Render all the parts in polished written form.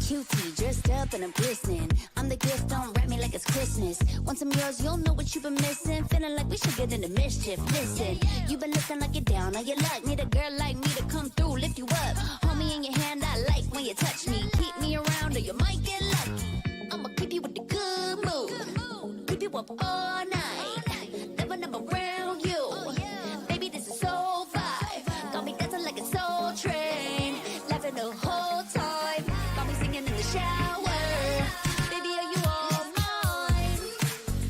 cutie, dressed up and I'm glistening. I'm the gift, don't wrap me like it's Christmas. Want some yours, you'll know what you've been missing. Feeling like we should get into mischief. Listen, you've been looking like you're down on your luck. Need a girl like me to come through, lift you up. Hold me in your hand, I like when you touch me. Keep me around or you might get lucky. I'ma keep you with the good mood. Keep you up all night. Never around you. Baby, this is so vibe. Got me dancing like a soul train. Laughing the whole time. Got me singing in the shower. Baby, are you all mine?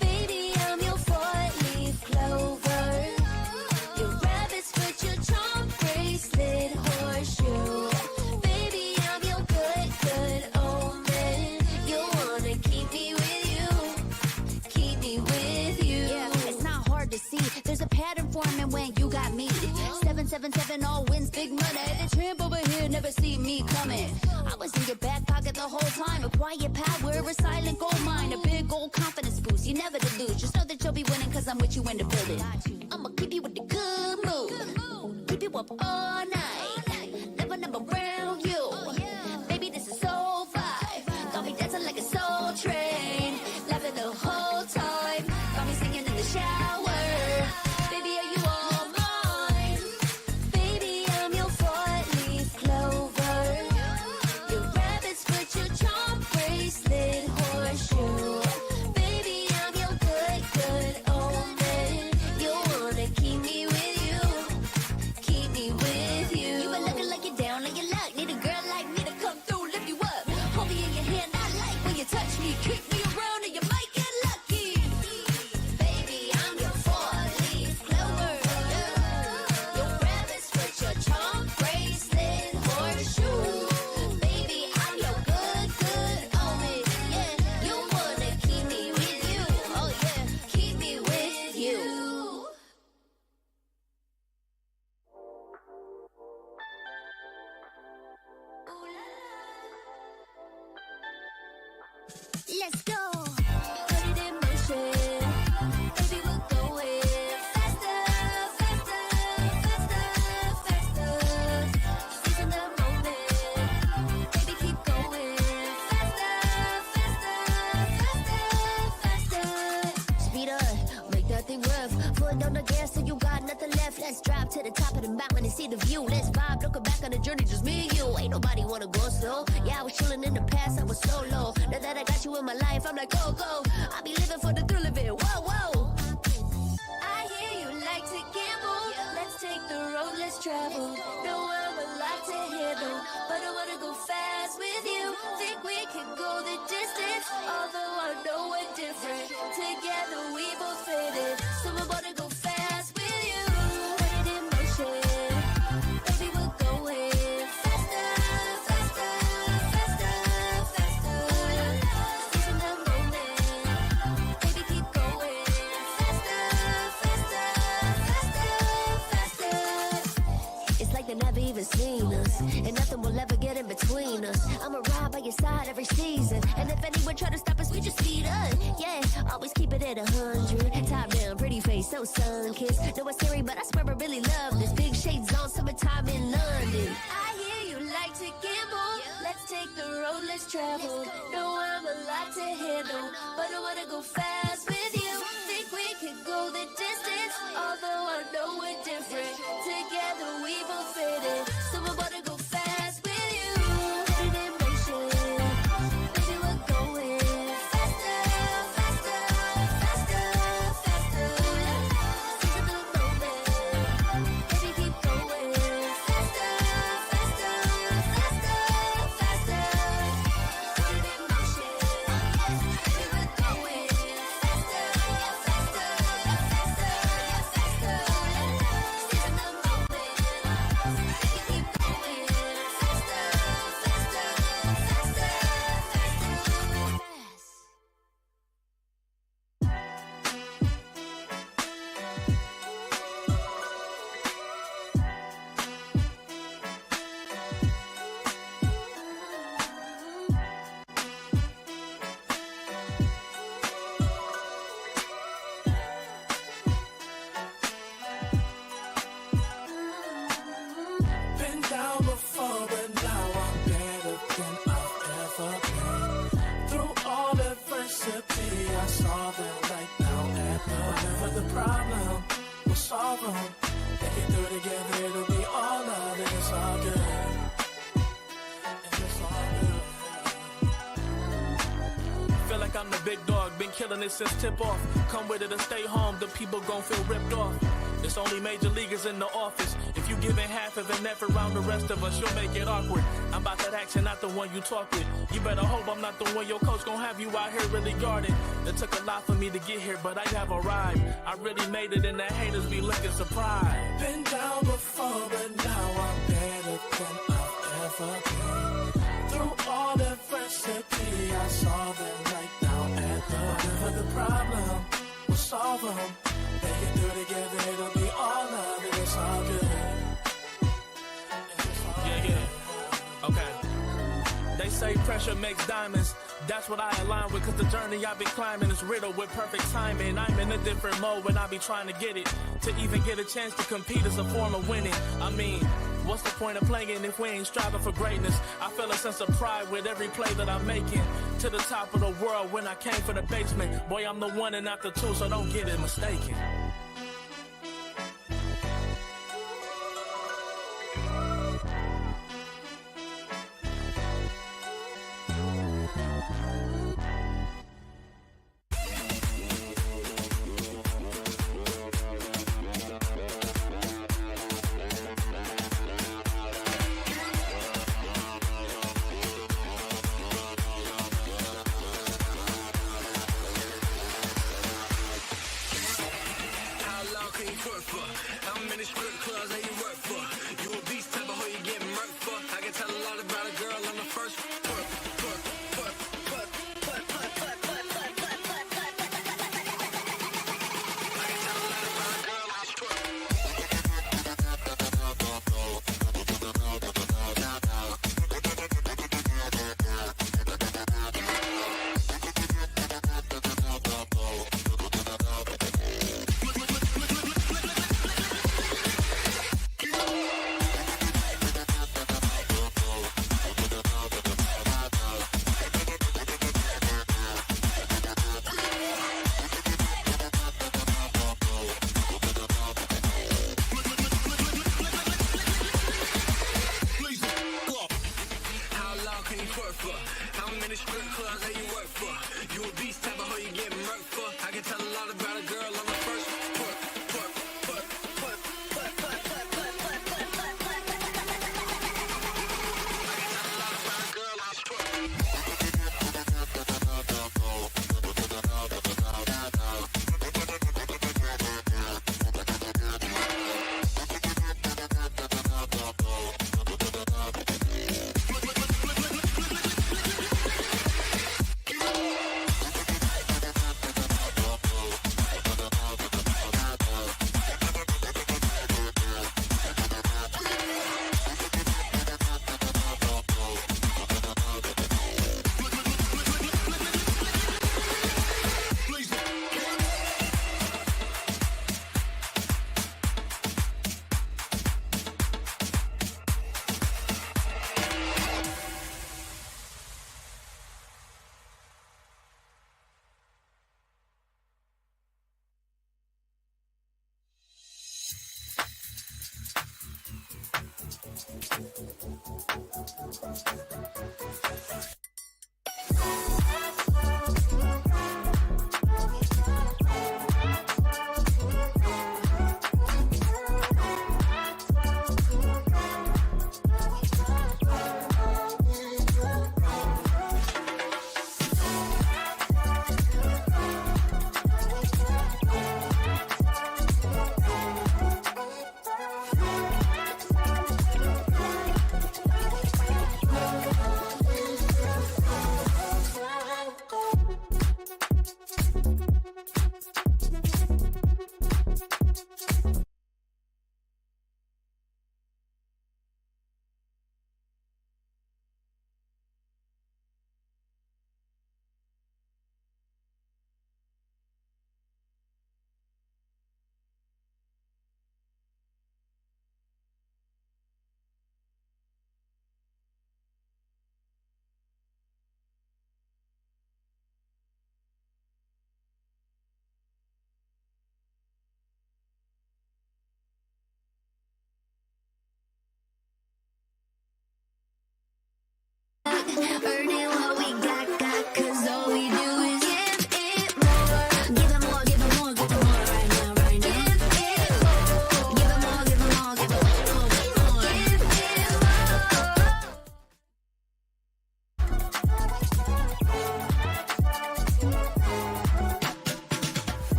Baby, I'm your four-leaf clover. Your rabbit's foot, your charm bracelet, horseshoe. Baby, I'm your good omen. You wanna keep me with you. Keep me with you. Yeah, it's not hard to see. There's a pattern forming when you got me. 777 all wins, big money. The tramp over here never see me coming. I was in your back pocket the whole time. A quiet power, a silent gold mine, a big old confidence boost. You never to lose. Just know that you'll be winning, cause I'm with you in the building. I'ma keep you with the good mood. Keep you up all night. Never around you. Baby, this is so vibe. Got me dancing like a soul train. Laughing the whole time. Got me singing in the shower. Baby, are you all mine? Baby, I'm your four-leaf clover. Your rabbit's foot, your charm bracelet, horseshoe. Baby, I'm your good omen. You wanna keep me with you. Keep me with you. You been looking like you're down on your luck. Need a girl like me to come through, lift you up. Hold me in your hand, I like when you touch me. Keep me around and you might get lucky. Baby, I'm your four-leaf clover. Your rabbit's foot, your charm bracelet, horseshoe. Baby, I'm your good omen. Yeah, you wanna keep me with you. Oh yeah, keep me with you. Let's go. Put it in motion. Baby, we're going faster, faster, faster, faster. Seizing the moment. Baby, keep going faster, faster, faster, faster. Speed up, make that thing rough. Foot on the gas till you got nothing left. Let's drive to the top of the mountain and see the view. Let's vibe, looking back on the journey, just me and you. Ain't nobody wanna go slow. Yeah, I was chilling in the past, I was solo. Now that I got you in my life, I'm like, go, go. I be living for the thrill of it, whoa, whoa. I hear you like to gamble. Let's take the road, let's travel. No, I'm a lot to handle, but I wanna go fast with you. Think we can go the distance, although I know we're different. Together we both fit it, so I wanna go fast with you. Put it in motion. Baby, we're going faster, faster, faster, faster. Seizing the moment. Baby, keep going faster, faster, faster, faster. It's like they never even seen us, and nothing will ever get in between us. I'ma ride by your side every season, and if anyone try to stop us, we just speed up. Yeah, always keep it at 100. Top down, pretty face, so sun-kissed. Know it's scary, but I swear I really love this. Big shades on, summertime in London. I hear you like to gamble. Let's take the road, let's travel. No, I'm a lot to handle, but I wanna go fast with you. Think we could go the distance, although I know we're different. Together we both fit it, so I wanna go fast with you. Put it in motion. Baby, we're going faster, faster, faster, faster. Seizing the moment. Baby, keep going faster, faster, faster, faster. Put it in motion. Baby, we're going faster, faster, faster, faster. Seizing the moment. Baby, all good. Feel like I'm the big dog, been killing it since tip-off. Come with it and stay home, the people gon' feel ripped off. It's only major leaguers in the office. If you giving half of an effort round the rest of us, you'll make it awkward. I'm about that action, not the one you talk with. You better hope I'm not the one your coach gon' have you out here really guarding. It took a lot for me to get here, but I have arrived. I really made it and the haters be looking surprised. Been down before, but now I'm better than I've ever been. Through all adversity, I saw them right now at the whatever the problem, we'll solve them. Make it through together, it'll be all love, and it's all good. Yeah. Okay. They say pressure makes diamonds. That's what I align with, cause the journey I've been climbing is riddled with perfect timing. I'm in a different mode when I be trying to get it. To even get a chance to compete is a form of winning. I mean, what's the point of playing if we ain't striving for greatness? I feel a sense of pride with every play that I'm making. To the top of the world when I came for the basement. Boy, I'm the one and not the two, so don't get it mistaken.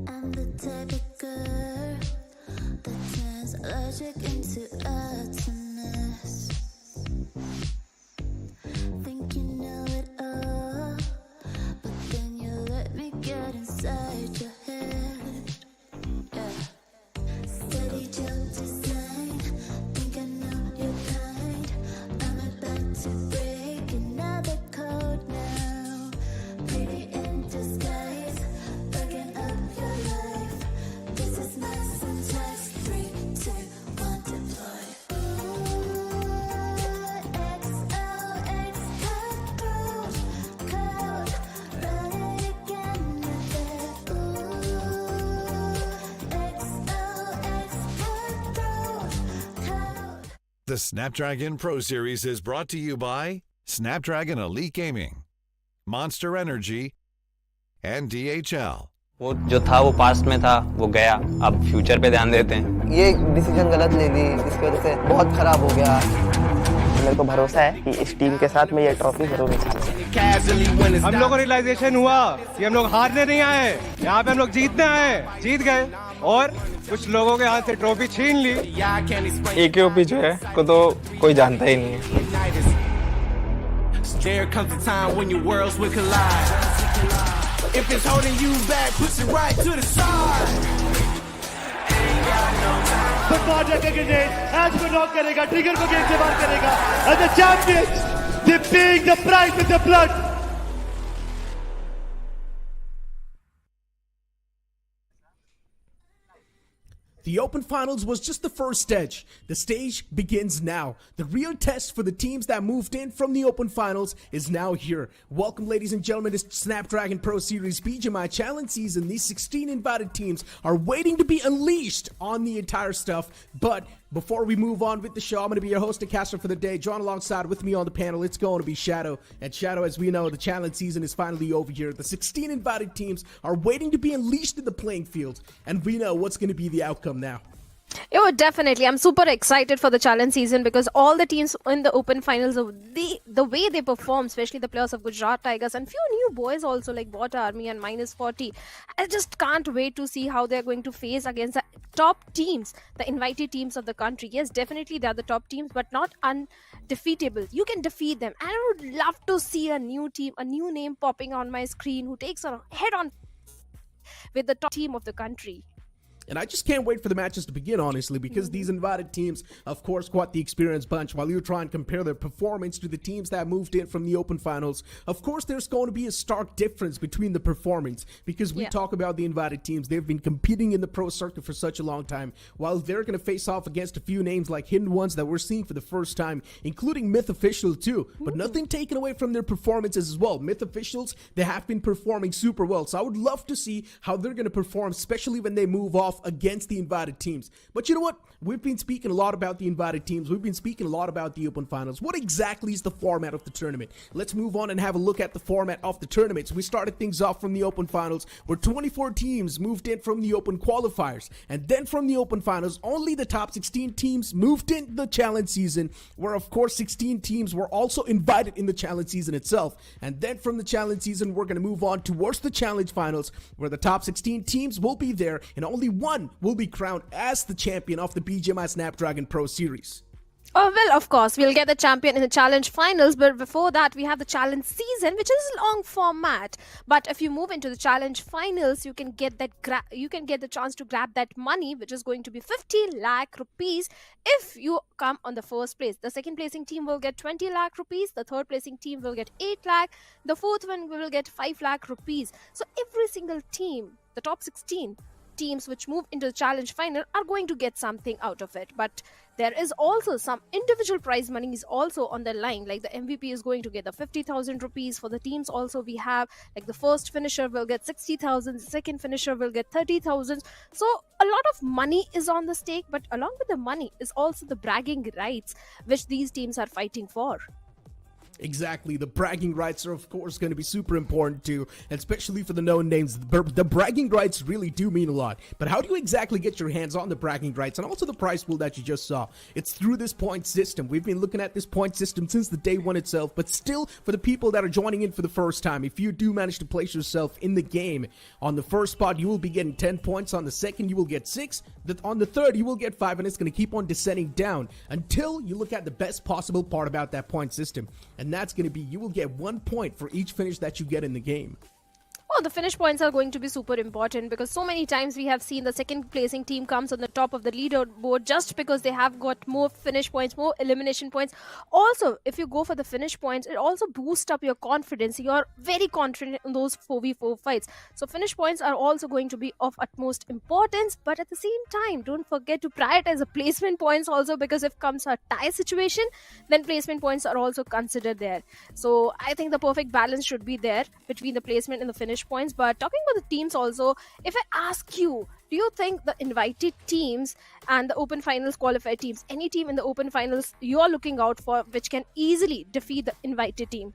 I'm the type of girl that turns logic into awesomeness. Think you know it all, but then you let me get inside your head. Yeah. Steady joke design, think I know your kind. I'm about to break another code now. Pretty in disguise, bugging up your life. This is my syntax. 3, 2, 1, deploy. XOX code, run it again with it. XOX code. The Snapdragon Pro Series is brought to you by Snapdragon Elite Gaming, Monster Energy, and DHL. वो जो था वो past में था, वो गया, अब future पे ध्यान देते हैं। ये डिसीजन गलत ले ली जिसकी वजह से बहुत खराब हो गया। मेरे को भरोसा है कि इस टीम के साथ मैं ये ट्रॉफी जरूर निकाल सकूंगा। हम लोग को रियलाइजेशन हुआ कि हम लोग हारने नहीं आए, यहाँ पे हम लोग जीतने आए, जीत गए और कुछ लोगों के हाथ से ट्रॉफी छीन ली। AKOP जो है को तो कोई जानता ही नहीं है। There comes a time when your worlds will collide. If it's holding you back, push it right to the side. But as को नॉक करेगा, ट्रिगर को गेम से बाहर करेगा, and the champions, they paying the price with the blood. The Open Finals was just the first stage. The stage begins now. The real test for the teams that moved in from the Open Finals is now here. Welcome, ladies and gentlemen, to Snapdragon Pro Series BGMI Challenge Season. These 16 invited teams are waiting to be unleashed on the entire stuff. But before we move on with the show, I'm going to be your host and caster for the day. Joined alongside with me on the panel, it's going to be Shadow. And Shadow, as we know, the challenge season is finally over here. The 16 invited teams are waiting to be unleashed in the playing field. And we know what's going to be the outcome now. Oh, definitely. I'm super excited for the challenge season because all the teams in the Open Finals, the way they perform, especially the players of Gujarat Tigers and few new boys also like Bot Army and -40. I just can't wait to see how they're going to face against the top teams, the invited teams of the country. Yes, definitely they're the top teams, but not undefeatable. You can defeat them. And I would love to see a new team, a new name popping on my screen who takes a head-on with the top team of the country. And I just can't wait for the matches to begin, honestly, because these invited teams, of course, quite the experienced bunch. While you try and compare their performance to the teams that moved in from the Open Finals, of course, there's going to be a stark difference between the performance because we talk about the invited teams. They've been competing in the pro circuit for such a long time, while they're going to face off against a few names like hidden ones that we're seeing for the first time, including Myth Official too. But nothing taken away from their performances as well. Myth Officials, they have been performing super well. So I would love to see how they're going to perform, especially when they move off against the invited teams. But you know what? We've been speaking a lot about the invited teams. We've been speaking a lot about the Open Finals. What exactly is the format of the tournament? Let's move on and have a look at the format of the tournaments. We started things off from the Open Finals where 24 teams moved in from the Open Qualifiers. And then from the Open Finals, only the top 16 teams moved into the challenge season, where of course 16 teams were also invited in the challenge season itself. And then from the challenge season, we're going to move on towards the challenge finals, where the top 16 teams will be there and only one will be crowned as the champion of the BGMI Snapdragon Pro Series. Oh, well, of course, we'll get the champion in the challenge finals, but before that, we have the challenge season, which is a long format. But if you move into the challenge finals, you can get that you can get the chance to grab that money, which is going to be 50 lakh rupees if you come on the first place. The second placing team will get 20 lakh rupees. The third placing team will get 8 lakh. The fourth one will get 5 lakh rupees. So every single team, the top 16 teams which move into the challenge final are going to get something out of it. But there is also some individual prize money is also on the line, like the MVP is going to get the 50,000 rupees. For the teams also we have like the first finisher will get 60,000, the second finisher will get 30,000. So a lot of money is on the stake, but along with the money is also the bragging rights which these teams are fighting for. Exactly. The bragging rights are, of course, going to be super important too, especially for the known names. The bragging rights really do mean a lot. But how do you exactly get your hands on the bragging rights and also the prize pool that you just saw? It's through this point system. We've been looking at this point system since the day one itself, but still, for the people that are joining in for the first time, if you do manage to place yourself in the game, on the first spot, you will be getting 10 points. On the second, you will get 6. On the third, you will get 5, and it's going to keep on descending down until you look at the best possible part about that point system. And that's going to be you will get 1 point for each finish that you get in the game. Oh, the finish points are going to be super important because so many times we have seen the second placing team comes on the top of the leaderboard just because they have got more finish points, more elimination points. Also, if you go for the finish points, it also boosts up your confidence. You are very confident in those 4v4 fights. So finish points are also going to be of utmost importance, but at the same time, don't forget to prioritize the placement points also, because if comes a tie situation, then placement points are also considered there. So I think the perfect balance should be there between the placement and the finish points. But talking about the teams also, if I ask you, do you think the invited teams and the Open Finals qualified teams, any team in the Open Finals you're looking out for which can easily defeat the invited team?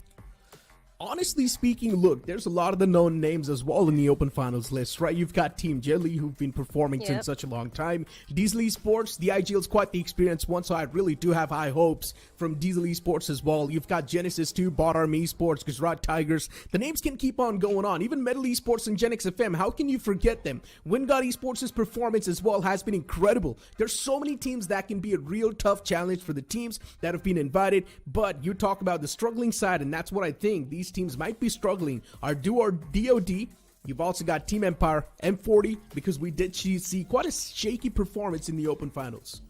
Honestly speaking, look, there's a lot of the known names as well in the Open Finals list, right? You've got Team Jelly, who've been performing since such a long time. Diesel Esports, the IGL is quite the experienced one, so I really do have high hopes from Diesel Esports as well. You've got Genesis 2, Bot Army Esports, Gujarat Tigers. The names can keep on going on. Even Metal Esports and Genix FM, how can you forget them? Wingard Esports' performance as well has been incredible. There's so many teams that can be a real tough challenge for the teams that have been invited, but you talk about the struggling side, and that's what I think these teams might be struggling. Our DOD. You've also got Team Empire, M40, because we did see quite a shaky performance in the Open Finals.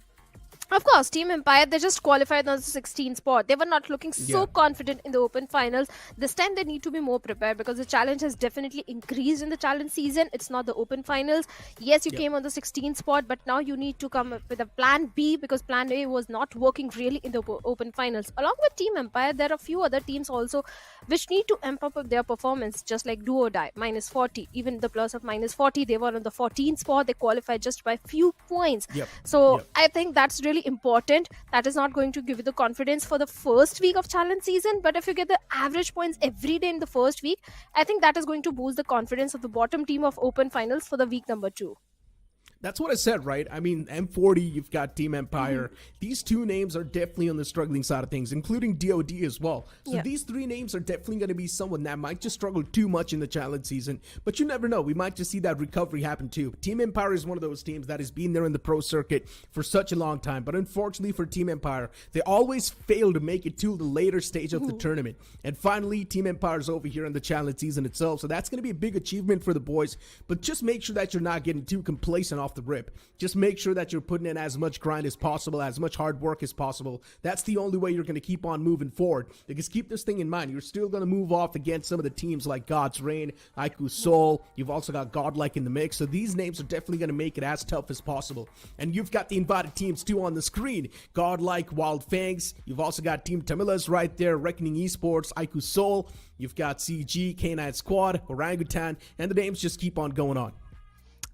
Of course, Team Empire, they just qualified on the 16th spot. They were not looking so confident in the open finals. This time they need to be more prepared because the challenge has definitely increased in the challenge season. It's not the open finals. Yes, you came on the 16th spot, but now you need to come up with a plan B because plan A was not working really in the open finals. Along with Team Empire, there are a few other teams also which need to amp up their performance, just like Do or Die, minus 40. Even the plus of minus 40, they were on the 14th spot. They qualified just by few points. I think that's really important. That is not going to give you the confidence for the first week of challenge season, but if you get the average points every day in the first week, I think that is going to boost the confidence of the bottom team of open finals for the week number 2. That's what I said, right? I mean, M40, you've got Team Empire. These two names are definitely on the struggling side of things, including DOD as well. So these three names are definitely going to be someone that might just struggle too much in the challenge season. But you never know. We might just see that recovery happen too. Team Empire is one of those teams that has been there in the pro circuit for such a long time. But unfortunately for Team Empire, they always fail to make it to the later stage of the tournament. And finally, Team Empire is over here in the challenge season itself. So that's going to be a big achievement for the boys. But just make sure that you're not getting too complacent off the rip. Just make sure that you're putting in as much grind as possible, as much hard work as possible. That's the only way you're going to keep on moving forward. Because keep this thing in mind, you're still going to move off against some of the teams like God's Reign, Aiku Soul. You've also got Godlike in the mix. So these names are definitely going to make it as tough as possible. And you've got the invited teams too on the screen. Godlike, Wild Fangs. You've also got Team Tamilas right there, Reckoning Esports, Aiku Soul. You've got CG, K9 Squad, Orangutan, and the names just keep on going on.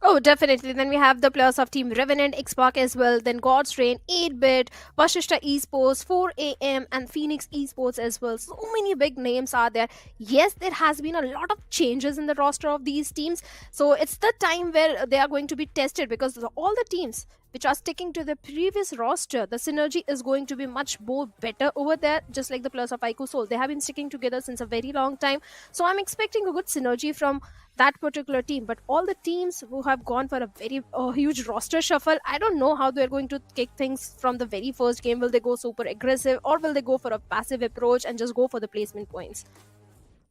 Oh, definitely. Then we have the players of Team Revenant, Xpark as well. Then God's Reign, 8-Bit, Vashishta Esports, 4AM, and Phoenix Esports as well. So many big names are there. Yes, there has been a lot of changes in the roster of these teams. So it's the time where they are going to be tested because all the teams which are sticking to the previous roster, the synergy is going to be much more better over there, just like the players of Aiku Soul. They have been sticking together since a very long time. So I'm expecting a good synergy from that particular team. But all the teams who have gone for a very huge roster shuffle, I don't know how they're going to kick things from the very first game. Will they go super aggressive or will they go for a passive approach and just go for the placement points?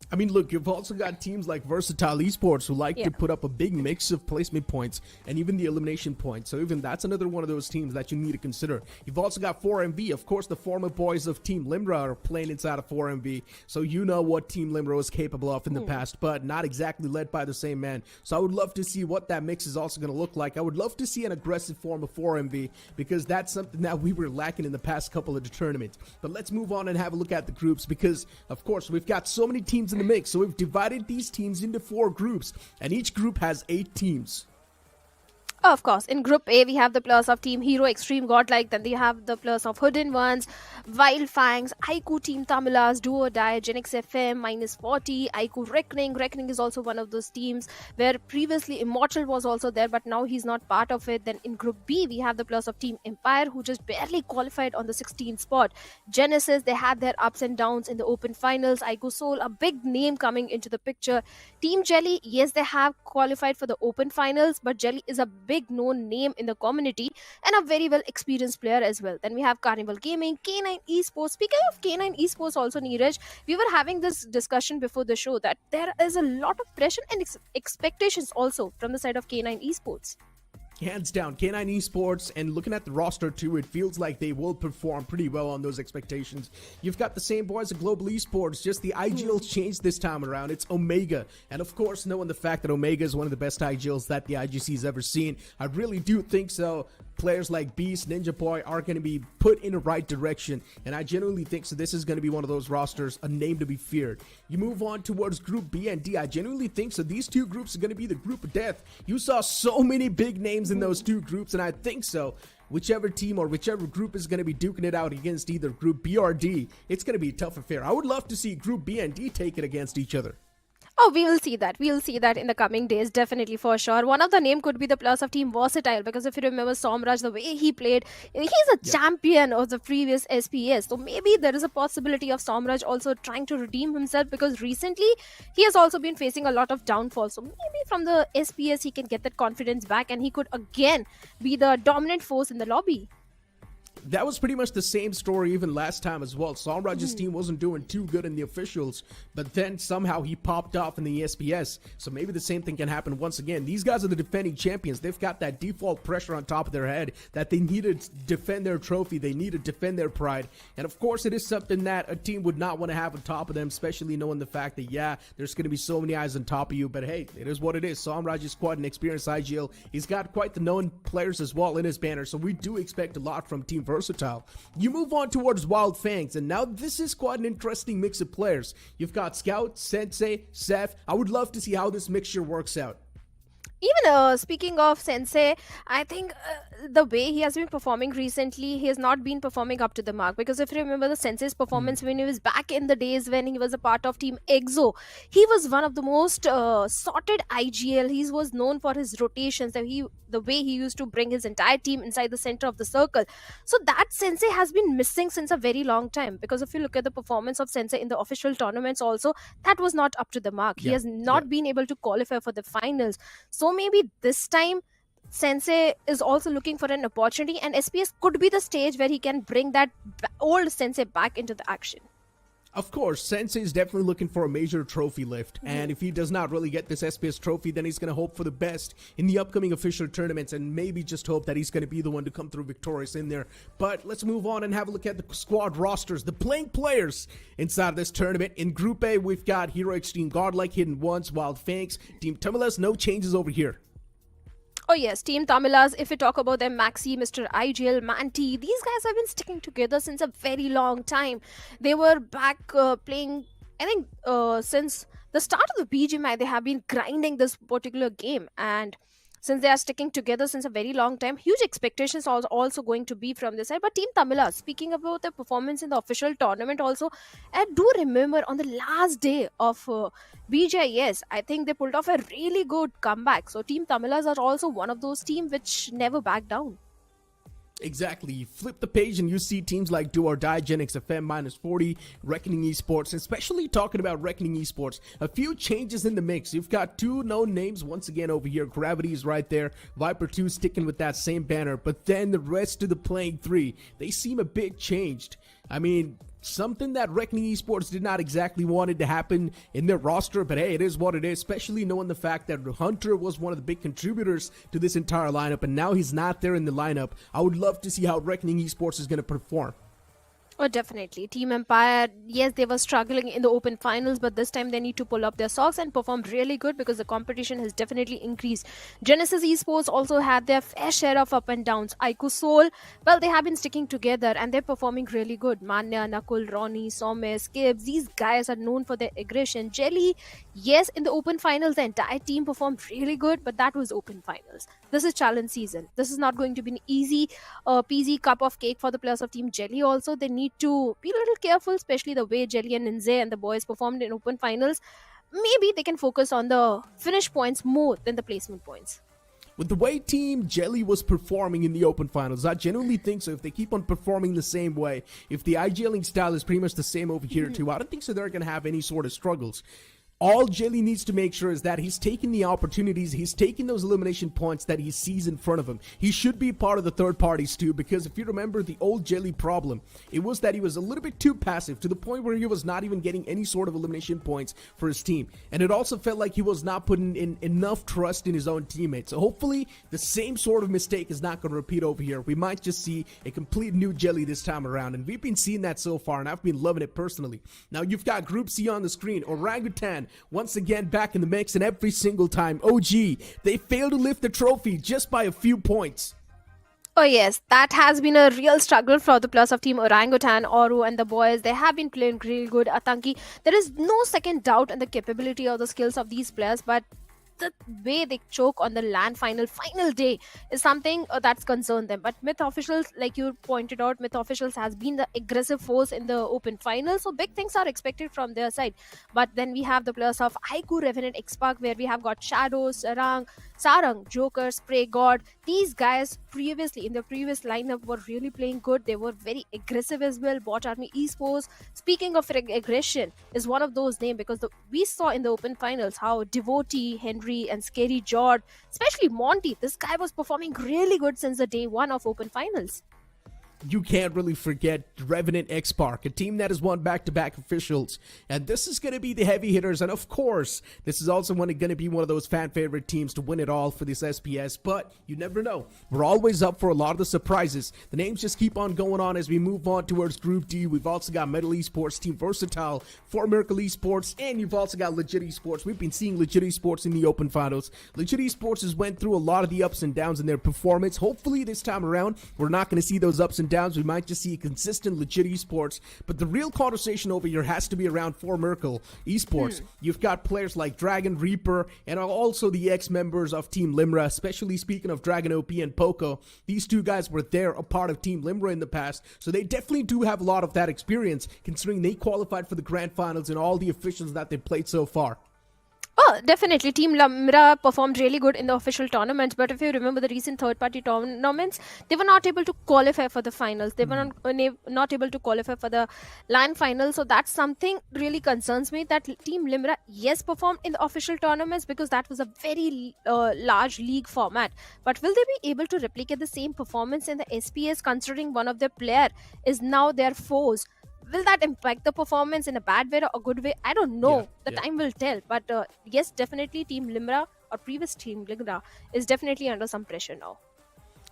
I mean, look, you've also got teams like Versatile Esports who like to put up a big mix of placement points and even the elimination points. So even that's another one of those teams that you need to consider. You've also got 4MV. Of course, the former boys of Team Limra are playing inside of 4MV. So you know what Team Limra was capable of in the past, but not exactly led by the same man. So I would love to see what that mix is also going to look like. I would love to see an aggressive form of 4MV because that's something that we were lacking in the past couple of the tournaments. But let's move on and have a look at the groups because, of course, we've got so many teams in the mix. So we've divided these teams into 4 groups, and each group has 8 teams. Of course, in Group A, we have the players of Team Hero, Extreme Godlike. Then they have the players of Hidden Ones, Wild Fangs, Aiku Team Tamilas, Do or Die, Genix FM, minus 40, Aiku Reckoning. Reckoning is also one of those teams where previously Immortal was also there, but now he's not part of it. Then in Group B, we have the players of Team Empire, who just barely qualified on the 16th spot. Genesis, they had their ups and downs in the open finals. Aiku Soul, a big name coming into the picture. Team Jelly, yes, they have qualified for the open finals, but Jelly is a big known name in the community and a very well experienced player as well. Then we have Carnival Gaming, K9 Esports. Speaking of K9 Esports also, Neeraj, we were having this discussion before the show that there is a lot of pressure and expectations also from the side of K9 Esports. Hands down, K9 Esports, and looking at the roster too, it feels like they will perform pretty well on those expectations. You've got the same boys at Global Esports, just the IGLs changed this time around. It's Omega, and of course, knowing the fact that Omega is one of the best IGLs that the IGC's ever seen, I really do think so. Players like Beast, Ninja Boy are going to be put in the right direction, and I genuinely think so. This is going to be one of those rosters, a name to be feared. You move on towards Group B and D. I genuinely think so. These two groups are going to be the group of death. You saw so many big names in those two groups, and I think so. Whichever team or whichever group is going to be duking it out against either Group B or D, it's going to be a tough affair. I would love to see Group B and D take it against each other. Oh, we will see that. We will see that in the coming days, definitely, for sure. One of the name could be the players of Team Versatile, because if you remember Somraj, the way he played, he's a champion of the previous SPS. So maybe there is a possibility of Somraj also trying to redeem himself, because recently he has also been facing a lot of downfall. So maybe from the SPS he can get that confidence back and he could again be the dominant force in the lobby. That was pretty much the same story even last time as well. Samraj's team wasn't doing too good in the officials, but then somehow he popped off in the SPS. So maybe the same thing can happen once again. These guys are the defending champions. They've got that default pressure on top of their head that they need to defend their trophy. They need to defend their pride. And of course, it is something that a team would not want to have on top of them, especially knowing the fact that, yeah, there's going to be so many eyes on top of you. But hey, it is what it is. Samraj's squad and experienced IGL. He's got quite the known players as well in his banner. So we do expect a lot from Team Versatile. You move on towards Wild Fangs, and now this is quite an interesting mix of players. You've got Scout, Sensei, Seth. I would love to see how this mixture works out. Even speaking of Sensei, I think the way he has been performing recently, he has not been performing up to the mark. Because if you remember the Sensei's performance when he was back in the days when he was a part of Team EXO, he was one of the most sorted IGL. He was known for his rotations, the way he used to bring his entire team inside the center of the circle. So that Sensei has been missing since a very long time. Because if you look at the performance of Sensei in the official tournaments also, that was not up to the mark. He has not been able to qualify for the finals. So maybe this time Sensei is also looking for an opportunity, and SPS could be the stage where he can bring that old Sensei back into the action. Of course, Sensei is definitely looking for a major trophy lift, and if he does not really get this SPS trophy, then he's going to hope for the best in the upcoming official tournaments, and maybe just hope that he's going to be the one to come through victorious in there. But let's move on and have a look at the squad rosters, the playing players inside of this tournament. In Group A, we've got Hero Extreme Godlike, Hidden Ones, Wild Fangs, Team Tamilas. No changes over here. Oh yes, Team Tamilas, if we talk about them, Maxi, Mr. IGL, Manti, these guys have been sticking together since a very long time. They were back playing, I think, since the start of the BGMI, they have been grinding this particular game. And since they are sticking together since a very long time, huge expectations are also going to be from this side. But Team Tamilas, speaking about their performance in the official tournament also, I do remember on the last day of BGIS, I think they pulled off a really good comeback. So Team Tamilas are also one of those teams which never back down. Exactly. You flip the page and you see teams like Do or Die, Genix FM, -40, Reckoning Esports, especially talking about Reckoning Esports. A few changes in the mix. You've got two known names once again over here. Gravity is right there. Viper 2 sticking with that same banner. But then the rest of the playing three, they seem a bit changed. I mean, something that Reckoning Esports did not exactly want it to happen in their roster, but hey, it is what it is, especially knowing the fact that Hunter was one of the big contributors to this entire lineup, and now he's not there in the lineup. I would love to see how Reckoning Esports is going to perform. Oh, definitely. Team Empire, yes, they were struggling in the open finals, but this time they need to pull up their socks and perform really good because the competition has definitely increased. Genesis Esports also had their fair share of up and downs. Aiku Soul, well, they have been sticking together and they're performing really good. Manya, Nakul, Ronnie, Somme, Skips, these guys are known for their aggression. Jelly, yes, in the open finals, the entire team performed really good, but that was open finals. This is challenge season. This is not going to be an easy peasy cup of cake for the players of Team Jelly also. They need to be a little careful, especially the way Jelly and Ninze and the boys performed in open finals. Maybe they can focus on the finish points more than the placement points. With the way Team Jelly was performing in the open finals, I genuinely think so. If they keep on performing the same way, if the IGLing style is pretty much the same over here too, I don't think so they're going to have any sort of struggles. All Jelly needs to make sure is that he's taking the opportunities, he's taking those elimination points that he sees in front of him. He should be part of the third parties too, because if you remember the old Jelly problem, it was that he was a little bit too passive to the point where he was not even getting any sort of elimination points for his team. And it also felt like he was not putting in enough trust in his own teammates. So hopefully the same sort of mistake is not going to repeat over here. We might just see a complete new Jelly this time around, and we've been seeing that so far, and I've been loving it personally. Now you've got Group C on the screen. Orangutan once again back in the mix, and every single time, OG, they fail to lift the trophy just by a few points. Oh yes, that has been a real struggle for the players of Team Orangutan, Oru and the boys. They have been playing really good. Atanki, there is no second doubt in the capability or the skills of these players, but the way they choke on the LAN final day is something that's concerned them. But Myth Officials, like you pointed out, Myth Officials has been the aggressive force in the open final, so big things are expected from their side. But then we have the players of Aiku, Revenant, Xpark, where we have got Shadow, Sarang, Joker, Spray God. These guys previously in the previous lineup were really playing good. They were very aggressive as well. Bot Army Esports, speaking of aggression, is one of those names, because we saw in the open finals how Devotee, Henry and Scary Jord, especially Monty, this guy was performing really good since the day one of open finals. you can't really forget Revenant X-Park, a team that has won back-to-back officials. And this is going to be the heavy hitters. And of course, this is also going to be one of those fan-favorite teams to win it all for this SPS. But you never know. We're always up for a lot of the surprises. The names just keep on going on as we move on towards Group D. We've also got Metal Esports, Team Versatile, For Miracle Esports, and you've also got Legit Esports. We've been seeing Legit Esports in the Open Finals. Legit Esports has went through a lot of the ups and downs in their performance. Hopefully this time around, we're not going to see those ups and downs. We might just see a consistent Legit Esports. But the real conversation over here has to be around For Miracle Esports. You've got players like Dragon, Reaper, and also the ex-members of Team Limra, especially speaking of Dragon OP and Poco. These two guys were there, a part of Team Limra in the past, so they definitely do have a lot of that experience, considering they qualified for the grand finals and all the officials that they've played so far. Oh, definitely. Team Limra performed really good in the official tournaments, but if you remember the recent third-party tournaments, they were not able to qualify for the finals. They were not able to qualify for the LAN finals, so that's something really concerns me, that Team Limra, yes, performed in the official tournaments because that was a very large league format, but will they be able to replicate the same performance in the SPS, considering one of their player is now their foes? Will that impact the performance in a bad way or a good way? I don't know. The time will tell. But yes, definitely Team Limra or previous Team Limra is definitely under some pressure now.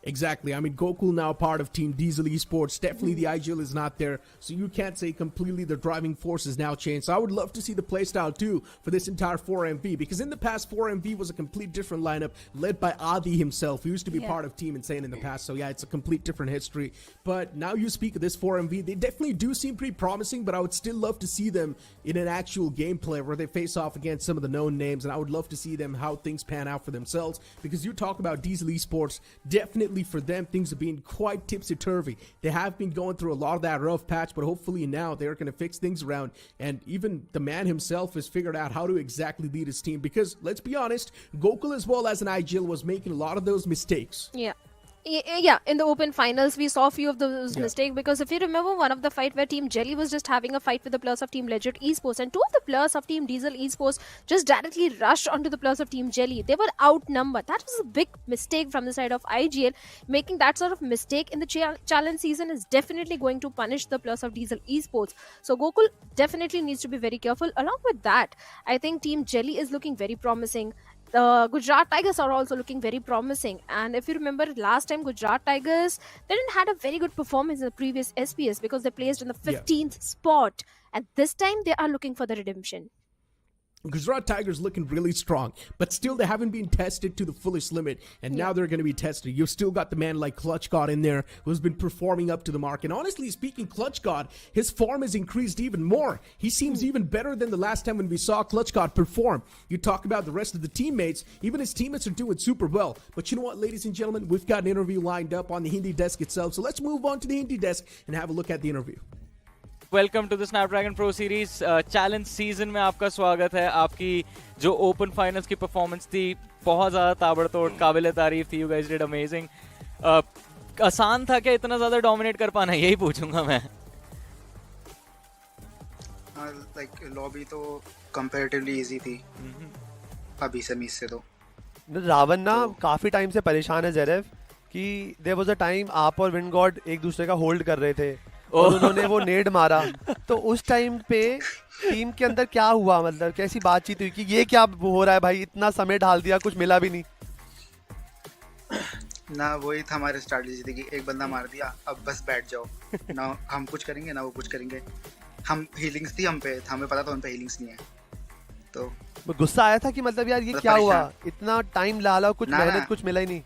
Exactly. I mean, Gokul now part of Team Diesel Esports. Definitely the IGL is not there, so you can't say completely the driving force has now changed. So I would love to see the playstyle too for this entire 4MV, because in the past 4MV was a complete different lineup led by Adi himself, who used to be part of Team Insane in the past. So yeah, it's a complete different history. But now you speak of this 4MV, they definitely do seem pretty promising, but I would still love to see them in an actual gameplay where they face off against some of the known names, and I would love to see them how things pan out for themselves, because you talk about Diesel Esports, definitely for them things have been quite tipsy-turvy. They have been going through a lot of that rough patch, but hopefully now they're going to fix things around, and even the man himself has figured out how to exactly lead his team, because let's be honest, Gokul as well as an IGL was making a lot of those mistakes. Yeah, in the open finals, we saw a few of those mistakes, because if you remember one of the fight where Team Jelly was just having a fight with the players of Team Legit Esports, and two of the players of Team Diesel Esports just directly rushed onto the players of Team Jelly. They were outnumbered. That was a big mistake from the side of IGL. Making that sort of mistake in the challenge season is definitely going to punish the players of Diesel Esports. So Gokul definitely needs to be very careful. Along with that, I think Team Jelly is looking very promising. The Gujarat Tigers are also looking very promising, and if you remember last time Gujarat Tigers, they didn't had a very good performance in the previous SPS because they placed in the 15th spot, and this time they are looking for the redemption. Gujarat Tigers looking really strong, but still they haven't been tested to the fullest limit, and now they're going to be tested. You've still got the man like Clutch God in there who's been performing up to the mark, and honestly speaking, Clutch God, his form has increased even more. He seems even better than the last time when we saw Clutch God perform. You talk about the rest of the teammates, even his teammates are doing super well. But you know what, ladies and gentlemen, we've got an interview lined up on the Hindi desk itself, so let's move on to the Hindi desk and have a look at the interview. Welcome to the Snapdragon pro series challenge season में आपका स्वागत है। आपकी जो open finals की performance थी बहुत ज़्यादा ताबड़तोड़, काबिल तारीफ थी। You guys did amazing. आसान था क्या इतना ज़्यादा डोमिनेट कर पाना, यही पूछूंगा मैं। लाइक लॉबी तो कंपैरेटिवली इजी थी अभी सेमीज से। तो रावण ना काफी टाइम से परेशान है ज़ेरेव कि देयर वाज अ टाइम आप और विंड गॉड एक दूसरे का होल्ड कर रहे थे और उन्होंने वो नेड मारा, तो उस टाइम पे टीम के अंदर क्या हुआ, मतलब कैसी बातचीत हुई कि ये क्या हो रहा है भाई, इतना समय ढाल दिया कुछ मिला भी नहीं? ना वही था हमारी स्ट्रैटेजी थी कि एक बंदा मार दिया, अब बस बैठ जाओ, ना हम कुछ करेंगे ना वो कुछ करेंगे। हम हीलिंग्स थी हम पे, हमें पता था उन पे हीलिंग्स नहीं है, तो गुस्सा आया था कि मतलब यार ये क्या हुआ, इतना टाइम डाला कुछ मेहनत कुछ मिला ही नहीं।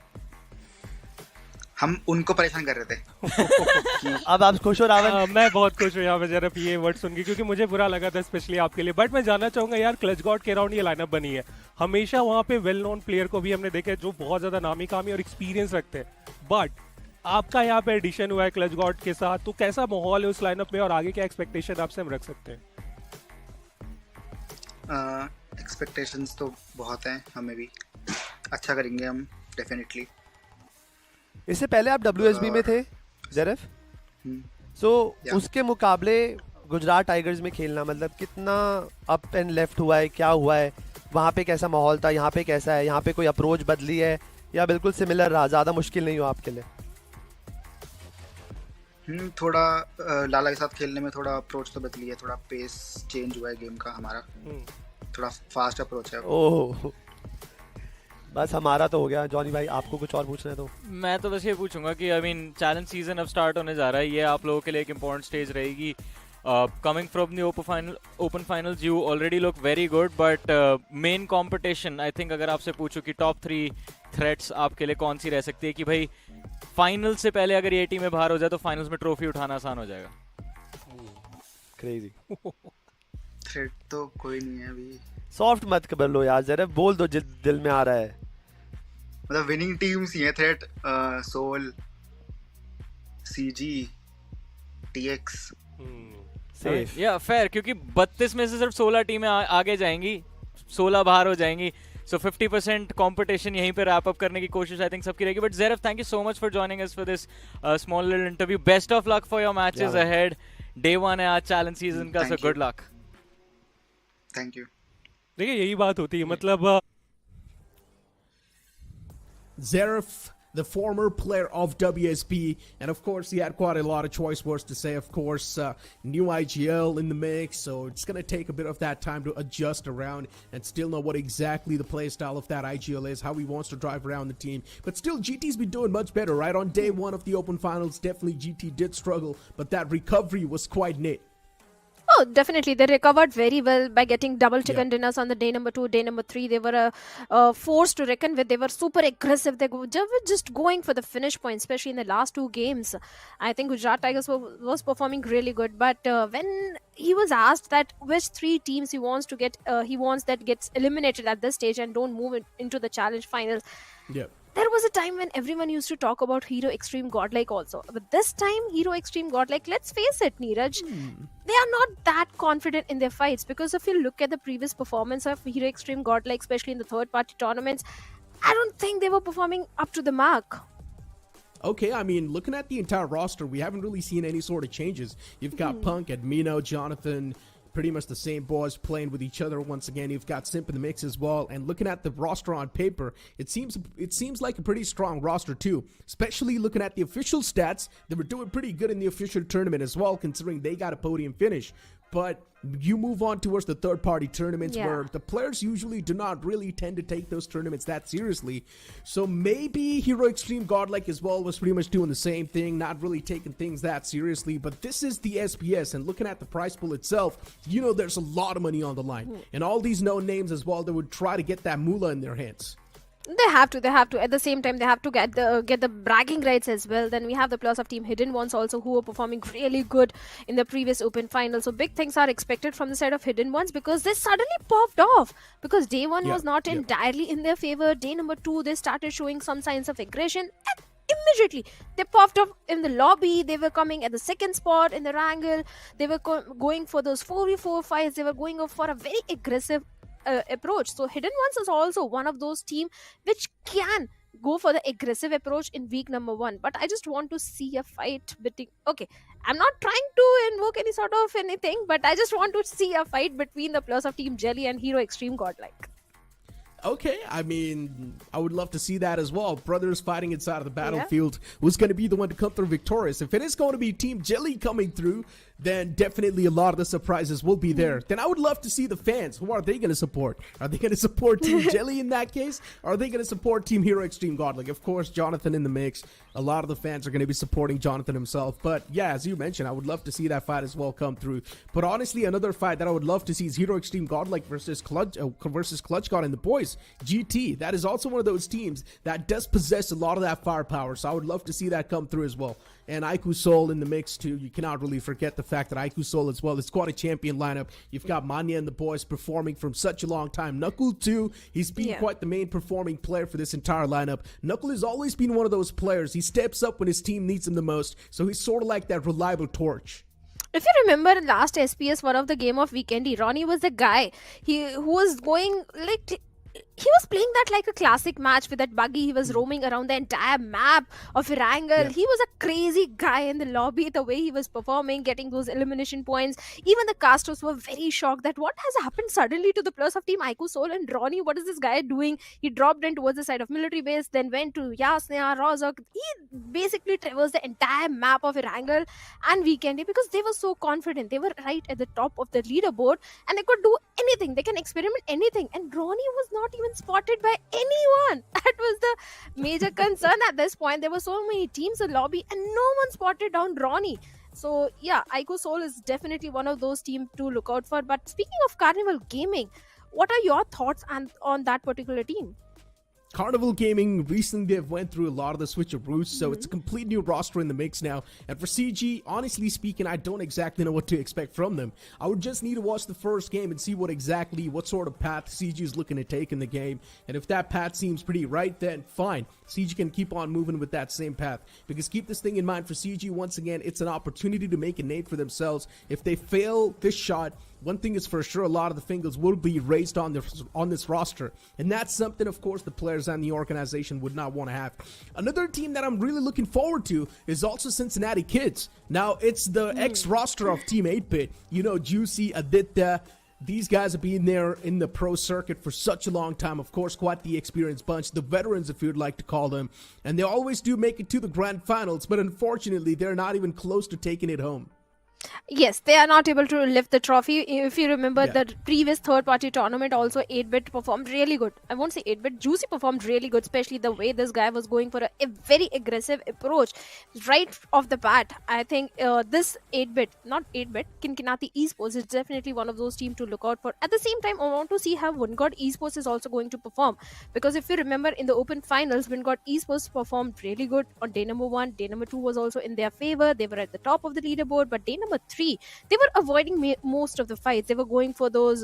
हम उनको परेशान कर रहे थे। अब आप खुश हो रावण? मैं बहुत खुश हूँ यहाँ पे जरा ये वर्ड सुन के, क्योंकि मुझे बुरा लगा था स्पेशली आपके लिए। बट मैं जानना चाहूंगा यार, क्लच गॉड के अराउंड ये लाइनअप बनी है, हमेशा वहाँ पे वेल नोन प्लेयर को भी हमने देखा है जो बहुत ज्यादा नामी कामी और एक्सपीरियंस रखते हैं, बट आपका यहाँ पे एडिशन हुआ है क्लच गॉड के साथ, तो कैसा माहौल है उस लाइनअप में और आगे क्या एक्सपेक्टेशन आपसे हम रख सकते हैं? एक्सपेक्टेशंस तो बहुत हैं, हमें भी अच्छा करेंगे हम डेफिनेटली। इससे पहले आप WSB में थे ज़ेरेफ, सो उसके मुकाबले गुजरात टाइगर्स में खेलना मतलब कितना अप एंड लेफ्ट हुआ है, क्या हुआ है वहाँ पे, कैसा माहौल था, यहाँ पे कैसा है, यहाँ पे कोई अप्रोच बदली है या बिल्कुल सिमिलर रहा, ज़्यादा मुश्किल नहीं हुआ आपके लिए? थोड़ा लाला के साथ खेलने में थोड़ा अप्रोच तो बदली है, थोड़ा पेस चेंज हुआ है गेम का हमारा, थोड़ा फास्ट अप्रोच है। ओह, बस हमारा तो हो गया। जॉनी भाई आपको कुछ और पूछना है तो? मैं तो बस ये पूछूंगा कि आई मीन चैलेंज सीजन अब स्टार्ट होने जा रहा है, ये आप लोगों के लिए एक इम्पोर्टेंट स्टेज रहेगी। Coming from the open finals you already look very good, but main competition I think अगर आपसे पूछूं कि टॉप 3 थ्रेट्स आपके लिए कौन सी रह सकती है कि भाई फाइनल से पहले अगर ये टीम में बाहर हो जाए तो फाइनल्स में ट्रॉफी उठाना आसान हो जाएगा? क्रेजी। थ्रेट तो कोई नहीं है अभी। सॉफ्ट मत कर लो यार, जरा बोल दो दिल में आ रहा है। मतलब विनिंग टीम्स ही हैं threat, soul, CG, TX. Safe या फेयर, क्योंकि 32 में से सिर्फ 16 टीमें आगे जाएंगी, 16 बाहर हो जाएंगी, सो 50% कंपटीशन यहीं पे रैप अप करने की कोशिश आई थिंक सबकी रहेगी। But Zeref, thank you so much for joining us for this small little interview. Best of luck for your matches ahead. Day 1 है आज चैलेंज सीजन का, so good luck. Thank you. देखिए यही बात होती है, मतलब Zeref, the former player of WSP, and of course he had quite a lot of choice words to say. Of course, new IGL in the mix, so it's going to take a bit of that time to adjust around and still know what exactly the play style of that IGL is, how he wants to drive around the team. But still, GT's been doing much better, right? On day 1 of the Open Finals, definitely GT did struggle, but that recovery was quite neat. Oh, definitely. They recovered very well by getting double chicken dinners on the day number 2, day number 3. They were a force to reckon with. They were super aggressive. They were just going for the finish point, especially in the last 2 games. I think Gujarat Tigers was performing really good. But when he was asked that which 3 teams he wants to get, he wants that gets eliminated at this stage and don't move into the challenge finals. Yeah. There was a time when everyone used to talk about Hero Extreme Godlike also. But this time, Hero Extreme Godlike, let's face it, Neeraj, they are not that confident in their fights. Because if you look at the previous performance of Hero Extreme Godlike, especially in the third-party tournaments, I don't think they were performing up to the mark. Okay, I mean, looking at the entire roster, we haven't really seen any sort of changes. You've got Punk, Admino, Jonathan, pretty much the same boys playing with each other once again. You've got Simp in the mix as well. And looking at the roster on paper, it seems like a pretty strong roster too. Especially looking at the official stats, they were doing pretty good in the official tournament as well, considering they got a podium finish. But you move on towards the third-party tournaments where the players usually do not really tend to take those tournaments that seriously. So maybe Hero Extreme Godlike as well was pretty much doing the same thing, not really taking things that seriously. But this is the SPS, and looking at the prize pool itself, you know there's a lot of money on the line. And all these known names as well, they would try to get that moolah in their hands. They have to. At the same time, they have to get the bragging rights as well. Then we have the plus of Team Hidden Ones also, who are performing really good in the previous Open Final. So big things are expected from the side of Hidden Ones because they suddenly popped off. Because day 1 was not entirely in their favor. Day number 2, they started showing some signs of aggression. And immediately, they popped up in the lobby. They were coming at the second spot in the Erangel. They were going for those 4v4 fights. They were going for a very aggressive approach. So Hidden Ones is also one of those teams which can go for the aggressive approach in week number 1. But I just want to see a fight between... Okay, I'm not trying to invoke any sort of anything, but I just want to see a fight between the plus of Team Jelly and Hero Extreme Godlike. Okay, I mean, I would love to see that as well. Brothers fighting inside of the battlefield. Who's going to be the one to come through victorious? If it is going to be Team Jelly coming through, then definitely a lot of the surprises will be there. Then I would love to see the fans. Who are they going to support? Are they going to support Team Jelly in that case? Or are they going to support Team Hero Extreme Godlike? Of course, Jonathan in the mix. A lot of the fans are going to be supporting Jonathan himself. But yeah, as you mentioned, I would love to see that fight as well come through. But honestly, another fight that I would love to see is Hero Extreme Godlike versus Clutch God and the boys. GT. That is also one of those teams that does possess a lot of that firepower. So I would love to see that come through as well. And Aiku Soul in the mix too. You cannot really forget the fact that Aiku Soul as well is quite a champion lineup. You've got Manya and the boys performing from such a long time. Knuckle too. He's been quite the main performing player for this entire lineup. Knuckle has always been one of those players. He steps up when his team needs him the most. So he's sort of like that reliable torch. If you remember last SPS, one of the game of Vikendi, Ronnie was the guy who was going like... he was playing that like a classic match with that buggy. He was roaming around the entire map of Erangel. He was a crazy guy in the lobby, the way he was performing, getting those elimination points. Even the casters were very shocked that what has happened suddenly to the players of Team IQ Soul and Ronnie. What is this guy doing? He dropped in towards the side of military base, then went to Yasnia, Rozok. He basically traversed the entire map of Erangel and Vikendi because they were so confident. They were right at the top of the leaderboard and they could do anything. They can experiment anything. And Ronnie was not even spotted by anyone. That was the major concern at this point. There were so many teams in the lobby and no one spotted down Ronnie. So yeah, Ico Soul is definitely one of those teams to look out for. But speaking of Carnival Gaming, what are your thoughts on that particular team? Carnival Gaming, recently they've went through a lot of the switcheroos, so it's a complete new roster in the mix now. And for CG, honestly speaking, I don't exactly know what to expect from them. I would just need to watch the first game and see what sort of path CG is looking to take in the game. And if that path seems pretty right, then fine. CG can keep on moving with that same path. Because keep this thing in mind, for CG, once again, it's an opportunity to make a name for themselves. If they fail this shot, one thing is for sure, a lot of the fingers will be raised on this roster. And that's something, of course, the players and the organization would not want to have. Another team that I'm really looking forward to is also Cincinnati Kids. Now, it's the ex-roster of Team 8-Bit. You know, Juicy, Aditya. These guys have been there in the pro circuit for such a long time. Of course, quite the experienced bunch. The veterans, if you'd like to call them. And they always do make it to the grand finals. But unfortunately, they're not even close to taking it home. Yes, they are not able to lift the trophy. If you remember the previous third-party tournament, also 8-Bit performed really good. I won't say 8-Bit, Juicy performed really good, especially the way this guy was going for a very aggressive approach right off the bat. I think this 8-Bit, not 8-Bit, Kinkinati Esports is definitely one of those teams to look out for. At the same time, I want to see how Vingod Esports is also going to perform. Because if you remember, in the open finals, Vingod Esports performed really good on day number 1. Day number 2 was also in their favor. They were at the top of the leaderboard, but day number 3, they were avoiding most of the fights. They were going for those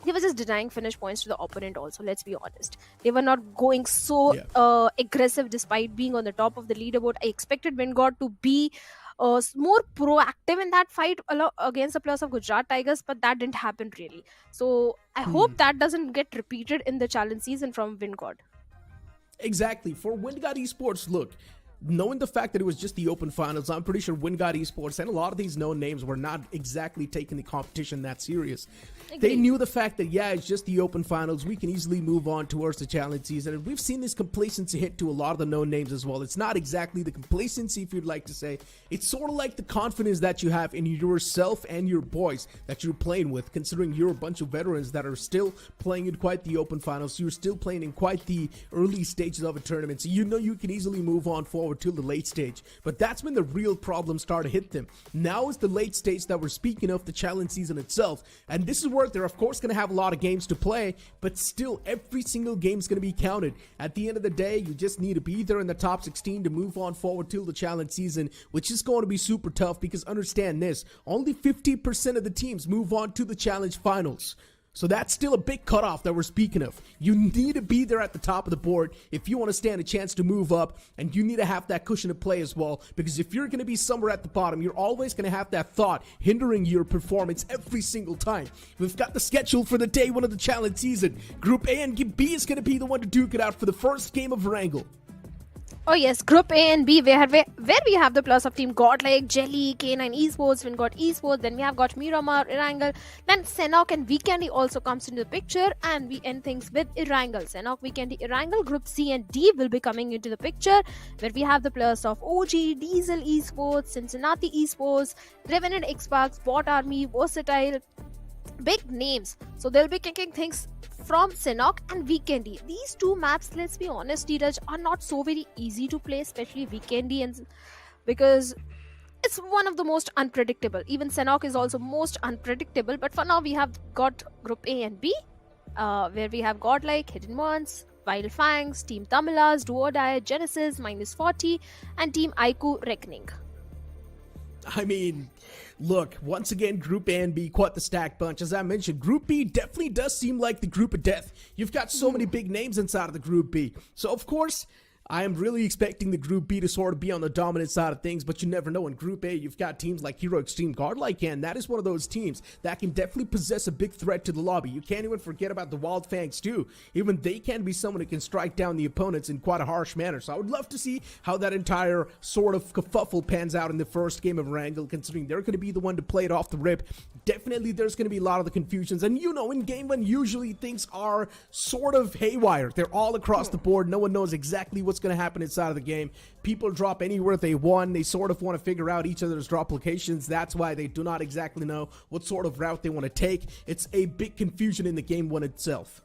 they were just denying finish points to the opponent also, let's be honest. They were not going so aggressive despite being on the top of the leaderboard. I expected Vingod to be more proactive in that fight against the players of Gujarat Tigers, but that didn't happen really. So I hope that doesn't get repeated in the challenge season from Vingod. Exactly. For Vingod Esports, look, knowing the fact that it was just the open finals, I'm pretty sure Vingod Esports and a lot of these known names were not exactly taking the competition that serious. They knew the fact that, it's just the open finals. We can easily move on towards the challenge season. And we've seen this complacency hit to a lot of the known names as well. It's not exactly the complacency, if you'd like to say. It's sort of like the confidence that you have in yourself and your boys that you're playing with, considering you're a bunch of veterans that are still playing in quite the open finals. You're still playing in quite the early stages of a tournament. So you know you can easily move on forward till the late stage. But that's when the real problems start to hit them. Now is the late stage that we're speaking of, the challenge season itself. And this is where they're of course going to have a lot of games to play, but still every single game is going to be counted. At the end of the day, you just need to be there in the top 16 to move on forward till the challenge season, which is going to be super tough because understand this, only 50% of the teams move on to the challenge finals. So that's still a big cutoff that we're speaking of. You need to be there at the top of the board if you want to stand a chance to move up, and you need to have that cushion to play as well, because if you're going to be somewhere at the bottom, you're always going to have that thought hindering your performance every single time. We've got the schedule for the day 1 of the challenge season. Group A and Group B is going to be the one to duke it out for the first game of Erangel. Oh yes, Group A and B, where we have the plus of Team Godlike, Jelly, K9 Esports, Vingod Esports, then we have got Miramar, Erangel, then Sanhok and Vikendi also comes into the picture, and we end things with Erangel. Sanhok, Vikendi, Erangel. Group C and D will be coming into the picture, where we have the players of OG, Diesel Esports, Cincinnati Esports, Revenant Xbox, Bot Army, Versatile, big names. So they'll be kicking things from Sanhok and Vikendi. These two maps, let's be honest, Dheeraj, are not so very easy to play, especially Vikendi, and because it's one of the most unpredictable. Even Sanhok is also most unpredictable, but for now we have got Group A and B, where we have Godlike, Hidden Ones, Wild Fangs, Team Tamilas, Do or Die, Genesis, -40, and Team Aiku Reckoning. I mean, look, once again, Group A and B, quite the stacked bunch. As I mentioned, Group B definitely does seem like the group of death. You've got so many big names inside of the Group B. So, of course, I am really expecting the Group B to sort of be on the dominant side of things, but you never know. In Group A, you've got teams like Hero Extreme Godlike, and that is one of those teams that can definitely possess a big threat to the lobby. You can't even forget about the Wild Fangs too. Even they can be someone who can strike down the opponents in quite a harsh manner. So I would love to see how that entire sort of kerfuffle pans out in the first game of Erangel, considering they're going to be the one to play it off the rip. Definitely there's going to be a lot of the confusions, and you know, in game one, usually things are sort of haywire. They're all across the board. No one knows exactly what's going to happen inside of the game. People drop anywhere they want. They sort of want to figure out each other's drop locations. That's why they do not exactly know what sort of route they want to take. It's a big confusion in the game one itself.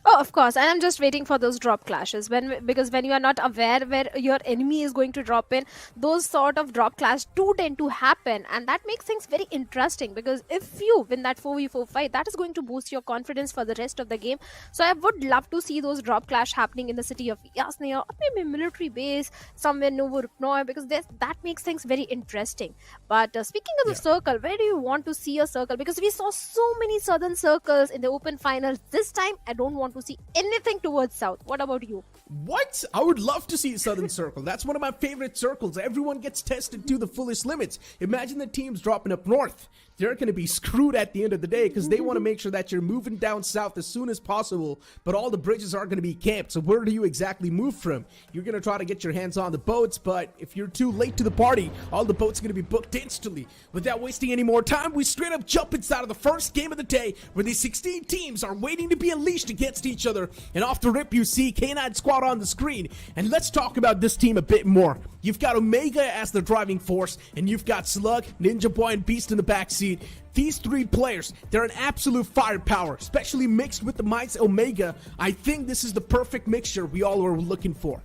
Oh, of course, and I'm just waiting for those drop clashes because when you are not aware where your enemy is going to drop in, those sort of drop clash do tend to happen, and that makes things very interesting because if you win that 4v4 fight, that is going to boost your confidence for the rest of the game. So I would love to see those drop clash happening in the city of Yasnaya or maybe military base somewhere Novorupnoy, because that makes things very interesting. But speaking of the circle, where do you want to see a circle? Because we saw so many southern circles in the open finals. This time I don't want to see anything towards south. What about you? What? I would love to see a southern circle. That's one of my favorite circles. Everyone gets tested to the fullest limits. Imagine the teams dropping up north. They're going to be screwed at the end of the day because they want to make sure that you're moving down south as soon as possible, but all the bridges are going to be camped. So where do you exactly move from? You're going to try to get your hands on the boats, but if you're too late to the party, all the boats are going to be booked instantly. Without wasting any more time, we straight up jump inside of the first game of the day where these 16 teams are waiting to be unleashed against each other. And off the rip, you see K9 Squad on the screen. And let's talk about this team a bit more. You've got Omega as the driving force, and you've got Slug, Ninja Boy, and Beast in the backseat. These three players, they're an absolute firepower, especially mixed with the Mites Omega. I think this is the perfect mixture we all were looking for.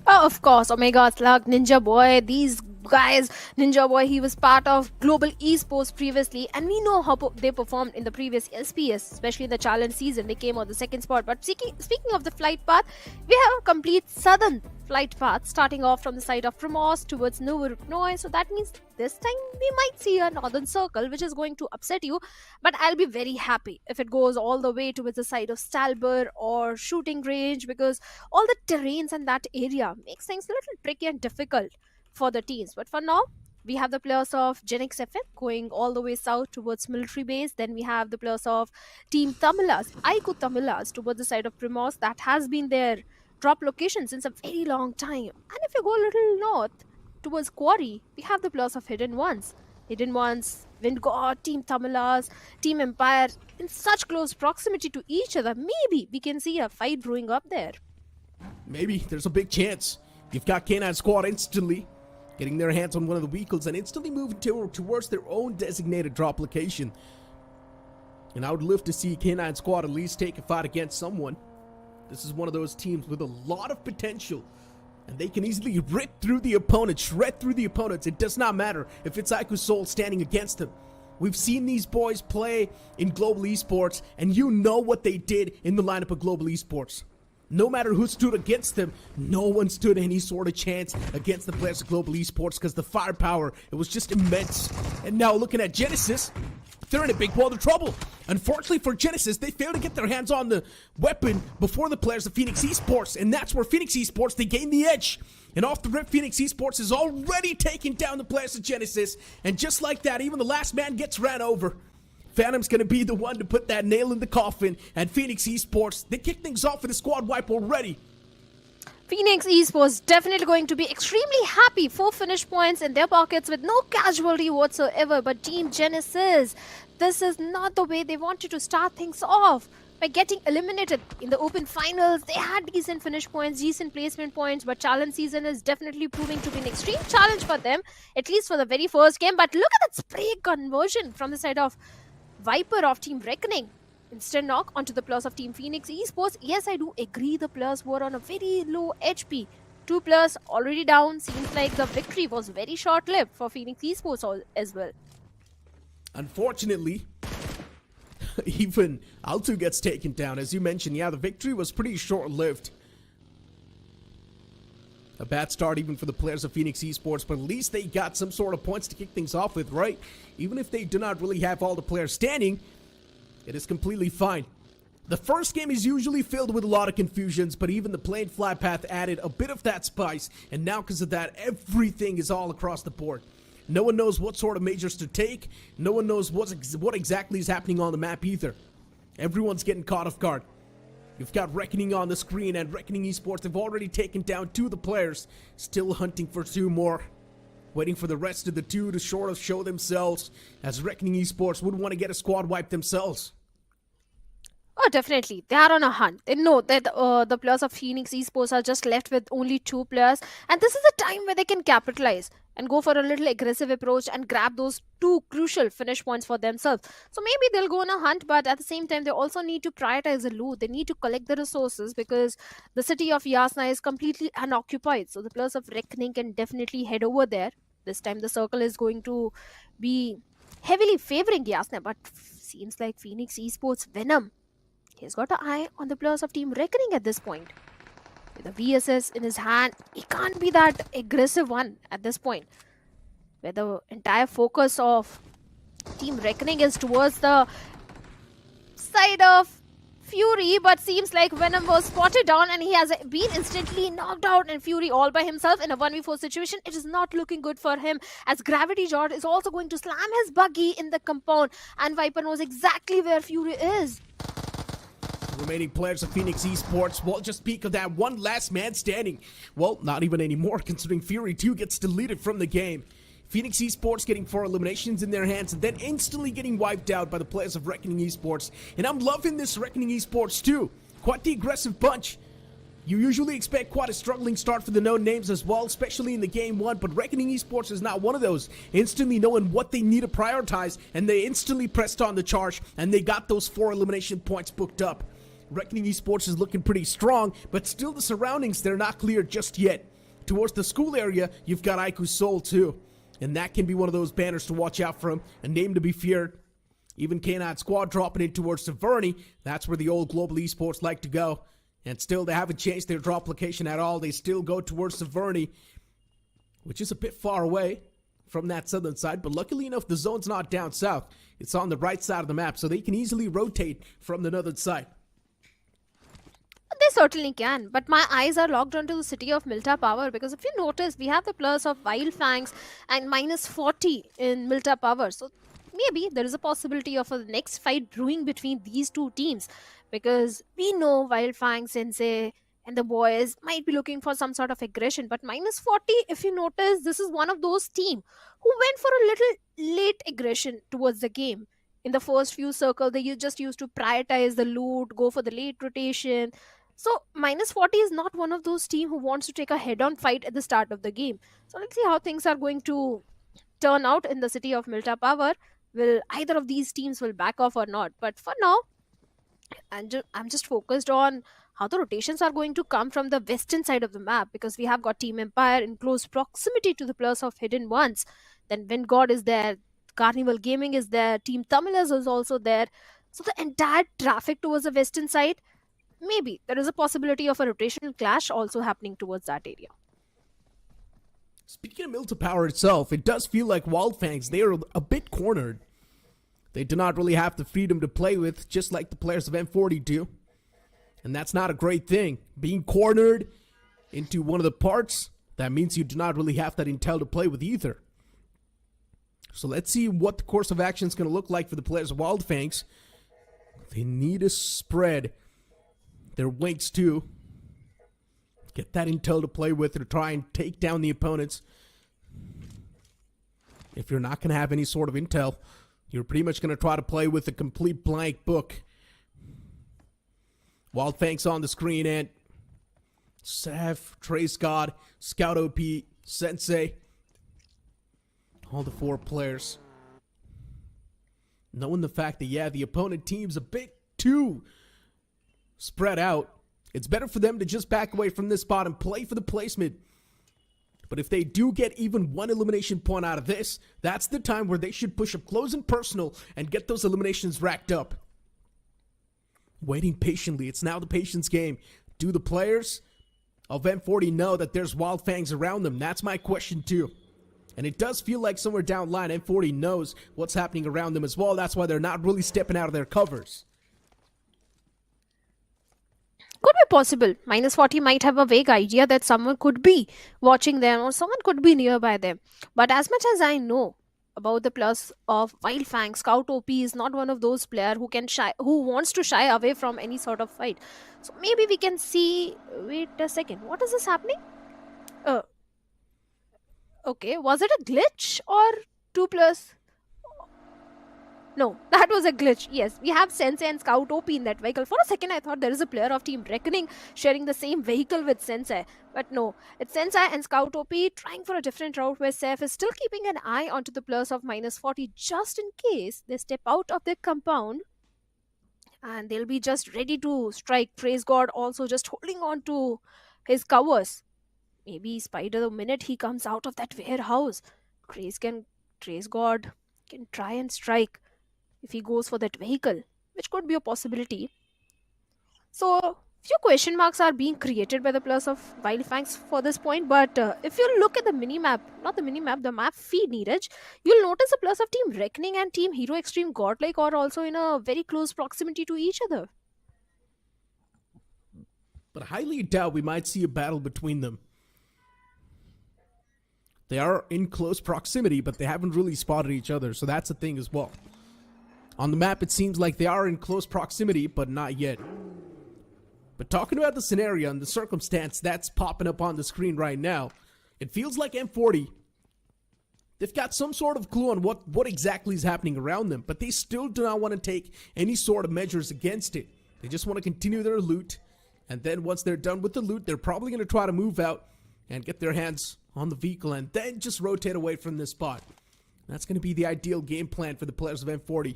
Oh, of course, Omega, Slug, Ninja Boy, these guys. Ninja Boy, he was part of Global Esports previously, and we know how they performed in the previous SPS, especially in the challenge season. They came on the second spot. But speaking of the flight path, we have a complete southern flight path starting off from the side of Promos towards Novorupnoy. So that means this time we might see a northern circle, which is going to upset you, but I'll be very happy if it goes all the way towards the side of Stalber or shooting range, because all the terrains in that area makes things a little tricky and difficult for the teams. But for now, we have the players of Genix FM going all the way south towards military base. Then we have the players of Team Tamilas, Aiku Tamilas, towards the side of Primos. That has been their drop location since a very long time. And if you go a little north towards Quarry, we have the players of Hidden Ones. Hidden Ones, Windgod, Team Tamilas, Team Empire in such close proximity to each other. Maybe we can see a fight brewing up there. Maybe. There's a big chance. You've got K9 Squad instantly getting their hands on one of the vehicles and instantly moving towards their own designated drop location. And I would love to see K9 Squad at least take a fight against someone. This is one of those teams with a lot of potential, and they can easily rip through the opponents, shred through the opponents. It does not matter if it's Aiku Soul standing against them. We've seen these boys play in Global Esports, and you know what they did in the lineup of Global Esports. No matter who stood against them, no one stood any sort of chance against the players of Global Esports because the firepower, it was just immense. And now looking at Genesis, they're in a big world of trouble. Unfortunately for Genesis, they failed to get their hands on the weapon before the players of Phoenix Esports, and that's where Phoenix Esports, they gained the edge. And off the rip, Phoenix Esports is already taking down the players of Genesis, and just like that, even the last man gets ran over. Phantom's going to be the one to put that nail in the coffin, and Phoenix Esports, they kick things off with a squad wipe already. Phoenix Esports definitely going to be extremely happy. 4 finish points in their pockets with no casualty whatsoever. But Team Genesis, this is not the way they wanted to start things off. By getting eliminated in the open finals, they had decent finish points, decent placement points, but challenge season is definitely proving to be an extreme challenge for them, at least for the very first game. But look at that spray conversion from the side of Viper of Team Reckoning. Instant knock onto the players of Team Phoenix Esports. Yes, I do agree the players were on a very low HP. 2 players already down. Seems like the victory was very short-lived for Phoenix Esports as well. Unfortunately, even Altu gets taken down. As you mentioned, yeah, the victory was pretty short-lived. A bad start even for the players of Phoenix Esports, but at least they got some sort of points to kick things off with, right? Even if they do not really have all the players standing, it is completely fine. The first game is usually filled with a lot of confusions, but even the plain flat path added a bit of that spice, and now because of that, everything is all across the board. No one knows what sort of majors to take. No one knows what exactly is happening on the map either. Everyone's getting caught off guard. You've got Reckoning on the screen, and Reckoning Esports have already taken down 2 of the players, still hunting for 2 more. Waiting for the rest of the 2 to sort of show themselves, as Reckoning Esports would want to get a squad wipe themselves. Oh, definitely. They are on a hunt. They know that the players of Phoenix Esports are just left with only 2 players. And this is a time where they can capitalize and go for a little aggressive approach and grab those 2 crucial finish points for themselves. So maybe they'll go on a hunt, but at the same time, they also need to prioritize the loot. They need to collect the resources because the city of Yasna is completely unoccupied. So the players of Reckoning can definitely head over there. This time, the circle is going to be heavily favoring Yasna, but seems like Phoenix Esports Venom. He's got an eye on the players of Team Reckoning at this point. With the VSS in his hand, he can't be that aggressive one at this point. Where the entire focus of Team Reckoning is towards the side of Fury, but seems like Venom was spotted down and he has been instantly knocked out, and Fury all by himself in a 1v4 situation. It is not looking good for him, as Gravity Jord is also going to slam his buggy in the compound, and Viper knows exactly where Fury is. Remaining players of Phoenix Esports will just speak of that one last man standing. Well, not even anymore, considering Fury 2 gets deleted from the game. Phoenix Esports getting 4 eliminations in their hands and then instantly getting wiped out by the players of Reckoning Esports. And I'm loving this Reckoning Esports too. Quite the aggressive bunch. You usually expect quite a struggling start for the known names as well, especially in the game 1, but Reckoning Esports is not one of those. Instantly knowing what they need to prioritize, and they instantly pressed on the charge, and they got those 4 elimination points booked up. Reckoning Esports is looking pretty strong, but still the surroundings, they're not clear just yet. Towards the school area, you've got Aiku's Soul too. And that can be one of those banners to watch out from, a name to be feared. Even K9 Squad dropping in towards Severny, that's where the old Global Esports like to go. And still, they haven't changed their drop location at all. They still go towards Severny, which is a bit far away from that southern side. But luckily enough, the zone's not down south. It's on the right side of the map, so they can easily rotate from the northern side. They certainly can, but my eyes are locked onto the city of Milta Power, because if you notice, we have the players of Wild Fangs and -40 in Milta Power. So maybe there is a possibility of a next fight brewing between these 2 teams, because we know Wild Fang, Sensei and the boys might be looking for some sort of aggression. But -40, if you notice, this is one of those teams who went for a little late aggression towards the game. In the first few circles, they just used to prioritize the loot, go for the late rotation. So -40 is not one of those teams who wants to take a head-on fight at the start of the game. So let's see how things are going to turn out in the city of Milta Power. Will either of these teams will back off or not? But for now, I'm just focused on how the rotations are going to come from the western side of the map, because we have got Team Empire in close proximity to the players of Hidden Ones. Then Vingod is there, Carnival Gaming is there, Team Tamilas is also there. So the entire traffic towards the western side, maybe there is a possibility of a rotational clash also happening towards that area. Speaking of Milta Power itself, it does feel like Wild Fangs, they are a bit cornered. They do not really have the freedom to play with, just like the players of M40 do. And that's not a great thing. Being cornered into one of the parts, that means you do not really have that intel to play with either. So let's see what the course of action is going to look like for the players of Wild Fangs. They need to spread their wings too. Get that intel to play with to try and take down the opponents. If you're not going to have any sort of intel, you're pretty much going to try to play with a complete blank book. Wild Fangs on the screen, and Sav, Trace God, Scout OP, Sensei. All the 4 players. Knowing the fact that, yeah, the opponent team's a bit too spread out. It's better for them to just back away from this spot and play for the placement. But if they do get even 1 elimination point out of this, that's the time where they should push up close and personal and get those eliminations racked up. Waiting patiently. It's now the patience game. Do the players of M40 know that there's Wild Fangs around them? That's my question too. And it does feel like somewhere down the line, M40 knows what's happening around them as well. That's why they're not really stepping out of their covers. Could be possible. Minus 40 might have a vague idea that someone could be watching them or someone could be nearby them. But as much as I know about the plus of Wildfang, Scout OP is not one of those players who wants to shy away from any sort of fight. So maybe we can see. Wait a second. What is this happening? Okay, was it a glitch or 2+? No, that was a glitch. Yes, we have Sensei and Scout OP in that vehicle. For a second, I thought there is a player of Team Reckoning sharing the same vehicle with Sensei. But no, it's Sensei and Scout OP trying for a different route where Seth is still keeping an eye onto the plus of minus 40 just in case they step out of their compound. And they'll be just ready to strike. Praise God also just holding on to his covers. Maybe Spider, the minute he comes out of that warehouse, Trace God can try and strike if he goes for that vehicle, which could be a possibility. So, few question marks are being created by the plus of Wildfangs for this point, but if you look at the minimap, not the minimap, the map feed, Neeraj, you'll notice the plus of Team Reckoning and Team Hero Extreme Godlike are also in a very close proximity to each other. But I highly doubt we might see a battle between them. They are in close proximity, but they haven't really spotted each other, so that's a thing as well. On the map, it seems like they are in close proximity, but not yet. But talking about the scenario and the circumstance that's popping up on the screen right now, it feels like M40, they've got some sort of clue on what exactly is happening around them, but they still do not want to take any sort of measures against it. They just want to continue their loot, and then once they're done with the loot, they're probably going to try to move out and get their hands on the vehicle and then just rotate away from this spot. That's going to be the ideal game plan for the players of M40.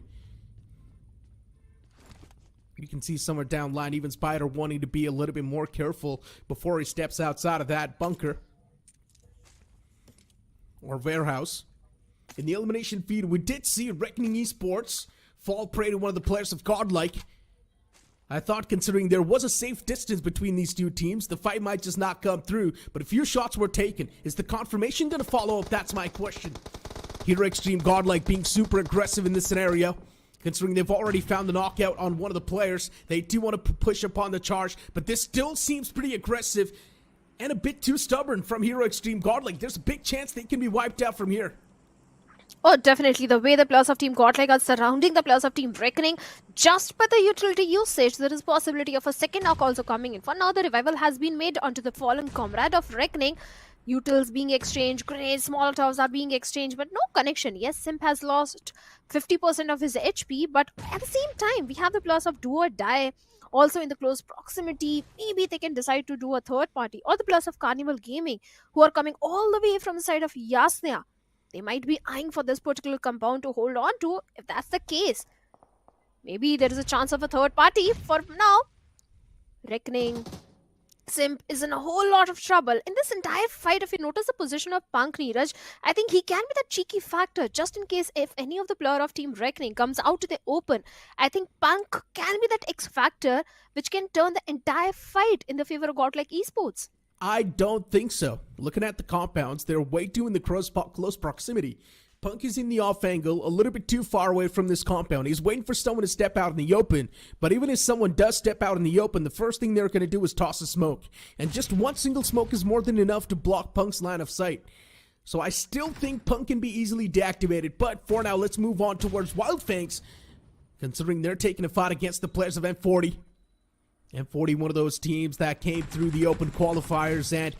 You can see somewhere down line, even Spider wanting to be a little bit more careful before he steps outside of that bunker or warehouse. In the elimination feed, we did see Reckoning Esports fall prey to one of the players of Godlike. I thought, considering there was a safe distance between these two teams, the fight might just not come through, but a few shots were taken. Is the confirmation going to follow up? That's my question. Hero Extreme Godlike being super aggressive in this scenario. Considering they've already found the knockout on one of the players, they do want to push upon the charge, but this still seems pretty aggressive and a bit too stubborn from Hero Extreme Godlike. There's a big chance they can be wiped out from here. Oh, definitely. The way the plus of Team Godlike are surrounding the plus of Team Reckoning, just by the utility usage, there is possibility of a second knock also coming in. For now, the revival has been made onto the fallen comrade of Reckoning. Utils being exchanged, grenades, Molotovs are being exchanged, but no connection. Yes, Simp has lost 50% of his HP, but at the same time, we have the plus of Do or Die also in the close proximity. Maybe they can decide to do a third party, or the plus of Carnival Gaming, who are coming all the way from the side of Yasnia. They might be eyeing for this particular compound to hold on to. If that's the case, maybe there is a chance of a third party. For now, Reckoning, Simp is in a whole lot of trouble. In this entire fight, if you notice the position of Punk, Neeraj, I think he can be that cheeky factor, just in case if any of the player of Team Reckoning comes out to the open. I think Punk can be that X factor which can turn the entire fight in the favor of Godlike Esports. I don't think so. Looking at the compounds, they're way too in the close proximity. Punk is in the off angle, a little bit too far away from this compound. He's waiting for someone to step out in the open. But even if someone does step out in the open, the first thing they're going to do is toss a smoke. And just one single smoke is more than enough to block Punk's line of sight. So I still think Punk can be easily deactivated. But for now, let's move on towards Wildfangs, considering they're taking a fight against the players of M40. M40, one of those teams that came through the open qualifiers, and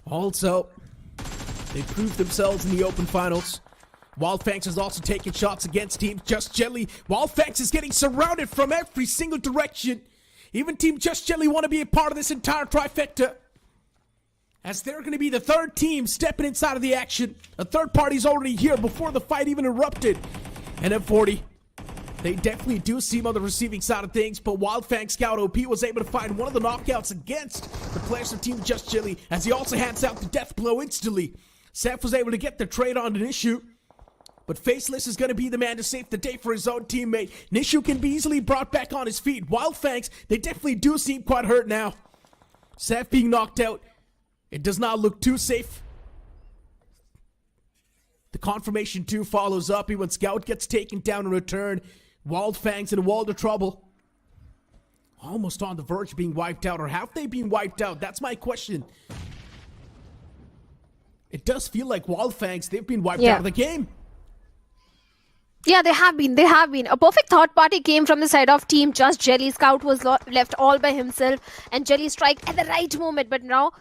also they proved themselves in the open finals. Wildfangs has also taken shots against Team Just Jelly. Wildfangs is getting surrounded from every single direction. Even Team Just Jelly want to be a part of this entire trifecta, as they're going to be the third team stepping inside of the action. A third party's already here before the fight even erupted. And M40, they definitely do seem on the receiving side of things, but Wildfang Scout OP was able to find one of the knockouts against the players of Team Just Chili, as he also hands out the death blow instantly. Seth was able to get the trade on to Nishu, but Faceless is going to be the man to save the day for his own teammate. Nishu can be easily brought back on his feet. Wildfangs, they definitely do seem quite hurt now. Seth being knocked out, it does not look too safe. The confirmation 2 follows up. When Scout gets taken down in return, Wildfang's in a world of trouble. almost on the verge of being wiped out, or have they been wiped out? That's my question. It does feel like Wildfangs, they've been wiped out of the game. Yeah, they have been. They have been. A perfect third party came from the side of Team Just Jelly. Scout was left all by himself, and Jelly strike at the right moment. But now,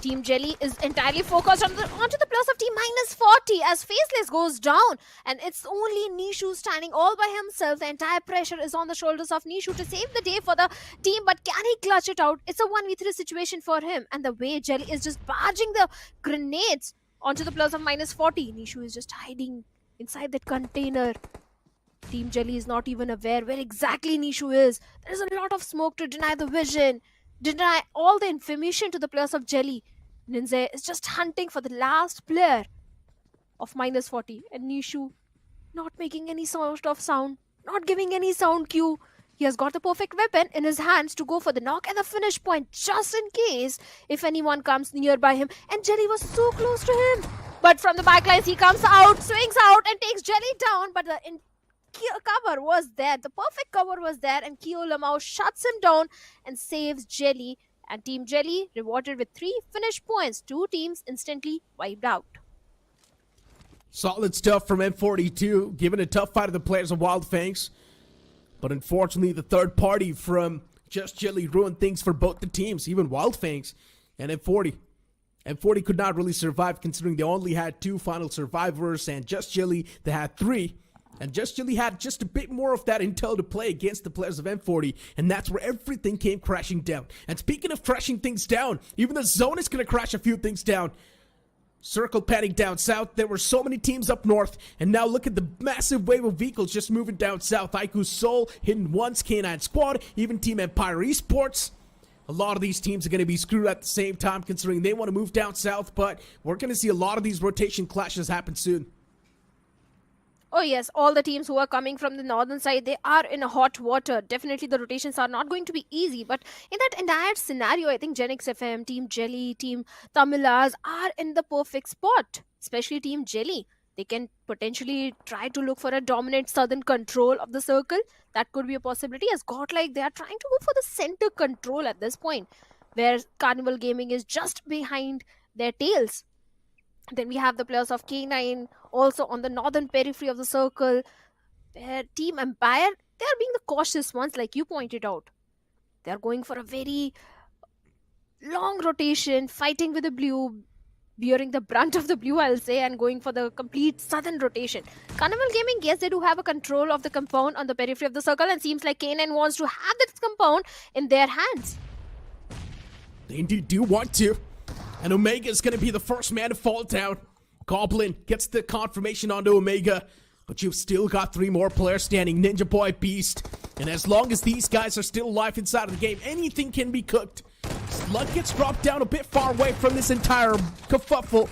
Team Jelly is entirely focused onto the plus of Team -40 as Faceless goes down. And it's only Nishu standing all by himself. The entire pressure is on the shoulders of Nishu to save the day for the team. But can he clutch it out? It's a 1v3 situation for him. And the way Jelly is just barging the grenades onto the plus of -40. Nishu is just hiding inside that container. Team Jelly is not even aware where exactly Nishu is. There's a lot of smoke to deny the vision, deny all the information to the players of Jelly. Ninja is just hunting for the last player of -40, and Nishu not making any sort of sound, not giving any sound cue. He has got the perfect weapon in his hands to go for the knock and the finish point, just in case if anyone comes nearby him. And Jelly was so close to him. But from the backlines, he comes out, swings out, and takes Jelly down. But the cover was there. The perfect cover was there. And Kyo Lamau shuts him down and saves Jelly. And Team Jelly rewarded with 3 finish points. 2 teams instantly wiped out. Solid stuff from M42, giving a tough fight to the players of Wildfangs. But unfortunately, the third party from Just Jelly ruined things for both the teams, even Wildfangs and M40. M40 could not really survive considering they only had 2 final survivors, and Just Jelly, they had 3. And Just Jelly had just a bit more of that intel to play against the players of M40, and that's where everything came crashing down. And speaking of crashing things down, even the zone is going to crash a few things down. Circle panning down south. There were so many teams up north, and now look at the massive wave of vehicles just moving down south. Aiku's Soul hitting once, K9 Squad, even Team Empire Esports. A lot of these teams are going to be screwed at the same time considering they want to move down south, but we're going to see a lot of these rotation clashes happen soon. Oh yes, all the teams who are coming from the northern side, they are in hot water. Definitely the rotations are not going to be easy, but in that entire scenario, I think Genix FM, Team Jelly, Team Tamilas are in the perfect spot, especially Team Jelly. They can potentially try to look for a dominant southern control of the circle. That could be a possibility, as Godlike, they are trying to go for the center control at this point, where Carnival Gaming is just behind their tails. Then we have the players of K9 also on the northern periphery of the circle, where Team Empire, they are being the cautious ones, like you pointed out. They are going for a very long rotation, fighting with the blue, bearing the brunt of the blue, I'll say, and going for the complete southern rotation. Carnival Gaming, yes, they do have a control of the compound on the periphery of the circle, and seems like K9 wants to have this compound in their hands. They indeed do want to. And Omega is going to be the first man to fall down. Goblin gets the confirmation onto Omega, but you've still got 3 more players standing. Ninja Boy, Beast. And as long as these guys are still alive inside of the game, anything can be cooked. Slug gets dropped down a bit far away from this entire kerfuffle.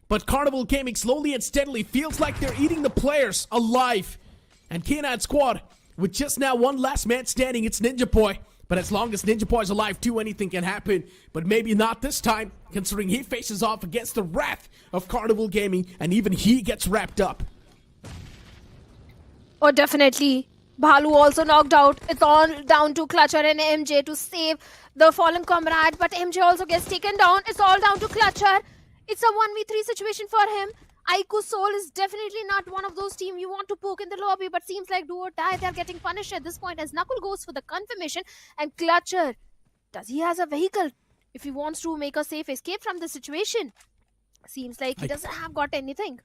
But Carnival Gaming slowly and steadily feels like they're eating the players alive. And K9 Squad, with just now 1 last man standing, it's Ninja Boy. But as long as Ninja Boy's alive too, anything can happen. But maybe not this time, considering he faces off against the wrath of Carnival Gaming, and even he gets wrapped up. Oh, definitely. Bhalu also knocked out. It's all down to Clutcher and MJ to save the fallen comrade. But MJ also gets taken down. It's all down to Clutcher. It's a 1v3 situation for him. Aiku Soul is definitely not one of those teams you want to poke in the lobby, but seems like do or die, they're getting punished at this point as Knuckle goes for the confirmation. And Clutcher, does he has a vehicle if he wants to make a safe escape from the situation? Seems like he doesn't have got anything.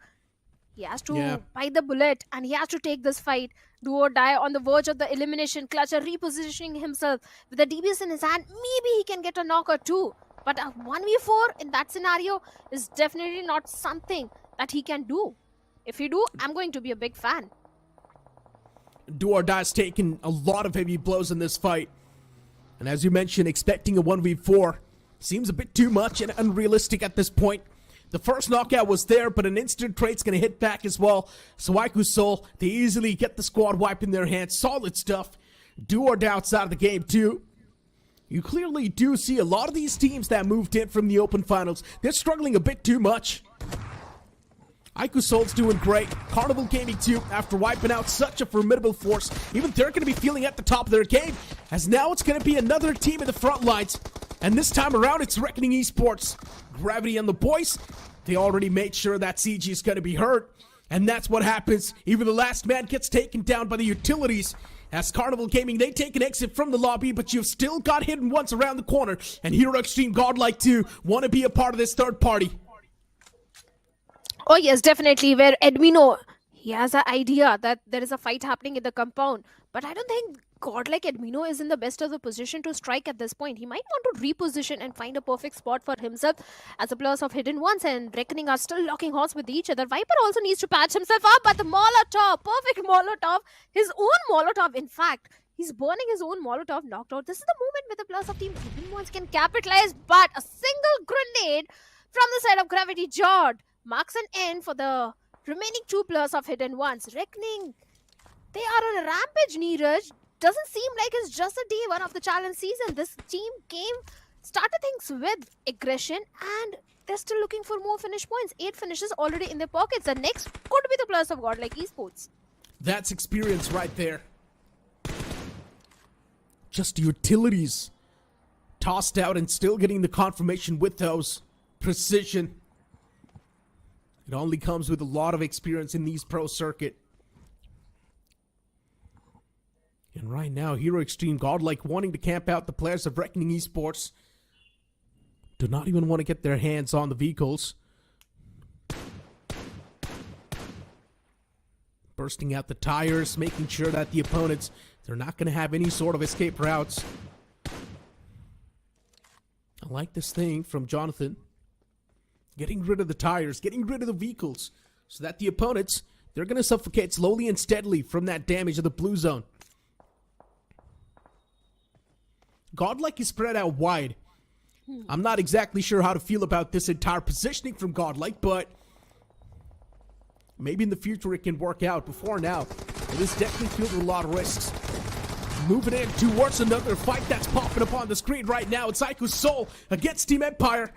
He has to bite the bullet, and he has to take this fight. Do or die on the verge of the elimination. Clutcher repositioning himself with the DBS in his hand. Maybe he can get a knock or 2. But a 1v4 in that scenario is definitely not something that he can do. If he do, I'm going to be a big fan. Do or Die's taken a lot of heavy blows in this fight. And as you mentioned, expecting a 1v4 seems a bit too much and unrealistic at this point. The first knockout was there, but an instant trade's going to hit back as well. So Aiku Soul, they easily get the squad wipe in their hands. Solid stuff. Do or Die outside of the game too. You clearly do see a lot of these teams that moved in from the open finals. They're struggling a bit too much. Aiku Soul's doing great. Carnival Gaming too, after wiping out such a formidable force. Even they're going to be feeling at the top of their game. as now it's going to be another team in the front lines. And this time around, it's Reckoning Esports. Gravity and the boys, they already made sure that CG is going to be hurt. And that's what happens. Even the last man gets taken down by the utilities. As Carnival Gaming, they take an exit from the lobby, but you've still got Hidden Ones around the corner. And Hero Extreme Godlike 2 want to be a part of this third party. Oh yes, definitely. Where Edmino, he has an idea that there is a fight happening in the compound. But I don't think Godlike Edmino is in the best of the position to strike at this point. He might want to reposition and find a perfect spot for himself, as the players of Hidden Ones and Reckoning are still locking horns with each other. Viper also needs to patch himself up, but the Molotov, perfect Molotov, his own Molotov in fact. He's burning his own Molotov, knocked out. This is the moment where the players of Team Hidden Ones can capitalize, but a single grenade from the side of Gravity Jord marks an end for the remaining two players of Hidden Ones. Reckoning, they are on a rampage, Neeraj. Doesn't seem like it's just a day one of the challenge season. This team started things with aggression, and they're still looking for more finish points. 8 finishes already in their pockets. The next could be the players of Godlike Esports. That's experience right there. Just utilities tossed out and still getting the confirmation with those. Precision. It only comes with a lot of experience in these pro circuit. And right now, Hero Extreme Godlike wanting to camp out the players of Reckoning Esports. Do not even want to get their hands on the vehicles. Bursting out the tires, making sure that the opponents, they're not going to have any sort of escape routes. I like this thing from Jonathan. Getting rid of the tires, getting rid of the vehicles, so that the opponents, they're going to suffocate slowly and steadily from that damage of the blue zone. Godlike is spread out wide. I'm not exactly sure how to feel about this entire positioning from Godlike, but maybe in the future it can work out. Before now, it is definitely filled with a lot of risks. Moving in towards another fight that's popping up on the screen right now. It's Aiku's Soul against Team Empire.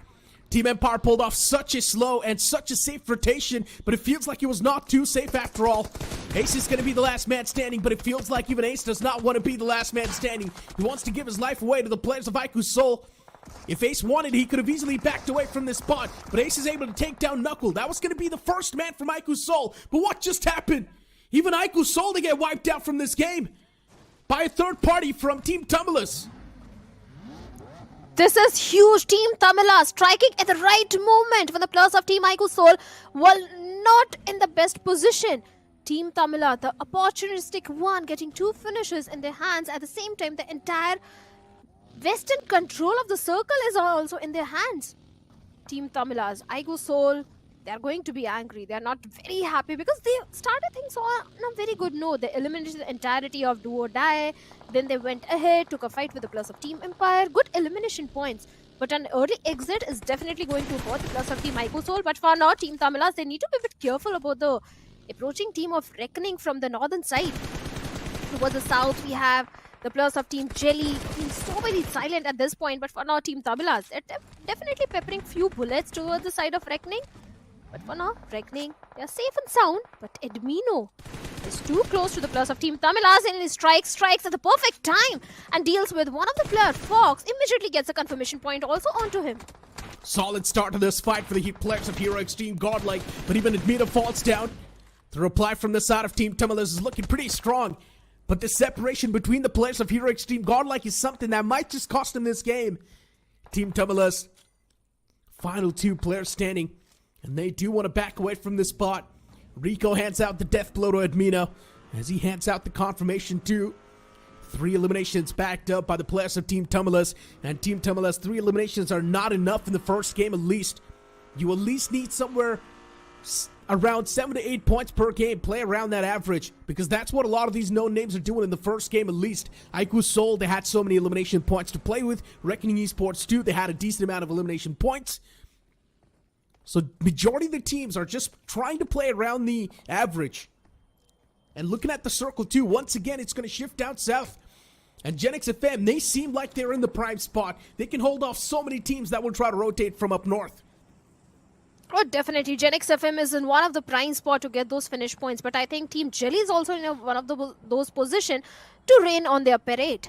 Team Empire pulled off such a slow and such a safe rotation, but it feels like it was not too safe after all. Ace is going to be the last man standing, but it feels like even Ace does not want to be the last man standing. He wants to give his life away to the players of Aiku's Soul. If Ace wanted, he could have easily backed away from this spot, but Ace is able to take down Knuckle. That was going to be the first man from Aiku's Soul, but what just happened? Even Aiku's Soul to get wiped out from this game by a third party from Team Tumulus. This is huge. Team Tamila striking at the right moment when the players of Team Aiku's Soul were not in the best position. Team Tamila, the opportunistic one, getting 2 finishes in their hands. At the same time, the entire western control of the circle is also in their hands. Team Tamila's Aiku's Soul, they're going to be angry. They're not very happy because they started things on a very good note. They eliminated the entirety of Do or Die. Then they went ahead, took a fight with the plus of Team Empire. Good elimination points. But an early exit is definitely going to hurt the plus of Team Aiku's Soul. But for now, Team Tamilas, they need to be a bit careful about the approaching team of Reckoning from the northern side. Towards the south, we have the players of Team Jelly being so very silent at this point. But for now, Team Tamilas, they're definitely peppering few bullets towards the side of Reckoning. But for now, Reckoning, they are safe and sound. But Edmino is too close to the players of Team Tamilas, and he strikes at the perfect time and deals with one of the players. Fox immediately gets a confirmation point also onto him. Solid start to this fight for the players of Hero Extreme Godlike, but even Edmino falls down. The reply from the side of Team Tamilas is looking pretty strong. But the separation between the players of Hero Extreme Godlike is something that might just cost them this game. Team Tamilas, final 2 players standing. And they do want to back away from this spot. Rico hands out the death blow to Edmino as he hands out the confirmation too. 3 eliminations backed up by the players of Team Tamilas. And Team Tamilas, 3 eliminations are not enough in the first game at least. You at least need somewhere around 7 to 8 points per game. Play around that average, because that's what a lot of these known names are doing in the first game at least. Aiku's Soul, they had so many elimination points to play with. Reckoning Esports too, they had a decent amount of elimination points. So majority of the teams are just trying to play around the average. And looking at the circle too, once again, it's going to shift down south. And Genix FM, they seem like they're in the prime spot. They can hold off so many teams that will try to rotate from up north. Oh, definitely. Genix FM is in one of the prime spot to get those finish points. But I think Team Jelly is also in one of those position to rain on their parade.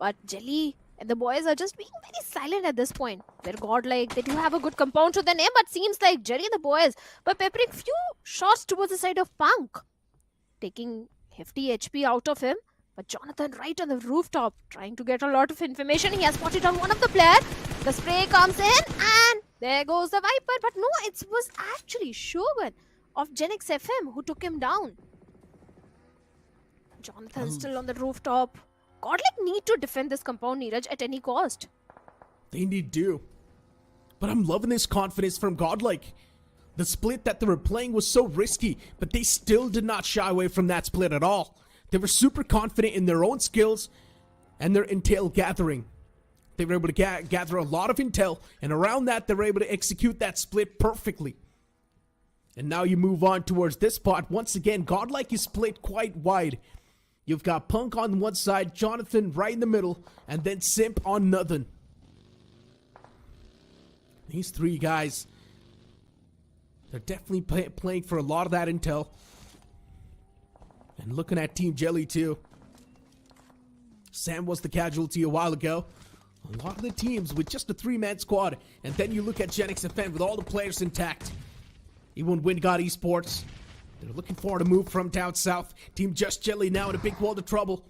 But Jelly and the boys are just being very silent at this point. They're godlike. They do have a good compound to their name, but seems like Jelly and the boys were peppering few shots towards the side of Punk, taking hefty HP out of him. But Jonathan right on the rooftop, trying to get a lot of information. He has spotted on one of the players. The spray comes in and there goes the Viper. But no, it was actually Shogun of Genix FM who took him down. Jonathan still on the rooftop. Godlike need to defend this compound, Neeraj, at any cost. They need to. But I'm loving this confidence from Godlike. The split that they were playing was so risky, but they still did not shy away from that split at all. They were super confident in their own skills and their intel gathering. They were able to gather a lot of intel, and around that, they were able to execute that split perfectly. And now you move on towards this spot. Once again, Godlike is split quite wide. You've got Punk on one side, Jonathan right in the middle, and then Simp on nothing. These three guys, they're definitely playing for a lot of that intel. And looking at Team Jelly too. Sam was the casualty a while ago. A lot of the teams with just a 3-man squad. And then you look at Genix FM with all the players intact. Even WinGod Esports. They're looking for a move from down south. Team Just Jelly now in a big world of trouble.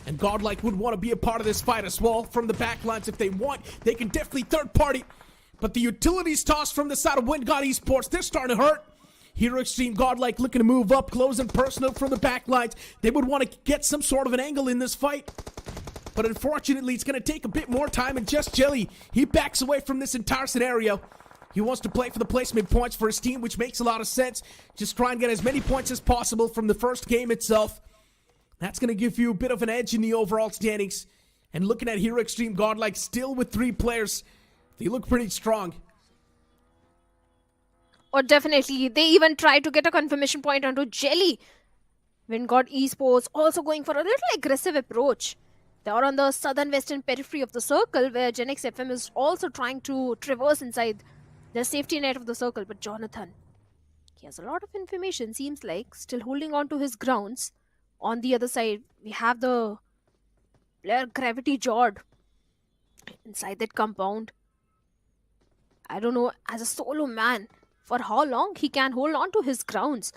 And Godlike would want to be a part of this fight as well. From the backlines if they want. They can definitely third party. But the utilities tossed from the side of WinGod Esports, they're starting to hurt. Hero Extreme Godlike looking to move up close and personal from the backlines. They would want to get some sort of an angle in this fight. But unfortunately, it's going to take a bit more time. And Just Jelly, he backs away from this entire scenario. He wants to play for the placement points for his team, which makes a lot of sense. Just try and get as many points as possible from the first game itself. That's going to give you a bit of an edge in the overall standings. And looking at Hero Extreme Godlike, still with 3 players, they look pretty strong. Or definitely, they even tried to get a confirmation point onto Jelly. WinGod Esports also going for a little aggressive approach. They are on the southern western periphery of the circle, where Genix FM is also trying to traverse inside the safety net of the circle. But Jonathan, he has a lot of information, seems like, still holding on to his grounds. On the other side, we have the player Gravity Jord inside that compound. I don't know, as a solo man, for how long he can hold on to his grounds.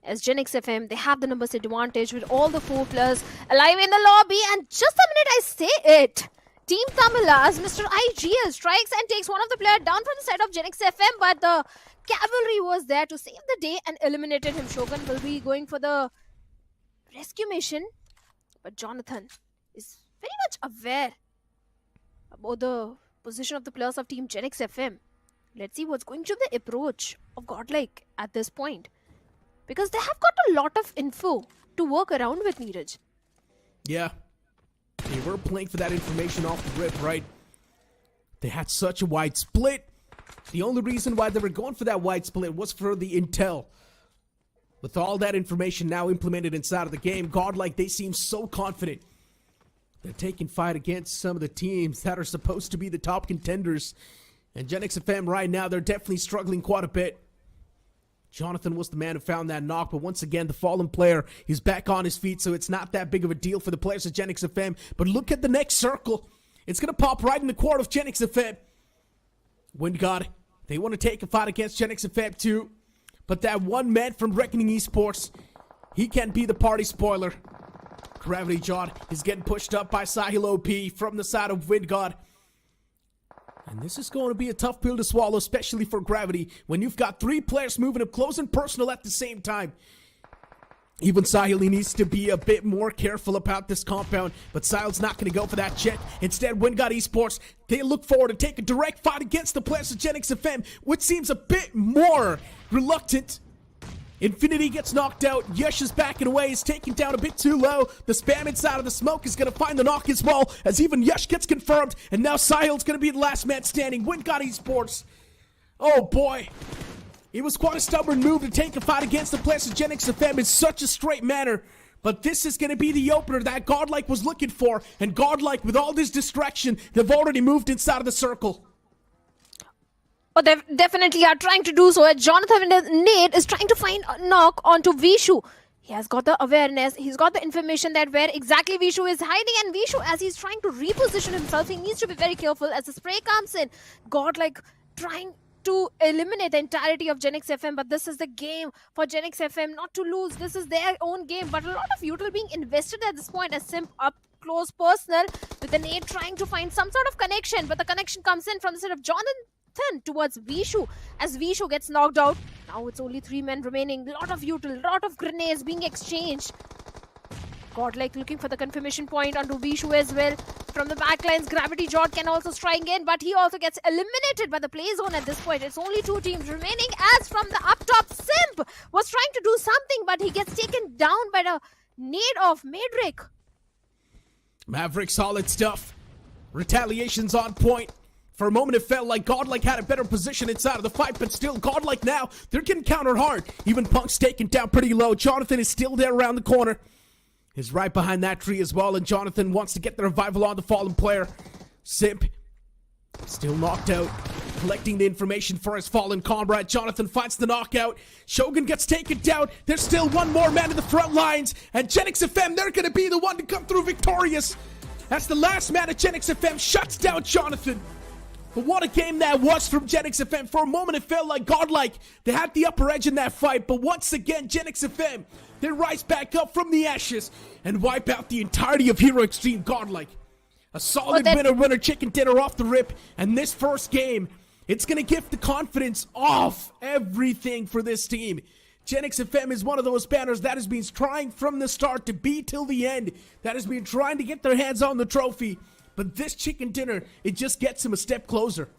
As Genix FM, they have the numbers advantage with all the 4 players alive in the lobby. And just a minute, I say it. Team Tamilas, Mr. IGL strikes and takes one of the players down from the side of Genix FM. But the cavalry was there to save the day and eliminated him. Shogun will be going for the rescue mission. But Jonathan is very much aware about the position of the players of Team Genix FM. Let's see what's going to be the approach of Godlike at this point. Because they have got a lot of info to work around with, Neeraj. Yeah. They were playing for that information off the rip, right? They had such a wide split. The only reason why they were going for that wide split was for the intel. With all that information now implemented inside of the game, Godlike, they seem so confident. They're taking fight against some of the teams that are supposed to be the top contenders. And Genix FM right now, they're definitely struggling quite a bit. Jonathan was the man who found that knock, but once again, the fallen player, he's back on his feet, so it's not that big of a deal for the players of Genix FM. But look at the next circle. It's going to pop right in the court of Genix FM. WinGod, they want to take a fight against Genix FM too. But that one man from Reckoning Esports, he can't be the party spoiler. Gravity Jod is getting pushed up by Sahil OP from the side of WinGod. And this is going to be a tough pill to swallow, especially for Gravity, when you've got 3 players moving up close and personal at the same time. Even Sahil needs to be a bit more careful about this compound, but Sahil's not going to go for that check. Instead, WinGod Esports, they look forward to take a direct fight against the players of Genix FM, which seems a bit more reluctant. Infinity gets knocked out. Yesh is backing away. He's taken down a bit too low. The spam inside of the smoke is going to find the knock as well, as even Yesh gets confirmed. And now Sahil's going to be the last man standing. WinGod Esports. Oh boy. It was quite a stubborn move to take a fight against the players of Genix FM in such a straight manner. But this is going to be the opener that Godlike was looking for. And Godlike, with all this distraction, they've already moved inside of the circle. Oh, they definitely are trying to do so. Jonathan Nate is trying to find a knock onto Vishu. He has got the awareness, he's got the information that where exactly Vishu is hiding, and Vishu, as he's trying to reposition himself, he needs to be very careful as the spray comes in. Godlike trying to eliminate the entirety of Genix FM, but this is the game for Genix FM not to lose. This is their own game, but a lot of util being invested at this point as Simp up close personal with the nade trying to find some sort of connection, but the connection comes in from the side of Jonathan towards Vishu as Vishu gets knocked out. Now it's only 3 men remaining. Lot of util, lot of grenades being exchanged. Godlike looking for the confirmation point onto Vishu as well. From the backlines, Gravity Jot can also strike in, but he also gets eliminated by the play zone at this point. It's only 2 teams remaining as from the up top, Simp was trying to do something, but he gets taken down by the nade of Madrick. Maverick, solid stuff. Retaliation's on point. For a moment, it felt like Godlike had a better position inside of the fight, but still, Godlike now, they're getting countered hard. Even Punk's taken down pretty low. Jonathan is still there around the corner. He's right behind that tree as well, and Jonathan wants to get the revival on the fallen player. Simp, still knocked out, collecting the information for his fallen comrade. Jonathan finds the knockout. Shogun gets taken down. There's still one more man in the front lines, and Genix FM, they're going to be the one to come through victorious. That's the last man at Genix FM, shuts down Jonathan. But what a game that was from Genix FM. For a moment, it felt like Godlike. They had the upper edge in that fight, but once again, Genix FM, they rise back up from the ashes and wipe out the entirety of Hero Extreme Godlike. A solid winner chicken dinner off the rip, and this first game, it's going to give the confidence off everything for this team. Genix FM is one of those banners that has been trying from the start to be till the end, that has been trying to get their hands on the trophy. But this chicken dinner, it just gets him a step closer.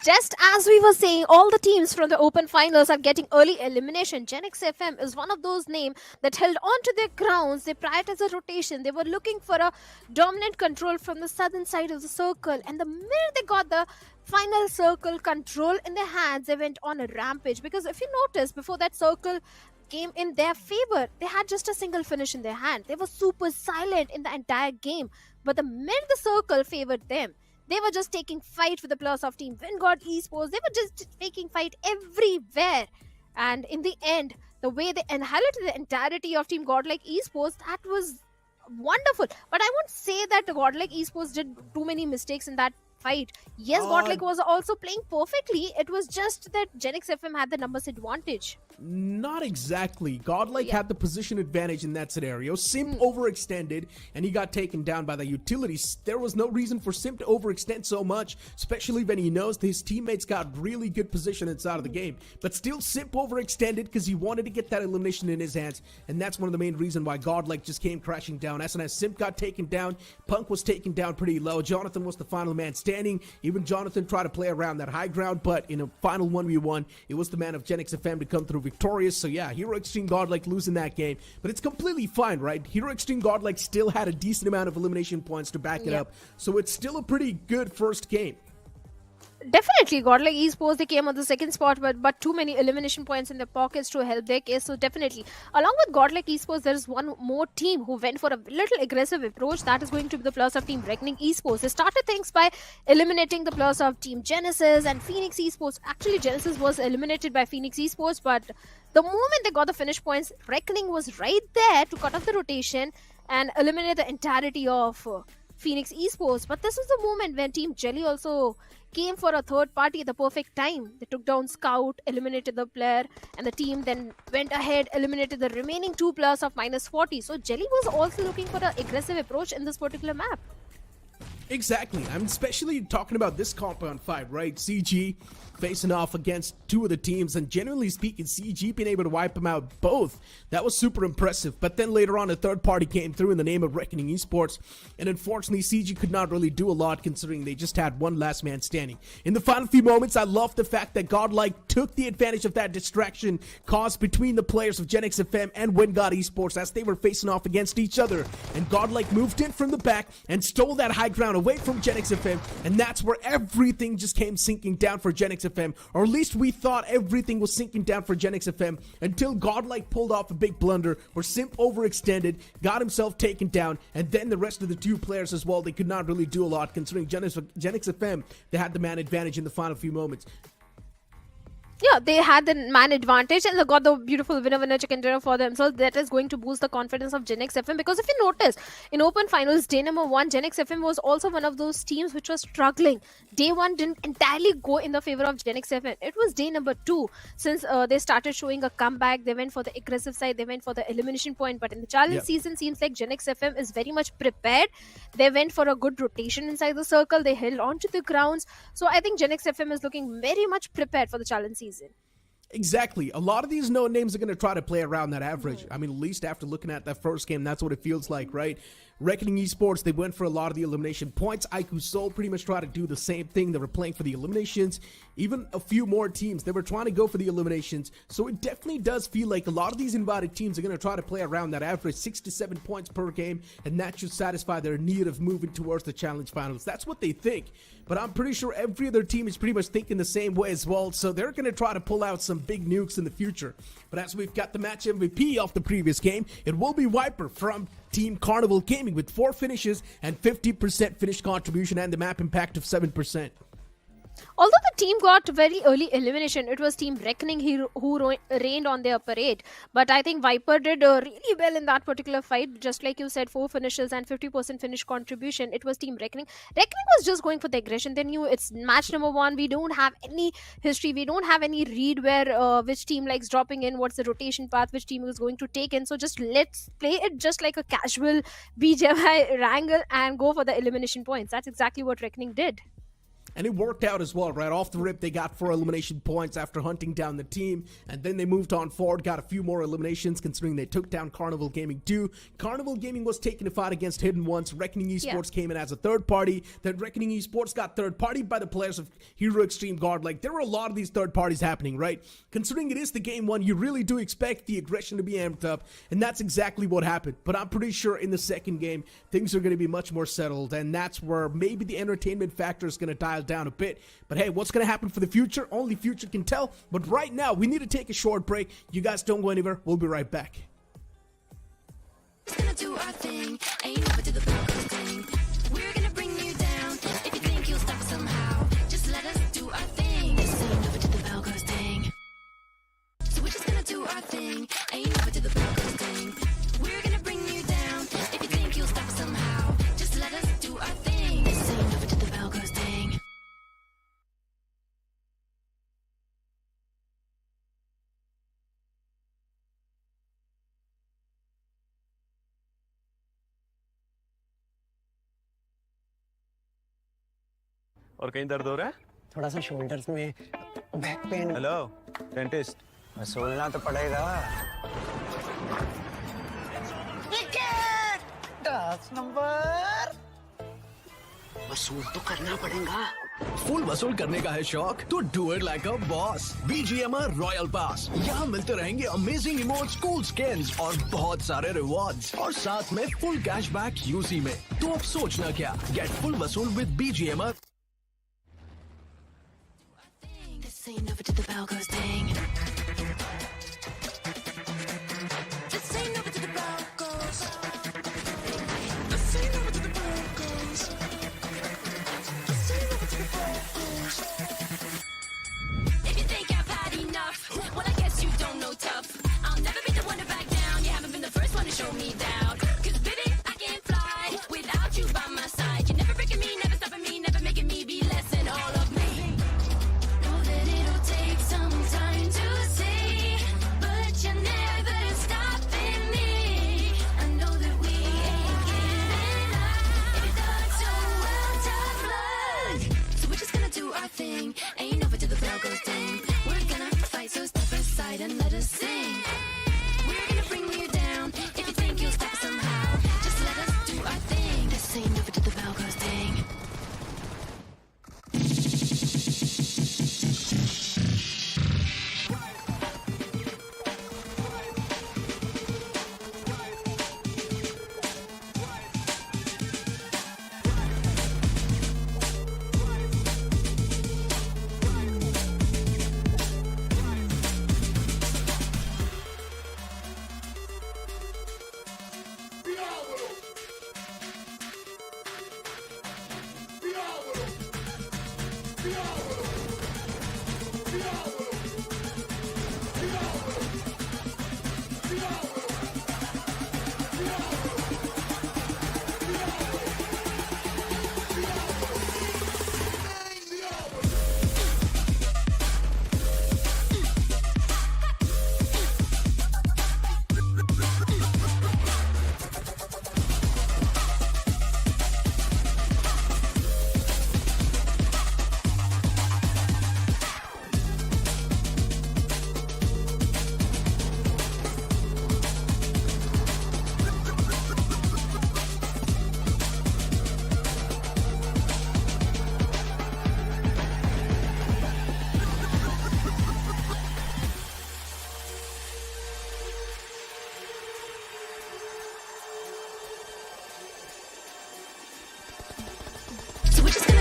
Just as we were saying, all the teams from the open finals are getting early elimination. Genix FM is one of those names that held on to their crowns. They prioritized a rotation. They were looking for a dominant control from the southern side of the circle. And the minute they got the final circle control in their hands, they went on a rampage. Because if you notice, before that circle came in their favor, they had just a single finish in their hand. They were super silent in the entire game. But the minute the circle favored them, they were just taking fight with the players of Team Vingod Esports. They were just taking fight everywhere. And in the end, the way they inherited the entirety of Team Godlike Esports, that was wonderful. But I won't say that the Godlike Esports did too many mistakes in that fight. Yes, Godlike was also playing perfectly. It was just that Genix FM had the numbers advantage. Not exactly. Godlike had the position advantage in that scenario. Simp overextended, and he got taken down by the utilities. There was no reason for Simp to overextend so much, especially when he knows his teammates got really good position inside of the game. But still, Simp overextended because he wanted to get that elimination in his hands, and that's one of the main reasons why Godlike just came crashing down. As soon as Simp got taken down, Punk was taken down pretty low. Jonathan was the final man standing. Even Jonathan tried to play around that high ground, but in a final 1v1, it was the man of Genix FM to come through victorious. So yeah, Hero Extreme Godlike losing that game, but it's completely fine, right? Hero Extreme Godlike still had a decent amount of elimination points to back it up, so it's still a pretty good first game. Definitely, Godlike Esports, they came on the second spot, but too many elimination points in their pockets to help their case. So definitely, along with Godlike Esports, there is one more team who went for a little aggressive approach. That is going to be the players of Team Reckoning Esports. They started things by eliminating the players of Team Genesis and Phoenix Esports. Actually, Genesis was eliminated by Phoenix Esports, but the moment they got the finish points, Reckoning was right there to cut off the rotation and eliminate the entirety of Phoenix Esports. But this was the moment when Team Jelly also came for a third party at the perfect time. They took down Scout, eliminated the player, and the team then went ahead, eliminated the remaining 2 players of -40. So Jelly was also looking for an aggressive approach in this particular map. Exactly. I'm especially talking about this compound fight, right? CG facing off against 2 of the teams, and generally speaking, CG being able to wipe them out both. That was super impressive. But then later on, a third party came through in the name of Reckoning Esports, and unfortunately, CG could not really do a lot considering they just had one last man standing. In the final few moments, I love the fact that Godlike took the advantage of that distraction caused between the players of Genix FM and Wingod Esports as they were facing off against each other. And Godlike moved in from the back and stole that high ground away from Genix FM, and that's where everything just came sinking down for Genix FM, or at least we thought everything was sinking down for Genix FM until Godlike pulled off a big blunder where Simp overextended, got himself taken down, and then the rest of the 2 players as well, they could not really do a lot considering Genix FM, they had the man advantage in the final few moments. Yeah, they had the man advantage and they got the beautiful winner chicken dinner for themselves. That is going to boost the confidence of Gen X FM, because if you notice, in Open Finals, day number 1, Gen X FM was also one of those teams which was struggling. Day 1 didn't entirely go in the favor of Gen X FM. It was day number 2. Since they started showing a comeback, they went for the aggressive side, they went for the elimination point. But in the challenge season, seems like Gen X FM is very much prepared. They went for a good rotation inside the circle. They held on to the grounds. So I think Gen X FM is looking very much prepared for the challenge season. Exactly. A lot of these known names are going to try to play around that average. I mean, at least after looking at that first game, that's what it feels like, right? Reckoning Esports, they went for a lot of the elimination points. IQ Soul pretty much tried to do the same thing. They were playing for the eliminations. Even a few more teams, they were trying to go for the eliminations. So it definitely does feel like a lot of these invited teams are going to try to play around that average 6 to 7 points per game, and that should satisfy their need of moving towards the challenge finals. That's what they think. But I'm pretty sure every other team is pretty much thinking the same way as well. So they're going to try to pull out some big nukes in the future. But as we've got the match MVP of the previous game, it will be Viper from Team Carnival Gaming with 4 finishes and 50% finish contribution and the map impact of 7%. Although the team got very early elimination, it was Team Reckoning who reigned on their parade. But I think Viper did really well in that particular fight. Just like you said, 4 finishes and 50% finish contribution. It was Team Reckoning. Reckoning was just going for the aggression. They knew it's match number 1. We don't have any history. We don't have any read where which team likes dropping in, what's the rotation path, which team is going to take in. So just let's play it just like a casual BGMI Erangel and go for the elimination points. That's exactly what Reckoning did. And it worked out as well, right? Off the rip, they got 4 elimination points after hunting down the team. And then they moved on forward, got a few more eliminations, considering they took down Carnival Gaming too. Carnival Gaming was taking a fight against Hidden Ones. Reckoning Esports came in as a third party. Then Reckoning Esports got third party by the players of Hero Extreme Guard. Like, there were a lot of these third parties happening, right? Considering it is the game 1, you really do expect the aggression to be amped up. And that's exactly what happened. But I'm pretty sure in the second game, things are going to be much more settled. And that's where maybe the entertainment factor is going to dial down a bit. But hey, what's going to happen for the future? Only future can tell. But right now, we need to take a short break. You guys don't go anywhere. We'll be right back. Gonna do our thing. Ain't never do the Broncos thing. We're gonna bring you down. If you think you'll stop somehow, just let us do our thing. This ain't never do the Broncos thing. So we're just gonna do our thing. Ain't never do the Broncos thing. We're gonna bring you down. If you think you'll stop somehow, just let us do our thing. This ain't never do the Broncos thing. और कहीं दर्द हो रहा है? थोड़ा सा shoulders में, back pain. Hello, dentist. वसूलना तो पड़ेगा। 10 नंबर। वसूल तो करना पड़ेगा। फुल वसूल करने का है शौक तो do it like a boss. BGMI royal pass, यहाँ मिलते रहेंगे अमेजिंग इमोट्स, कूल स्किन्स और बहुत सारे रिवॉर्ड्स और साथ में फुल कैशबैक यूसी में। तो अब सोचना क्या, गेट फुल वसूल with BGMI। This ain't never did the Broncos thing. This ain't never did the Broncos. This ain't never did the Broncos. This ain't never did the Broncos. If you think I've had enough, well I guess you don't know tough. I'll never be the one to back down. You haven't been the first one to show me down. 'Cause baby, I can't fly without you by my side. You're never breaking me, never stopping me, never making me be less than all of me. Some time to see, but you're never stopping me. I know that we ain't giving up. If that's so well, tough luck. So we're just gonna do our thing. Ain't never do the Broncos thing. We're gonna fight, so step aside and let us sing. We're gonna bring you down. If you think you'll stop somehow, just let us do our thing. This ain't never do the Broncos thing.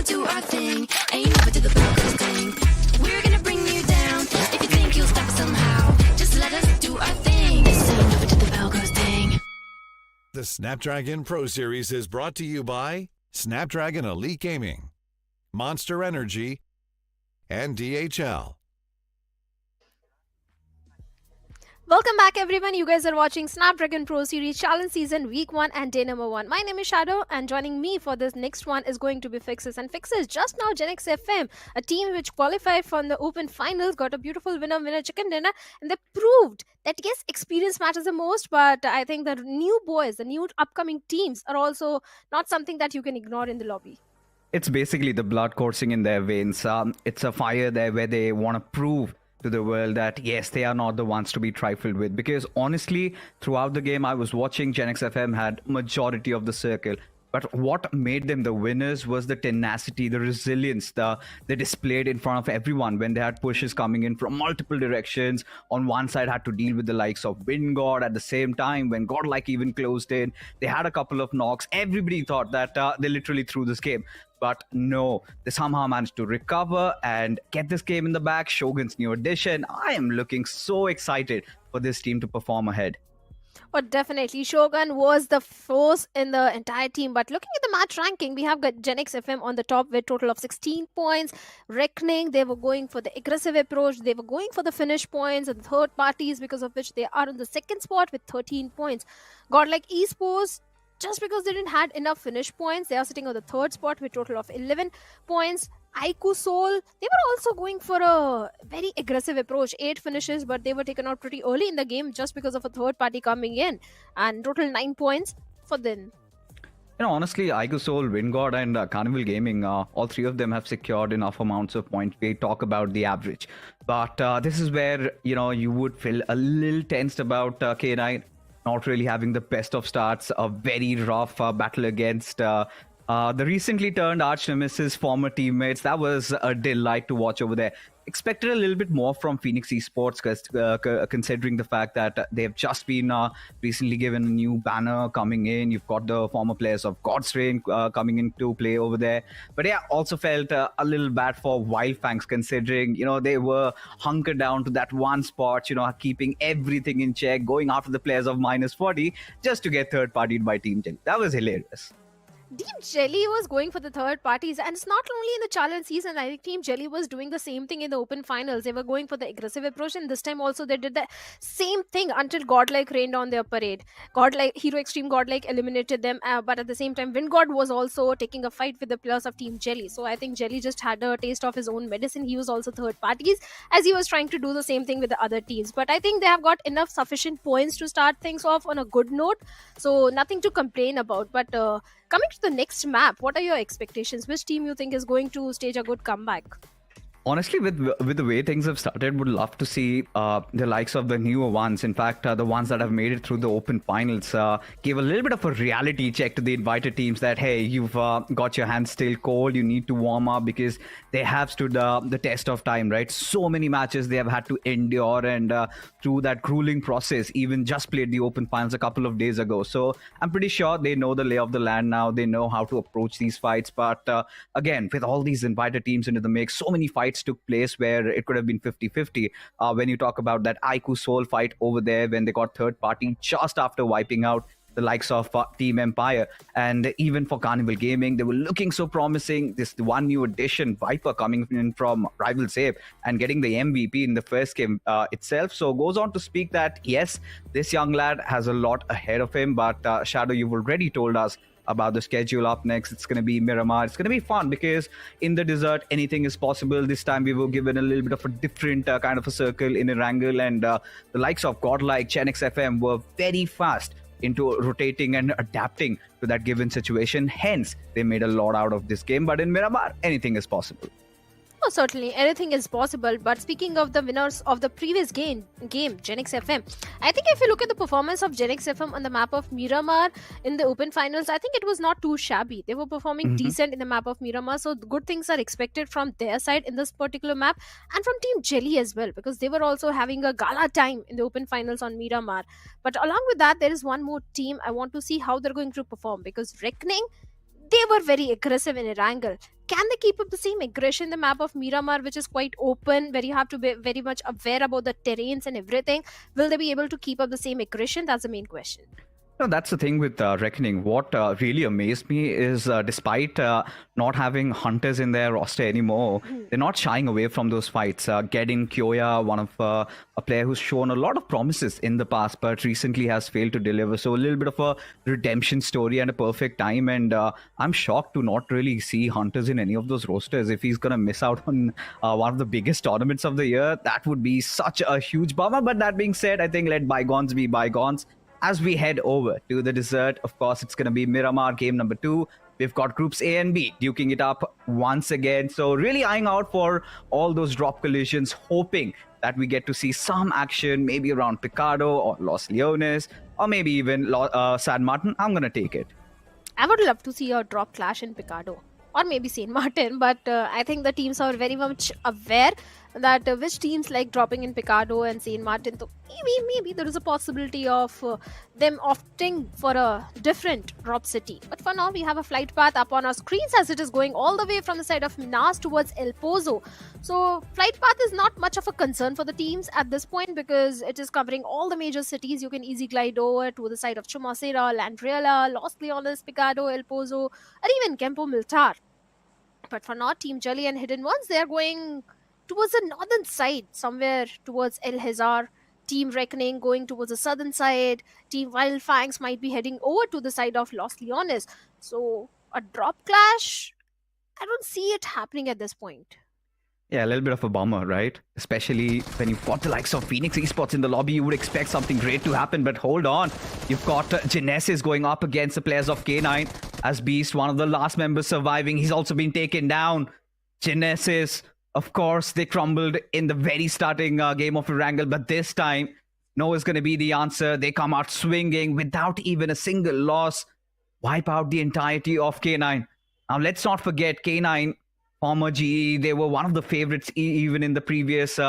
gonna do our thing, and you never do the bell goes ding. We're gonna bring you down. If you think you'll stop us somehow, just let us do our thing. So you never do the bell goes ding. The Snapdragon Pro Series is brought to you by Snapdragon Elite Gaming, Monster Energy, and DHL. Welcome back, everyone. You guys are watching Snapdragon Pro Series Challenge Season Week 1 and Day number 1. My name is Shadow, and joining me for this next one is going to be Fixes. And Fixes, just now Gen X FM, a team which qualified from the Open Finals, got a beautiful winner chicken dinner, and they proved that yes, experience matters the most, but I think the new boys, the new upcoming teams are also not something that you can ignore in the lobby. It's basically the blood coursing in their veins. It's a fire there where they want to prove to the world that yes, they are not the ones to be trifled with, because honestly throughout the game I was watching Gen X FM had majority of the circle, but what made them the winners was the tenacity, the resilience they displayed in front of everyone when they had pushes coming in from multiple directions. On one side had to deal with the likes of Wingod. At the same time, when Godlike even closed in, they had a couple of knocks. Everybody thought that they literally threw this game. But no, they somehow managed to recover and get this game in the bag. Shogun's new addition. I am looking so excited for this team to perform ahead. But definitely, Shogun was the force in the entire team. But looking at the match ranking, we have got Gen X FM on the top with total of 16 points. Reckoning, they were going for the aggressive approach. They were going for the finish points and third parties, because of which they are on the second spot with 13 points. Godlike Esports, just because they didn't had enough finish points, they are sitting on the third spot with total of 11 points. Aiku Soul, they were also going for a very aggressive approach, 8 finishes, but they were taken out pretty early in the game just because of a third party coming in, and total 9 points for them. You know, honestly, Aiku Soul, Wingod, and Carnival Gaming, all three of them have secured enough amounts of points. We talk about the average, but this is where you would feel a little tensed about K9 not really having the best of starts. A very rough battle against the recently turned arch nemesis former teammates. That was a delight to watch over there. Expected a little bit more from Phoenix Esports, considering the fact that they've just been recently given a new banner coming in. You've got the former players of God's Reign coming into play over there. But yeah, also felt a little bad for Wildfangs, considering they were hunkered down to that one spot, keeping everything in check, going after the players of -40 just to get third partied by Team Jelly. That was hilarious. Team Jelly was going for the third parties, and it's not only in the challenge season. I think Team Jelly was doing the same thing in the open finals. They were going for the aggressive approach, and this time also they did the same thing until Godlike rained on their parade. Hero Extreme Godlike eliminated them, but at the same time Wingod was also taking a fight with the players of Team Jelly. So I think Jelly just had a taste of his own medicine. He was also third parties as he was trying to do the same thing with the other teams. But I think they have got enough sufficient points to start things off on a good note, so nothing to complain about. But coming to the next map, what are your expectations? Which team you think is going to stage a good comeback? Honestly, with the way things have started, would love to see the likes of the newer ones. In fact, the ones that have made it through the open finals gave a little bit of a reality check to the invited teams that, hey, you've got your hands still cold, you need to warm up, because they have stood the test of time, right? So many matches they have had to endure, and through that grueling process, even just played the open finals a couple of days ago. So I'm pretty sure they know the lay of the land now. They know how to approach these fights. But again, with all these invited teams into the mix, so many fights took place where it could have been 50-50. When you talk about that Aiku Soul fight over there, when they got third party just after wiping out the likes of Team Empire, and even for Carnival Gaming, they were looking so promising. This one new addition, Viper, coming in from Rivals and getting the MVP in the first game itself. So goes on to speak that yes, this young lad has a lot ahead of him. But Shadow, you've already told us about the schedule up next. It's going to be Miramar. It's going to be fun because in the desert, anything is possible. This time we were given a little bit of a different kind of a circle in Erangel, and the likes of Godlike, Gen X FM were very fast into rotating and adapting to that given situation. Hence, they made a lot out of this game. But in Miramar, anything is possible. Oh, certainly, anything is possible. But speaking of the winners of the previous game, Gen X FM, I think if you look at the performance of Gen X FM on the map of Miramar in the open finals, I think it was not too shabby. They were performing decent in the map of Miramar, so good things are expected from their side in this particular map, and from Team Jelly as well, because they were also having a gala time in the open finals on Miramar. But along with that, there is one more team I want to see how they're going to perform, because Reckoning, they were very aggressive in Erangel, can they keep up the same aggression? The map of Miramar, which is quite open, where you have to be very much aware about the terrains and everything, will they be able to keep up the same aggression? That's the main question. No, that's the thing with Reckoning. What really amazed me is despite not having hunters in their roster anymore, they're not shying away from those fights. Getting Kyoya, one of a player who's shown a lot of promises in the past, but recently has failed to deliver. So a little bit of a redemption story and a perfect time. And I'm shocked to not really see hunters in any of those rosters. If he's going to miss out on one of the biggest tournaments of the year, that would be such a huge bummer. But that being said, I think let bygones be bygones. As we head over to the dessert, of course, it's going to be Miramar game number 2. We've got groups A and B duking it up once again. So really eyeing out for all those drop collisions, hoping that we get to see some action, maybe around Picado or Los Leones, or maybe even San Martin. I'm going to take it. I would love to see a drop clash in Picado. Or maybe Saint Martin, but I think the teams are very much aware that which teams like dropping in Picado and Saint Martin. So maybe there is a possibility of them opting for a different drop city. But for now, we have a flight path up on our screens as it is going all the way from the side of Minas towards El Pozo. So flight path is not much of a concern for the teams at this point because it is covering all the major cities. You can easily glide over to the side of Chumacera, Landriela, Los Leones, Picado, El Pozo, or even Campo Miltar. But for now, Team Jelly and Hidden Ones, they are going towards the northern side, somewhere towards El Hazar. Team Reckoning going towards the southern side. Team Wild Fangs might be heading over to the side of Los Leones. So a drop clash, I don't see it happening at this point. Yeah, a little bit of a bummer, right? Especially when you've got the likes of Phoenix Esports in the lobby, you would expect something great to happen. But hold on, you've got Genesis going up against the players of K9 as Beast, one of the last members surviving. He's also been taken down. Genesis, of course, they crumbled in the very starting game of Erangel, but this time, no is going to be the answer. They come out swinging without even a single loss, wipe out the entirety of K9. Now, let's not forget K9, former GE, they were one of the favorites even in the previous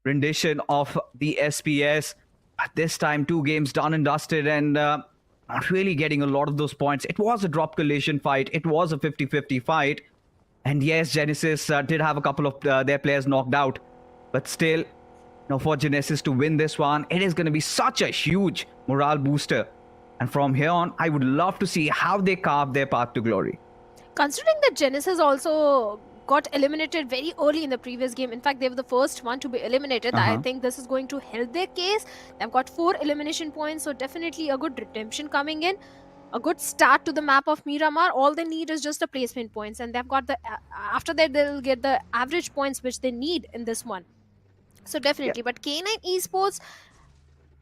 rendition of the SPS. But this time, 2 games done and dusted and not really getting a lot of those points. It was a drop collision fight. It was a 50-50 fight. And yes, Genesis did have a couple of their players knocked out. But still, for Genesis to win this one, it is going to be such a huge morale booster. And from here on, I would love to see how they carve their path to glory. Considering that Genesis also got eliminated very early in the previous game. In fact, they were the first one to be eliminated. I think this is going to help their case. They've got 4 elimination points, so definitely a good redemption coming in. A good start to the map of Miramar. All they need is just the placement points, and they've got the after that they'll get the average points which they need in this one. So definitely, but K9 Esports,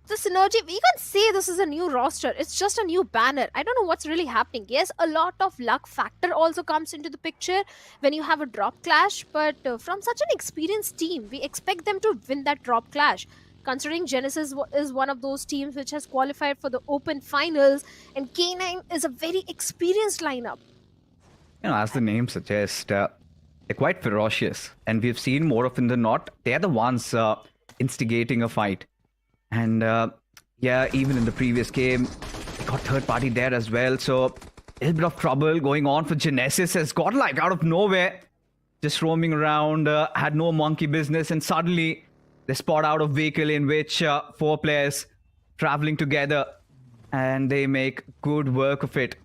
the synergy, we can't say this is a new roster. It's just a new banner. I don't know what's really happening. Yes, a lot of luck factor also comes into the picture when you have a drop clash, but from such an experienced team, we expect them to win that drop clash. Considering Genesis is one of those teams which has qualified for the open finals, and K9 is a very experienced lineup. As the name suggests, they're quite ferocious, and we've seen more often than not, they're the ones instigating a fight. And yeah, even in the previous game, they got third party there as well. So a little bit of trouble going on for Genesis as Godlike out of nowhere, just roaming around, had no monkey business, and suddenly they spot out a vehicle in which 4 players traveling together, and they make good work of it.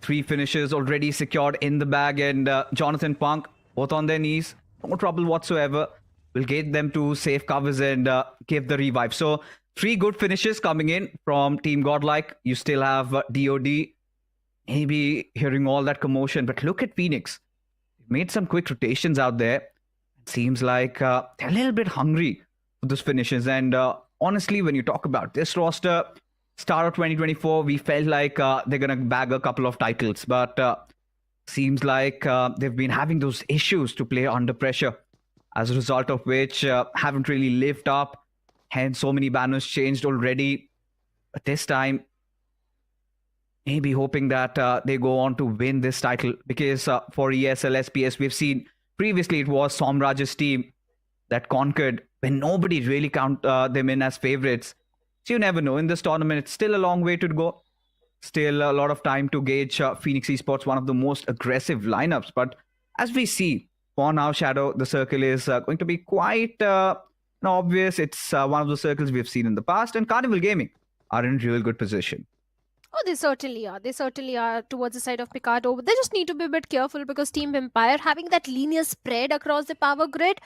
3 finishes already secured in the bag, and Jonathan Punk, both on their knees, no trouble whatsoever. Will get them to safe covers and give the revive. So 3 good finishes coming in from Team Godlike. You still have DOD, maybe hearing all that commotion, but look at Phoenix. Made some quick rotations out there. It seems like they're a little bit hungry for those finishes. And honestly, when you talk about this roster, start of 2024, we felt like they're going to bag a couple of titles, but seems like they've been having those issues to play under pressure, as a result of which haven't really lived up. Hence, so many banners changed already. But this time, maybe hoping that they go on to win this title. Because for ESL SPS, we've seen previously it was Somraj's team that conquered when nobody really count them in as favorites. So you never know. In this tournament, it's still a long way to go. Still a lot of time to gauge Phoenix Esports, one of the most aggressive lineups. But as we see, for now, Shadow, the circle is going to be quite obvious. It's one of the circles we've seen in the past, and Carnival Gaming are in real good position. Oh, they certainly are. They certainly are towards the side of Picardo. They just need to be a bit careful because Team Empire having that linear spread across the power grid,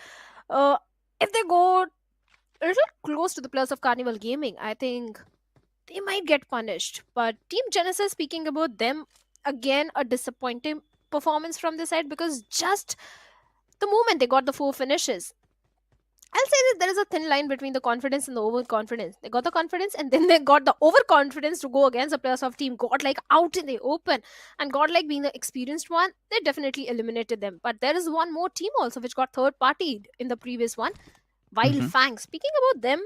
if they go a little close to the players of Carnival Gaming, I think they might get punished. But Team Genesis, speaking about them, again, a disappointing performance from this side because just the moment they got the 4 finishes, I'll say that there is a thin line between the confidence and the overconfidence. They got the confidence and then they got the overconfidence to go against the players of Team Godlike out in the open. And Godlike being the experienced one, they definitely eliminated them. But there is one more team also which got third partied in the previous one, Wild Fang. Speaking about them,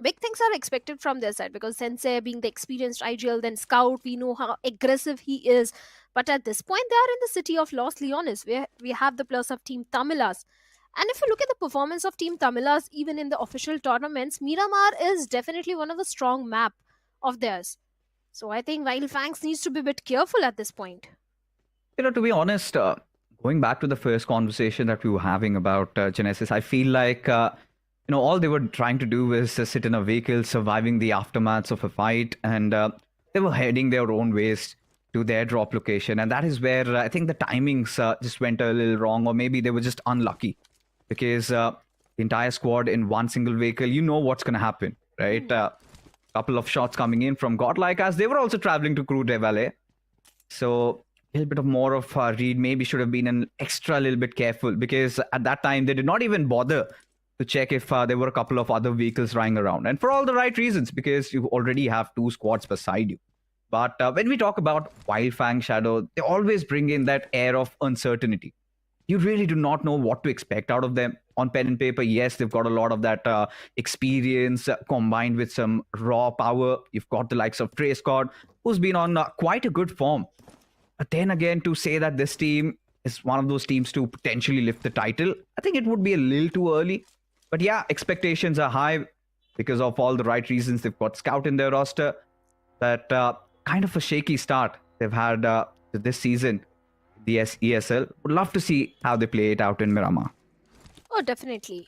big things are expected from their side because Sensei being the experienced IGL, then Scout, we know how aggressive he is. But at this point, they are in the city of Los Leones, where we have the players of Team Tamilas. And if you look at the performance of Team Tamilas, even in the official tournaments, Miramar is definitely one of the strong map of theirs. So I think Wild Fangs needs to be a bit careful at this point. To be honest, going back to the first conversation that we were having about Genesis, I feel like, all they were trying to do was sit in a vehicle, surviving the aftermaths of a fight, and they were heading their own ways to their drop location. And that is where I think the timings just went a little wrong, or maybe they were just unlucky. Because the entire squad in one single vehicle, you know what's going to happen, right? Couple of shots coming in from Godlike as they were also traveling to Crew de Valle. So a little bit of more of read maybe should have been an extra little bit careful because at that time they did not even bother to check if there were a couple of other vehicles running around. And for all the right reasons, because you already have 2 squads beside you. But when we talk about Wild Fang Shadow, they always bring in that air of uncertainty. You really do not know what to expect out of them. On pen and paper, yes, they've got a lot of that experience combined with some raw power. You've got the likes of Trey Scott, who's been on quite a good form. But then again, to say that this team is one of those teams to potentially lift the title, I think it would be a little too early. But yeah, expectations are high because of all the right reasons. They've got Scout in their roster. That kind of a shaky start they've had this season. The ESL. Would love to see how they play it out in Miramar. Oh, definitely.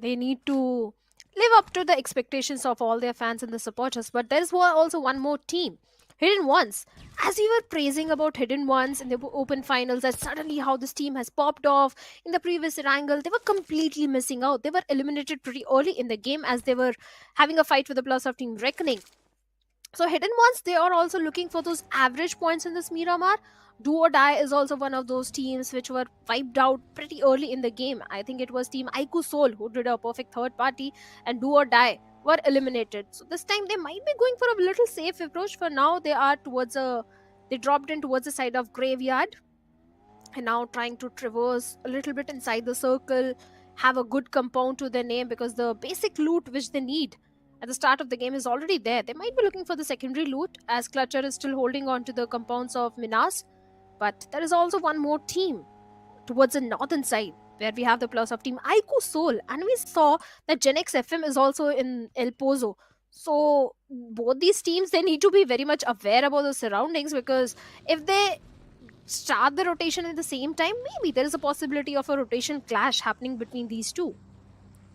They need to live up to the expectations of all their fans and the supporters. But there is also one more team, Hidden Ones. As we were praising about Hidden Ones in the open finals, that suddenly how this team has popped off in the previous Erangel, they were completely missing out. They were eliminated pretty early in the game as they were having a fight with the plus of Team Reckoning. So Hidden Ones, they are also looking for those average points in this Miramar. Do or Die is also one of those teams which were wiped out pretty early in the game. I think it was Team Aiku Soul who did a perfect third party, and Do or Die were eliminated. So this time they might be going for a little safe approach. For now, they are they dropped in towards the side of Graveyard and now trying to traverse a little bit inside the circle, have a good compound to their name because the basic loot which they need at the start of the game is already there. They might be looking for the secondary loot as Clutcher is still holding on to the compounds of Minas. But there is also one more team towards the northern side where we have the plus of Team Aiku Soul. And we saw that Gen X FM is also in El Pozo. So both these teams, they need to be very much aware about the surroundings because if they start the rotation at the same time, maybe there is a possibility of a rotation clash happening between these two.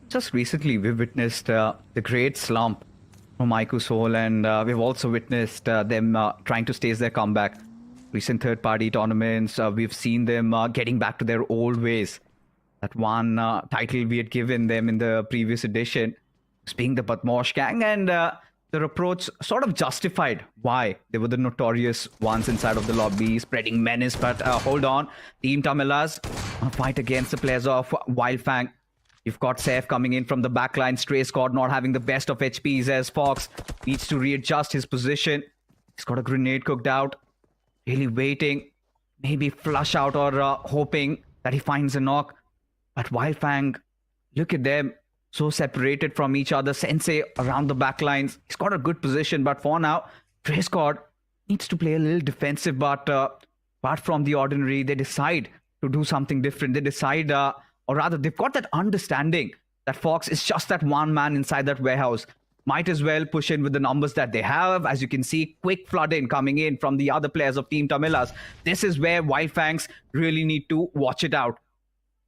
Just recently, we've witnessed the great slump from Aiku Soul, and we've also witnessed them trying to stage their comeback. Recent third-party tournaments, we've seen them getting back to their old ways. That one title we had given them in the previous edition was being the Badmosh Gang, and their approach sort of justified why they were the notorious ones inside of the lobby, spreading menace. But hold on, Team Tamilas fight against the players of Wild Fang. You've got Saif coming in from the backline. Stray Scott not having the best of HPs as Fox needs to readjust his position. He's got a grenade cooked out. Really waiting. Maybe flush out or hoping that he finds a knock. But Wild Fang, look at them. So separated from each other. Sensei around the backlines. He's got a good position. But for now, Stray Scott needs to play a little defensive. But apart from the ordinary, they decide to do something different. They decide... or rather, they've got that understanding that Fox is just that one man inside that warehouse. might as well push in with the numbers that they have. As you can see, quick flood in coming in from the other players of Team Tamilas. This is where Wildfangs really need to watch it out.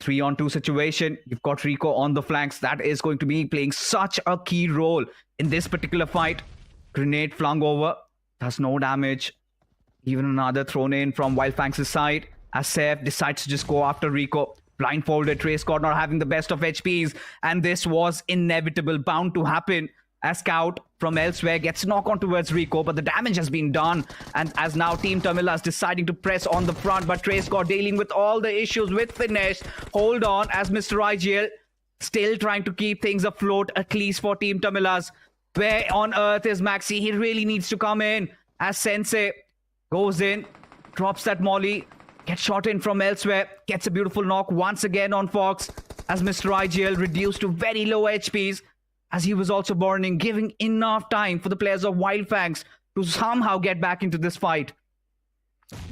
3-on-2 situation. You've got Rico on the flanks. That is going to be playing such a key role in this particular fight. Grenade flung over. Does no damage. Even another thrown in from Wildfangs' side. As Seth decides to just go after Rico. Blindfolded, Trace God not having the best of HPs. And this was inevitable, bound to happen. As Scout from elsewhere gets knocked on towards Rico, but the damage has been done. And as now Team Tamilas deciding to press on the front, but Trace God dealing with all the issues with finish. Hold on, as Mr. IGL still trying to keep things afloat, at least for Team Tamilas. Where on earth is Maxi? He really needs to come in. As Sensei goes in, drops that molly, gets shot in from elsewhere, gets a beautiful knock once again on Fox. As Mr. IGL reduced to very low HPs. As he was also burning, giving enough time for the players of Wildfangs to somehow get back into this fight.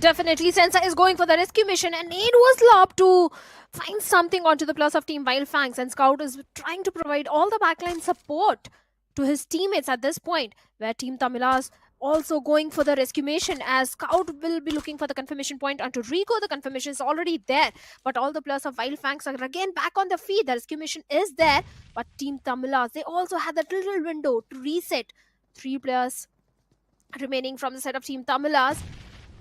Definitely, Sensa is going for the rescue mission, and Aid was lobbed to find something onto the plus of Team Wildfangs, and Scout is trying to provide all the backline support to his teammates at this point, where Team Tamilas also going for the rescue mission, as Scout will be looking for the confirmation point onto Rico. The confirmation is already there, but all the players of Wildfangs are again back on the feed. The rescue mission is there, but Team Tamilas, they also had that little window to reset. 3 players remaining from the side of Team Tamilas.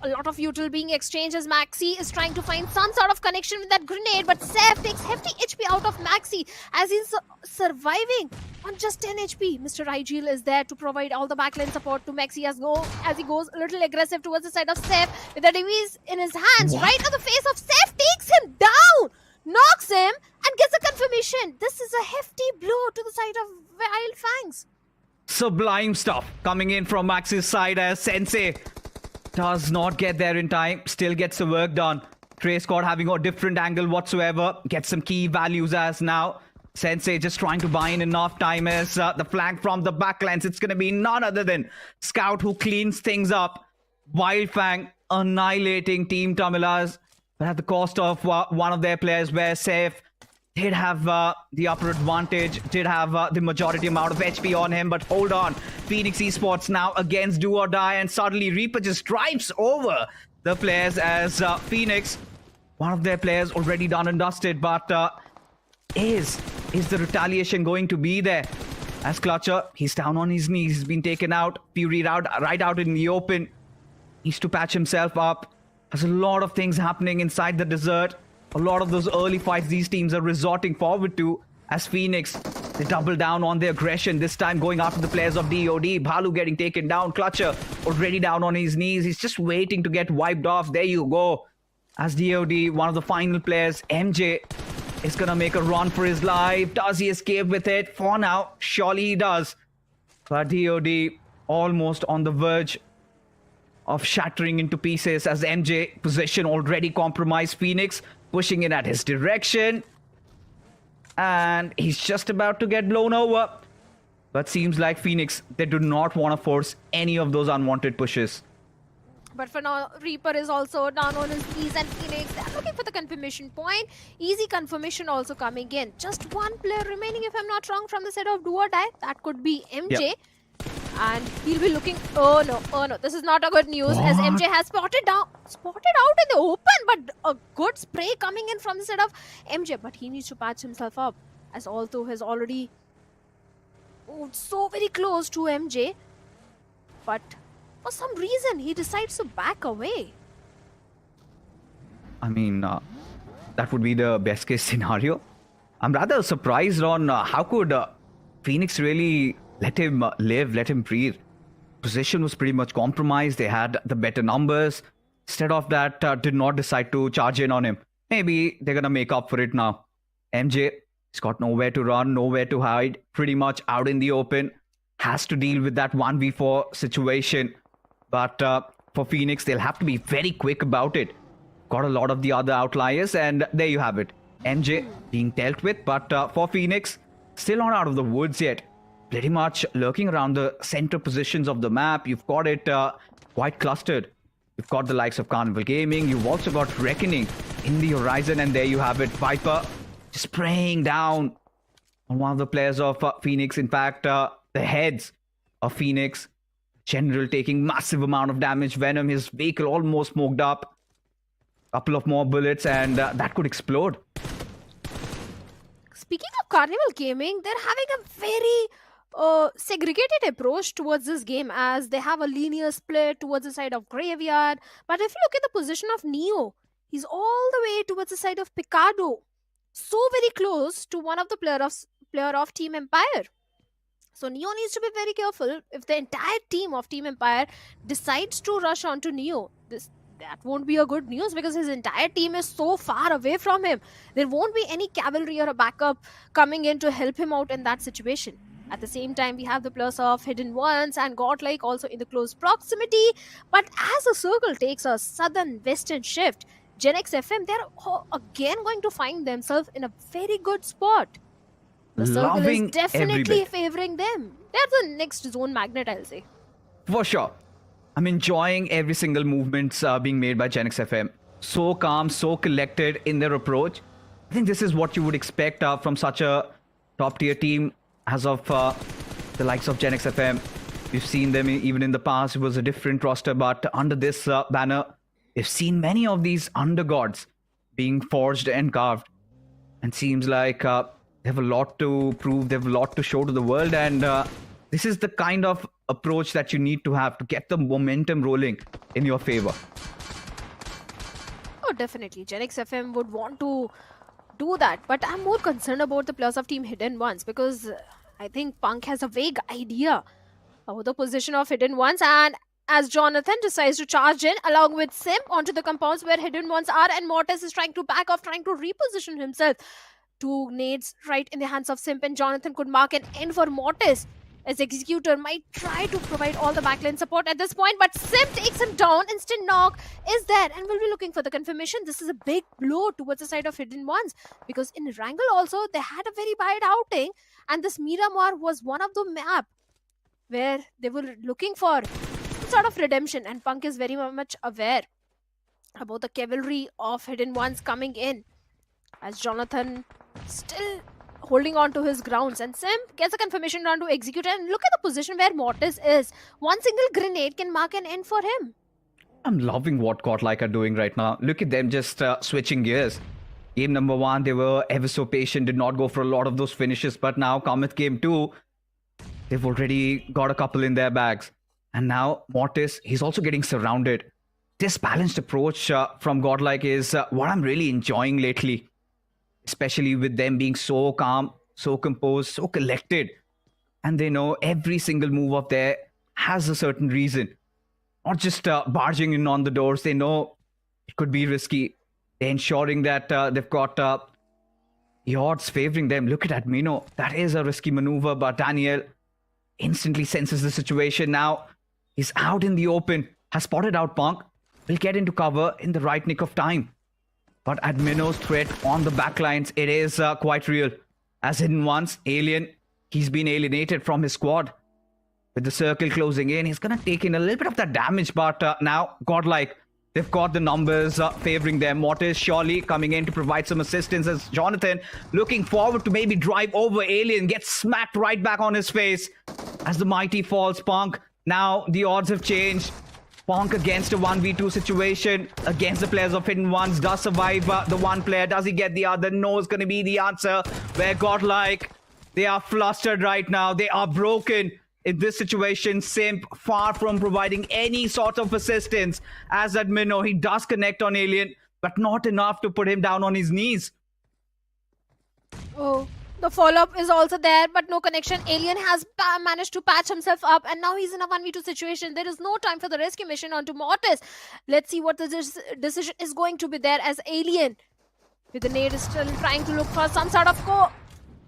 A lot of util being exchanged as Maxi is trying to find some sort of connection with that grenade, but Seth takes hefty HP out of Maxi as he's surviving on just 10 HP. Mr. Rigel is there to provide all the backline support to Maxi as he goes a little aggressive towards the side of Seth with the device in his hands. What? Right on the face of Seth, takes him down, knocks him, and gets a confirmation. This is a hefty blow to the side of Wildfangs. Sublime stuff coming in from Max's side as Sensei does not get there in time, still gets the work done. Trace God having a different angle whatsoever, gets some key values as now. Sensei just trying to buy in enough time as the flank from the backlines. It's going to be none other than Scout who cleans things up. Wildfang annihilating Team Tamilas, but at the cost of one of their players where Safe did have the upper advantage, did have the majority amount of HP on him, but hold on. Phoenix Esports now against do or die, and suddenly Reaper just drives over the players as Phoenix, one of their players already done and dusted, but is the retaliation going to be there? As Clutcher, he's down on his knees, he's been taken out, Fury right out in the open, needs to patch himself up. There's a lot of things happening inside the desert. A lot of those early fights these teams are resorting forward to as Phoenix, they double down on their aggression, this time going after the players of DOD. Bhalu getting taken down, Clutcher already down on his knees. He's just waiting to get wiped off. There you go. As DOD, one of the final players, MJ, is going to make a run for his life. Does he escape with it? For now, surely he does. But DOD almost on the verge of shattering into pieces as MJ, position already compromised. Phoenix pushing in at his direction, and he's just about to get blown over. But seems like Phoenix, they do not want to force any of those unwanted pushes. But for now, Reaper is also down on his knees, and Phoenix, they're looking for the confirmation point. Easy confirmation also coming in. Just one player remaining, if I'm not wrong, from the set of do or die. That could be MJ. Yep. And he'll be looking. Oh no, this is not a good news. As MJ has spotted out in the open, but a good spray coming in from the side of MJ. But he needs to patch himself up, as Alto has already moved so very close to MJ. But for some reason, he decides to back away. I mean, that would be the best case scenario. I'm rather surprised on how could Phoenix really let him live, let him breathe. Position was pretty much compromised. They had the better numbers. Instead of that, did not decide to charge in on him. Maybe they're going to make up for it now. MJ, he's got nowhere to run, nowhere to hide. Pretty much out in the open. Has to deal with that 1v4 situation. But for Phoenix, they'll have to be very quick about it. Got a lot of the other outliers, and there you have it. MJ being dealt with, but for Phoenix, still not out of the woods yet. Pretty much lurking around the center positions of the map. You've got it quite clustered. You've got the likes of Carnival Gaming. You've also got Reckoning in the horizon, and there you have it. Viper just spraying down on one of the players of Phoenix. In fact, the heads of Phoenix. General taking massive amount of damage. Venom, his vehicle almost smoked up. Couple of more bullets and that could explode. Speaking of Carnival Gaming, they're having a very segregated approach towards this game, as they have a linear split towards the side of Graveyard. But if you look at the position of Neo, he's all the way towards the side of Picado. So very close to one of the player of Team Empire. So Neo needs to be very careful. If the entire team of Team Empire decides to rush onto Neo, that won't be a good news, because his entire team is so far away from him. There won't be any cavalry or a backup coming in to help him out in that situation. At the same time, we have the plus of Hidden Ones and Godlike also in the close proximity. But as the circle takes a southern western shift, Gen X FM, they're again going to find themselves in a very good spot. The circle is definitely favoring them. They're the next zone magnet, I'll say. For sure. I'm enjoying every single movements being made by Gen X FM. So calm, so collected in their approach. I think this is what you would expect from such a top-tier team as of the likes of Gen X FM. We've seen them even in the past. It was a different roster, but under this banner, we've seen many of these undergods being forged and carved. And seems like they have a lot to prove, they have a lot to show to the world, and this is the kind of approach that you need to have to get the momentum rolling in your favor. Oh, definitely. Gen X FM would want to do that, but I'm more concerned about the plus of Team Hidden Ones, because I think Punk has a vague idea about the position of Hidden Ones, and as Jonathan decides to charge in along with Sim onto the compounds where Hidden Ones are, and Mortis is trying to back off, trying to reposition himself. Two nades right in the hands of Simp, and Jonathan could mark an end for Mortis, as Executor might try to provide all the backline support at this point, but Simp takes him down. Instant knock is there, and we'll be looking for the confirmation. This is a big blow towards the side of Hidden Ones, because in Erangel also, they had a very bad outing, and this Miramar was one of the map where they were looking for some sort of redemption, and Punk is very much aware about the cavalry of Hidden Ones coming in, as Jonathan still holding on to his grounds, and Simp gets a confirmation round to execute, and look at the position where Mortis is. One single grenade can mark an end for him. I'm loving what Godlike are doing right now. Look at them just switching gears. Game number 1, they were ever so patient, did not go for a lot of those finishes, but now cometh game 2, they've already got a couple in their bags. And now Mortis, he's also getting surrounded. This balanced approach from Godlike is what I'm really enjoying lately. Especially with them being so calm, so composed, so collected. And they know every single move of theirs has a certain reason. Not just barging in on the doors. They know it could be risky. They're ensuring that they've got the odds favoring them. Look at Admino. That is a risky maneuver, but Daniel instantly senses the situation. Now he's out in the open, has spotted out Punk, will get into cover in the right nick of time. But Admino's threat on the backlines, it is quite real. As Hidden Ones, Alien, he's been alienated from his squad. With the circle closing in, he's going to take in a little bit of that damage. But now, Godlike, they've got the numbers favoring them. Mortis surely coming in to provide some assistance, as Jonathan looking forward to maybe drive over Alien, gets smacked right back on his face. As the mighty falls, Punk, now the odds have changed. Punk against a 1v2 situation against the players of Hidden Ones. Does survive the one player? Does he get the other? No is going to be the answer. Where Godlike, they are flustered right now. They are broken in this situation. Simp far from providing any sort of assistance. As Admino, he does connect on Alien, but not enough to put him down on his knees. Oh, the follow-up is also there, but no connection. Alien has managed to patch himself up, and now he's in a 1v2 situation. There is no time for the rescue mission onto Mortis. Let's see what the decision is going to be there, as Alien with the nade is still trying to look for some sort of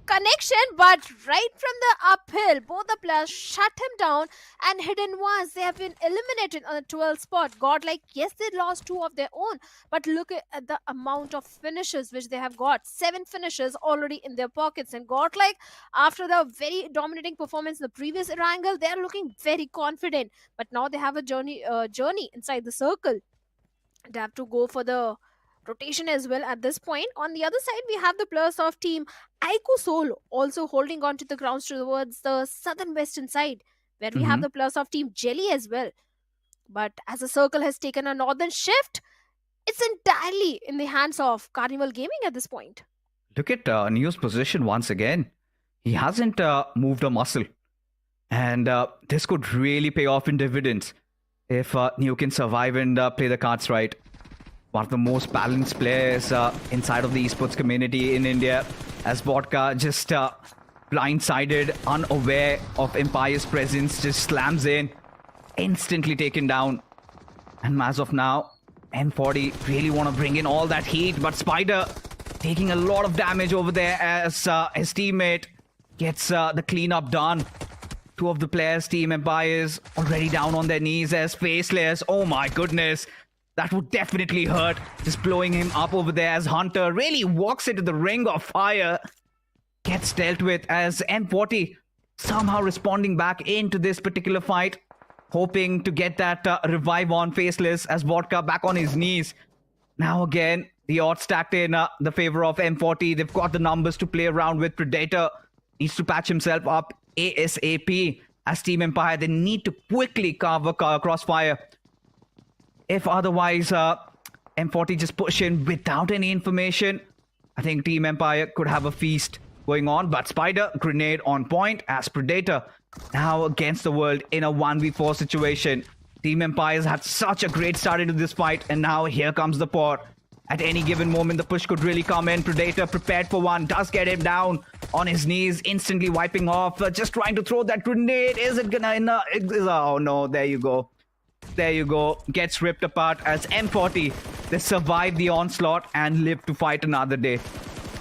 connection, but right from the uphill, both the players shut him down, and Hidden Ones, they have been eliminated on the 12th spot. Godlike, yes, they lost 2 of their own, but look at the amount of finishes which they have got. 7 finishes already in their pockets, and Godlike, after the very dominating performance in the previous Erangel, they are looking very confident, but now they have a journey inside the circle. They have to go for the rotation as well at this point. On the other side, we have the players of team Aiku Soul also holding on to the grounds towards the southern western side, where we have the players of team Jelly as well. But as the circle has taken a northern shift, it's entirely in the hands of Carnival Gaming at this point. Look at Neo's position once again. He hasn't moved a muscle. And this could really pay off in dividends if Neo can survive and play the cards right. One of the most balanced players inside of the esports community in India, as Vodka just blindsided, unaware of Empire's presence, just slams in, instantly taken down. And as of now, M40 really want to bring in all that heat, but Spider taking a lot of damage over there as his teammate gets the cleanup done. Two of the players, Team Empires, already down on their knees as Faceless. Oh my goodness. That would definitely hurt. Just blowing him up over there as Hunter really walks into the ring of fire. Gets dealt with as M40 somehow responding back into this particular fight. Hoping to get that revive on Faceless as Vodka back on his knees. Now again, the odds stacked in the favor of M40. They've got the numbers to play around with. Predator needs to patch himself up ASAP. As Team Empire, they need to quickly cover Crossfire. If otherwise, M40 just push in without any information, I think Team Empire could have a feast going on. But Spider, grenade on point as Predator now against the world in a 1v4 situation. Team Empire's had such a great start into this fight, and now here comes the pour. At any given moment, the push could really come in. Predator prepared for one, does get him down on his knees, instantly wiping off, just trying to throw that grenade. Is it gonna... Oh no, there you go. There you go. Gets ripped apart as M40. They survive the onslaught and live to fight another day.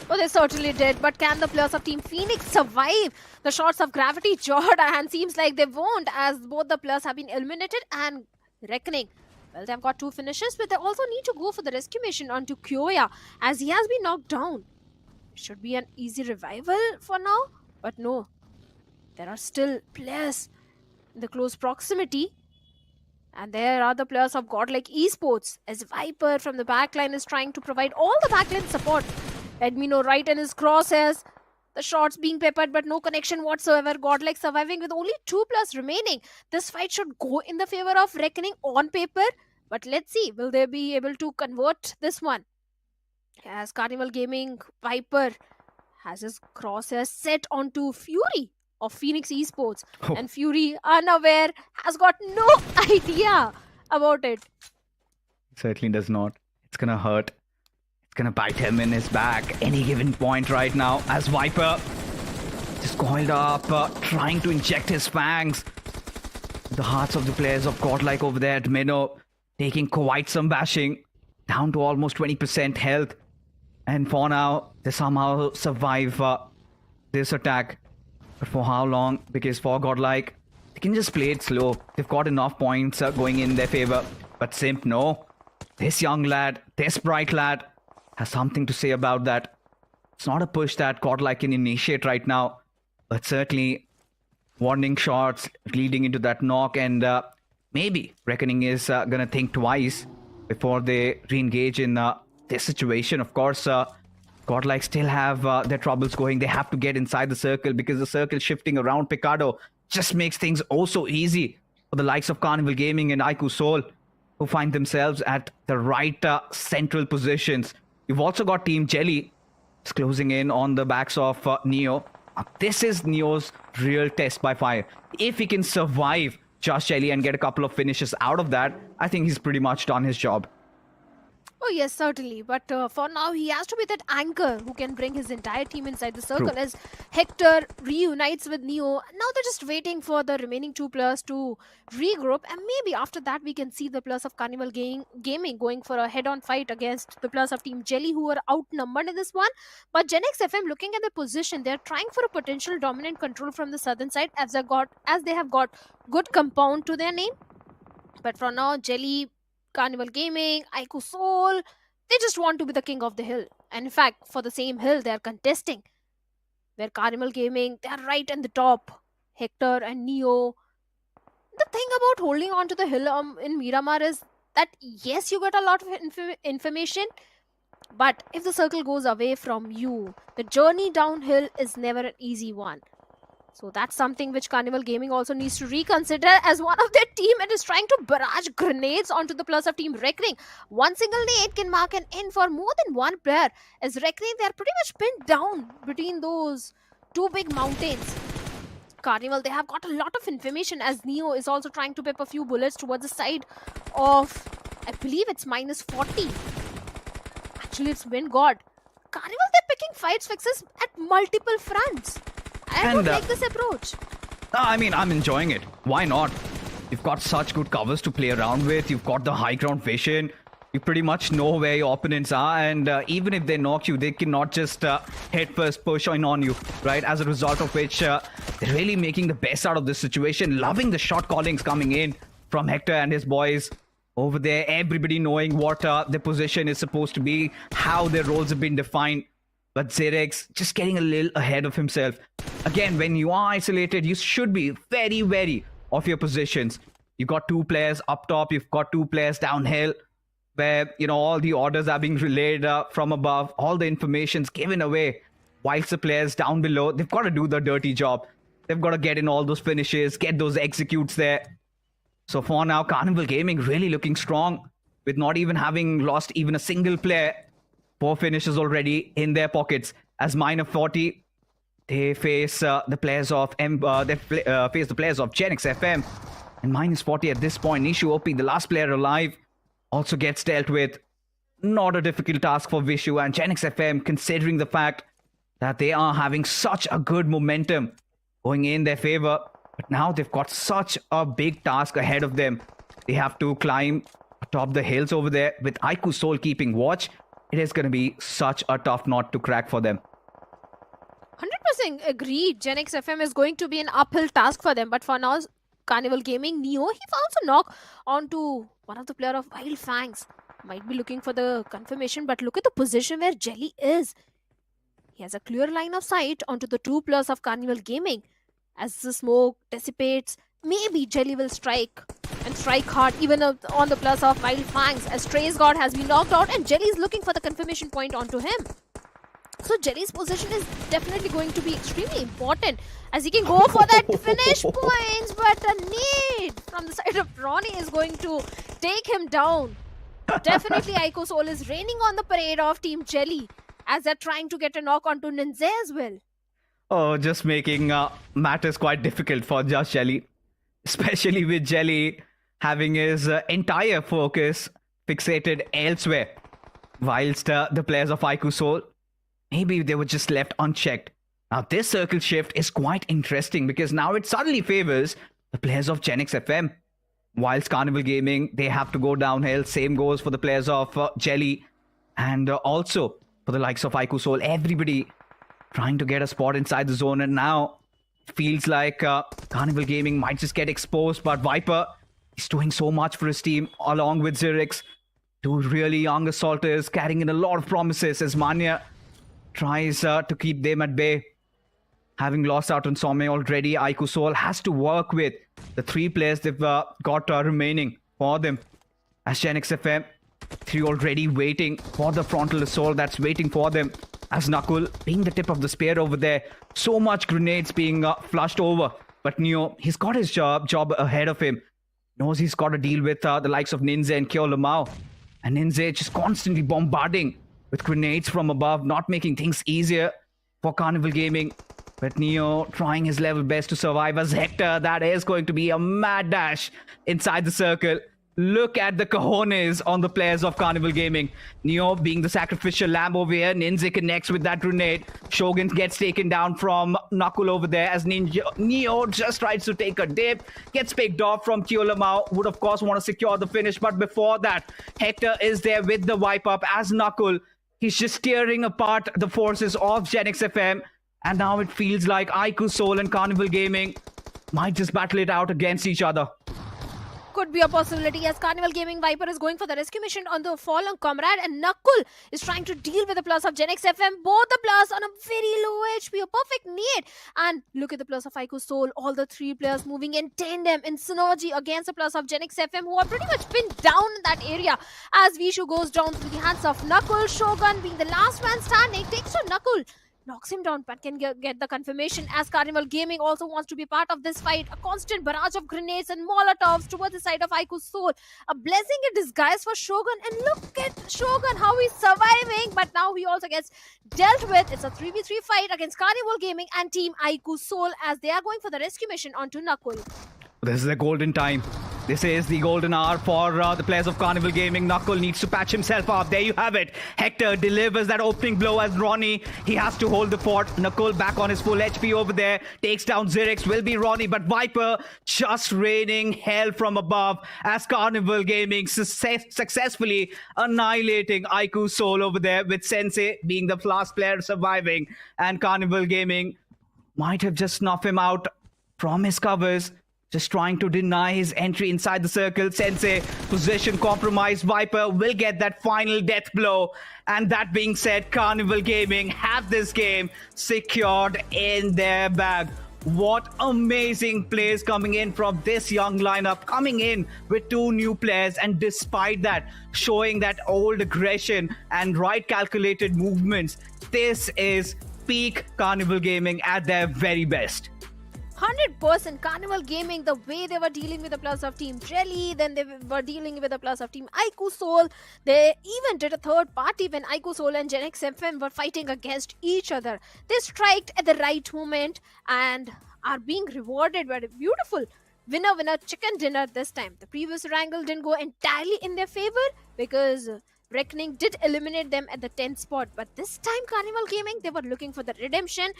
Oh, they certainly did. But can the players of Team Phoenix survive the shots of gravity? Jordan seems like they won't, as both the players have been eliminated and Reckoning. Well, they've got two finishes, but they also need to go for the rescue mission onto Kyoya, as he has been knocked down. It should be an easy revival for now, but no. There are still players in the close proximity. And there are the players of godlike Esports, as Viper from the backline is trying to provide all the backline support. Edmino right in his crosshairs. The shots being peppered, but no connection whatsoever. Godlike surviving with only 2 players remaining. This fight should go in the favor of Reckoning on paper. But let's see, will they be able to convert this one? As Carnival Gaming, Viper has his crosshairs set onto Fury of Phoenix Esports. Oh. And Fury, unaware, has got no idea about it. Certainly does not. It's gonna hurt. It's gonna bite him in his back any given point right now as Viper just coiled up, trying to inject his fangs. The hearts of the players of Godlike over there at Minnow taking quite some bashing, down to almost 20% health. And for now, they somehow survive this attack. But for how long? Because for Godlike, they can just play it slow. They've got enough points going in their favor. But Simp, no. This young lad, this bright lad, has something to say about that. It's not a push that Godlike can initiate right now. But certainly, warning shots leading into that knock. And maybe Reckoning is going to think twice before they re-engage in this situation. Of course, Godlike still have their troubles going. They have to get inside the circle because the circle shifting around Picardo just makes things oh so easy for the likes of Carnival Gaming and Aiku Soul, who find themselves at the right central positions. You've also got Team Jelly closing in on the backs of Neo. This is Neo's real test by fire. If he can survive Just Jelly and get a couple of finishes out of that, I think he's pretty much done his job. Oh yes, certainly. But for now, he has to be that anchor who can bring his entire team inside the circle. True. As Hector reunites with Neo. Now they're just waiting for the remaining 2 players to regroup. And maybe after that, we can see the players of Carnival Gaming going for a head-on fight against the players of Team Jelly, who are outnumbered in this one. But Gen X FM, looking at the position, they're trying for a potential dominant control from the southern side as they have got good compound to their name. But for now, Jelly, Carnival Gaming, Aiku Soul, they just want to be the king of the hill. And in fact, for the same hill, they are contesting. Where Carnival Gaming, they are right in the top. Hector and Neo. The thing about holding on to the hill in Miramar is that, yes, you get a lot of information, But if the circle goes away from you, the journey downhill is never an easy one. So that's something which Carnival Gaming also needs to reconsider, as one of their team it is trying to barrage grenades onto the plus of Team Reckoning. One single nade can mark an end for more than one player. As Reckoning, they are pretty much pinned down between those two big mountains. Carnival, they have got a lot of information, as Neo is also trying to pip a few bullets towards the side of, I believe it's -40. Actually, it's Wind God. Carnival, they're picking fights fixes at multiple fronts. I would like this approach. I mean, I'm enjoying it. Why not? You've got such good covers to play around with. You've got the high ground vision. You pretty much know where your opponents are. And even if they knock you, they cannot just head first push on you, right? As a result of which, they're really making the best out of this situation. Loving the shot callings coming in from Hector and his boys over there. Everybody knowing what their position is supposed to be, how their roles have been defined. But Xerx just getting a little ahead of himself. Again, when you are isolated, you should be very wary of your positions. You've got two players up top, you've got two players downhill, where, you know, all the orders are being relayed from above, all the information's given away, whilst the players down below, they've got to do the dirty job. They've got to get in all those finishes, get those executes there. So for now, Carnival Gaming really looking strong, with not even having lost even a single player. 4 finishes already in their pockets. As -40, they face the players of face the players of Genix FM, and -40 at this point. Nishu OP, the last player alive, also gets dealt with. Not a difficult task for Vishu and Genix FM, considering the fact that they are having such a good momentum going in their favor. But now they've got such a big task ahead of them. They have to climb atop the hills over there, with Aiku Soul keeping watch. It is going to be such a tough knot to crack for them. 100% agreed. Genix FM is going to be an uphill task for them. But for now, Carnival Gaming, Neo, he found a knock onto one of the player of Wild Fangs. Might be looking for the confirmation, but look at the position where Jelly is. He has a clear line of sight onto the 2 players of Carnival Gaming. As the smoke dissipates, maybe Jelly will strike, and strike hard, even on the plus of Wild Fangs, as Trace God has been knocked out and Jelly is looking for the confirmation point onto him. So Jelly's position is definitely going to be extremely important, as he can go for that finish points, but a nade from the side of Ronnie is going to take him down. Definitely Aiko Soul is raining on the parade of Team Jelly, as they're trying to get a knock onto Ninja as well. Oh, just making matters quite difficult for just Jelly. Especially with Jelly having his entire focus fixated elsewhere. Whilst the players of Aiku Soul, maybe they were just left unchecked. Now this circle shift is quite interesting, because now it suddenly favors the players of Genix FM. Whilst Carnival Gaming, they have to go downhill. Same goes for the players of Jelly, and also for the likes of Aiku Soul. Everybody trying to get a spot inside the zone, and now feels like Carnival Gaming might just get exposed. But Viper is doing so much for his team, along with Xerx. 2 really young assaulters carrying in a lot of promises, as Manya tries to keep them at bay. Having lost out on Some already, Aiku Soul has to work with the 3 players they've got remaining for them. As Genix FM, 3 already waiting for the frontal assault that's waiting for them. As Nakul being the tip of the spear over there. So much grenades being flushed over. But Neo, he's got his job ahead of him. Knows he's got to deal with the likes of Ninja and Kyo Lamau. And Ninja just constantly bombarding with grenades from above, not making things easier for Carnival Gaming. But Neo trying his level best to survive, as Hector, that is going to be a mad dash inside the circle. Look at the cojones on the players of Carnival Gaming. Neo being the sacrificial lamb over here. Ninja connects with that grenade. Shogun gets taken down from Nakul over there, as Neo just tries to take a dip. Gets picked off from Kyolamau. Would of course want to secure the finish, but before that, Hector is there with the wipe up, as Nakul, he's just tearing apart the forces of Genix FM. And now it feels like Aiku Soul and Carnival Gaming might just battle it out against each other. could be a possibility as Carnival Gaming Viper is going for the rescue mission on the fallen comrade, and Nakul is trying to deal with the plus of Gen X FM. Both the plus on a very low HP, a perfect need. And look at the plus of Iku Soul. All the three players moving in tandem in synergy against the plus of Gen X FM, who are pretty much pinned down in that area. As Vishu goes down through the hands of Nakul, Shogun being the last man standing, takes to Nakul. Knocks him down, but can get the confirmation as Carnival Gaming also wants to be part of this fight. A constant barrage of grenades and molotovs towards the side of Aiku's soul. A blessing in disguise for Shogun. And look at Shogun, how he's surviving. But now he also gets dealt with. It's a 3v3 fight against Carnival Gaming and Team Aiku's soul as they are going for the rescue mission onto Nakul. This is the golden time. This is the golden hour for the players of Carnival Gaming. Knuckle needs to patch himself up. There you have it. Hector delivers that opening blow as Ronnie. He has to hold the fort. Knuckle back on his full HP over there. Takes down Zirix. Will be Ronnie. But Viper just raining hell from above as Carnival Gaming successfully annihilating Aiku's soul over there, with Sensei being the last player surviving. And Carnival Gaming might have just snuffed him out from his covers. Just trying to deny his entry inside the circle. Sensei, position compromised. Viper will get that final death blow. And that being said, Carnival Gaming have this game secured in their bag. What amazing plays coming in from this young lineup, coming in with two new players, and despite that, showing that old aggression and right calculated movements. This is peak Carnival Gaming at their very best. 100% Carnival Gaming, the way they were dealing with the plus of Team Jelly, then they were dealing with the plus of Team Aiku Soul. They even did a third party when Aiku Soul and Gen X FM were fighting against each other. They striked at the right moment and are being rewarded by a beautiful winner chicken dinner this time. The previous Erangel didn't go entirely in their favor because Reckoning did eliminate them at the 10th spot. But this time Carnival Gaming, they were looking for the redemption.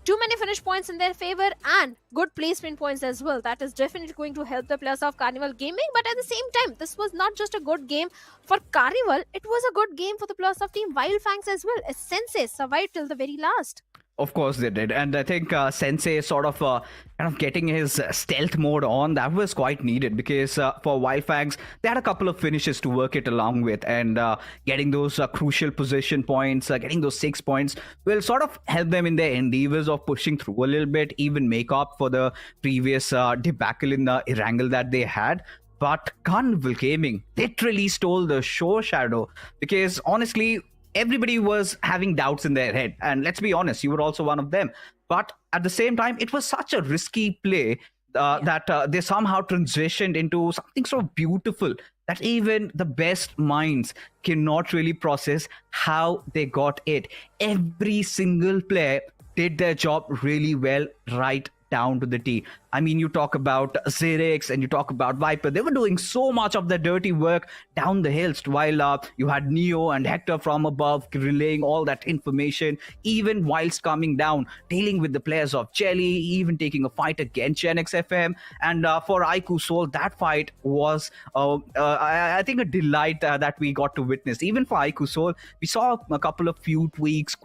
Too many finish points in their favor and good placement points as well. That is definitely going to help the players of Carnival Gaming. But at the same time, this was not just a good game for Carnival. It was a good game for the players of Team Wildfangs as well, as Sensei survived till the very last. Of course they did, and I think Sensei sort of kind of getting his stealth mode on, that was quite needed, because for Wildfangs they had a couple of finishes to work it along with, and getting those crucial position points, getting those 6 points will sort of help them in their endeavors of pushing through a little bit, even make up for the previous debacle in the Erangel that they had. But Carnival Gaming literally stole the show, Shadow, because honestly, everybody was having doubts in their head. And let's be honest, you were also one of them. But at the same time, it was such a risky play that they somehow transitioned into something so beautiful that even the best minds cannot really process how they got it. Every single player did their job really well, right down to the T. I mean, you talk about Zirix and you talk about Viper. They were doing so much of the dirty work down the hills, while you had Neo and Hector from above relaying all that information, even whilst coming down, dealing with the players of Jelly, even taking a fight against Gen X FM. And for Aiku Soul, that fight was, I think, a delight that we got to witness. Even for Aiku Soul, we saw a couple of few tweaks,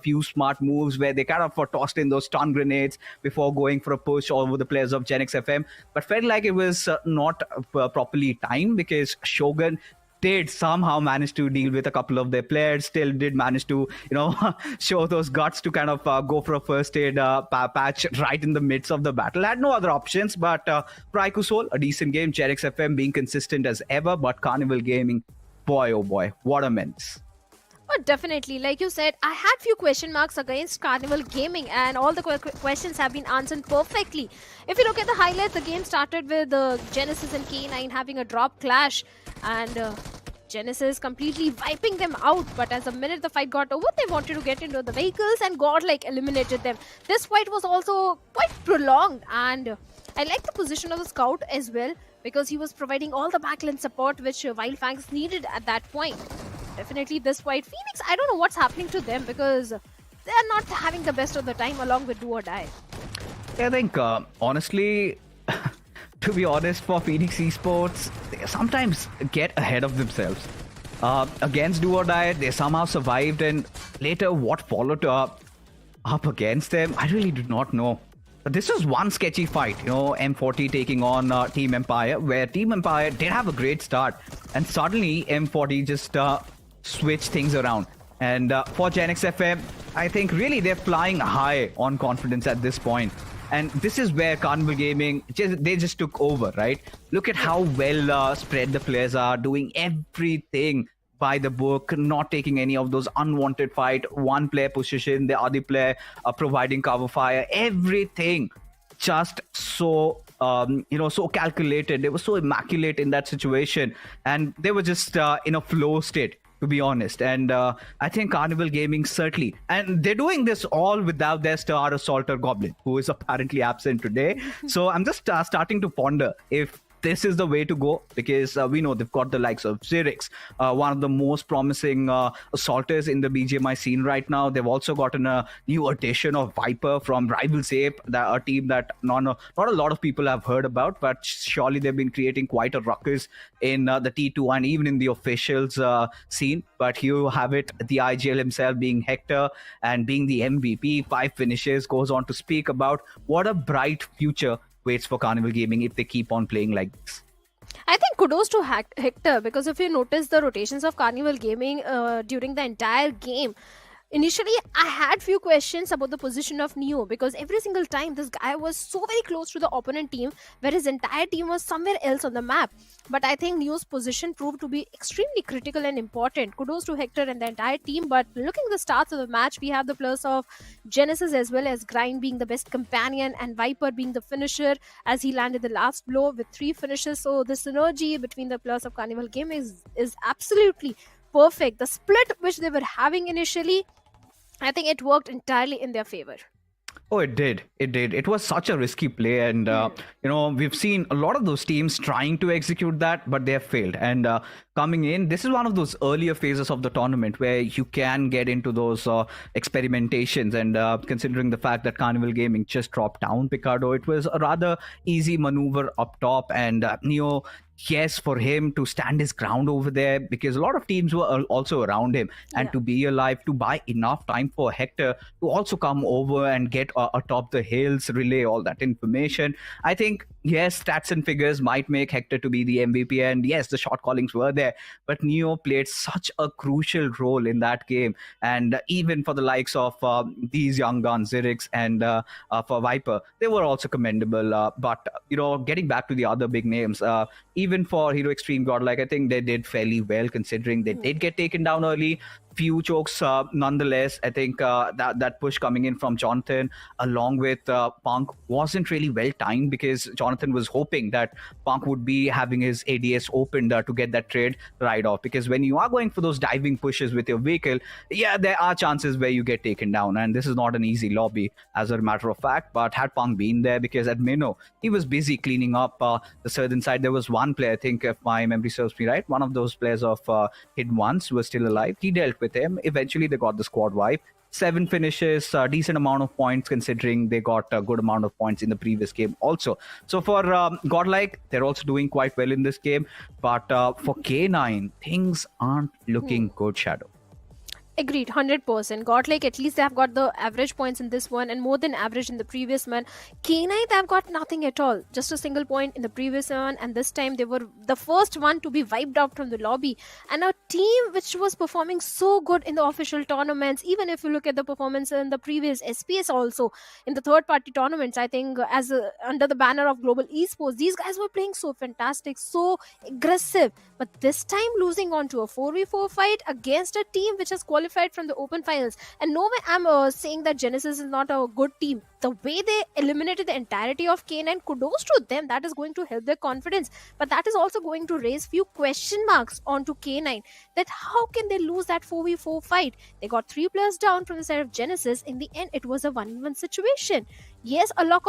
few smart moves where they kind of tossed in those stun grenades before going for a push all over the players of Gen X FM, but felt like it was not properly timed, because Shogun did somehow manage to deal with a couple of their players, still did manage to, show those guts to kind of go for a first aid patch right in the midst of the battle. Had no other options, but for Aiku Soul, a decent game. Gen X FM being consistent as ever, but Carnival Gaming, boy oh boy, what a menace. Oh, definitely. Like you said, I had few question marks against Carnival Gaming, and all the questions have been answered perfectly. If you look at the highlights, the game started with Genesis and K9 having a drop clash, and Genesis completely wiping them out. But as the minute the fight got over, they wanted to get into the vehicles and God-like eliminated them. This fight was also quite prolonged, and I like the position of the Scout as well, because he was providing all the backline support which Wildfangs needed at that point. Definitely this fight, Phoenix, I don't know what's happening to them, because they are not having the best of the time along with Do or Die. I think, honestly, to be honest, for Phoenix Esports, they sometimes get ahead of themselves. Against Do or Die, they somehow survived, and later what followed up against them, I really do not know. This was one sketchy fight, M40 taking on Team Empire, where Team Empire did have a great start, and suddenly M40 just switched things around. And for Gen X FM, I think really they're flying high on confidence at this point. And this is where Carnival Gaming, they just took over, right? Look at how well spread the players are, doing everything by the book, not taking any of those unwanted fight. One player pushes in, the other player providing cover fire, everything just so so calculated. They were so immaculate in that situation, and they were just in a flow state, to be honest. And I think Carnival Gaming certainly, and they're doing this all without their star assaulter Goblin, who is apparently absent today. So I'm just starting to ponder if this is the way to go, because we know they've got the likes of Zirix, one of the most promising assaulters in the BGMI scene right now. They've also gotten a new addition of Viper from Rivals Ape, a team that not a lot of people have heard about, but surely they've been creating quite a ruckus in the T2 and even in the officials scene. But here you have it, the IGL himself being Hector and being the MVP, 5 finishes, goes on to speak about what a bright future waits for Carnival Gaming if they keep on playing like this. I think kudos to Hector, because if you notice the rotations of Carnival Gaming during the entire game, initially I had few questions about the position of Neo, because every single time this guy was so very close to the opponent team, where his entire team was somewhere else on the map. But I think Neo's position proved to be extremely critical and important. Kudos to Hector and the entire team. But looking at the starts of the match, we have the plus of Genesis as well as Grind being the best companion and Viper being the finisher, as he landed the last blow with 3 finishes. So the synergy between the plus of Carnival Gaming is absolutely perfect. The split which they were having initially, I think it worked entirely in their favor. Oh, it did. It was such a risky play, and we've seen a lot of those teams trying to execute that, but they have failed. And coming in, this is one of those earlier phases of the tournament where you can get into those experimentations. And considering the fact that Carnival Gaming just dropped down Picardo, it was a rather easy maneuver up top. And Neo, yes, for him to stand his ground over there, because a lot of teams were also around him, and to be alive, to buy enough time for Hector to also come over and get atop the hills, relay all that information. I think, yes, stats and figures might make Hector to be the MVP, and yes, the shot callings were there, but Neo played such a crucial role in that game. And even for the likes of these young guns, Zirix and for Viper, they were also commendable. But getting back to the other big names, even for Hero Extreme Godlike, I think they did fairly well, considering they did get taken down early. Few chokes nonetheless. I think that push coming in from Jonathan along with Punk wasn't really well timed, because Jonathan was hoping that Punk would be having his ADS opened to get that trade right off, because when you are going for those diving pushes with your vehicle, there are chances where you get taken down, and this is not an easy lobby as a matter of fact. But had Punk been there, because at Minnow he was busy cleaning up the southern side. There was one player, I think if my memory serves me right, one of those players of Hidden Ones was still alive. He dealt with him. Eventually they got the squad wipe. 7 finishes, decent amount of points, considering they got a good amount of points in the previous game also. So for Godlike, they're also doing quite well in this game. But for K9, things aren't looking good, Shadow. Agreed, 100%. Godlike, at least they have got the average points in this one and more than average in the previous one. K9, they have got nothing at all. Just a single point in the previous one, and this time they were the first one to be wiped out from the lobby. And a team which was performing so good in the official tournaments, even if you look at the performance in the previous SPS also, in the third-party tournaments, I think under the banner of Global Esports, these guys were playing so fantastic, so aggressive. But this time losing on to a 4v4 fight against a team which has qualified from the open finals. And no way I'm saying that Genesis is not a good team. The way they eliminated the entirety of K9, kudos to them. That is going to help their confidence. But that is also going to raise few question marks onto K9. That how can they lose that 4v4 fight? They got 3 players down from the side of Genesis. In the end, it was a 1v1 situation. Yes, a lot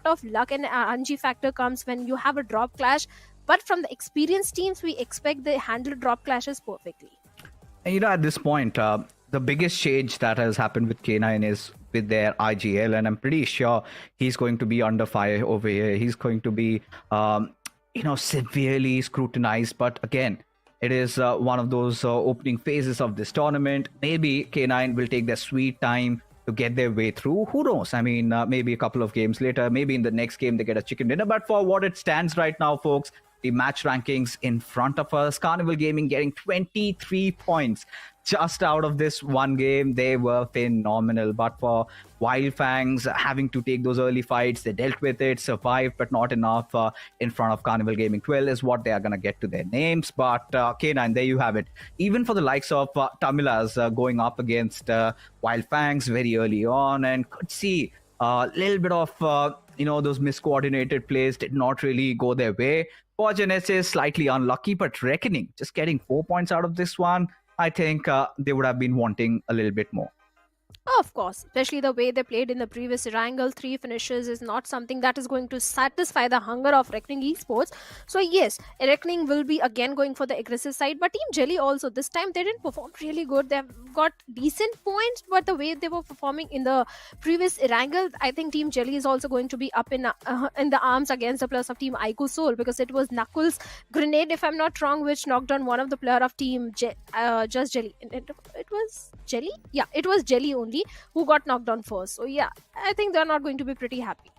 of luck and RNG factor comes when you have a drop clash. But from the experienced teams, we expect they handle drop clashes perfectly. And at this point, the biggest change that has happened with K9 is with their IGL, and I'm pretty sure he's going to be under fire over here. He's going to be, severely scrutinized. But again, it is one of those opening phases of this tournament. Maybe K9 will take their sweet time, to get their way through. Who knows? I mean, maybe a couple of games later, maybe in the next game they get a chicken dinner. But for what it stands right now, folks, the match rankings in front of us, Carnival Gaming getting 23 points just out of this one game. They were phenomenal. But for Wildfangs, having to take those early fights, they dealt with it, survived, but not enough in front of Carnival Gaming. 12 is what they are going to get to their names. But K9, there you have it. Even for the likes of Tamilas going up against Wildfangs very early on, and could see a little bit of those miscoordinated plays did not really go their way. For Genesis, slightly unlucky, but Reckoning just getting 4 points out of this one. I think they would have been wanting a little bit more. Of course, especially the way they played in the previous Erangel. 3 finishes is not something that is going to satisfy the hunger of Reckoning Esports. So yes, Reckoning will be again going for the aggressive side. But Team Jelly also, this time they didn't perform really good. They've got decent points, but the way they were performing in the previous Erangel, I think Team Jelly is also going to be up in the arms against the players of Team Aiku Soul, because it was Knuckles' grenade, if I'm not wrong, which knocked down one of the player of Team Just Jelly. It was Jelly? Yeah, it was Jelly only who got knocked down first. So yeah, I think they're not going to be pretty happy.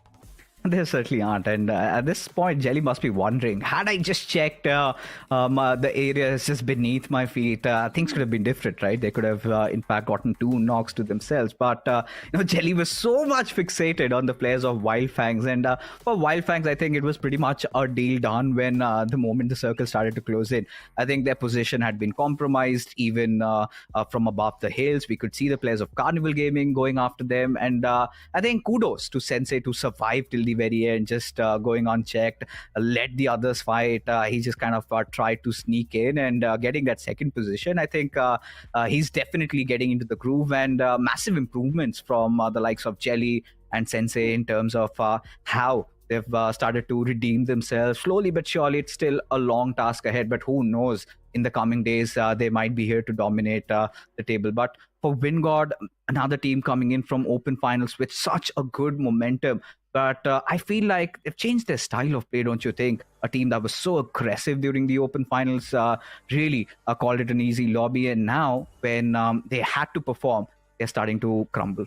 They certainly aren't. And at this point, Jelly must be wondering, had I just checked the areas just beneath my feet, things could have been different, right? They could have, in fact, gotten 2 knocks to themselves. But, Jelly was so much fixated on the players of Wildfangs. And for Wildfangs, I think it was pretty much a deal done when the moment the circle started to close in. I think their position had been compromised even from above the hills. We could see the players of Carnival Gaming going after them. And I think kudos to Sensei to survive till the very end, just going unchecked, let the others fight. He just kind of tried to sneak in and getting that second position. I think he's definitely getting into the groove, and massive improvements from the likes of Jelly and Sensei in terms of how they've started to redeem themselves slowly but surely. It's still a long task ahead, but who knows, in the coming days they might be here to dominate the table. But for Wingod, another team coming in from open finals with such a good momentum. But I feel like they've changed their style of play, don't you think? A team that was so aggressive during the open finals really called it an easy lobby. And now when they had to perform, they're starting to crumble.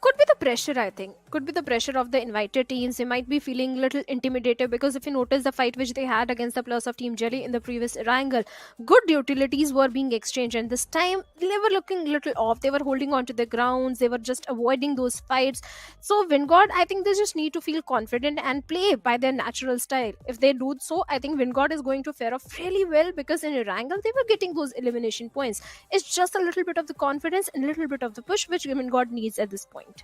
Could be the pressure, I think. Could be the pressure of the invited teams. They might be feeling a little intimidated, because if you notice the fight which they had against the players of Team Jelly in the previous Erangel, good utilities were being exchanged, and this time they were looking a little off. They were holding on to the grounds. They were just avoiding those fights. So Wingod, I think they just need to feel confident and play by their natural style. If they do so, I think Wingod is going to fare off really well, because in Erangel they were getting those elimination points. It's just a little bit of the confidence and a little bit of the push which Wingod needs at this point.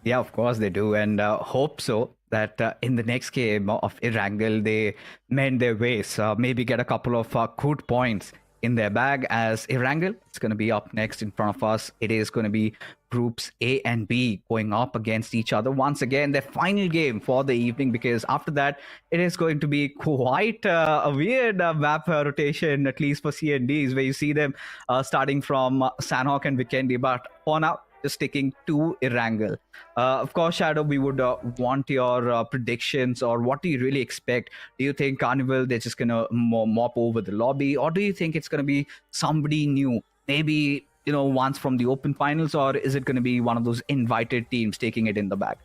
Yeah, of course they do, and hope so that in the next game of Erangel they mend their ways, maybe get a couple of good points in their bag, as Erangel is going to be up next in front of us. It is going to be groups A and B going up against each other once again, their final game for the evening, because after that it is going to be quite a weird map rotation, at least for C&Ds, where you see them starting from Sanhok and Vikendi. But for now, just sticking to Erangel. Of course, Shadow, we would want your predictions, or what do you really expect? Do you think Carnival, they're just going to mop over the lobby, or do you think it's going to be somebody new? Maybe, once from the open finals, or is it going to be one of those invited teams taking it in the bag?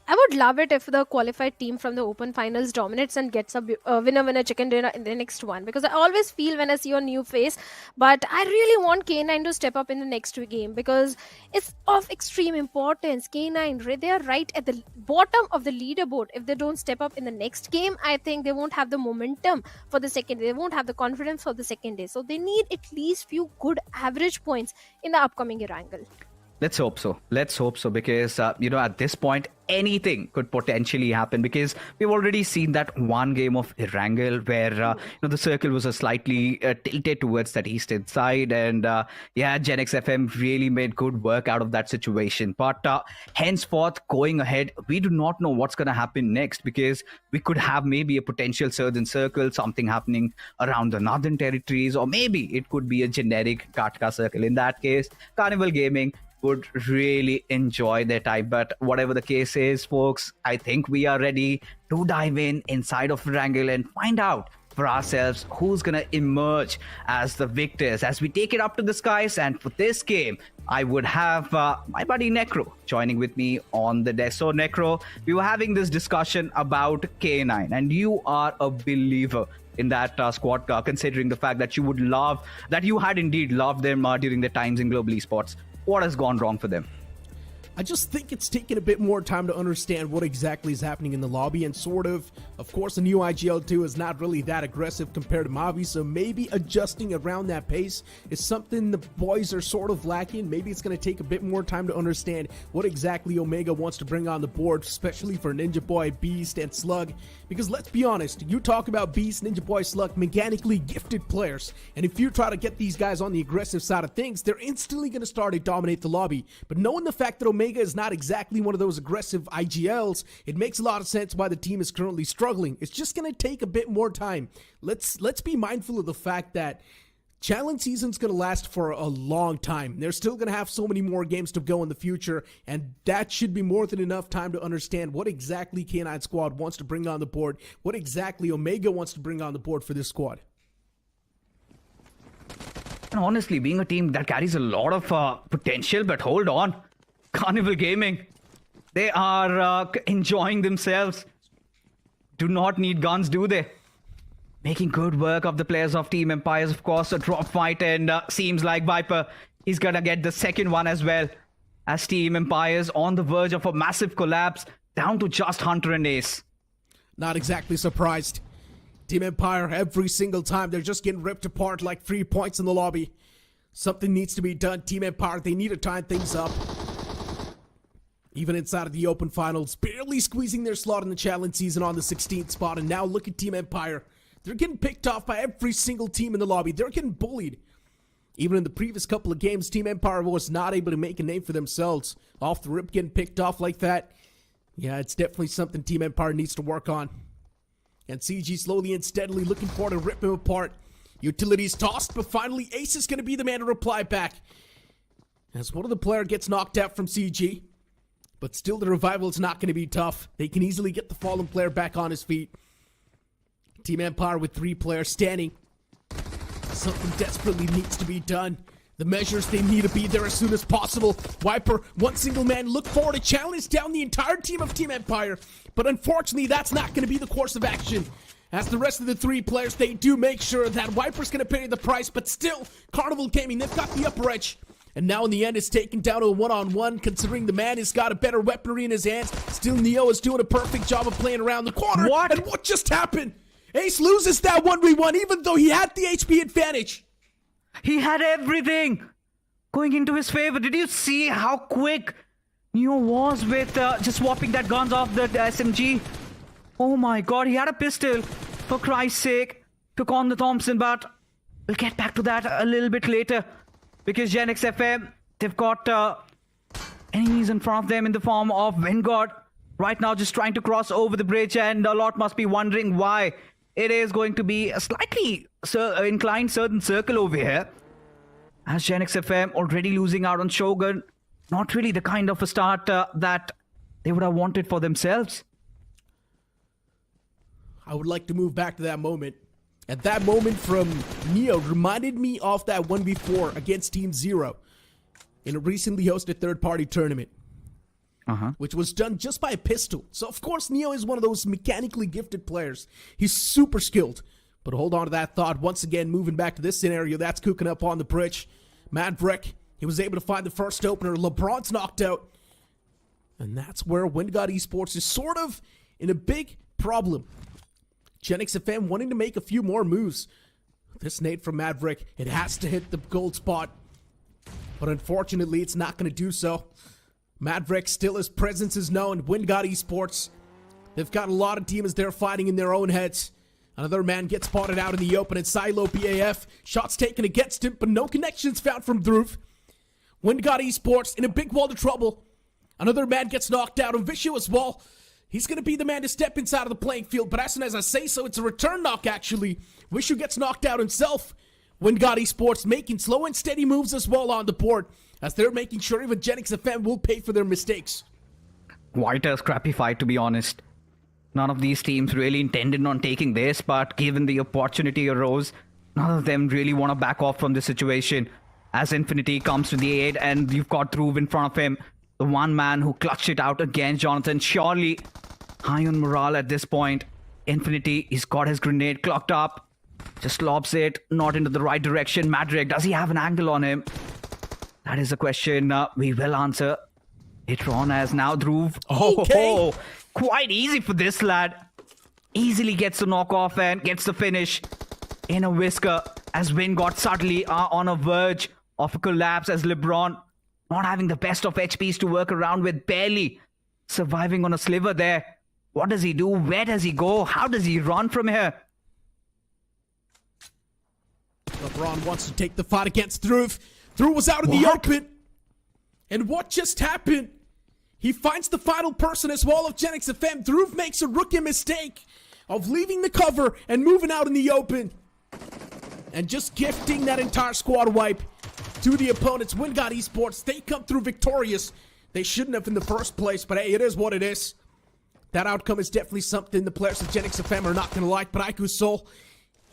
I would love it if the qualified team from the open finals dominates and gets a winner chicken dinner in the next one, because I always feel when I see a new face, but I really want K9 to step up in the next game, because it's of extreme importance. K9, they are right at the bottom of the leaderboard. If they don't step up in the next game, I think they won't have the momentum for the second day. They won't have the confidence for the second day. So they need at least few good average points in the upcoming Erangel. Let's hope so. Because, at this point, anything could potentially happen, because we've already seen that one game of Erangel where, the circle was a slightly tilted towards that eastern side. And, Gen X FM really made good work out of that situation. But henceforth, going ahead, we do not know what's going to happen next, because we could have maybe a potential southern circle, something happening around the northern territories, or maybe it could be a generic Katka circle. In that case, Carnival Gaming would really enjoy their time. But whatever the case is, folks, I think we are ready to dive inside of Erangel and find out for ourselves who's gonna emerge as the victors as we take it up to the skies. And for this game, I would have my buddy Necro joining with me on the desk. So Necro, we were having this discussion about K9, and you are a believer in that squad car, considering the fact that you had indeed loved them during their times in global esports. What has gone wrong for them? I just think it's taken a bit more time to understand what exactly is happening in the lobby, and of course, the new IGL2 is not really that aggressive compared to Mavi, so maybe adjusting around that pace is something the boys are sort of lacking. Maybe it's going to take a bit more time to understand what exactly Omega wants to bring on the board, especially for Ninja Boy, Beast, and Slug, because let's be honest, you talk about Beast, Ninja Boy, Slug, mechanically gifted players, and if you try to get these guys on the aggressive side of things, they're instantly going to start to dominate the lobby. But knowing the fact that Omega is not exactly one of those aggressive IGLs, it makes a lot of sense why the team is currently struggling. It's just going to take a bit more time. Let's be mindful of the fact that challenge season's going to last for a long time. They're still going to have so many more games to go in the future, and that should be more than enough time to understand what exactly K9 squad wants to bring on the board, what exactly Omega wants to bring on the board for this squad. And honestly, being a team that carries a lot of potential, but hold on. Carnival Gaming, they are enjoying themselves. Do not need guns, do they? Making good work of the players of Team Empires, of course. A drop fight, and seems like Viper is gonna get the second one as well. As Team Empires on the verge of a massive collapse, down to just Hunter and Ace. Not exactly surprised. Team Empire, every single time, they're just getting ripped apart like 3 points in the lobby. Something needs to be done. Team Empire, they need to tie things up. Even inside of the open finals, barely squeezing their slot in the challenge season on the 16th spot. And now look at Team Empire. They're getting picked off by every single team in the lobby. They're getting bullied. Even in the previous couple of games, Team Empire was not able to make a name for themselves. Off the rip, getting picked off like that. Yeah, it's definitely something Team Empire needs to work on. And CG slowly and steadily looking for to rip him apart. Utilities tossed, but finally Ace is going to be the man to reply back. As one of the player gets knocked out from CG. But still, the revival is not going to be tough. They can easily get the fallen player back on his feet. Team Empire with 3 players standing. Something desperately needs to be done. The measures, they need to be there as soon as possible. Viper, one single man, look forward to challenge down the entire team of Team Empire. But unfortunately, that's not going to be the course of action. As the rest of the 3 players, they do make sure that Viper's going to pay the price. But still, Carnival Gaming, they've got the upper edge. And now in the end, it's taken down to a one-on-one, considering the man has got a better weaponry in his hands. Still, Neo is doing a perfect job of playing around the corner. What? And what just happened? Ace loses that 1v1, even though he had the HP advantage. He had everything going into his favor. Did you see how quick Neo was with just swapping that guns off the SMG? Oh my god, he had a pistol, for Christ's sake. Took on the Thompson, but we'll get back to that a little bit later. Because Gen X FM, they've got enemies in front of them in the form of Vanguard. Right now, just trying to cross over the bridge, and a lot must be wondering why it is going to be a slightly inclined certain circle over here. As Gen X FM already losing out on Shogun. Not really the kind of a start that they would have wanted for themselves. I would like to move back to that moment. And that moment from Neo reminded me of that 1v4 against Team Zero in a recently hosted third-party tournament, which was done just by a pistol. So, of course, Neo is one of those mechanically gifted players. He's super skilled. But hold on to that thought. Once again, moving back to this scenario, that's cooking up on the bridge. Maverick, he was able to find the first opener. LeBron's knocked out. And that's where WindGod Esports is sort of in a big problem. Gen X FM wanting to make a few more moves. This nade from Maverick, it has to hit the gold spot. But unfortunately, it's not going to do so. Maverick, still his presence is known. WindGod Esports, they've got a lot of demons there fighting in their own heads. Another man gets spotted out in the open. It's Silo BAF. Shots taken against him, but no connections found from Dhruv. WindGod Esports in a big wall of trouble. Another man gets knocked out. And Vishu as well. He's going to be the man to step inside of the playing field. But as soon as I say so, it's a return knock, actually. Vishu gets knocked out himself. WindGod Esports making slow and steady moves as well on the board, as they're making sure even Gen X FM will pay for their mistakes. Quite a scrappy fight, to be honest. None of these teams really intended on taking this, but given the opportunity arose, none of them really want to back off from the situation. As Infinity comes to the aid, and you've got Dhruv in front of him, the one man who clutched it out against Jonathan. Surely high on morale at this point. Infinity, he's got his grenade clocked up, just lobs it, not into the right direction. Madrid, does he have an angle on him? That is a question we will answer later on, as now Dhruv. Okay. Quite easy for this lad. Easily gets the knock off and gets the finish in a whisker, as Vingod suddenly are on a verge of a collapse, as LeBron not having the best of HPs to work around with, barely surviving on a sliver there. What does he do? Where does he go? How does he run from here? LeBron wants to take the fight against Dhruv. Dhruv was out in the open. And what just happened? He finds the final person as well of Genix FM. Dhruv makes a rookie mistake of leaving the cover and moving out in the open. And just gifting that entire squad wipe to the opponents. Wingod Esports, they come through victorious. They shouldn't have in the first place, but hey, it is what it is. That outcome is definitely something the players of Genix FM are not going to like, but IQ Soul,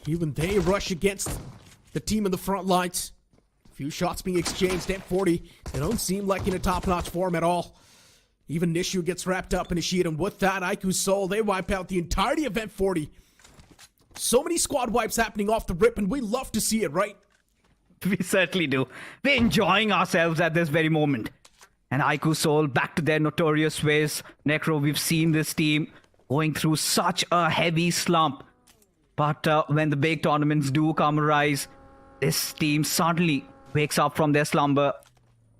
even they rush against the team in the front lines. A few shots being exchanged at 40. They don't seem like in a top-notch form at all. Even Nishu gets wrapped up in a sheet, and with that, IQ Soul, they wipe out the entirety of M40. So many squad wipes happening off the rip, and we love to see it, right? We certainly do. We're enjoying ourselves at this very moment. And IQ Soul back to their notorious ways. Necro, we've seen this team going through such a heavy slump. But when the big tournaments do come arise, this team suddenly wakes up from their slumber.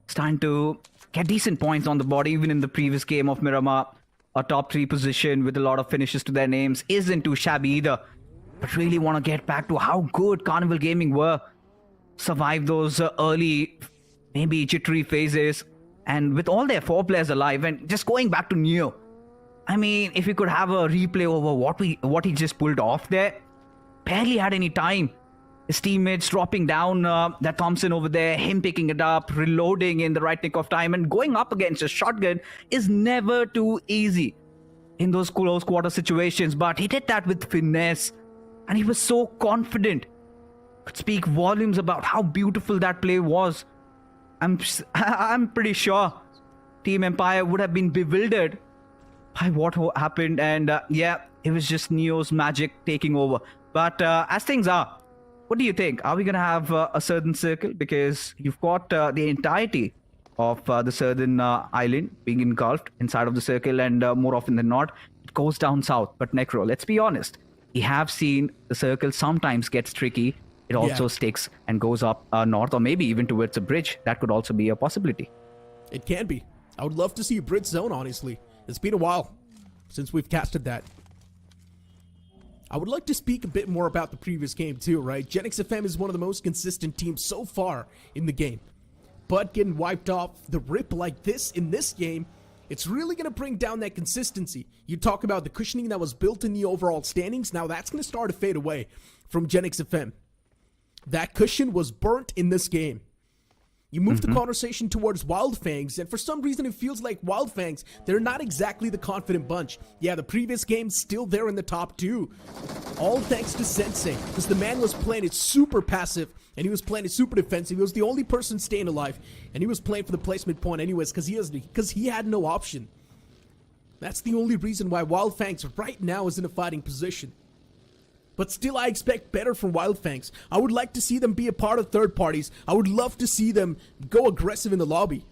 Starting to get decent points on the board. Even in the previous game of Miramar, a top 3 position with a lot of finishes to their names isn't too shabby either. But really want to get back to how good Carnival Gaming were. Survive those early, maybe jittery phases. And with all their 4 players alive, and just going back to Neo, I mean, if we could have a replay over what he just pulled off there, barely had any time. His teammates dropping down that Thompson over there, him picking it up, reloading in the right nick of time, and going up against a shotgun is never too easy in those close quarter situations. But he did that with finesse, and he was so confident. Could speak volumes about how beautiful that play was. I'm pretty sure Team Empire would have been bewildered by what happened, and yeah, it was just Neo's magic taking over. But as things are, what do you think? Are we going to have a southern circle? Because you've got the entirety of the southern island being engulfed inside of the circle, and more often than not, it goes down south. But Necro, let's be honest, we have seen the circle sometimes gets tricky. It also sticks and goes up north, or maybe even towards a bridge. That could also be a possibility. It can be. I would love to see a bridge zone, honestly. It's been a while since we've casted that. I would like to speak a bit more about the previous game too, right? Genix FM is one of the most consistent teams so far in the game. But getting wiped off the rip like this in this game, it's really going to bring down that consistency. You talk about the cushioning that was built in the overall standings. Now that's going to start to fade away from Genix FM. That cushion was burnt in this game. You move the conversation towards Wild Fangs, and for some reason it feels like Wild Fangs, they're not exactly the confident bunch. Yeah, the previous game's still there in the top 2. All thanks to Sensei, because the man was playing it super passive, and he was playing it super defensive. He was the only person staying alive, and he was playing for the placement point anyways, because he had no option. That's the only reason why Wild Fangs right now is in a fighting position. But still, I expect better from Wild Fangs. I would like to see them be a part of third parties. I would love to see them go aggressive in the lobby.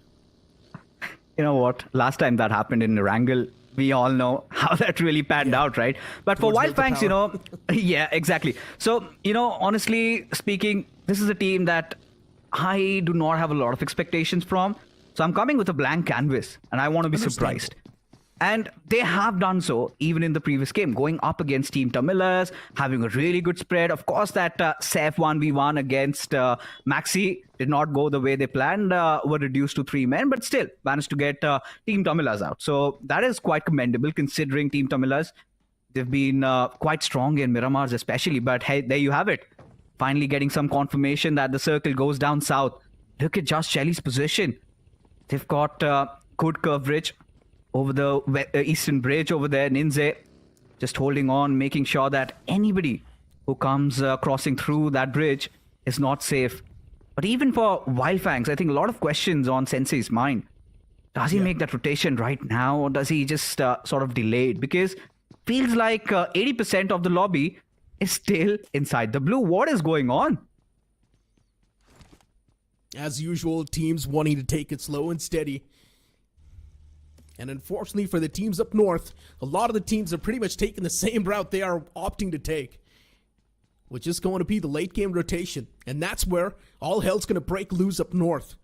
You know what? Last time that happened in Erangel, we all know how that really panned out, right? But for Wild Fangs, you know, yeah, exactly. So, you know, honestly speaking, this is a team that I do not have a lot of expectations from. So I'm coming with a blank canvas, and I want to be surprised. And they have done so even in the previous game, going up against Team Tamilas, having a really good spread. Of course, that Saf 1v1 against Maxi did not go the way they planned, were reduced to 3 men, but still managed to get Team Tamilas out. So that is quite commendable considering Team Tamilas. They've been quite strong in Miramars especially, but hey, there you have it. Finally getting some confirmation that the circle goes down south. Look at Just Shelly's position. They've got good coverage over the eastern bridge over there. Ninze just holding on, making sure that anybody who comes crossing through that bridge is not safe. But even for Wildfangs, I think a lot of questions on Sensei's mind. Does he make that rotation right now, or does he just sort of delay it? Because feels like 80% of the lobby is still inside the blue. What is going on? As usual, teams wanting to take it slow and steady. And unfortunately for the teams up north, a lot of the teams are pretty much taking the same route they are opting to take, which is going to be the late game rotation. And that's where all hell's going to break loose up north.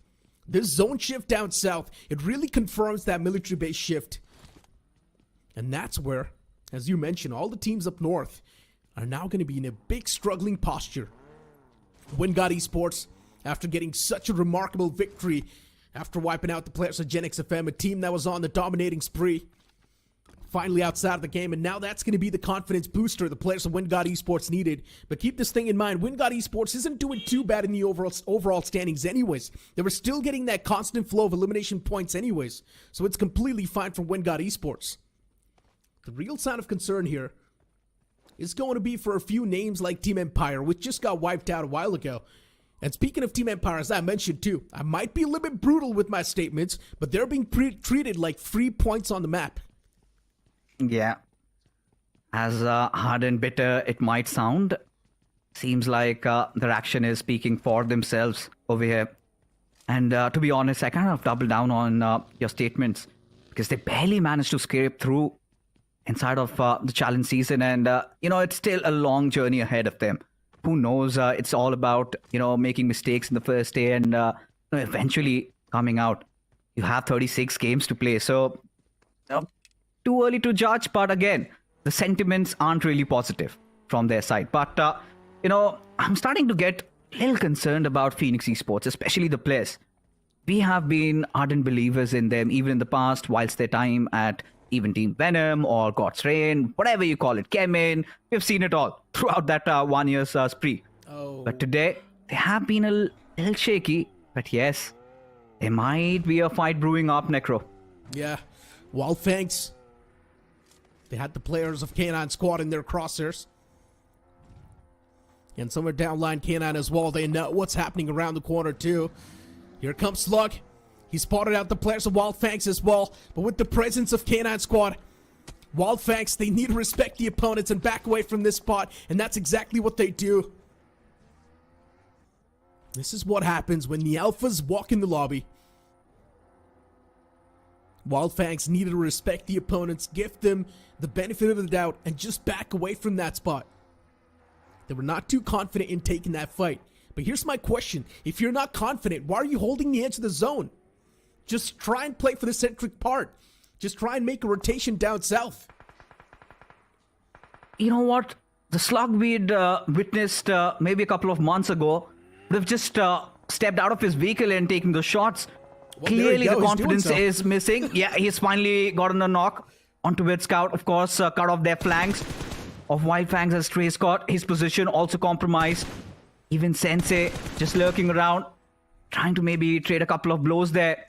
This zone shift down south, it really confirms that military base shift. And that's where, as you mentioned, all the teams up north are now going to be in a big struggling posture. Wingod Esports, after getting such a remarkable victory, after wiping out the players of Gen XFM, a team that was on the dominating spree, finally outside of the game, and now that's going to be the confidence booster the players of Wingod Esports needed. But keep this thing in mind, Wingod Esports isn't doing too bad in the overall standings anyways. They were still getting that constant flow of elimination points anyways, so it's completely fine for Wingod Esports. The real sign of concern here is going to be for a few names like Team Empire, which just got wiped out a while ago. And speaking of Team Empire, as I mentioned too, I might be a little bit brutal with my statements, but they're being treated like free points on the map. Yeah. As hard and bitter it might sound, seems like their action is speaking for themselves over here. And to be honest, I kind of double down on your statements, because they barely managed to scrape through inside of the challenge season. And, it's still a long journey ahead of them. Who knows? It's all about, making mistakes in the first day and eventually coming out. You have 36 games to play. So, too early to judge. But again, the sentiments aren't really positive from their side. But, I'm starting to get a little concerned about Phoenix Esports, especially the players. We have been ardent believers in them, even in the past, whilst their time at even Team Venom or God's Reign, whatever you call it, Kemin. We've seen it all throughout that 1 year's spree. But today, they have been a little shaky. But yes, there might be a fight brewing up, Necro. Yeah, Wildfangs. They had the players of K9 Squad in their crosshairs. And somewhere downline K9 as well. They know what's happening around the corner too. Here comes Slug. He spotted out the players of Wildfangs as well. But with the presence of K9 Squad, Wildfangs, they need to respect the opponents and back away from this spot. And that's exactly what they do. This is what happens when the alphas walk in the lobby. Wildfangs needed to respect the opponents, give them the benefit of the doubt, and just back away from that spot. They were not too confident in taking that fight. But here's my question. If you're not confident, why are you holding the edge of the zone? Just try and play for the centric part. Just try and make a rotation down south. You know what? The slug we'd witnessed maybe a couple of months ago would have just stepped out of his vehicle and taken those shots. Well, clearly the confidence is missing. Yeah, he's finally gotten a knock onto Red Scout. Of course, cut off their flanks of Wildfangs as Trey Scott. His position also compromised. Even Sensei just lurking around, trying to maybe trade a couple of blows there.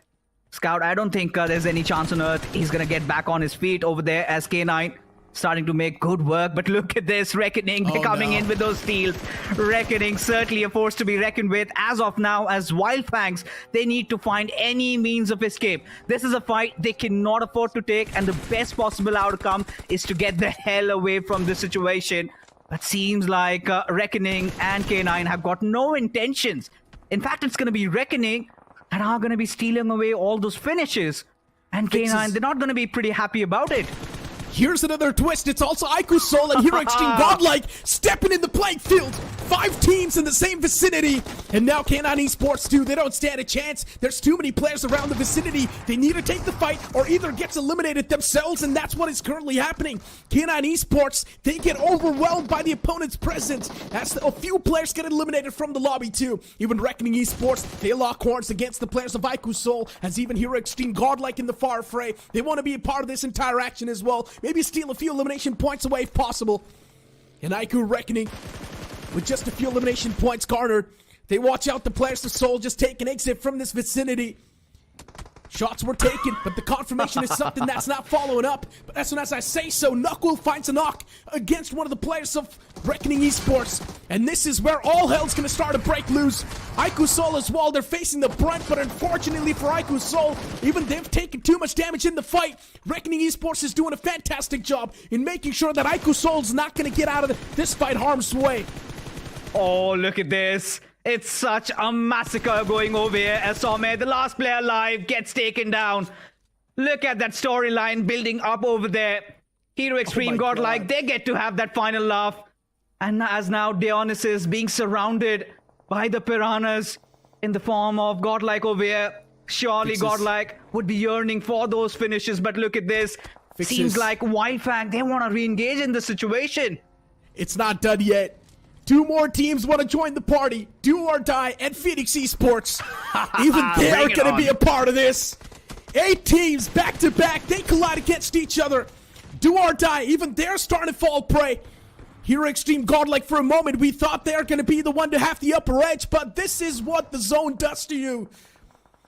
Scout, I don't think there's any chance on earth he's going to get back on his feet over there as K9 starting to make good work. But look at this, Reckoning coming in with those steals. Reckoning certainly a force to be reckoned with as of now, as Wildfangs, they need to find any means of escape. This is a fight they cannot afford to take, and the best possible outcome is to get the hell away from this situation. But seems like Reckoning and K9 have got no intentions. In fact, it's going to be Reckoning and are going to be stealing away all those finishes. And K9, they're not going to be pretty happy about it. Here's another twist. It's also Aiku Soul and Hero Extreme Godlike stepping in the playing field. 5 teams in the same vicinity. And now K9 Esports too. They don't stand a chance. There's too many players around the vicinity. They need to take the fight or either gets eliminated themselves, and that's what is currently happening. K9 Esports, they get overwhelmed by the opponent's presence. As a few players get eliminated from the lobby too. Even Reckoning Esports, they lock horns against the players of Aiku Soul, as even Hero Extreme Godlike in the far fray. They want to be a part of this entire action as well. Maybe steal a few elimination points away if possible. And Aiku Reckoning, with just a few elimination points garnered, they watch out the players of Soul just take an exit from this vicinity. Shots were taken, but the confirmation is something that's not following up. But as soon as I say so, Knuckle finds a knock against one of the players of Reckoning Esports. And this is where all hell's gonna start to break loose. IQ Soul as well, they're facing the brunt, but unfortunately for IQ Soul, even they've taken too much damage in the fight. Reckoning Esports is doing a fantastic job in making sure that IQ Soul's not gonna get out of this fight harm's way. Oh, look at this. It's such a massacre going over here as Somme, the last player alive, gets taken down. Look at that storyline building up over there. Hero Extreme Godlike, they get to have that final laugh. And as now Dionysus being surrounded by the piranhas in the form of Godlike over here. Surely Godlike would be yearning for those finishes, but look at this. Seems like Wildfang, they want to re-engage in the situation. It's not done yet. 2 more teams want to join the party. Do or Die and Phoenix Esports. Even they are going to be a part of this. 8 teams back to back. They collide against each other. Do or Die. Even they're starting to fall prey. Hero Extreme Godlike, for a moment, we thought they're going to be the one to have the upper edge, but this is what the zone does to you.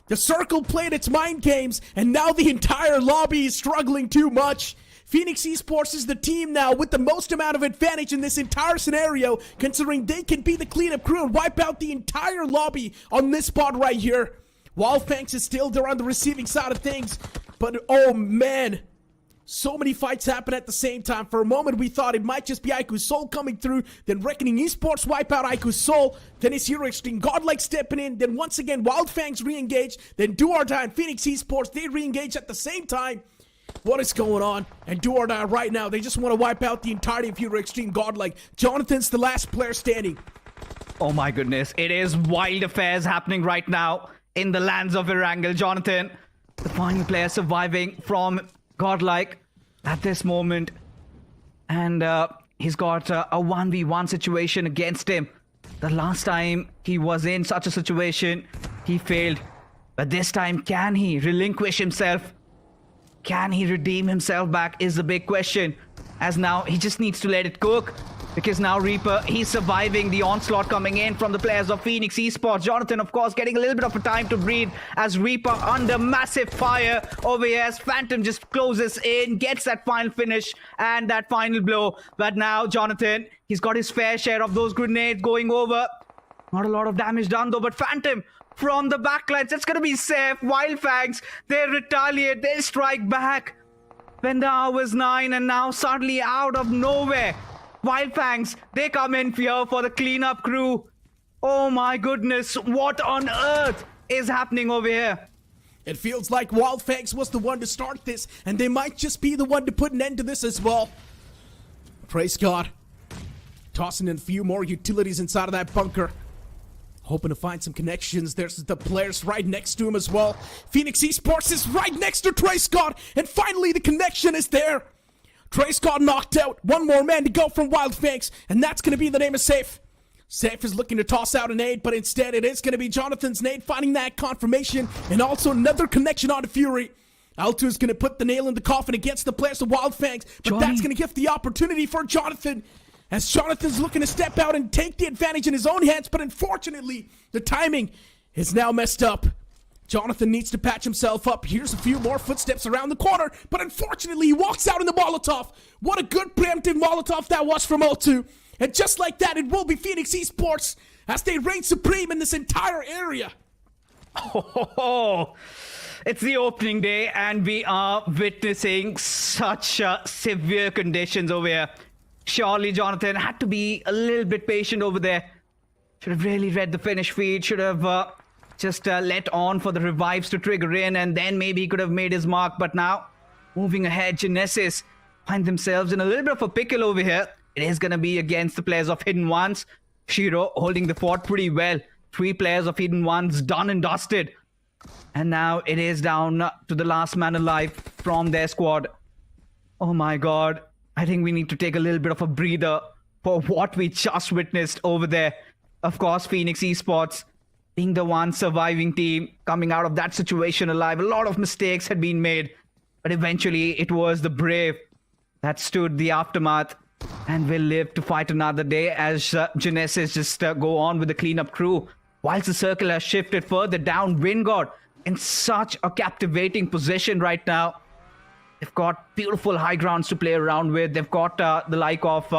The circle played its mind games, and now the entire lobby is struggling too much. Phoenix Esports is the team now with the most amount of advantage in this entire scenario, considering they can be the cleanup crew and wipe out the entire lobby on this spot right here. Wildfangs is still there on the receiving side of things, but oh man, so many fights happen at the same time. For a moment, we thought it might just be IQ Soul coming through, then Reckoning Esports wipe out IQ Soul, then it's Hero Extreme Godlike stepping in, then once again Wildfangs re-engage, then Do or Die and Phoenix Esports, they re-engage at the same time. What is going on? And Do or Die right now, they just want to wipe out the entirety of Hero Extreme Godlike. Jonathan's the last player standing. Oh my goodness, it is wild affairs happening right now in the lands of Erangel. Jonathan, the final player surviving from Godlike at this moment. And he's got a 1v1 situation against him. The last time he was in such a situation, he failed. But this time, can he relinquish himself? Can he redeem himself back is the big question. As now, he just needs to let it cook. Because now Reaper, he's surviving the onslaught coming in from the players of Phoenix Esports. Jonathan, of course, getting a little bit of a time to breathe as Reaper under massive fire over here as Phantom just closes in, gets that final finish and that final blow. But now, Jonathan, he's got his fair share of those grenades going over. Not a lot of damage done though, but Phantom from the backlines, it's going to be safe. Wildfangs, they retaliate, they strike back. When the hour is 9 and now suddenly out of nowhere, Wildfangs, they come in here for the cleanup crew. Oh my goodness, what on earth is happening over here? It feels like Wildfangs was the one to start this, and they might just be the one to put an end to this as well. Praise God. Tossing in a few more utilities inside of that bunker. Hoping to find some connections. There's the players right next to him as well. Phoenix Esports is right next to Trace God, and finally the connection is there. Trace got knocked out. One more man to go from Wildfangs, and that's going to be the name of Safe. Safe is looking to toss out a nade, but instead it is going to be Jonathan's nade finding that confirmation, and also another connection onto Fury. Altu is going to put the nail in the coffin against the players of Wildfangs, but that's going to give the opportunity for Jonathan, as Jonathan's looking to step out and take the advantage in his own hands, but unfortunately, the timing is now messed up. Jonathan needs to patch himself up. Here's a few more footsteps around the corner, but unfortunately, he walks out in the Molotov. What a good preemptive Molotov that was from O2. And just like that, it will be Phoenix Esports as they reign supreme in this entire area. Oh, it's the opening day, and we are witnessing such severe conditions over here. Surely Jonathan had to be a little bit patient over there. Should have really read the finish feed. Should have just let on for the revives to trigger in, and then maybe he could have made his mark. But now, moving ahead, Genesis find themselves in a little bit of a pickle over here. It is going to be against the players of Hidden Ones. Shiro holding the fort pretty well. 3 players of Hidden Ones done and dusted. And now it is down to the last man alive from their squad. Oh my god. I think we need to take a little bit of a breather for what we just witnessed over there. Of course, Phoenix Esports being the one surviving team, coming out of that situation alive. A lot of mistakes had been made, but eventually it was the brave that stood the aftermath and will live to fight another day as Genesis just go on with the cleanup crew. Whilst the circle has shifted further down, Wingod in such a captivating position right now. They've got beautiful high grounds to play around with. They've got the like of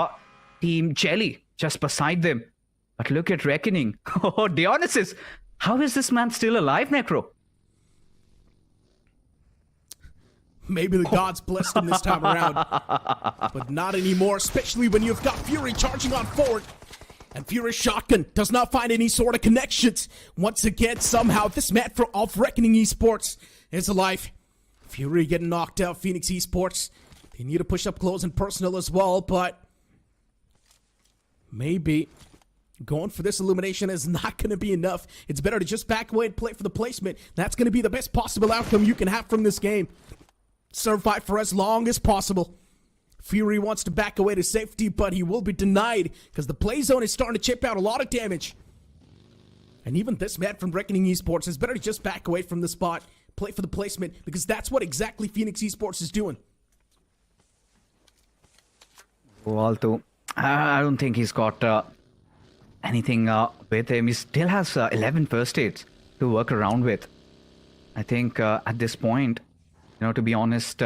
Team Jelly just beside them. But look at Reckoning. Oh, Dionysus. How is this man still alive, Necro? Maybe the gods blessed him this time around. But not anymore, especially when you've got Fury charging on forward. And Fury's shotgun does not find any sort of connections. Once again, somehow, this man of Reckoning Esports is alive. Fury getting knocked out, Phoenix Esports. They need to push up close and personal as well, but maybe going for this elimination is not going to be enough. It's better to just back away and play for the placement. That's going to be the best possible outcome you can have from this game. Survive for as long as possible. Fury wants to back away to safety, but he will be denied because the play zone is starting to chip out a lot of damage. And even this man from Reckoning Esports is better to just back away from the spot, play for the placement, because that's what exactly Phoenix Esports is doing. Alto, I don't think he's got anything with him. He still has 11 first aids to work around with. I think at this point, to be honest,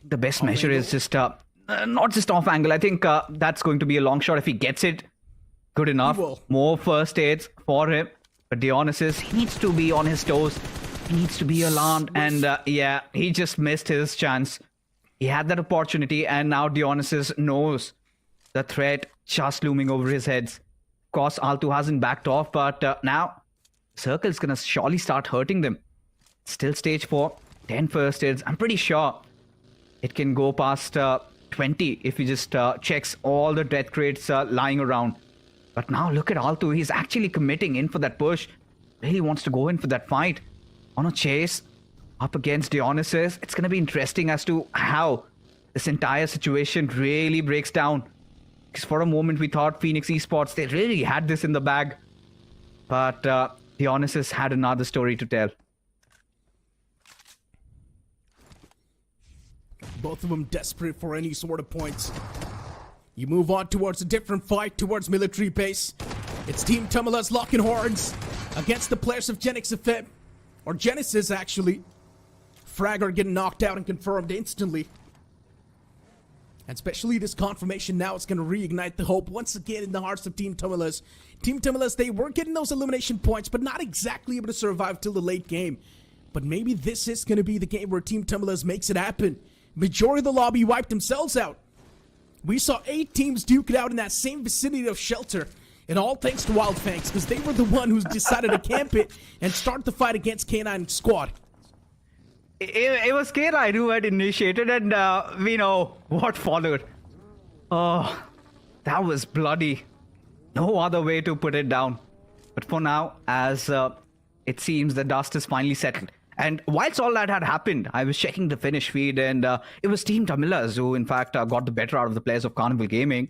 the best measure is just not just off angle. I think that's going to be a long shot if he gets it. Good enough. More first aids for him. But Dionysus, he needs to be on his toes. He needs to be alarmed. And yeah, he just missed his chance. He had that opportunity, and now Dionysus knows the threat just looming over his heads. Of course, Altu hasn't backed off, but now Circle's going to surely start hurting them. Still stage 4, 10 first aids. I'm pretty sure it can go past 20 if he just checks all the death crates lying around. But now look at Altu. He's actually committing in for that push. Really wants to go in for that fight. On a chase up against Dionysus. It's going to be interesting as to how this entire situation really breaks down. Because for a moment we thought Phoenix Esports, they really had this in the bag. But Dionysus had another story to tell. Both of them desperate for any sort of points. You move on towards a different fight, towards military base. It's Team Tumula's locking horns against the players of Genesis FM. Or Genesis, actually. Fragger getting knocked out and confirmed instantly. And especially this confirmation now, it's going to reignite the hope once again in the hearts of Team Tumula's. Team Tumula's, they were getting those elimination points, but not exactly able to survive till the late game. But maybe this is going to be the game where Team Tumula's makes it happen. Majority of the lobby wiped themselves out. We saw 8 teams duke it out in that same vicinity of Shelter. And all thanks to Wildfangs, because they were the one who decided to camp it and start the fight against K9 Squad. It was K9 who had initiated, and we know what followed. Oh, that was bloody. No other way to put it down. But for now, as it seems the dust is finally settled. And whilst all that had happened, I was checking the finish feed, and it was Team Tamilas who, in fact, got the better out of the players of Carnival Gaming.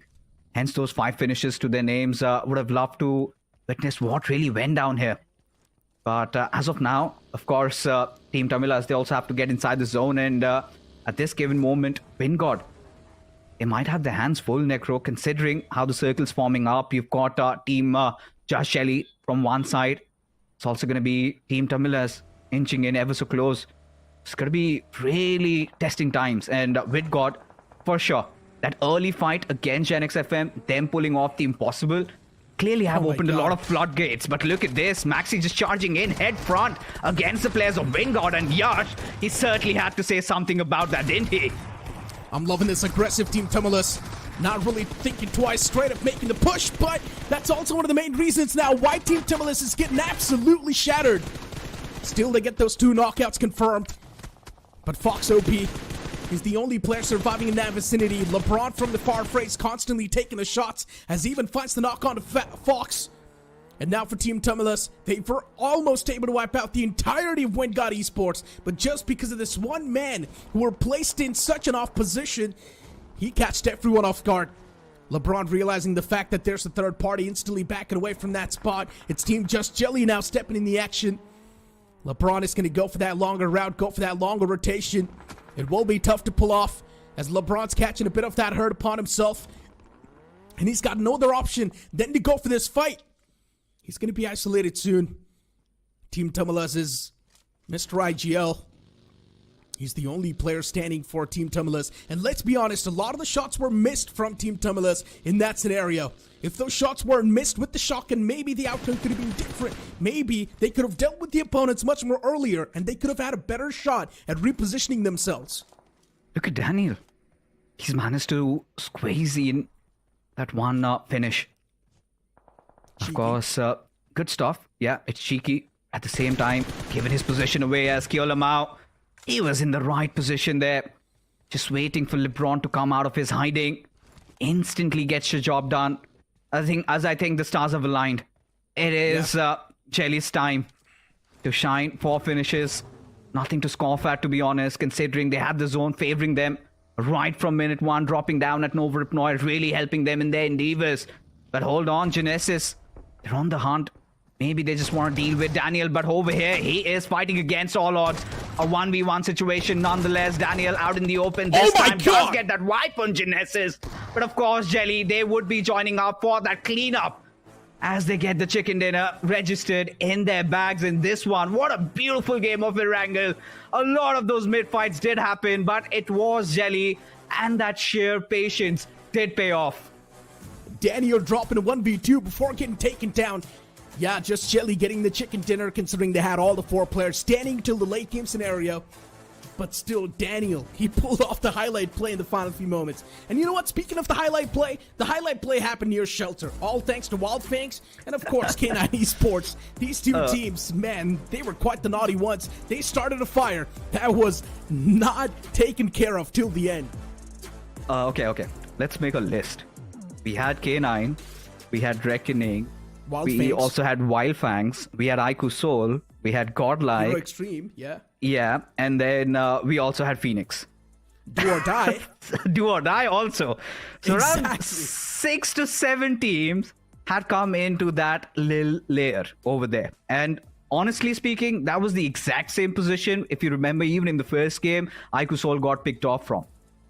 Hence, those 5 finishes to their names. Would have loved to witness what really went down here. But as of now, of course, Team Tamilas, they also have to get inside the zone. And at this given moment, Wingod, they might have their hands full, Necro, considering how the circle's forming up. You've got Team Josh Shelley from one side. It's also going to be Team Tamilas inching in ever so close. It's going to be really testing times. And with God, for sure, that early fight against Gen X FM, them pulling off the impossible, clearly have opened a lot of floodgates. But look at this, Maxi just charging in head front against the players of Wingod, and Yash, he certainly had to say something about that, didn't he? I'm loving this aggressive Team Tumulus. Not really thinking twice, straight up making the push, but that's also one of the main reasons now why Team Tumulus is getting absolutely shattered. Still, they get those 2 knockouts confirmed. But Fox OP is the only player surviving in that vicinity. LeBron from the far phrase constantly taking the shots as he even finds the knock on to Fox. And now for Team Tumulus, they were almost able to wipe out the entirety of Wingod Esports. But just because of this one man who were placed in such an off position, he catched everyone off guard. LeBron realizing the fact that there's a third party instantly backing away from that spot. It's Team Just Jelly now stepping in the action. LeBron is going to go for that longer route, go for that longer rotation. It will be tough to pull off as LeBron's catching a bit of that hurt upon himself. And he's got no other option than to go for this fight. He's going to be isolated soon. Team Tumulus is Mr. IGL. He's the only player standing for Team Tumulus. And let's be honest, a lot of the shots were missed from Team Tumulus in that scenario. If those shots weren't missed with the shotgun, maybe the outcome could have been different. Maybe they could have dealt with the opponents much more earlier, and they could have had a better shot at repositioning themselves. Look at Daniel. He's managed to squeeze in that one finish. Cheeky. Of course, good stuff. Yeah, it's cheeky. At the same time, giving his position away as Kiolamau. He was in the right position there. Just waiting for LeBron to come out of his hiding. Instantly gets the job done. I think the stars have aligned. It is Jelly's time to shine. 4 finishes. Nothing to scoff at, to be honest, considering they had the zone favoring them right from minute 1, dropping down at Nova Ripnoy, really helping them in their endeavors. But hold on, Genesis. They're on the hunt. Maybe they just want to deal with Daniel, but over here, he is fighting against all odds. A 1v1 situation nonetheless. Daniel out in the open. This time does get that wipe on Genesis. But of course, Jelly, they would be joining up for that cleanup as they get the chicken dinner registered in their bags in this one. What a beautiful game of Erangel. A lot of those mid-fights did happen, but it was Jelly, and that sheer patience did pay off. Daniel dropping a 1v2 before getting taken down. Yeah, just Jelly getting the chicken dinner, considering they had all the 4 players standing till the late game scenario. But still, Daniel, he pulled off the highlight play in the final few moments. And you know what? Speaking of the highlight play happened near Shelter. All thanks to Wildfangs and, of course, K9 Esports. These two teams, man, they were quite the naughty ones. They started a fire that was not taken care of till the end. Okay. Let's make a list. We had K9. We had Reckoning. We also had Wildfangs. We had Aiku Soul. We had Godlike. Hero Extreme, yeah. Yeah, and then we also had Phoenix. Do or die. Do or die also. So exactly. Around 6 to 7 teams had come into that little layer over there. And honestly speaking, that was the exact same position, if you remember, even in the first game, Aiku Soul got picked off from.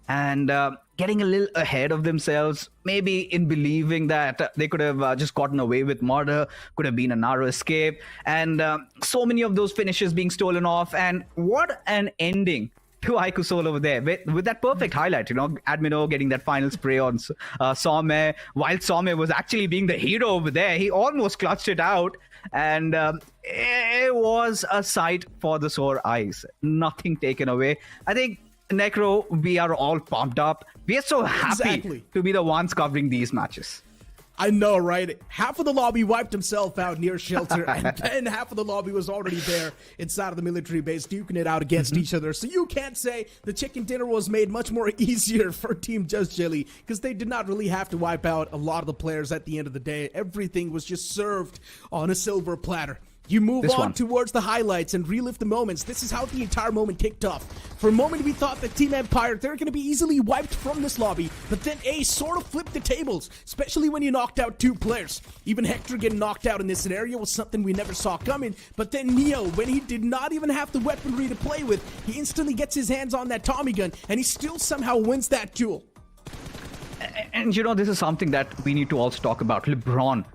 And getting a little ahead of themselves, maybe in believing that they could have just gotten away with murder, could have been a narrow escape, and so many of those finishes being stolen off. And what an ending to Aiku Soul over there with that perfect highlight, Admino getting that final spray on Some, while Some was actually being the hero over there. He almost clutched it out, and it was a sight for the sore eyes. Nothing taken away. I think Necro, we are all pumped up. We are so happy to be the ones covering these matches. I know, right? Half of the lobby wiped himself out near Shelter, and then half of the lobby was already there inside of the military base, duking it out against each other. So you can't say the chicken dinner was made much more easier for Team Just Jelly, because they did not really have to wipe out a lot of the players at the end of the day. Everything was just served on a silver platter. You move on towards the highlights and relive the moments. This is how the entire moment kicked off. For a moment, we thought that Team Empire, they're going to be easily wiped from this lobby. But then Ace sort of flipped the tables, especially when you knocked out 2 players. Even Hector getting knocked out in this scenario was something we never saw coming. But then Neo, when he did not even have the weaponry to play with, he instantly gets his hands on that Tommy gun, and he still somehow wins that duel. And this is something that we need to also talk about. LeBron.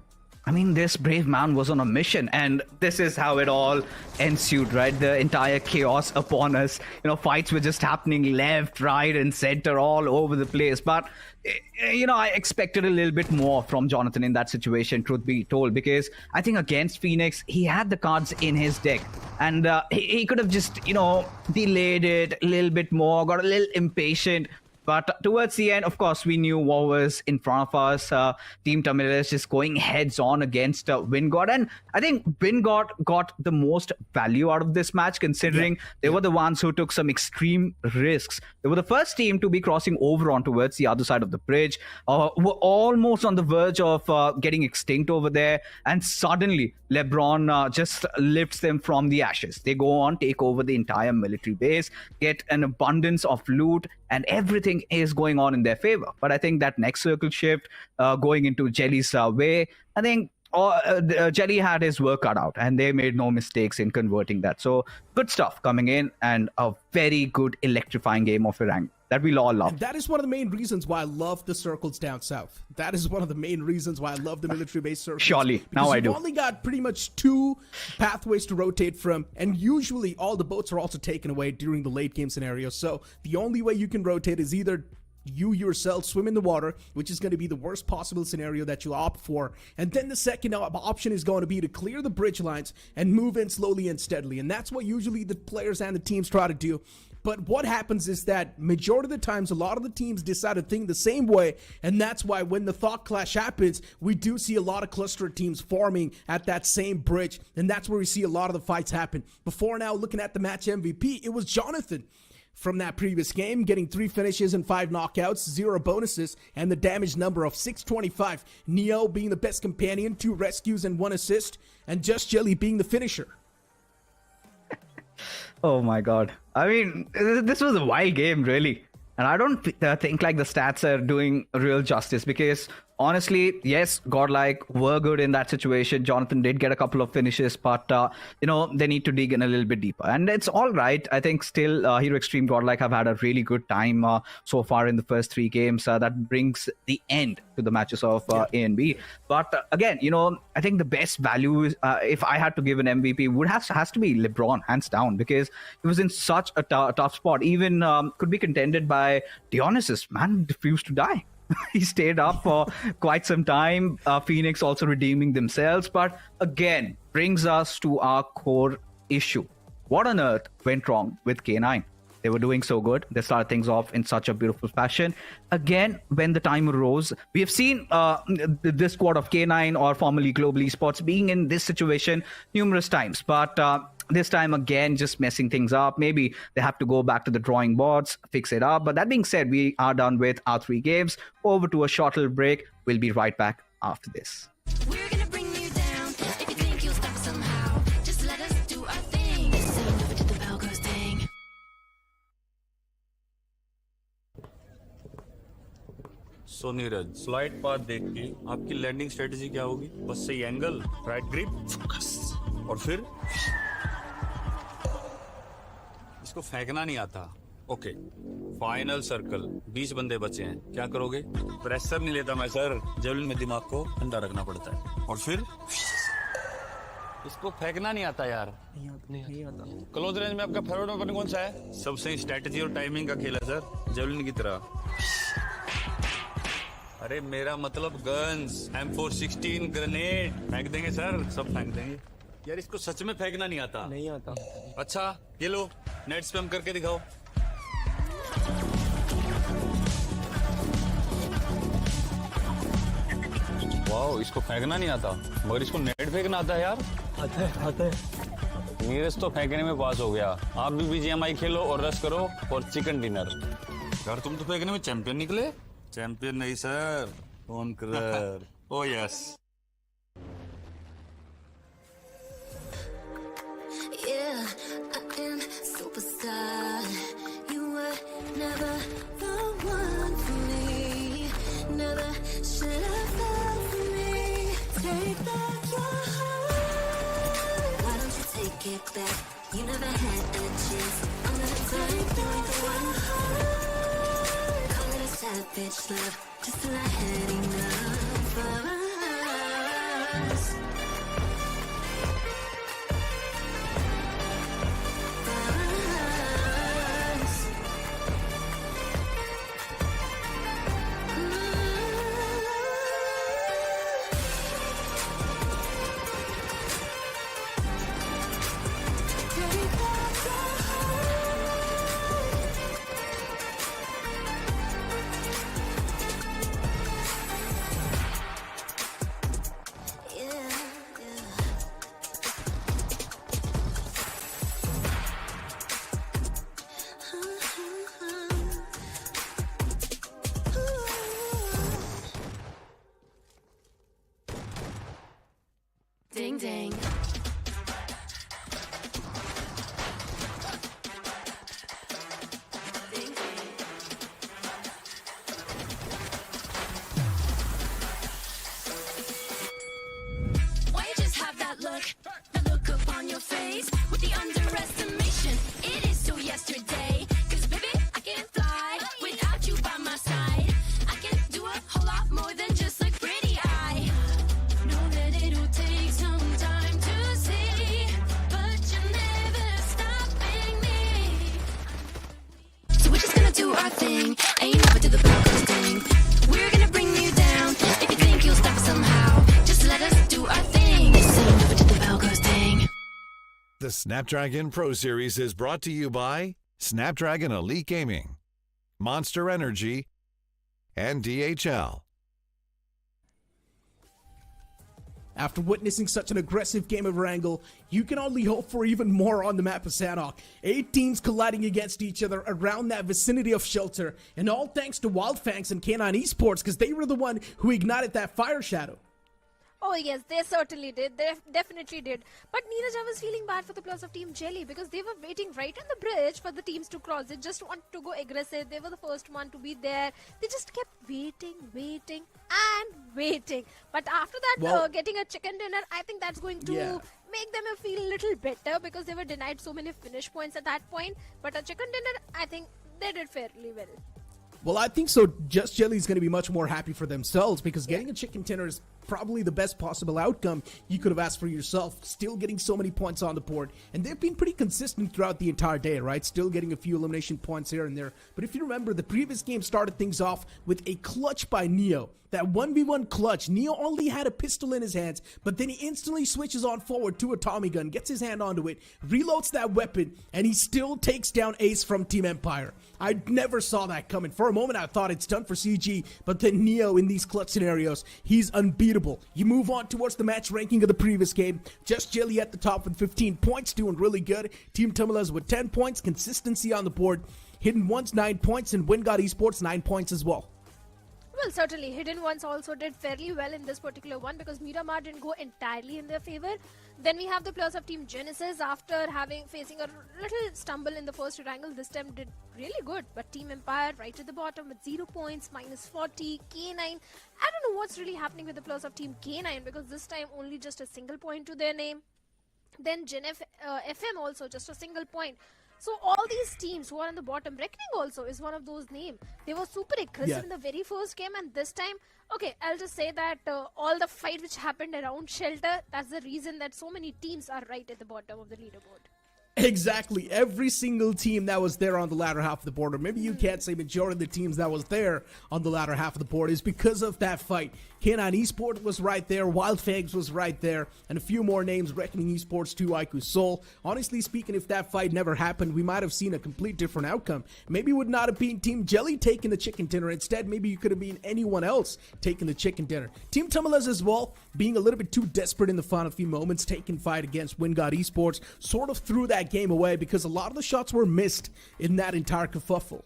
I mean, this brave man was on a mission, and this is how it all ensued, right? The entire chaos upon us. Fights were just happening left, right, and center all over the place. But, I expected a little bit more from Jonathan in that situation, truth be told, because I think against Phoenix, he had the cards in his deck, and he could have just, delayed it a little bit more, got a little impatient. But towards the end, of course, we knew what was in front of us. Team Tamil is just going heads on against Wingod. And I think Wingod got the most value out of this match, considering they were the ones who took some extreme risks. They were the first team to be crossing over on towards the other side of the bridge. Were almost on the verge of getting extinct over there. And suddenly, LeBron just lifts them from the ashes. They go on, take over the entire military base, get an abundance of loot, and everything is going on in their favor. But I think that next circle shift going into Jelly's way, I think Jelly had his work cut out, and they made no mistakes in converting that. So good stuff coming in, and a very good electrifying game of Erangel. that we'll all love. And that is one of the main reasons why I love the circles down south. That is one of the main reasons why I love the military-based circles. Surely, now Because I do. You've only got pretty much 2 pathways to rotate from, and usually all the boats are also taken away during the late game scenario. So the only way you can rotate is either you yourself swim in the water, which is going to be the worst possible scenario that you'll opt for. And then the second option is going to be to clear the bridge lines and move in slowly and steadily. And that's what usually the players and the teams try to do. But what happens is that majority of the times, a lot of the teams decide to think the same way. And that's why when the thought clash happens, we do see a lot of cluster teams forming at that same bridge. And that's where we see a lot of the fights happen. Before now, looking at the match MVP, it was Jonathan from that previous game, getting 3 finishes and 5 knockouts, 0 bonuses, and the damage number of 625. Neo being the best companion, 2 rescues and 1 assist, and Just Jelly being the finisher. Oh my god. I mean, this was a wild game, really. And I don't think like the stats are doing real justice because honestly, yes, Godlike were good in that situation. Jonathan did get a couple of finishes, but they need to dig in a little bit deeper. And it's all right. I think still Hero Extreme Godlike have had a really good time so far in the first 3 games. That brings the end to the matches of A and B. But again, I think the best value is, if I had to give an MVP, has to be LeBron, hands down, because he was in such a tough spot. Even could be contended by Dionysus. Man refused to die. He stayed up for quite some time. Phoenix also redeeming themselves. But again, brings us to our core issue. What on earth went wrong with K9? They were doing so good. They started things off in such a beautiful fashion. Again, when the time arose, we have seen this squad of K9 or formerly Global Esports being in this situation numerous times. But this time, again, just messing things up. Maybe they have to go back to the drawing boards, fix it up. But that being said, we are done with our 3 games. Over to a short little break. We'll be right back after this. We're gonna bring you down. If you think you'll stop somehow, just let us do our thing. Send over to the bell goes ding. So Neeraj slide path देख के आपकी landing strategy क्या होगी? बस सही angle, right grip, focus, और फिर इसको फेंकना नहीं आता. ओके, फाइनल सर्कल, 20 बंदे बचे हैं, क्या करोगे? प्रेशर नहीं लेता मैं सर, जेवलिन में दिमाग को ठंडा रखना पड़ता है. और फिर इसको फेंकना नहीं आता यार. नहीं आता. क्लोज रेंज में आपका फेवरेट वेपन कौन सा है? सबसे स्ट्रेटेजी और टाइमिंग का खेल है सर, जेवलिन की तरह. अरे मेरा मतलब गन्स, M416 ग्रेनेड फेंक देंगे सर, सब फेंक देंगे. यार इसको सच में फेंकना नहीं आता. नहीं आता. अच्छा ये लो, नेट स्पैम करके दिखाओ. वाओ, इसको फेंकना नहीं आता, मगर इसको नेट फेंकना आता है यार. आता है. नीरज तो फेंकने में पास हो गया. आप भी BGMI खेलो और रश करो और चिकन डिनर. यार तुम तो फेंकने में चैंपियन निकले. चैंपियन नहीं sir, conqueror. O yes. Yeah, I am superstar. You were never the one for me. Never should have felt for me. Take back your heart. Why don't you take it back? You never had a chance. I'm gonna take back one heart. Call it a savage love, just till I had enough of us. our thing, and you never do the bell goes ding. We're gonna bring you down. If you think you'll stop somehow, just let us do our thing. Just say you never do the bell goes ding. The Snapdragon Pro Series is brought to you by Snapdragon Elite Gaming, Monster Energy, and DHL. After witnessing such an aggressive game of Erangel, you can only hope for even more on the map of Sanhok. 8 teams colliding against each other around that vicinity of shelter, and all thanks to Wildfangs and K9 Esports, because they were the one who ignited that fire shadow. Oh yes, they certainly did. They definitely did. But Neeraj, I was feeling bad for the players of Team Jelly because they were waiting right on the bridge for the teams to cross. They just wanted to go aggressive. They were the first one to be there. They just kept waiting, and waiting. But after that, getting a chicken dinner, I think that's going to make them feel a little better because they were denied so many finish points at that point. But a chicken dinner, I think they did fairly well. Well, I think so. Just Jelly is going to be much more happy for themselves because getting a chicken dinner is probably the best possible outcome you could have asked for yourself. Still getting so many points on the board. And they've been pretty consistent throughout the entire day, right? Still getting a few elimination points here and there. But if you remember, the previous game started things off with a clutch by Neo. That 1v1 clutch. Neo only had a pistol in his hands, but then he instantly switches on forward to a Tommy gun, gets his hand onto it, reloads that weapon, and he still takes down Ace from Team Empire. I never saw that coming. For a moment, I thought it's done for CG, but then Neo in these clutch scenarios, he's unbeatable. You move on towards the match ranking of the previous game. Just Jelly at the top with 15 points, doing really good. Team Tumulas with 10 points, consistency on the board. Hidden Ones 9 points, and Wingard Esports 9 points as well. Well, certainly, Hidden Ones also did fairly well in this particular one because Miramar didn't go entirely in their favor. Then we have the players of Team Genesis after facing a little stumble in the first Erangel. This time did really good, but Team Empire right at the bottom with 0 points, -40, K9. I don't know what's really happening with the players of Team K9 because this time only just a single point to their name. Then FM also just a single point. So all these teams who are on the bottom, Reckoning also is one of those names. They were super aggressive in the very first game, and this time, okay, I'll just say that all the fight which happened around Shelter, that's the reason that so many teams are right at the bottom of the leaderboard. Exactly. Every single team that was there on the latter half of the board, or maybe you can't say majority of the teams that was there on the latter half of the board, is because of that fight. K9 Esports was right there, Wildfangs was right there, and a few more names, Reckoning Esports 2, Aiku Soul. Honestly speaking, if that fight never happened, we might have seen a complete different outcome. Maybe it would not have been Team Jelly taking the chicken dinner. Instead, maybe you could have been anyone else taking the chicken dinner. Team Tumulas as well, being a little bit too desperate in the final few moments, taking fight against Wingard Esports, sort of threw that game away because a lot of the shots were missed in that entire kerfuffle.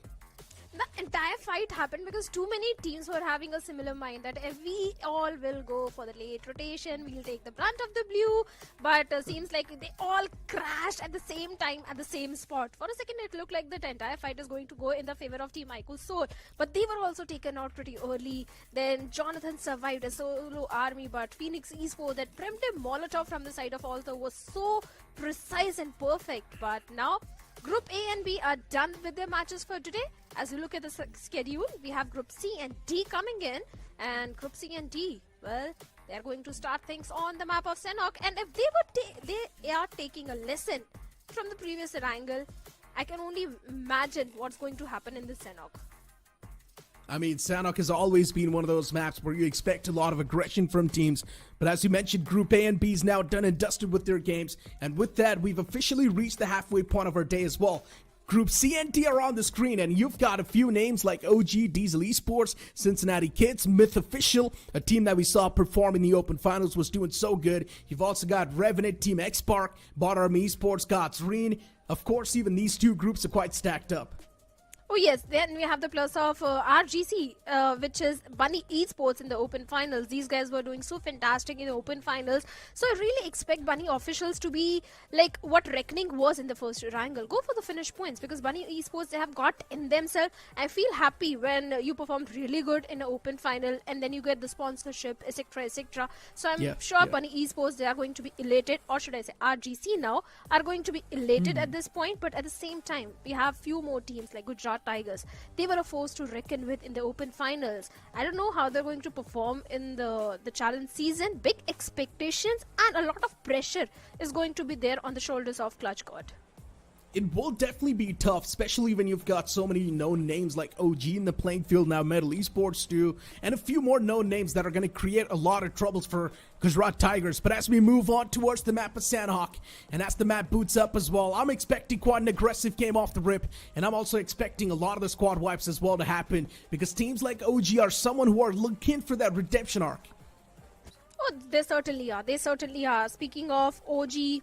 The entire fight happened because too many teams were having a similar mind that if we all will go for the late rotation, we'll take the brunt of the blue, but seems like they all crashed at the same time at the same spot. For a second, it looked like the entire fight is going to go in the favor of Team Aiku Soul, but they were also taken out pretty early. Then Jonathan survived a solo army, but Phoenix Esports, that primitive Molotov from the side of Alto was so precise and perfect. But now Group A and B are done with their matches for today. As we look at the schedule, we have Group C and D coming in. And Group C and D, well, they're going to start things on the map of Sanhok. And if they are taking a lesson from the previous Erangel, I can only imagine what's going to happen in this Sanhok. I mean, Sanhok has always been one of those maps where you expect a lot of aggression from teams. But as you mentioned, Group A and B is now done and dusted with their games. And with that, we've officially reached the halfway point of our day as well. Group C and D are on the screen, and you've got a few names like OG, Diesel Esports, Cincinnati Kids, Myth Official, a team that we saw perform in the Open Finals, was doing so good. You've also got Revenant, Team X-Park, Bot Army Esports, Godsreen. Of course, even these two groups are quite stacked up. Oh yes, then we have the plus of RGC, which is Bunny Esports in the Open Finals. These guys were doing so fantastic in the Open Finals. So I really expect Bunny officials to be like what Reckoning was in the first Erangel. Go for the finish points because Bunny Esports, they have got in themselves. I feel happy when you performed really good in an Open Final and then you get the sponsorship, etc., etc. So I'm sure Bunny Esports, they are going to be elated, or should I say RGC now, are going to be elated at this point. But at the same time, we have few more teams like Gujarat Tigers. They were a force to reckon with in the Open Finals. I don't know how they're going to perform in the challenge season. Big expectations and a lot of pressure is going to be there on the shoulders of Clutch God. It will definitely be tough, especially when you've got so many known names like OG in the playing field now, Metal Esports too, and a few more known names that are going to create a lot of troubles for Gujarat Tigers. But as we move on towards the map of Sanhok, and as the map boots up as well, I'm expecting quite an aggressive game off the rip, and I'm also expecting a lot of the squad wipes as well to happen, because teams like OG are someone who are looking for that redemption arc. Oh, they certainly are. They certainly are. Speaking of OG,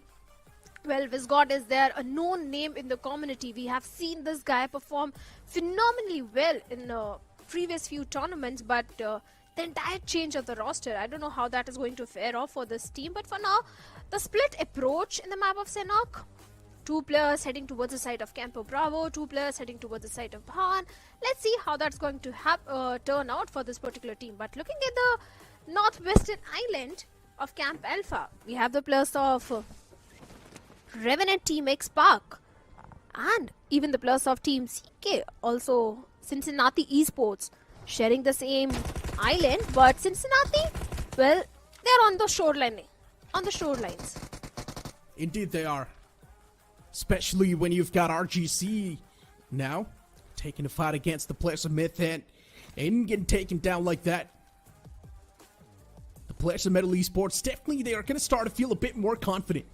well, Vizgod is there, a known name in the community. We have seen this guy perform phenomenally well in previous few tournaments, but the entire change of the roster, I don't know how that is going to fare off for this team. But for now, the split approach in the map of Sanhok, 2 players heading towards the side of Campo Bravo, 2 players heading towards the side of Bhan. Let's see how that's going to turn out for this particular team. But looking at the northwestern island of Camp Alpha, we have the players of Revenant Team X Park and even the players of Team CK, also Cincinnati Esports, sharing the same island. But Cincinnati, well, they're on the shorelines. Indeed they are. Especially when you've got RGC now taking a fight against the players of Myth, and Aiden getting taken down like that. The players of Metal Esports, definitely they are going to start to feel a bit more confident.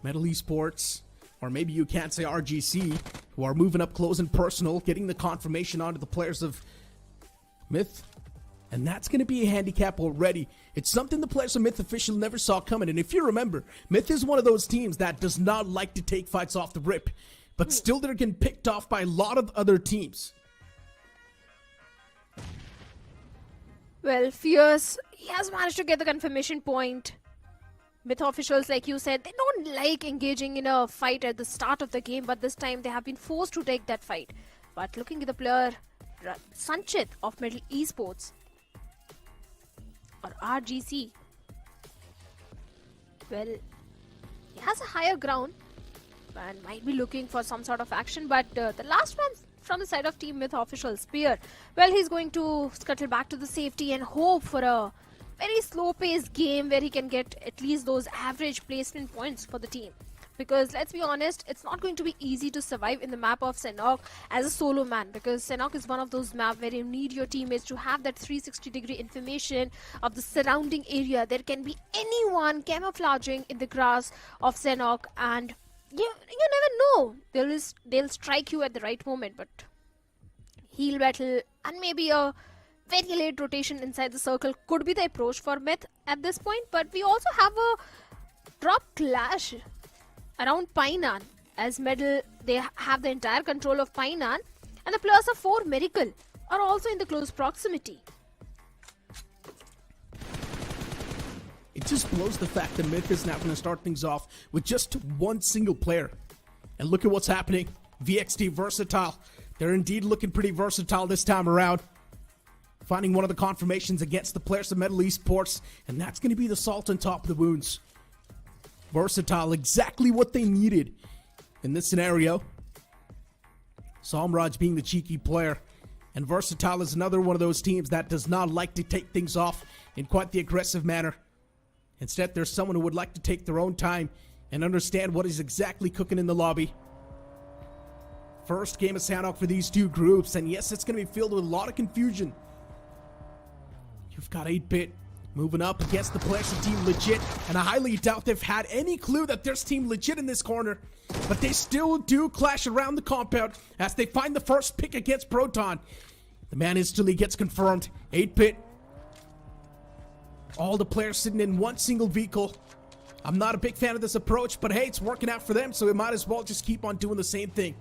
Metal Esports, or maybe you can't say RGC, who are moving up close and personal, getting the confirmation onto the players of Myth. And that's going to be a handicap already. It's something the players of Myth official never saw coming. And if you remember, Myth is one of those teams that does not like to take fights off the rip. But still they're getting picked off by a lot of other teams. Well, Fierce, he has managed to get the confirmation point. Myth officials, like you said, they don't like engaging in a fight at the start of the game, but this time they have been forced to take that fight. But looking at the player, Sanchit of Metal Esports, or RGC, well, he has a higher ground and might be looking for some sort of action, but the last one from the side of Team Myth official, Spear, well, he's going to scuttle back to the safety and hope for a very slow-paced game where he can get at least those average placement points for the team. Because let's be honest, it's not going to be easy to survive in the map of Sanhok as a solo man, because Sanhok is one of those maps where you need your teammates to have that 360-degree information of the surrounding area. There can be anyone camouflaging in the grass of Sanhok, and you never know. They'll strike you at the right moment, but heal battle and maybe a very late rotation inside the circle could be the approach for Myth at this point. But we also have a drop clash around Painan, as Medal, they have the entire control of Painan, and the players of 4 Miracle are also in the close proximity. It just blows the fact that Myth is now going to start things off with just one single player. And look at what's happening. VXT versatile. They're indeed looking pretty versatile this time around. Finding one of the confirmations against the players of Metal Esports, and that's going to be the salt on top of the wounds. Versatile, exactly what they needed in this scenario. Samraj being the cheeky player, and Versatile is another one of those teams that does not like to take things off in quite the aggressive manner. Instead, there's someone who would like to take their own time and understand what is exactly cooking in the lobby. First game of Sanhok for these two groups, and yes, it's going to be filled with a lot of confusion. You've got 8-Bit moving up against the players of Team Legit, and I highly doubt they've had any clue that there's Team Legit in this corner. But they still do clash around the compound as they find the first pick against Proton. The man instantly gets confirmed. 8-Bit. All the players sitting in one single vehicle. I'm not a big fan of this approach, but hey, it's working out for them, so we might as well just keep on doing the same thing.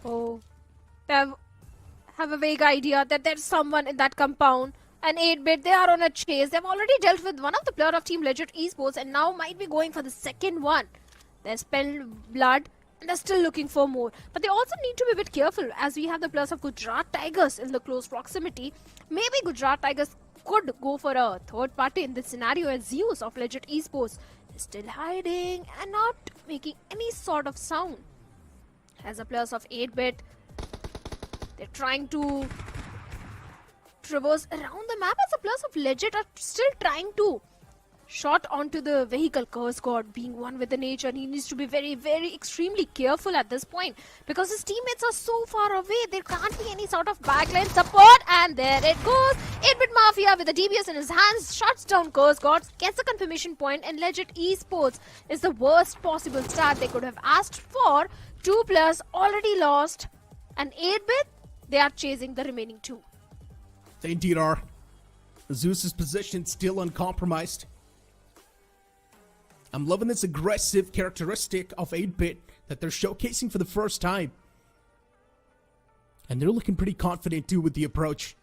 Oh, they have a vague idea that there's someone in that compound. And 8-Bit, they are on a chase. They've already dealt with one of the player of Team Legit Esports and now might be going for the second one. They spilled blood and they're still looking for more. But they also need to be a bit careful as we have the players of Gujarat Tigers in the close proximity. Maybe Gujarat Tigers could go for a third party in this scenario, as Zeus of Legit Esports is still hiding and not making any sort of sound. As the players of 8-Bit, they're trying to traverse around the map, as the players of Legit are still trying to shot onto the vehicle. Curse God, being one with the nature, he needs to be very, very extremely careful at this point because his teammates are so far away. There can't be any sort of backline support, and there it goes. 8-Bit Mafia with the DBS in his hands shuts down Curse God, gets a confirmation point, and Legit Esports is the worst possible start they could have asked for. 2 players already lost, and 8-Bit, they are chasing the remaining 2. They indeed are. Zeus's position still uncompromised. I'm loving this aggressive characteristic of 8-Bit that they're showcasing for the first time. And they're looking pretty confident too with the approach.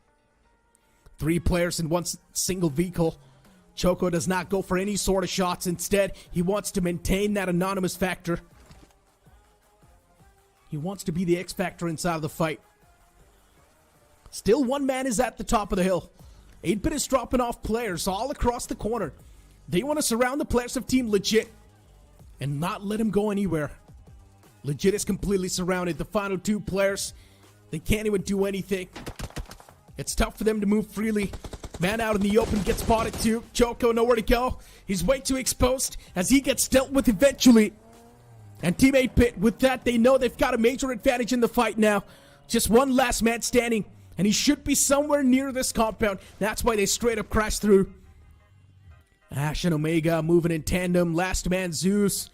3 players in one single vehicle. Choco does not go for any sort of shots. Instead, he wants to maintain that anonymous factor. He wants to be the X factor inside of the fight. Still, one man is at the top of the hill. 8-Bit is dropping off players all across the corner. They want to surround the players of Team Legit and not let him go anywhere. Legit is completely surrounded. The final 2 players, they can't even do anything. It's tough for them to move freely. Man out in the open gets spotted too. Choco nowhere to go. He's way too exposed as he gets dealt with eventually. And Team 8-Bit, with that, they know they've got a major advantage in the fight now. Just one last man standing, and he should be somewhere near this compound. That's why they straight up crashed through. Ash and Omega moving in tandem. Last man, Zeus.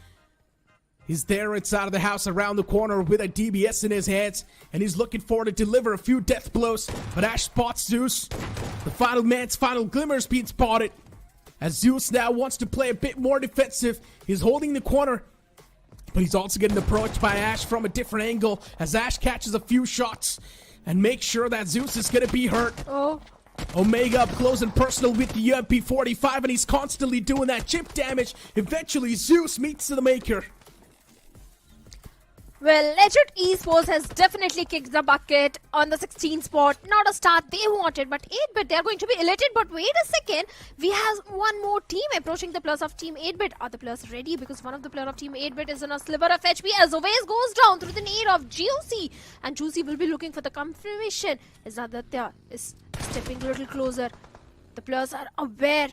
He's there inside of the house around the corner with a DBS in his hands, and he's looking for to deliver a few death blows. But Ash spots Zeus. The final man's final glimmer is being spotted. As Zeus now wants to play a bit more defensive. He's holding the corner, but he's also getting approached by Ash from a different angle as Ash catches a few shots and makes sure that Zeus is going to be hurt. Oh. Omega up close and personal with the UMP-45, and he's constantly doing that chip damage. Eventually, Zeus meets the maker. Well, Legit Esports has definitely kicked the bucket on the 16th spot. Not a start they wanted, but 8-Bit, they're going to be elated. But wait a second, we have one more team approaching the players of Team 8-Bit. Are the players ready? Because one of the players of Team 8-Bit is in a sliver of HP as Oves goes down through the nade of Juicy. And Juicy will be looking for the confirmation as Aditya is stepping a little closer. The players are aware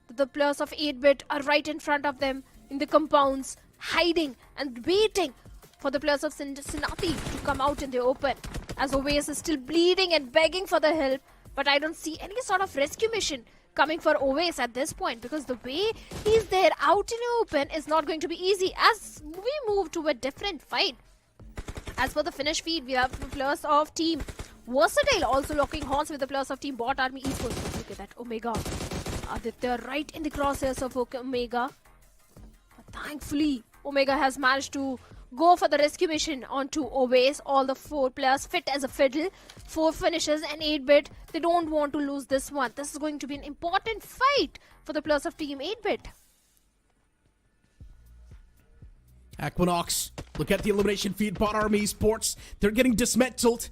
that the players of 8-Bit are right in front of them in the compounds, hiding and waiting for the players of Cincinnati to come out in the open. As Oves is still bleeding and begging for the help, but I don't see any sort of rescue mission coming for Oves at this point, because the way he's there out in the open is not going to be easy as we move to a different fight. As for the finish feed, we have the players of Team Versatile also locking horns with the players of Team Bot Army Esports. Look at that, Omega. Aditya right in the crosshairs of Omega. But thankfully, Omega has managed to go for the rescue mission onto Oves. All the 4 players fit as a fiddle. 4 finishes and 8-Bit. They don't want to lose this one. This is going to be an important fight for the players of Team 8-Bit. Equinox, look at the elimination feed. Bot Army Esports, they're getting dismantled.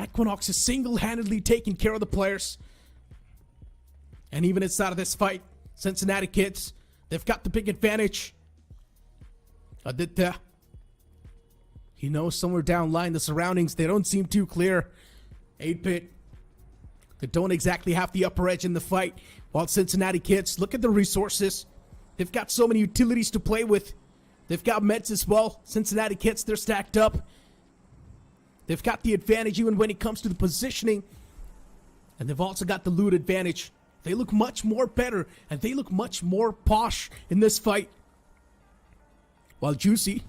Equinox is single-handedly taking care of the players. And even inside of this fight, Cincinnati Kids, they've got the big advantage. Aditya, he knows somewhere down line the surroundings, they don't seem too clear. 8-Bit, they don't exactly have the upper edge in the fight. While Cincinnati Kids, look at the resources. They've got so many utilities to play with. They've got meds as well. Cincinnati Kids, they're stacked up. They've got the advantage even when it comes to the positioning. And they've also got the loot advantage. They look much more better, and they look much more posh in this fight. While Juicy,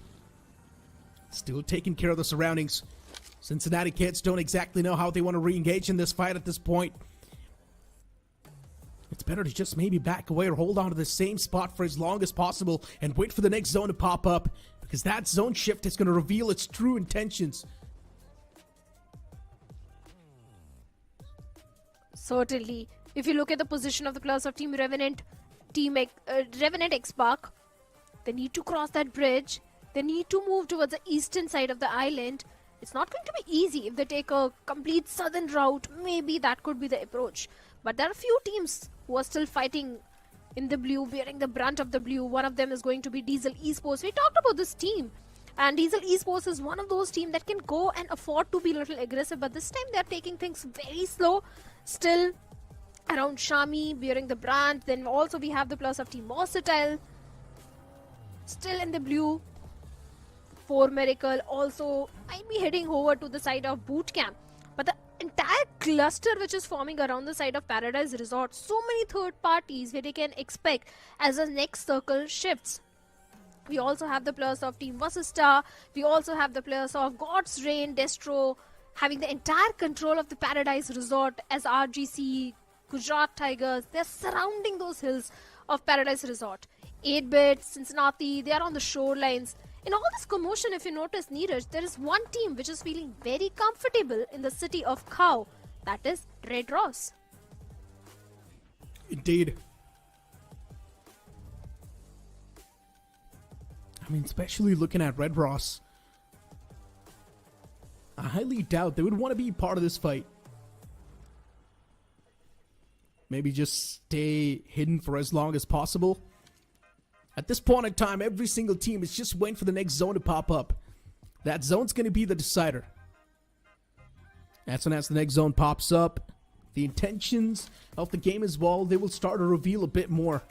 still taking care of the surroundings. Cincinnati Kids don't exactly know how they want to re-engage in this fight at this point. It's better to just maybe back away or hold on to the same spot for as long as possible and wait for the next zone to pop up, because that zone shift is going to reveal its true intentions. Certainly. If you look at the position of the players of Team Revenant, Revenant X-Spark, they need to cross that bridge. They need to move towards the eastern side of the island. It's not going to be easy if they take a complete southern route. Maybe that could be the approach. But there are a few teams who are still fighting in the blue, bearing the brunt of the blue. One of them is going to be Diesel Esports. We talked about this team. And Diesel Esports is one of those teams that can go and afford to be a little aggressive. But this time they're taking things very slow. Still, around Shami, bearing the brand. Then also we have the plus of Team Versatile, still in the blue. 4 Miracle also might be heading over to the side of Boot Camp. But the entire cluster which is forming around the side of Paradise Resort, so many third parties where they can expect as the next circle shifts. We also have the players of Team Vasista. We also have the players of God's Reign, Destro, having the entire control of the Paradise Resort as RGC, Gujarat Tigers. They're surrounding those hills of Paradise Resort. 8-Bit, Cincinnati, they are on the shorelines. In all this commotion, if you notice, Neeraj, there is one team which is feeling very comfortable in the city of Khao. That is Red Ross. Indeed. I mean, especially looking at Red Ross, I highly doubt they would want to be part of this fight. Maybe just stay hidden for as long as possible. At this point in time, every single team is just waiting for the next zone to pop up. That zone's going to be the decider. As soon as the next zone pops up, the intentions of the game as well, they will start to reveal a bit more.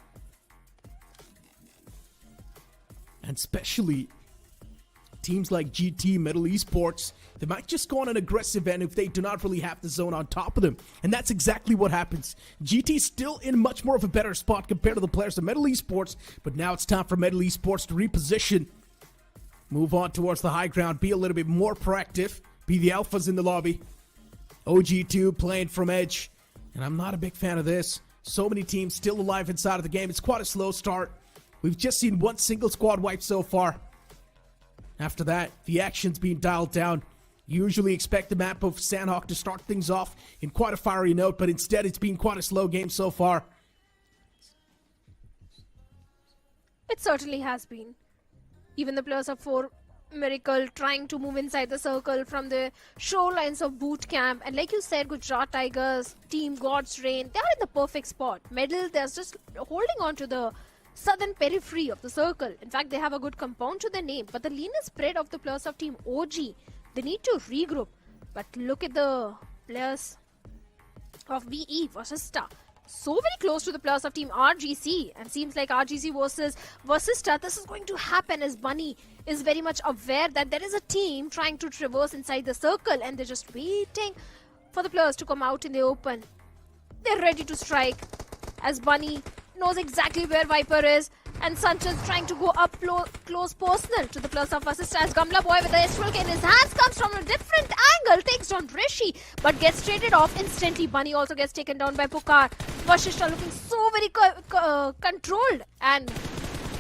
And especially teams like GT, Metal Esports, they might just go on an aggressive end if they do not really have the zone on top of them. And that's exactly what happens. GT still in much more of a better spot compared to the players of Metal Esports, but now it's time for Metal Esports to reposition, move on towards the high ground, be a little bit more proactive, be the alphas in the lobby. OG2 playing from edge, and I'm not a big fan of this. So many teams still alive inside of the game. It's quite a slow start. We've just seen one single squad wipe so far. After that, the action's being dialed down. You usually expect the map of Sanhok to start things off in quite a fiery note, but instead it's been quite a slow game so far. It certainly has been. Even the players of 4 Miracle trying to move inside the circle from the shorelines of Boot Camp. And like you said, Gujarat Tigers, Team God's Reign, they are in the perfect spot. Medal, they're just holding on to the southern periphery of the circle. In fact, they have a good compound to their name. But the leaner spread of the players of Team OG, they need to regroup. But look at the players of VE versus Star. So very close to the players of Team RGC, and seems like RGC versus Vasista, this is going to happen as Bunny is very much aware that there is a team trying to traverse inside the circle, and they're just waiting for the players to come out in the open. They're ready to strike as Bunny knows exactly where Viper is, and Sanchez trying to go up close personal to the players of Vasista as Gamla Boy with the Astral in his hands comes from a different angle, takes down Rishi, but gets traded off instantly. Bunny also gets taken down by Pukar. Vasista looking so very controlled and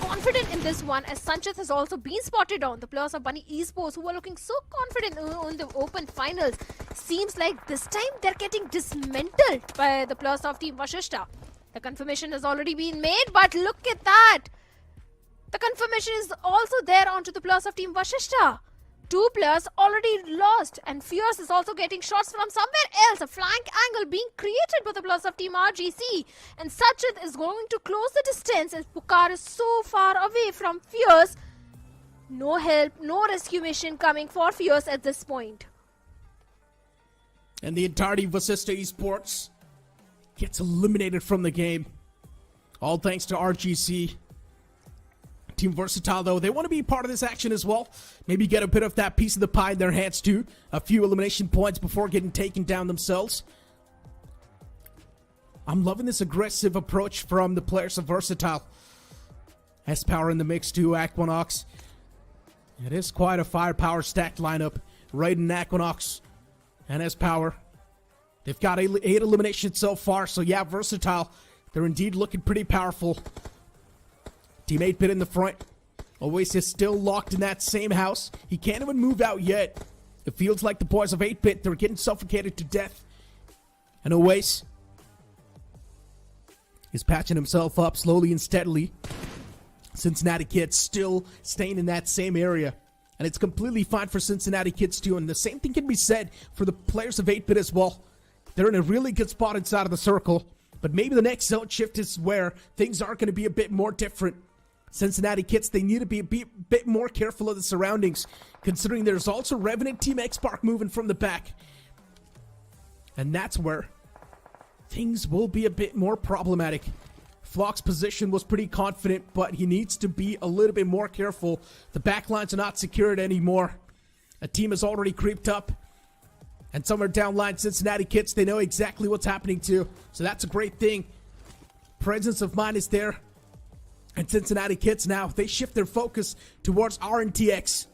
confident in this one, as Sanchez has also been spotted on. The players of Bunny Esports, who were looking so confident in the open finals, seems like this time they're getting dismantled by the players of Team Vasista. The confirmation has already been made, but look at that! The confirmation is also there onto the players of Team Vasista. 2 players already lost, and Fierce is also getting shots from somewhere else. A flank angle being created by the players of Team RGC, and Sachit is going to close the distance as Pukar is so far away from Fierce. No help, no rescue mission coming for Fierce at this point. And the entirety of Vasista Esports gets eliminated from the game. All thanks to RGC. Team Versatile, though, they want to be part of this action as well. Maybe get a bit of that piece of the pie in their hands too. A few elimination points before getting taken down themselves. I'm loving this aggressive approach from the players of Versatile. S-Power in the mix too, Aquanox. It is quite a firepower stacked lineup. Raiden, Aquanox, and S-Power. They've got 8 eliminations so far, so yeah, Versatile, they're indeed looking pretty powerful. Team 8-Bit in the front. Oasis still locked in that same house. He can't even move out yet. It feels like the boys of 8-Bit, they're getting suffocated to death. And Oasis is patching himself up slowly and steadily. Cincinnati Kids still staying in that same area. And it's completely fine for Cincinnati Kids too. And the same thing can be said for the players of 8-Bit as well. They're in a really good spot inside of the circle. But maybe the next zone shift is where things are going to be a bit more different. Cincinnati Kids, they need to be a bit more careful of the surroundings, considering there's also Revenant Team X-Spark moving from the back. And that's where things will be a bit more problematic. Flock's position was pretty confident, but he needs to be a little bit more careful. The backlines are not secured anymore. A team has already creeped up. And somewhere down line, Cincinnati Kits, they know exactly what's happening too. So that's a great thing. Presence of mind is there. And Cincinnati Kits now, they shift their focus towards RNTX.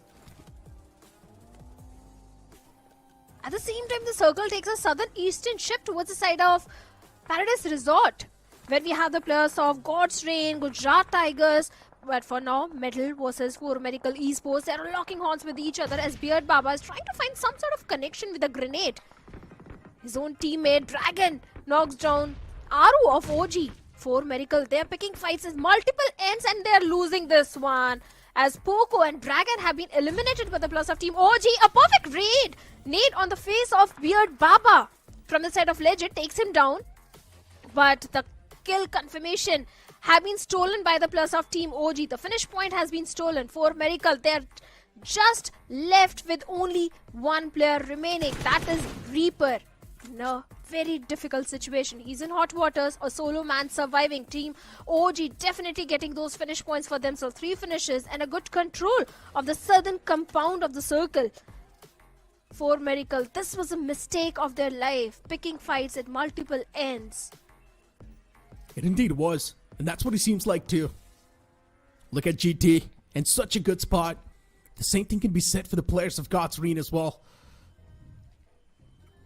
At the same time, the circle takes a southern eastern shift towards the side of Paradise Resort, where we have the players of God's Reign, Gujarat Tigers. But for now, Metal versus 4 Medical Esports, they are locking horns with each other as Beard Baba is trying to find some sort of connection with a grenade. His own teammate Dragon knocks down Aru of OG. 4 Medical, they are picking fights at multiple ends and they are losing this one. As Poco and Dragon have been eliminated by the plus of Team OG. A perfect raid! Nade on the face of Beard Baba from the side of Legend takes him down. But the kill confirmation have been stolen by the plus of Team OG. The finish point has been stolen. 4 Medical, they're just left with only one player remaining. That is Reaper. In a very difficult situation. He's in hot waters, a solo man surviving. Team OG definitely getting those finish points for themselves. 3 finishes and a good control of the southern compound of the circle. 4 Medical, this was a mistake of their life. Picking fights at multiple ends. It indeed was. And that's what he seems like too. Look at GT. In such a good spot. The same thing can be said for the players of God's Reign as well.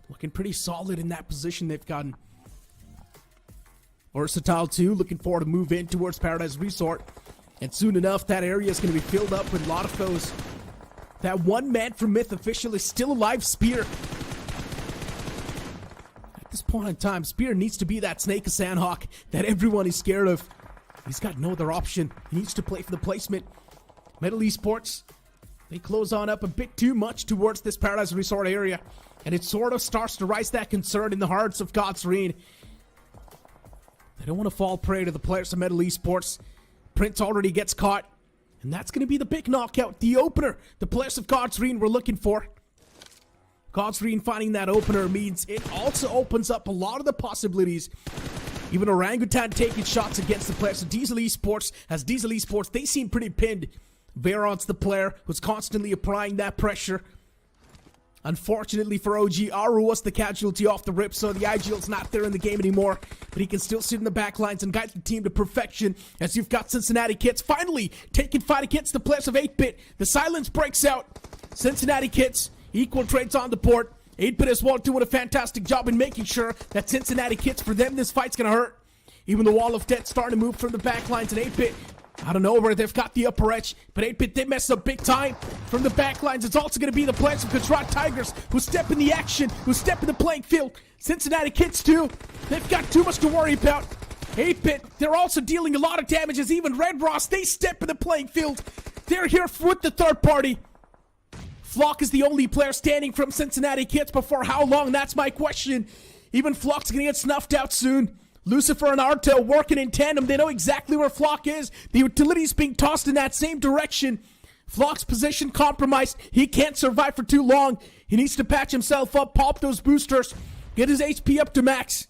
Looking pretty solid in that position they've gotten. Versatile too. Looking forward to move in towards Paradise Resort. And soon enough, that area is going to be filled up with a lot of foes. That one man from Myth official is still alive, Spear. At this point in time, Spear needs to be that Snake of Sanhok that everyone is scared of. He's got no other option. He needs to play for the placement. Metal Esports, they close on up a bit too much towards this Paradise Resort area. And it sort of starts to rise that concern in the hearts of God's Reign. They don't want to fall prey to the players of Metal Esports. Prince already gets caught. And that's going to be the big knockout, the opener the players of God's Reign were looking for. God's Reign finding that opener means it also opens up a lot of the possibilities. Even Orangutan taking shots against the players of Diesel Esports. As Diesel Esports, they seem pretty pinned. Veron's the player who's constantly applying that pressure. Unfortunately for OG, Aru was the casualty off the rip, so the IGL's not there in the game anymore. But he can still sit in the back lines and guide the team to perfection. As you've got Cincinnati Kits finally taking fight against the players of 8-Bit. The silence breaks out. Cincinnati Kits, equal trades on the board. 8-Bit as well doing a fantastic job in making sure that Cincinnati Kits, for them, this fight's gonna hurt. Even the Wall of Death starting to move from the back lines, and 8-Bit, I don't know where they've got the upper edge, but 8-Bit did mess up big time. From the back lines, it's also going to be the players of Gujarat Tigers who step in the action, who step in the playing field. Cincinnati Kits too, they've got too much to worry about. 8-Bit, they're also dealing a lot of damages. Even Red Ross, they step in the playing field. They're here with the third party. Flock is the only player standing from Cincinnati Kits, but for how long? That's my question. Even Flock's going to get snuffed out soon. Lucifer and Arto working in tandem. They know exactly where Flock is. The utility's being tossed in that same direction. Flock's position compromised. He can't survive for too long. He needs to patch himself up, pop those boosters, get his HP up to max.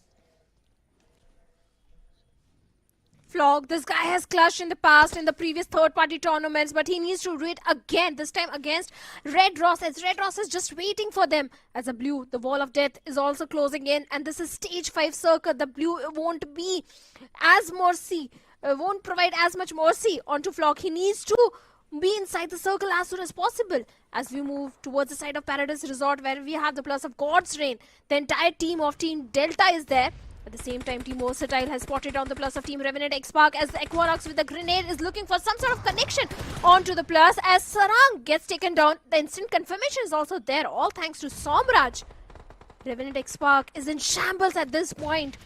Flock, this guy has clutched in the past in the previous third-party tournaments, but he needs to do it again, this time against Red Ross, as Red Ross is just waiting for them. As a blue, the Wall of Death is also closing in, and this is stage 5 circuit. The blue won't be as mercy, won't provide as much mercy onto Flock. He needs to be inside the circle as soon as possible. As we move towards the side of Paradise Resort, where we have the plus of God's Reign, the entire team of Team Delta is there. At the same time, Team Versatile has spotted on the plus of Team Revenant X-Park, as the Equinox with the grenade is looking for some sort of connection onto the plus. As Sarang gets taken down, the instant confirmation is also there, all thanks to Somraj. Revenant X-Park is in shambles at this point,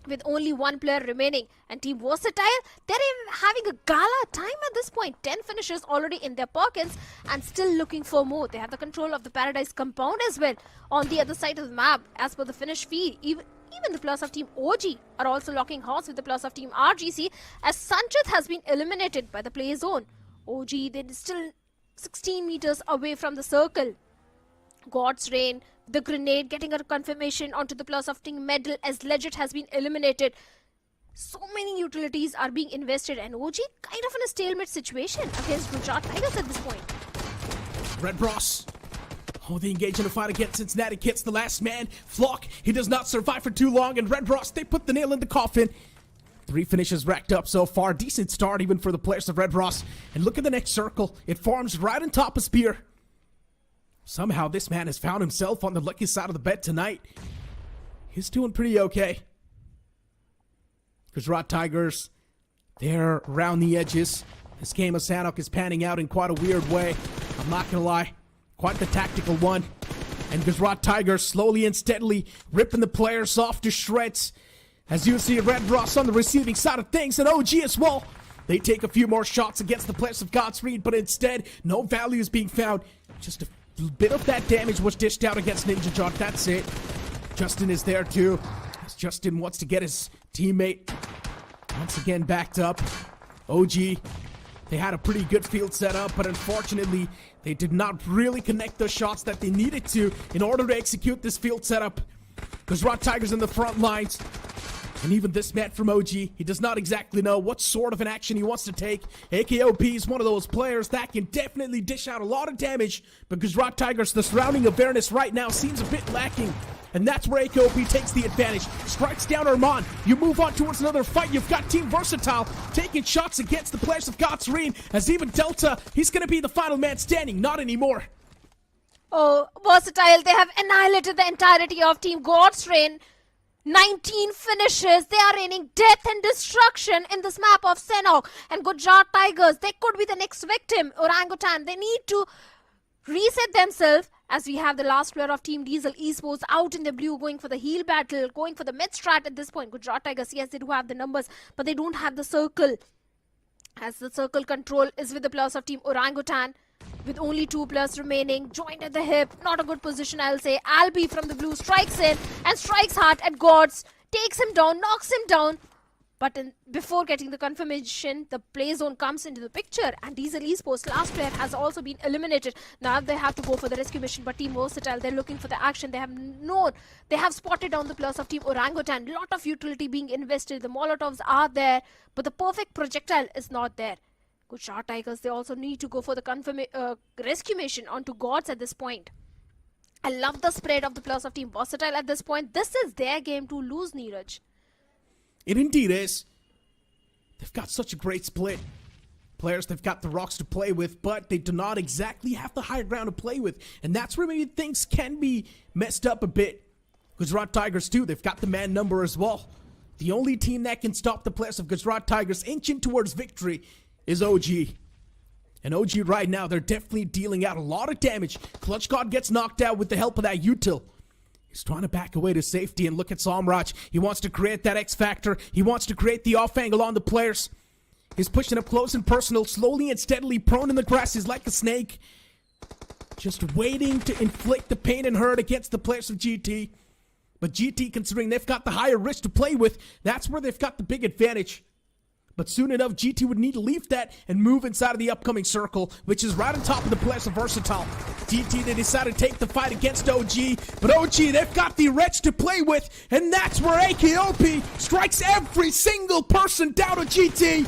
with only one player remaining. And Team Versatile, they're having a gala time at this point. 10 finishes already in their pockets and still looking for more. They have the control of the Paradise compound as well on the other side of the map. As per the finish feed, even the plus of Team OG are also locking horns with the plus of Team RGC, as Sanchit has been eliminated by the play zone. OG, they're still 16 meters away from the circle. God's Reign, the grenade, getting a confirmation onto the plus of team medal as Legit has been eliminated. So many utilities are being invested, and OG kind of in a stalemate situation against Gujarat Tigers at this point. Red Bros. Oh, they engage in a fight against Cincinnati Kids, the last man. Flock, he does not survive for too long, and Red Bros, they put the nail in the coffin. 3 finishes racked up so far. Decent start even for the players of Red Bros. And look at the next circle. It forms right on top of Spear. Somehow this man has found himself on the lucky side of the bed tonight. He's doing pretty okay. Gujarat Tigers, they're around the edges. This game of Sanhok is panning out in quite a weird way. I'm not gonna lie, quite the tactical one. And Gujarat Tigers slowly and steadily ripping the players off to shreds. As you see Red Bros on the receiving side of things, and OG as well. They take a few more shots against the players of Godspeed, but instead, no value is being found. Just a bit of that damage was dished out against Ninja Jot, that's it. Justin is there too. As Justin wants to get his teammate once again backed up. OG, they had a pretty good field setup, but unfortunately, they did not really connect the shots that they needed to in order to execute this field setup. Gujarat Tigers in the front lines. And even this man from OG, he does not exactly know what sort of an action he wants to take. AKOP is one of those players that can definitely dish out a lot of damage, but Gujarat Tigers, the surrounding awareness right now seems a bit lacking. And that's where AKOP takes the advantage. Strikes down Arman. You move on towards another fight. You've got Team Versatile taking shots against the players of Godsreen, as even Delta, he's going to be the final man standing. Not anymore. Oh, Versatile, they have annihilated the entirety of Team Godsreen. 19 finishes. They are raining death and destruction in this map of Sanhok. And Gujarat Tigers, they could be the next victim. Orangutan, they need to reset themselves, as we have the last player of Team Diesel Esports out in the blue, going for the heal battle, going for the mid strat at this point. Gujarat Tigers, yes, they do have the numbers, but they don't have the circle, as the circle control is with the players of Team Orangutan, with only 2 players remaining, joined at the hip. Not a good position, I'll say. Albi from the blue strikes in and strikes hard at Gods, takes him down, knocks him down. But before getting the confirmation, the play zone comes into the picture, and Diesel Esports, last player, has also been eliminated. Now they have to go for the rescue mission, but Team Versatile, they're looking for the action. They have spotted down the players of Team Orangutan. Lot of utility being invested. The Molotovs are there, but the perfect projectile is not there. Gujarat Tigers, they also need to go for the rescue mission onto Gods at this point. I love the spread of the players of Team Versatile at this point. This is their game to lose, Neeraj. It indeed is. They've got such a great split. Players, they've got the rocks to play with, but they do not exactly have the high ground to play with. And that's where maybe things can be messed up a bit. Gujarat Tigers too, they've got the man number as well. The only team that can stop the players of Gujarat Tigers inching towards victory is OG. And OG right now, they're definitely dealing out a lot of damage. Clutch God gets knocked out with the help of that util. He's trying to back away to safety, and look at Samraj. He wants to create that X factor. He wants to create the off angle on the players. He's pushing up close and personal, slowly and steadily, prone in the grass. He's like a snake, just waiting to inflict the pain and hurt against the players of GT. But GT, considering they've got the higher risk to play with, that's where they've got the big advantage. But soon enough, GT would need to leave that and move inside of the upcoming circle, which is right on top of the players of Versatile. GT, they decided to take the fight against OG, but OG, they've got the wretch to play with, and that's where AKOP strikes every single person down to GT.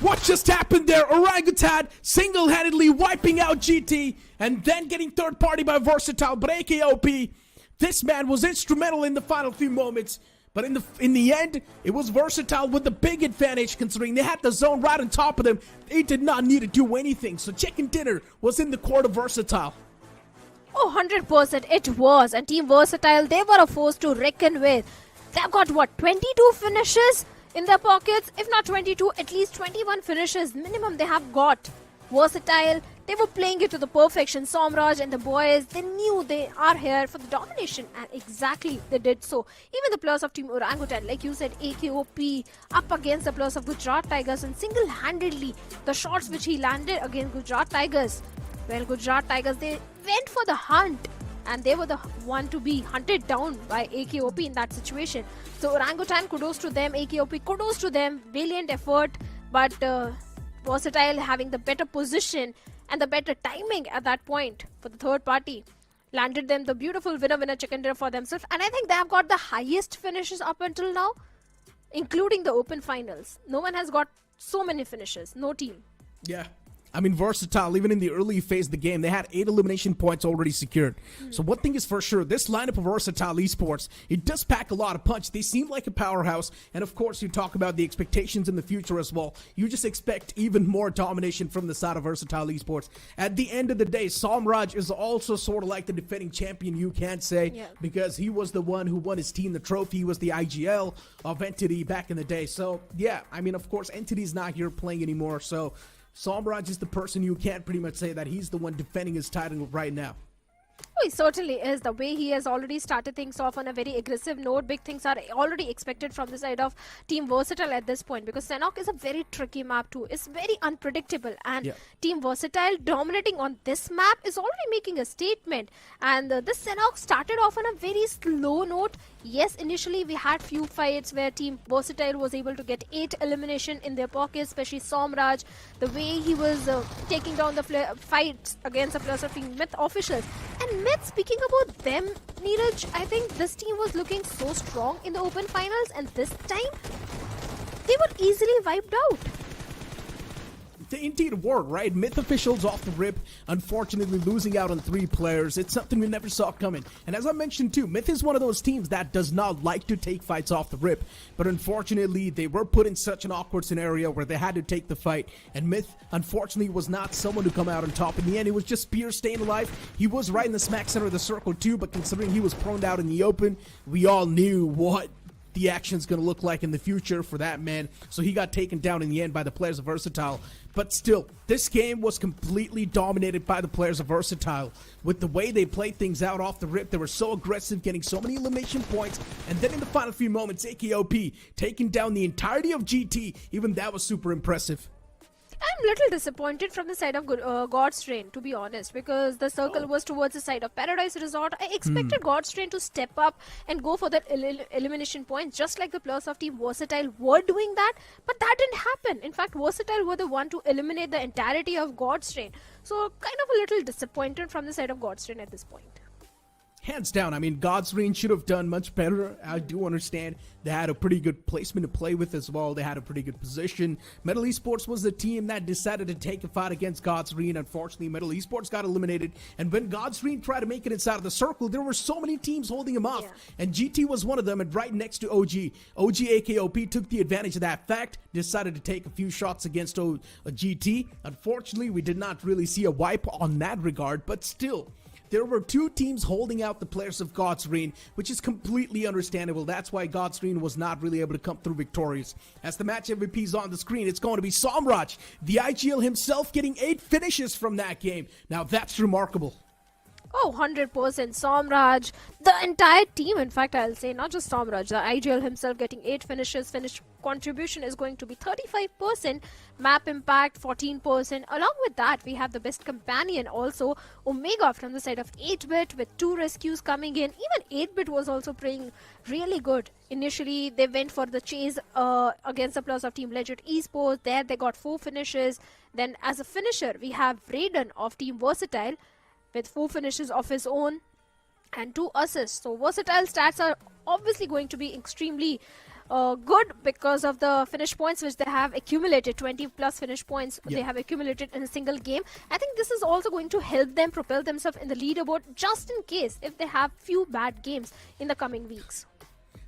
What just happened there? Orangutan single-handedly wiping out GT, and then getting third party by Versatile, but AKOP, this man was instrumental in the final few moments. But in the end, it was Versatile with the big advantage, considering they had the zone right on top of them. They did not need to do anything. So chicken dinner was in the court of Versatile. Oh, 100% it was. And Team Versatile, they were a force to reckon with. They've got, what, 22 finishes in their pockets? If not 22, at least 21 finishes minimum they have got. Versatile, they were playing it to the perfection. Somraj and the boys, they knew they are here for the domination, and exactly they did so. Even the players of Team Orangutan, like you said, AKOP up against the players of Gujarat Tigers, and single-handedly the shots which he landed against Gujarat Tigers. Well, Gujarat Tigers, they went for the hunt, and they were the one to be hunted down by AKOP in that situation. So Orangutan, kudos to them. AKOP, kudos to them. Brilliant effort, but Versatile having the better position and the better timing at that point for the third party. landed them the beautiful winner chicken dinner for themselves. And I think they have got the highest finishes up until now, including the open finals. No one has got so many finishes, no team. Yeah. I mean, Versatile, even in the early phase of the game, they had 8 elimination points already secured. So one thing is for sure, this lineup of Versatile Esports, it does pack a lot of punch. They seem like a powerhouse. And of course, you talk about the expectations in the future as well. You just expect even more domination from the side of Versatile Esports. At the end of the day, Samraj is also sort of like the defending champion, you can say, because he was the one who won his team the trophy. He was the IGL of Entity back in the day. So yeah, I mean, of course, Entity's not here playing anymore. So Samraj is the person you can't pretty much say that he's the one defending his title right now. Oh, he certainly is. The way he has already started things off on a very aggressive note. Big things are already expected from the side of Team Versatile at this point, because Sanhok is a very tricky map too. It's very unpredictable, and Team Versatile dominating on this map is already making a statement. And this Sanhok started off on a very slow note. Yes, initially we had few fights where Team Versatile was able to get 8 elimination in their pockets, especially Samraj, the way he was taking down the fights against the players of Team Myth officials. And Myth, speaking about them, Neeraj, I think this team was looking so strong in the open finals, and this time they were easily wiped out. The indeed were, right? Myth officials off the rip, unfortunately losing out on 3 players. It's something we never saw coming. And as I mentioned too, Myth is one of those teams that does not like to take fights off the rip. But unfortunately, they were put in such an awkward scenario where they had to take the fight. And Myth, unfortunately, was not someone to come out on top. In the end, it was just Spear staying alive. He was right in the smack center of the circle too, but considering he was prone out in the open, we all knew what the action's going to look like in the future for that man. So he got taken down in the end by the players of Versatile. But still, this game was completely dominated by the players of Versatile. With the way they played things out off the rip, they were so aggressive, getting so many elimination points. And then in the final few moments, AKOP taking down the entirety of GT. Even that was super impressive. I'm a little disappointed from the side of God's Train, to be honest, because the circle was towards the side of Paradise Resort. I expected God's Train to step up and go for that elimination points, just like the players of Team Versatile were doing that, but that didn't happen. In fact, Versatile were the one to eliminate the entirety of God's Train. So kind of a little disappointed from the side of God's Train at this point. Hands down, I mean, God's Reign should have done much better. I do understand they had a pretty good placement to play with as well. They had a pretty good position. Metal Esports was the team that decided to take a fight against God's Reign. Unfortunately, Metal Esports got eliminated. And when God's Reign tried to make it inside of the circle, there were so many teams holding him off. And GT was one of them, and right next to OG. OG AKOP took the advantage of that fact, decided to take a few shots against GT. Unfortunately, we did not really see a wipe on that regard, but still, there were 2 teams holding out the players of God's Reign, which is completely understandable. That's why God's Reign was not really able to come through victorious. As the match MVP is on the screen, it's going to be Samraj, the IGL himself, getting 8 finishes from that game. Now that's remarkable. Oh, 100%. Samraj, the entire team, in fact, I'll say, not just Samraj, the IGL himself getting 8 finishes. Finish contribution is going to be 35%. Map impact, 14%. Along with that, we have the best companion also, Omega, from the side of 8-Bit, with 2 rescues coming in. Even 8-Bit was also playing really good. Initially, they went for the chase against the players of Team Legend Esports. There, they got 4 finishes. Then, as a finisher, we have Raiden of Team Versatile, with 4 finishes of his own and 2 assists. So Versatile stats are obviously going to be extremely good because of the finish points which they have accumulated. 20 plus finish points they have accumulated in a single game. I think this is also going to help them propel themselves in the leaderboard, just in case if they have few bad games in the coming weeks.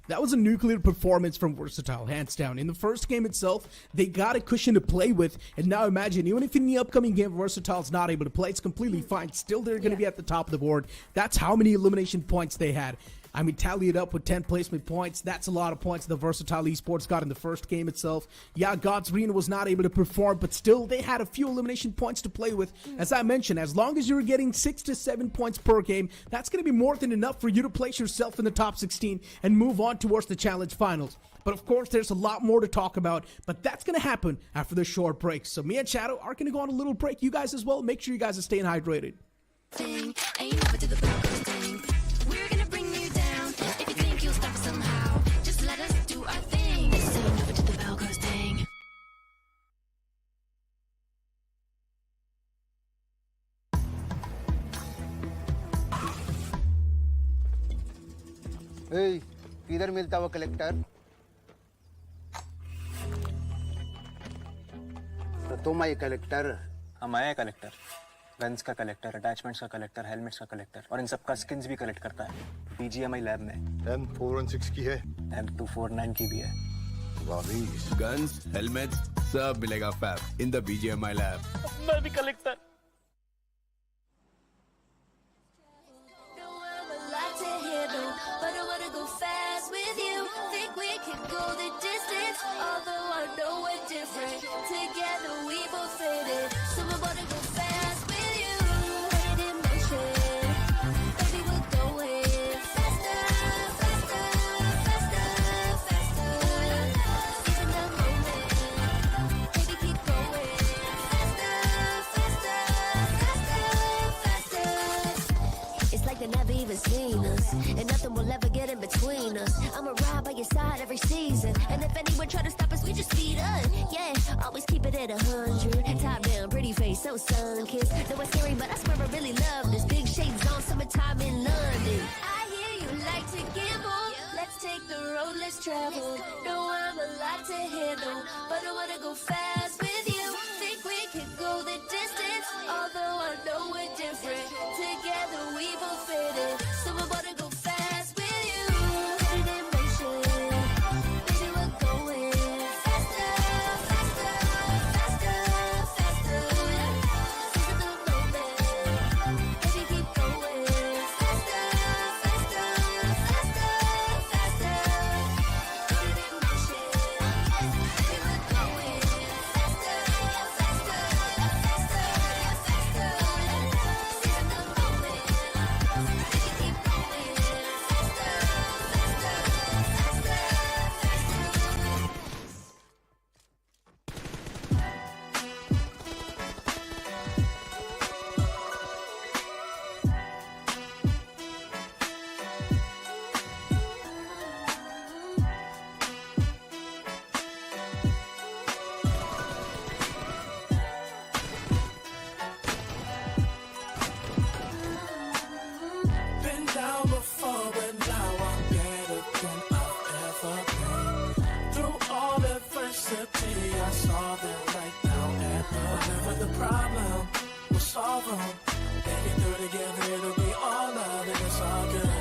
That was a nuclear performance from Versatile, hands down. In the first game itself, they got a cushion to play with, and now imagine, even if in the upcoming game Versatile's not able to play, it's completely fine. Still, they're going to be at the top of the board. That's how many elimination points they had. I mean, tally it up with 10 placement points. That's a lot of points the Versatile Esports got in the first game itself. Yeah, God's Reign was not able to perform, but still, they had a few elimination points to play with. As I mentioned, as long as you're getting 6 to 7 points per game, that's going to be more than enough for you to place yourself in the top 16 and move on towards the Challenge Finals. But of course, there's a lot more to talk about, but that's going to happen after this short break. So me and Shadow are going to go on a little break. You guys as well, make sure you guys are staying hydrated. We're gonna bring you down. If you think you'll stop us somehow, just let us do our thing. This ain't over to the bell goes ding. किधर मिलता वो collector? तो तुम आए collector? हम आए collector, guns का collector, attachments का कलेक्टर, हेलमेट्स का कलेक्टर और इन सब का स्किन्स भी कलेक्ट करता है BGMI लैब में। M416 की है, M249 की भी है। गन्स, हेलमेट्स सब मिलेगा fab in the BGMI lab. मैं भी collector. Never even seen us, and nothing will ever get in between us. I'ma ride by your side every season, and if anyone try to stop us, we just speed up. Yeah, always keep it at 100. Top down, pretty face, so sun-kissed. Though it's scary, but I swear I really love this. Big shades on, summertime in London. I hear you like to gamble. Let's take the road, let's travel. No, I'm a lot to handle, but I wanna go fast with you. Think we could go the distance, although I know we're different. Together we both fit in, so I wanna go fast with you. Put it in motion, baby, we're going faster, faster, faster, faster. Seize the moment, baby, keep going faster, faster, faster, faster. Put it in motion, baby, we're going faster, faster, faster, faster. Seize the moment, baby, keep going faster, faster, faster, faster. Been down before, but now I'm better than I've ever been. Through all adversity, I saw that right now and whatever the problem, we'll solve them. Make it through together, it'll be all love and it's all good.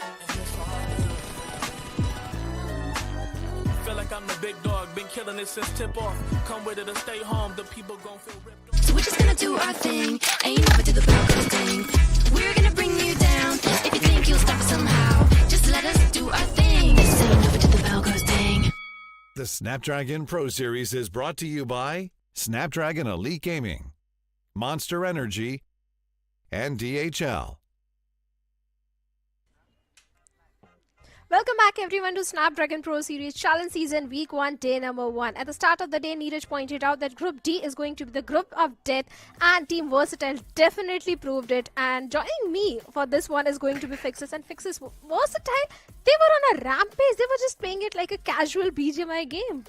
And it's all good. Feel like I'm the big dog, been killing it since tip off. Come with it or stay home, the people gon' feel ripped off. So we're just gonna do our thing. Ain't never do the bell goes ding. We're gonna bring you down. If you think you'll stop us somehow, just let us do our thing. This ain't never do the bell goes ding. The Snapdragon Pro Series is brought to you by Snapdragon Elite Gaming, Monster Energy, and DHL. Welcome back everyone to Snapdragon Pro Series Challenge Season Week 1, Day number 1. At the start of the day, Neeraj pointed out that Group D is going to be the group of death, and Team Versatile definitely proved it. And joining me for this one is going to be Fixes. And Fixes, Versatile, they were on a rampage. They were just playing it like a casual BGMI game.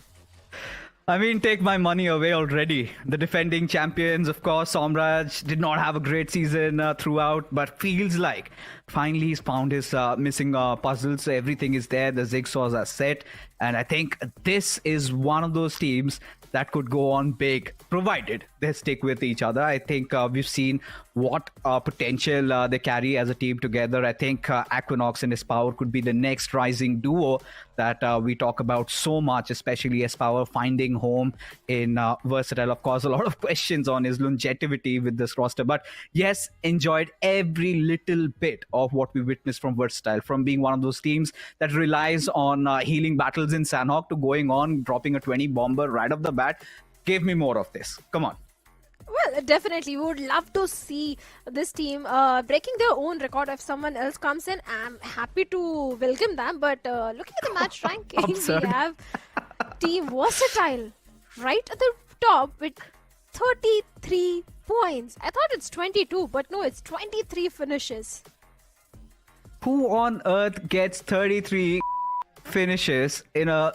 I mean, take my money away already. The defending champions, of course, Somraj did not have a great season throughout, but feels like finally he's found his missing puzzles. So everything is there. The jigsaws are set. And I think this is one of those teams that could go on big, provided they stick with each other. I think we've seen what potential they carry as a team together. I think Equinox and Espower could be the next rising duo that we talk about so much, especially Espower finding home in Versatile. Of course, a lot of questions on his longevity with this roster. But yes, enjoyed every little bit of what we witnessed from Versatile, from being one of those teams that relies on healing battles in Sanhok to going on, dropping a 20 bomber right off the bat. Give me more of this. Come on. Well, definitely. We would love to see this team breaking their own record. If someone else comes in, I'm happy to welcome them. But looking at the match rankings, we have Team Versatile right at the top with 33 points. I thought it's 22, but no, it's 23 finishes. Who on earth gets 33 finishes in a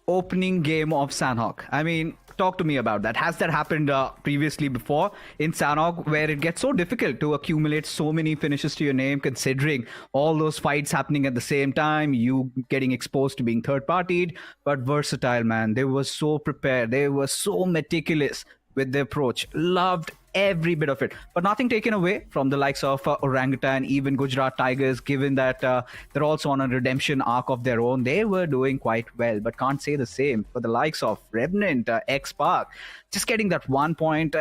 opening game of Sanhok? I mean, talk to me about that. Has that happened previously before in Sanhok, where it gets so difficult to accumulate so many finishes to your name, considering all those fights happening at the same time, you getting exposed to being third-partied, but versatile, man. They were so prepared. They were so meticulous with their approach. Loved every bit of it, but nothing taken away from the likes of Orangutan, even Gujarat Tigers, given that they're also on a redemption arc of their own. They were doing quite well, but can't say the same for the likes of Revenant, X-Park. Just getting that 1 point,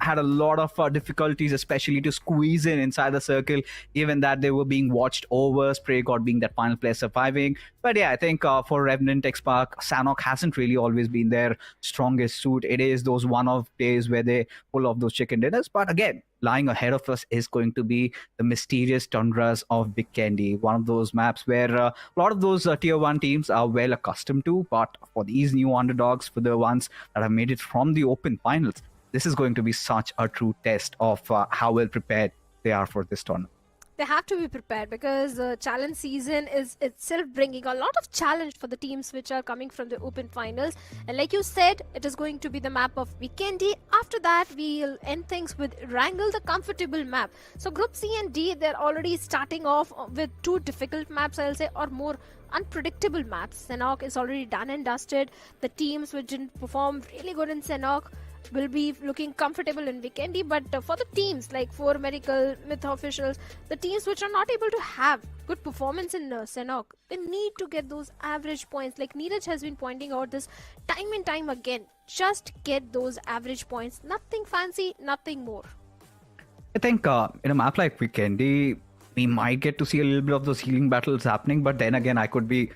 had a lot of difficulties, especially to squeeze in inside the circle, given that they were being watched over, Spray God being that final player surviving. But yeah, I think for Revenant, X-Park, Sanhok hasn't really always been their strongest suit. It is those one-off days where they pull off those chicken dinners. But again, lying ahead of us is going to be the mysterious tundras of Vikendi, one of those maps where a lot of those tier 1 teams are well accustomed to. But for these new underdogs, for the ones that have made it from the open finals, this is going to be such a true test of how well prepared they are for this tournament. They have to be prepared because the challenge season is itself bringing a lot of challenge for the teams which are coming from the open finals. And like you said, it is going to be the map of Vikendi. After that, we'll end things with Erangel, the comfortable map. So Group C and D, they're already starting off with 2 difficult maps, I'll say, or more unpredictable maps. Sanhok is already done and dusted. The teams which didn't perform really good in Sanhok will be looking comfortable in Vikendi, but for the teams like 4 Medical, Myth Officials, the teams which are not able to have good performance in Sanhok, they need to get those average points. Like Neeraj has been pointing out this time and time again. Just get those average points. Nothing fancy, nothing more. I think in a map like Vikendi, we might get to see a little bit of those healing battles happening, but then again, I could be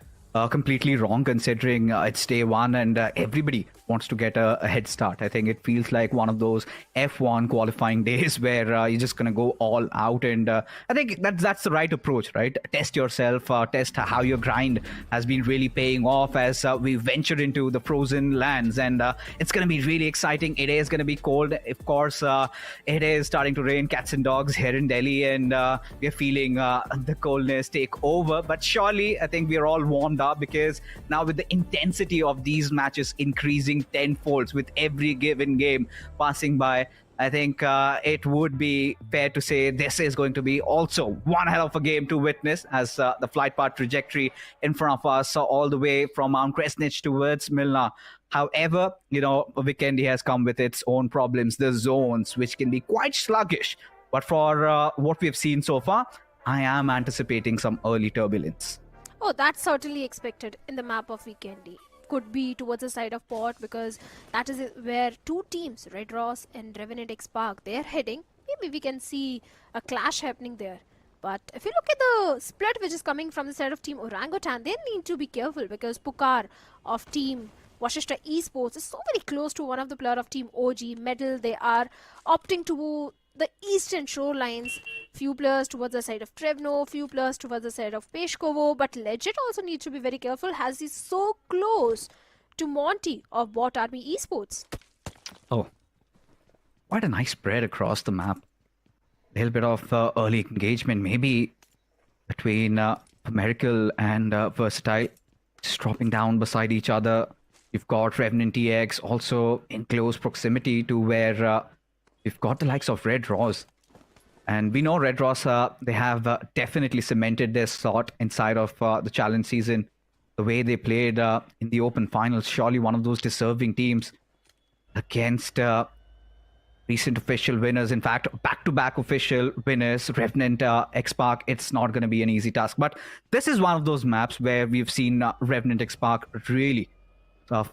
completely wrong considering it's day 1 and everybody wants to get a head start. I think it feels like one of those F1 qualifying days where you're just going to go all out, and I think that's the right approach, right? Test yourself, test how your grind has been really paying off as we venture into the frozen lands, and it's going to be really exciting. It is going to be cold. Of course, it is starting to rain cats and dogs here in Delhi, and we're feeling the coldness take over, but surely I think we're all warmed up because now with the intensity of these matches increasing tenfolds with every given game passing by, I think it would be fair to say this is going to be also one hell of a game to witness as the flight path trajectory in front of us all the way from Mount Kresnich towards Milna. However, Vikendi has come with its own problems, the zones, which can be quite sluggish. But for what we've seen so far, I am anticipating some early turbulence. Oh, that's certainly expected in the map of Vikendi. Could be towards the side of Port because that is where 2 teams, Red Ross and Revenant X-Park, they're heading. Maybe we can see a clash happening there. But if you look at the split which is coming from the side of Team Orangutan, they need to be careful because Pukar of Team Washishta Esports is so very close to one of the player of Team OG Medal. They are opting to the eastern shorelines. Few players towards the side of Trevno, few players towards the side of Peshkovo, but Legit also needs to be very careful as he's so close to Monty of Bot Army Esports. Oh, quite a nice spread across the map. A little bit of early engagement, maybe between Miracle and Versatile, just dropping down beside each other. You've got Revenant TX also in close proximity to where we've got the likes of Red Ross. And we know Red Ross, they have definitely cemented their slot inside of the challenge season. The way they played in the open finals, surely one of those deserving teams against recent official winners. In fact, back-to-back official winners, Revenant, X-Park. It's not going to be an easy task. But this is one of those maps where we've seen Revenant X-Park really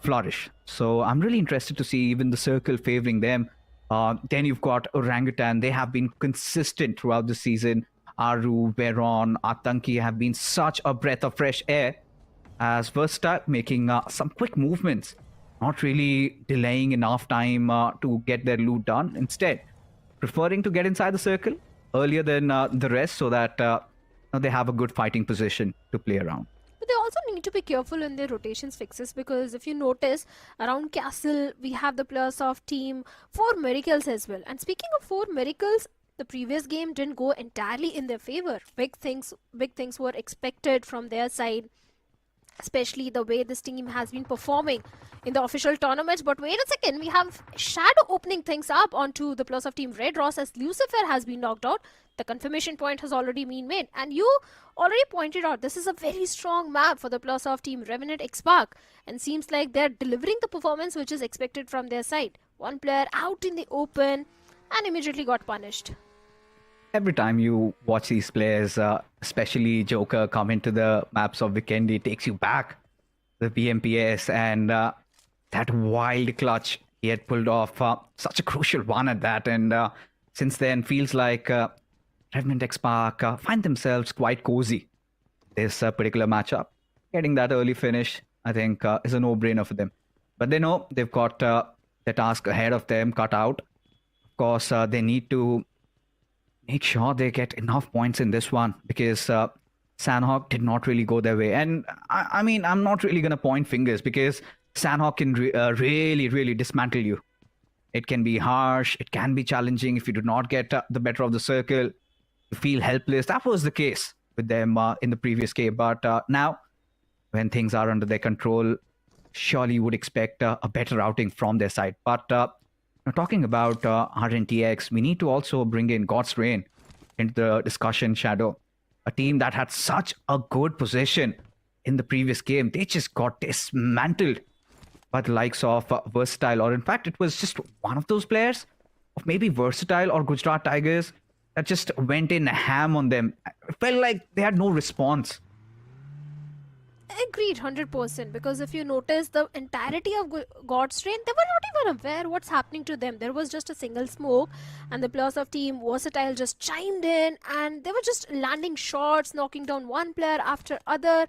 flourish. So I'm really interested to see even the circle favoring them. Then you've got Orangutan. They have been consistent throughout the season. Aru, Veron, Atanki have been such a breath of fresh air as Versatile making some quick movements, not really delaying enough time to get their loot done. Instead, preferring to get inside the circle earlier than the rest so that they have a good fighting position to play around. But they also need to be careful in their rotations fixes because if you notice, around Castle, we have the players of Team 4 Miracles as well. And speaking of 4 Miracles, the previous game didn't go entirely in their favor. Big things were expected from their side. especially the way this team has been performing in the official tournaments. But wait a second, we have Shadow opening things up onto the plus of Team Red Ross as Lucifer has been knocked out. The confirmation point has already been made, and you already pointed out this is a very strong map for the plus of Team Revenant X-Spark, and seems like they're delivering the performance which is expected from their side. One player out in the open and immediately got punished. Every time you watch these players, especially Joker, come into the maps of Vikendi, it takes you back the BMPS and that wild clutch he had pulled off, such a crucial one at that. And since then, feels like Revenant X-Spark find themselves quite cozy. This particular matchup, getting that early finish, I think, is a no-brainer for them. But they know they've got the task ahead of them cut out. Of course, they need to make sure they get enough points in this one, because Sanhok did not really go their way. And I mean, I'm not really going to point fingers, because Sanhok can really dismantle you. It can be harsh. It can be challenging if you do not get the better of the circle. You feel helpless. That was the case with them in the previous game. But now, when things are under their control, surely you would expect a better outing from their side. But now talking about RNTX, we need to also bring in God's Reign into the discussion, Shadow. A team that had such a good position in the previous game. They just got dismantled by the likes of Versatile, or in fact, it was just one of those players of maybe Versatile or Gujarat Tigers that just went in ham on them. It felt like they had no response. Agreed, 100%. Because if you notice the entirety of God's Reign, they were not even aware what's happening to them. There was just a single smoke, and the players of Team Versatile just chimed in, and they were just landing shots, knocking down one player after other.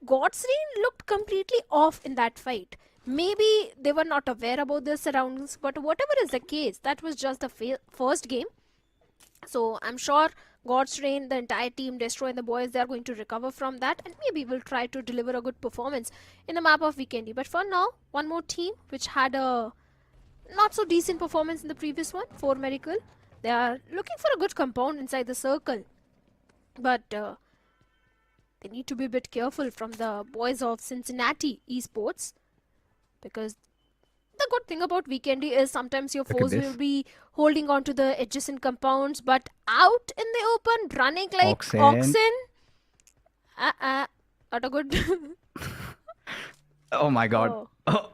God's Reign looked completely off in that fight. Maybe they were not aware about their surroundings, but whatever is the case, that was just the first game. So I'm sure God's Reign, the entire team, Destroy and the boys, they are going to recover from that, and maybe will try to deliver a good performance in the map of Vikendi. But for now, one more team which had a not so decent performance in the previous one, 4 Miracle. They are looking for a good compound inside the circle, but they need to be a bit careful from the boys of Cincinnati Esports, because the good thing about Vikendi is sometimes your foes will be holding on to the adjacent compounds, but out in the open, running like oxen. Not a good. Oh my god. Oh.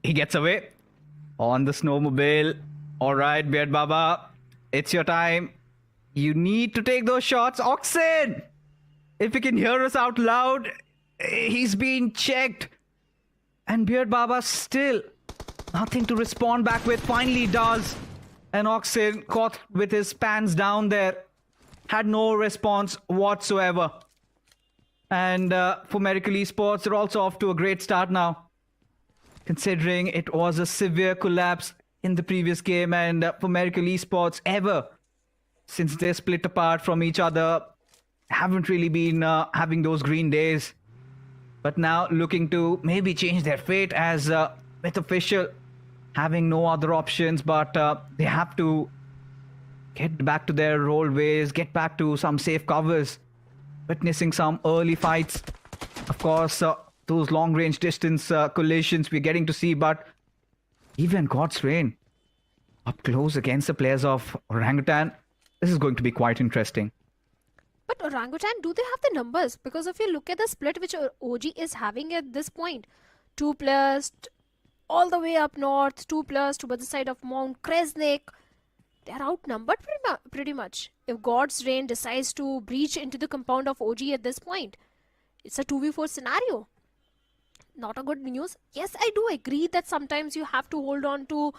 He gets away on the snowmobile. All right, Beard Baba, it's your time. You need to take those shots. Oxen! If you can hear us out loud, he's being checked. And Beard Baba still nothing to respond back with. Finally does. And Oxen caught with his pants down there. Had no response whatsoever. And for Miracle Esports, they're also off to a great start now, considering it was a severe collapse in the previous game. And for Miracle Esports, ever since they split apart from each other, haven't really been having those green days. But now looking to maybe change their fate, as with official having no other options, but they have to get back to their role ways, get back to some safe covers, witnessing some early fights. Of course, those long-range distance collisions we're getting to see, but even God's Reign up close against the players of Orangutan, this is going to be quite interesting. But Orangutan, do they have the numbers? Because if you look at the split which OG is having at this point, 2 players all the way up north, 2 players to the side of Mount Kresnik, they are outnumbered pretty much. If God's Reign decides to breach into the compound of OG at this point, it's a 2v4 scenario. Not a good news. Yes, I do agree that sometimes you have to hold on to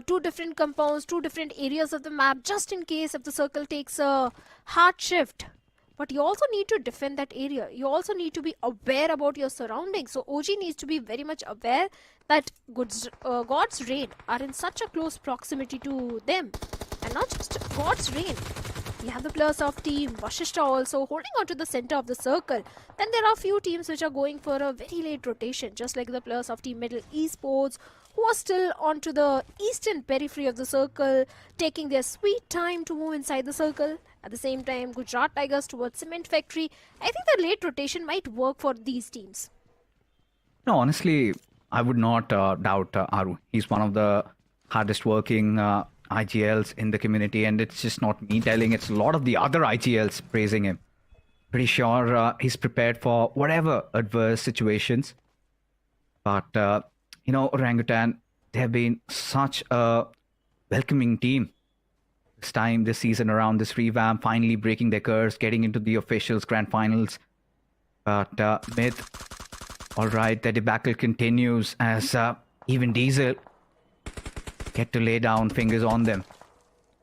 2 different compounds, 2 different areas of the map, just in case if the circle takes a hard shift. But you also need to defend that area. You also need to be aware about your surroundings. So OG needs to be very much aware that God's Reign are in such a close proximity to them. And not just God's Reign. We have the players of Team Vashishta also holding on to the center of the circle. Then there are a few teams which are going for a very late rotation, just like the players of Team Middle Esports, who are still onto the eastern periphery of the circle, taking their sweet time to move inside the circle. At the same time, Gujarat Tigers towards Cement Factory. I think the late rotation might work for these teams. No, honestly, I would not doubt Aru. He's one of the hardest working IGLs in the community, and it's just not me telling, it's a lot of the other IGLs praising him. Pretty sure he's prepared for whatever adverse situations. But, Orangutan, they have been such a welcoming team. This season around, this revamp, finally breaking their curse, getting into the officials grand finals. But Myth, all right, the debacle continues as even Diesel get to lay down fingers on them.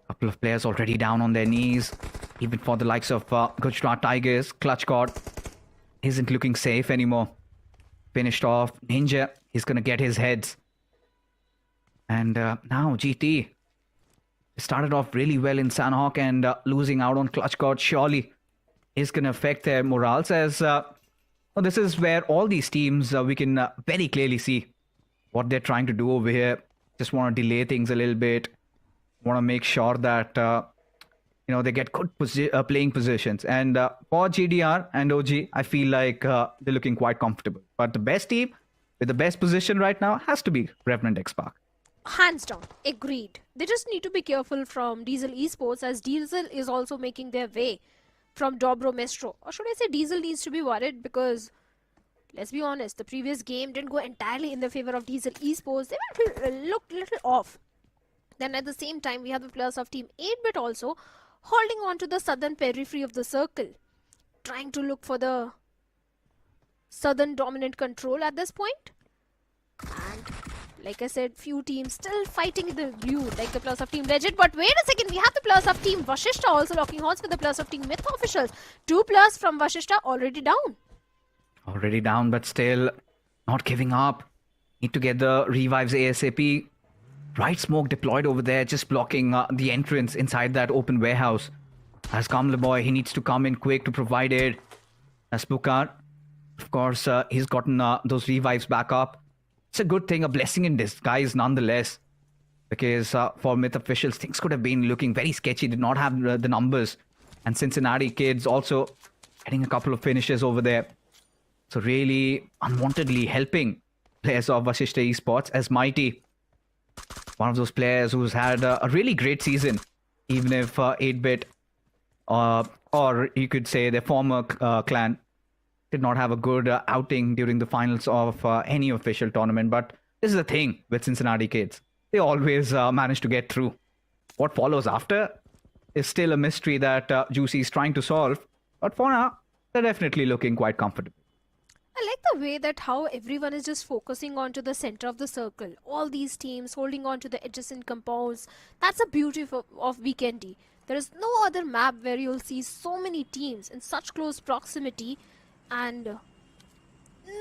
A couple of players already down on their knees. Even for the likes of Gujarat Tigers, Clutch God isn't looking safe anymore. Finished off. Ninja, he's going to get his heads. And now GT started off really well in Sanhok, and losing out on Clutch God surely is going to affect their morals, as this is where all these teams, we can very clearly see what they're trying to do over here. Just want to delay things a little bit. Want to make sure that they get good playing positions. And for GDR and OG, I feel like they're looking quite comfortable. But the best team with the best position right now has to be Revenant X-Park. Hands down, agreed. They just need to be careful from Diesel Esports, as Diesel is also making their way from Dobro Mestro. Or should I say Diesel needs to be worried, because let's be honest, the previous game didn't go entirely in the favor of Diesel Esports. They looked a little off. Then at the same time, we have the players of Team 8-Bit also holding on to the southern periphery of the circle, trying to look for the southern dominant control at this point. And like I said, few teams still fighting in the blue, like the players of Team Legend. But wait a second, we have the players of Team Vashishta also locking horns with the players of Team Myth officials. 2 players from Vashishta already down. Already down, but still not giving up. Need to get the revives ASAP. Right smoke deployed over there, just blocking the entrance inside that open warehouse. As Kamla Boy, he needs to come in quick to provide it. As Pukar, of course, he's gotten those revives back up. It's a good thing, a blessing in disguise nonetheless. Because for Myth officials, things could have been looking very sketchy, did not have the numbers. And Cincinnati kids also getting a couple of finishes over there. So really unwantedly helping players of Vashishta Esports, as Mighty, one of those players who's had a really great season, even if 8-Bit, or you could say their former clan, did not have a good outing during the finals of any official tournament. But this is the thing with Cincinnati kids. They always manage to get through. What follows after is still a mystery that Juicy is trying to solve. But for now, they're definitely looking quite comfortable. I like the way that how everyone is just focusing onto the center of the circle. All these teams holding on to the adjacent compounds. That's the beauty of Vikendi. There is no other map where you'll see so many teams in such close proximity, and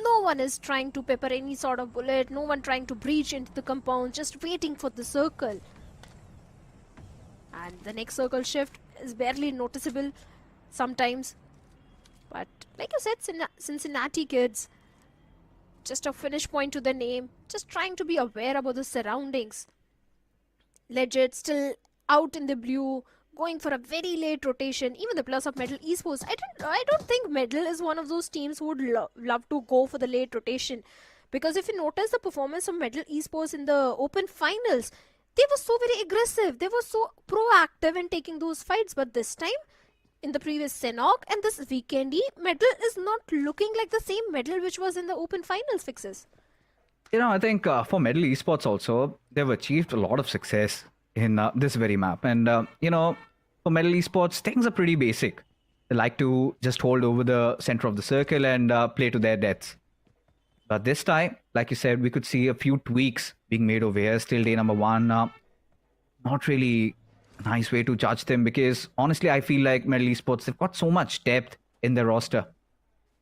no one is trying to pepper any sort of bullet, no one trying to breach into the compound, just waiting for the circle. And the next circle shift is barely noticeable sometimes. But like you said, Cincinnati kids, just a finish point to the name, just trying to be aware about the surroundings. Legit still out in the blue, going for a very late rotation. Even the plus of Medal Esports, I don't think Medal is one of those teams who would love to go for the late rotation. Because if you notice the performance of Medal Esports in the open finals, they were so very aggressive. They were so proactive in taking those fights. But this time, in the previous Sanhok and this Vikendi, Medal is not looking like the same Medal which was in the open finals fixes. I think for Medal Esports also, they've achieved a lot of success in this very map. And, for Medal Esports, things are pretty basic. They like to just hold over the center of the circle and play to their deaths. But this time, like you said, we could see a few tweaks being made over here. Still day number 1. Not really a nice way to judge them, because honestly, I feel like Medal Esports, they've got so much depth in their roster.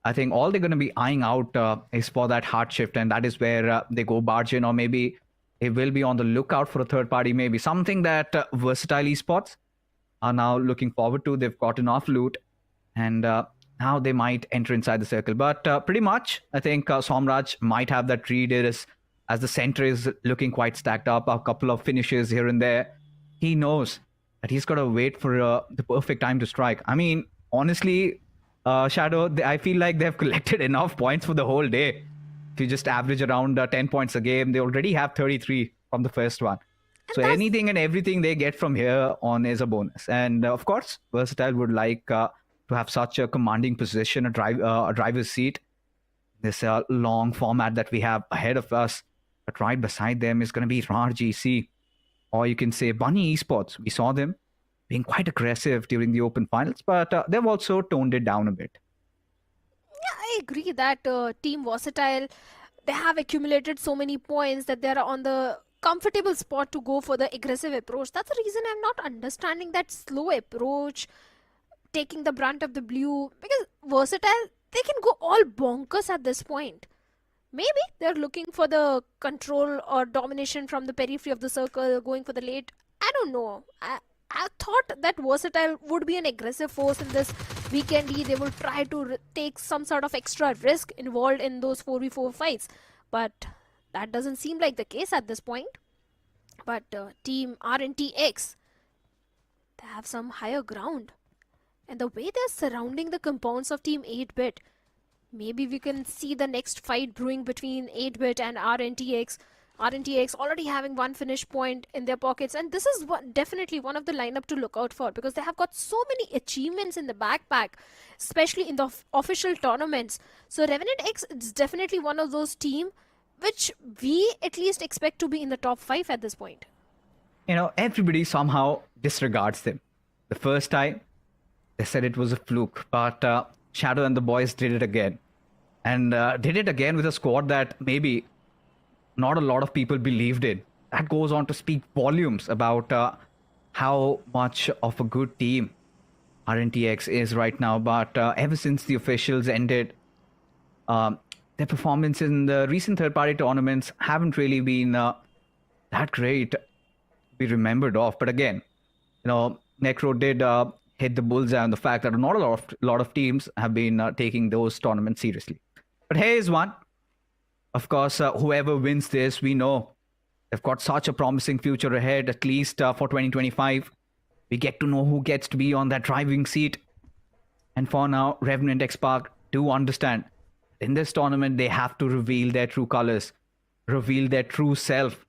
I think all they're going to be eyeing out is for that hard shift, and that is where they go barge in, or maybe they will be on the lookout for a third party, maybe something that Versatile Esports are now looking forward to. They've got enough loot, and now they might enter inside the circle. But pretty much, I think Somraj might have that read as the center is looking quite stacked up, a couple of finishes here and there. He knows that he's got to wait for the perfect time to strike. I mean, honestly, Shadow, I feel like they've collected enough points for the whole day. if you just average around 10 points a game, they already have 33 from the first one. So anything and everything they get from here on is a bonus. And of course, Versatile would like to have such a commanding position, a driver's seat. This long format that we have ahead of us. But right beside them is going to be RAR GC, or you can say Bunny Esports. We saw them being quite aggressive during the open finals, but they've also toned it down a bit. Yeah, I agree that Team Versatile, they have accumulated so many points that they're on the comfortable spot to go for the aggressive approach. That's the reason I'm not understanding that slow approach, taking the brunt of the blue, because Versatile, they can go all bonkers at this point. Maybe they're looking for the control or domination from the periphery of the circle, going for the late. I don't know. I thought that Versatile would be an aggressive force in this Vikendi. They would try to take some sort of extra risk involved in those 4v4 fights. But that doesn't seem like the case at this point. But Team RNTX, they have some higher ground. And the way they're surrounding the compounds of Team 8-Bit, maybe we can see the next fight brewing between 8-Bit and RNTX. RNTX already having one finish point in their pockets, and this is definitely one of the lineup to look out for, because they have got so many achievements in the backpack, especially in the official tournaments. So Revenant X is definitely one of those teams which we at least expect to be in the top 5 at this point. You know, everybody somehow disregards them. The first time, they said it was a fluke, but Shadow and the boys did it again. And did it again with a squad that maybe not a lot of people believed in. That goes on to speak volumes about how much of a good team RNTX is right now. But ever since the officials ended, their performance in the recent third-party tournaments haven't really been that great to be remembered of. But again, you know, Necro did hit the bullseye on the fact that not a lot of teams have been taking those tournaments seriously. But here is one. Of course, whoever wins this, we know they've got such a promising future ahead, at least for 2025. We get to know who gets to be on that driving seat. And for now, Revenant X Park do understand in this tournament, they have to reveal their true colors, reveal their true self,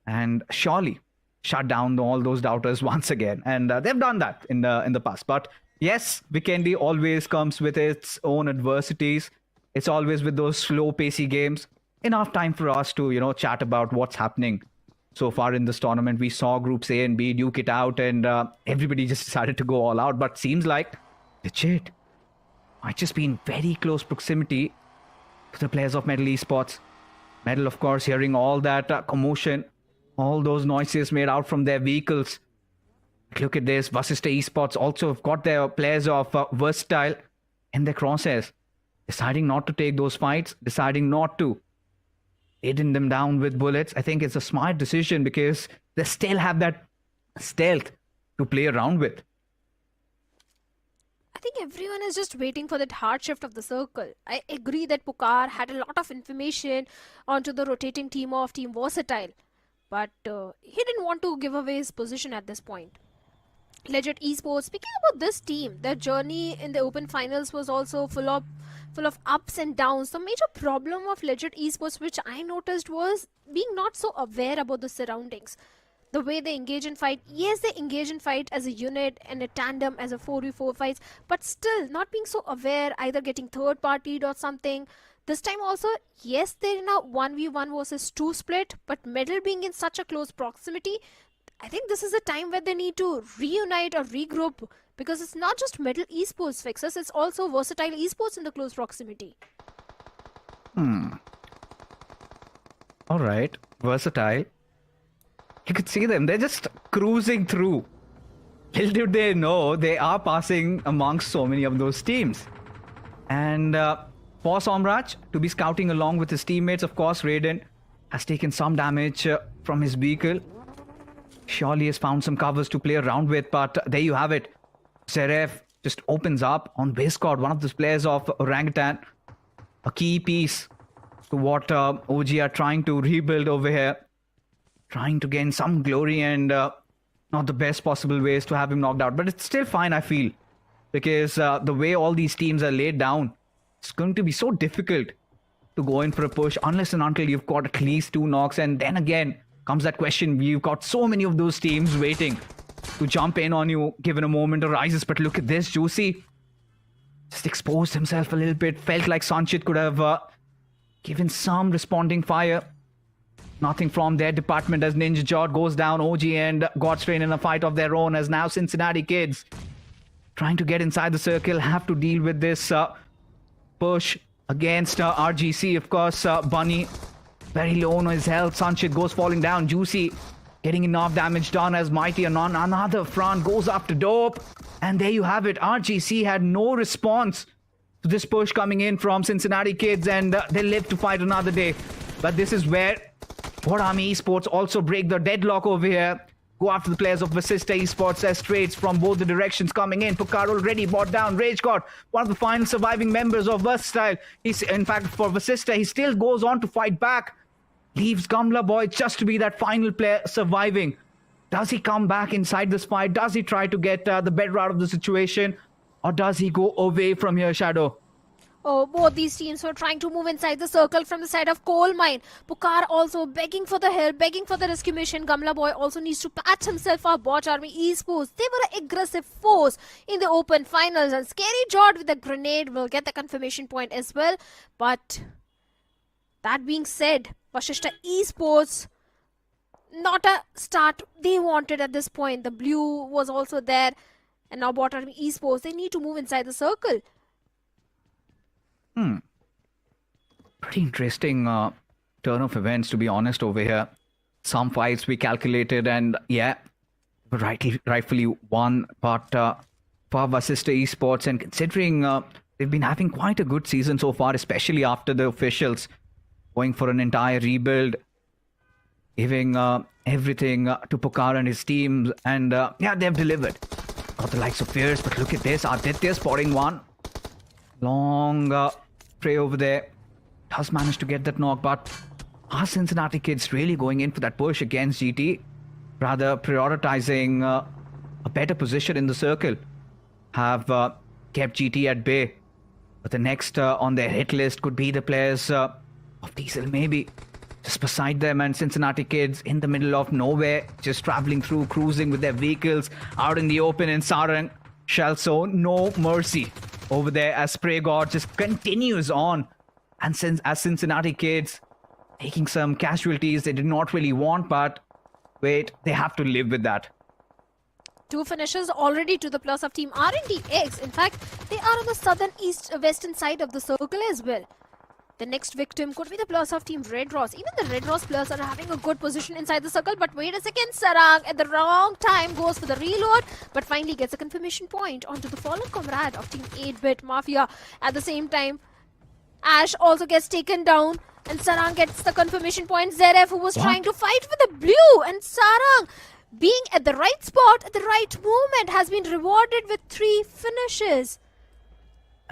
and surely shut down all those doubters once again. And they've done that in the past. But yes, Vikendi always comes with its own adversities. It's always with those slow, pacey games. Enough time for us to, you know, chat about what's happening so far in this tournament. We saw groups A and B duke it out, and everybody just decided to go all out. But seems like legit might just be in very close proximity to the players of Metal Esports. Metal, of course, hearing all that commotion, all those noises made out from their vehicles. Look at this. Vasista Esports also have got their players of Versatile in their crosshairs, deciding not to take those fights, deciding not to hitting them down with bullets. I think it's a smart decision because they still have that stealth to play around with. I think everyone is just waiting for that hard shift of the circle. I agree that Pukar had a lot of information onto the rotating team of Team Versatile, but he didn't want to give away his position at this point. Legit Esports, speaking about this team, their journey in the open finals was also full of ups and downs. The major problem of Legit Esports, which I noticed, was being not so aware about the surroundings. The way they engage in fight, yes, they engage in fight as a unit and a tandem as a 4v4 fights, but still not being so aware, either getting third partied or something. This time also, yes, they're in a 1v1 versus 2 split, but Metal being in such a close proximity, I think this is a time where they need to reunite or regroup, because it's not just Metal Esports fixes, it's also Versatile Esports in the close proximity. All right, Versatile. You could see them. They're just cruising through. Little did they know they are passing amongst so many of those teams. And for Somraj to be scouting along with his teammates, of course, Raiden has taken some damage from his vehicle. Surely has found some covers to play around with, but there you have it. Seraph just opens up on Biscott, one of the players of Orangutan. A key piece to what OG are trying to rebuild over here. Trying to gain some glory and not the best possible ways to have him knocked out. But it's still fine, I feel. Because the way all these teams are laid down, it's going to be so difficult to go in for a push unless and until you've got at least 2 knocks. And then again comes that question. You've got so many of those teams waiting to jump in on you given a moment arises. But look at this. Juicy just exposed himself a little bit. Felt like Sanchit could have given some responding fire. Nothing from their department as Ninja Jot goes down. OG and Godstrain in a fight of their own as now Cincinnati Kids trying to get inside the circle have to deal with this push against RGC. Of course, Bunny very low on his health. Sanchit goes falling down. Juicy getting enough damage done as Mighty on another front goes after Dope. And there you have it. RGC had no response to this push coming in from Cincinnati Kids, and they live to fight another day. But this is where What Army Esports also break the deadlock over here. Go after the players of Vasista Esports as trades from both the directions coming in. Pukar already bought down. Rage God, one of the final surviving members of Versatile. He's, in fact, for Vasista, he still goes on to fight back. Leaves Gamla Boy just to be that final player surviving. Does he come back inside this fight? Does he try to get the better out of the situation? Or does he go away from here, Shadow? Oh, both these teams were trying to move inside the circle from the side of Coal Mine. Pukar also begging for the help, begging for the rescue mission. Gamla Boy also needs to patch himself for Bot Army Esports. They were an aggressive force in the open finals, and Scary Jord with a grenade will get the confirmation point as well. But that being said, Vasista Esports, not a start they wanted at this point. The blue was also there, and now Bot Army Esports, they need to move inside the circle. Pretty interesting turn of events, to be honest, over here. Some fights we calculated and, yeah, rightfully won. But for Vasista Esports, and considering they've been having quite a good season so far, especially after the officials going for an entire rebuild, giving everything to Pukar and his team. And, yeah, they've delivered. Got the likes of Fierce, but look at this. Aditya spotting one. Long spray over there. Does manage to get that knock, but are Cincinnati Kids really going in for that push against GT? Rather prioritizing a better position in the circle. Have kept GT at bay. But the next on their hit list could be the players of Diesel, maybe. Just beside them, and Cincinnati Kids in the middle of nowhere. Just traveling through, cruising with their vehicles out in the open, and Sarang shall show no mercy over there as Spray God just continues on. And as Cincinnati Kids taking some casualties they did not really want, but wait, they have to live with that. 2 finishes already to the plus of Team R&DX. In fact, they are on the southern western side of the circle as well. The next victim could be the plus of Team Red Ross. Even the Red Ross players are having a good position inside the circle. But wait a second, Sarang at the wrong time goes for the reload, but finally gets a confirmation point onto the fallen comrade of Team 8-Bit Mafia. At the same time, Ash also gets taken down, and Sarang gets the confirmation point. Zeref, who was trying to fight for the blue, and Sarang, being at the right spot at the right moment, has been rewarded with 3 finishes.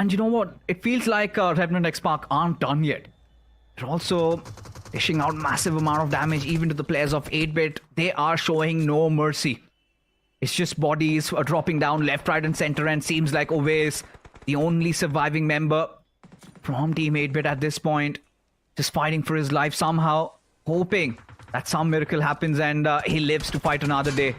And you know what? It feels like Revenant X Park aren't done yet. They're also dishing out massive amount of damage even to the players of 8-Bit. They are showing no mercy. It's just bodies are dropping down left, right and center, and seems like Oves, the only surviving member from Team 8-Bit at this point, just fighting for his life somehow, hoping that some miracle happens and he lives to fight another day.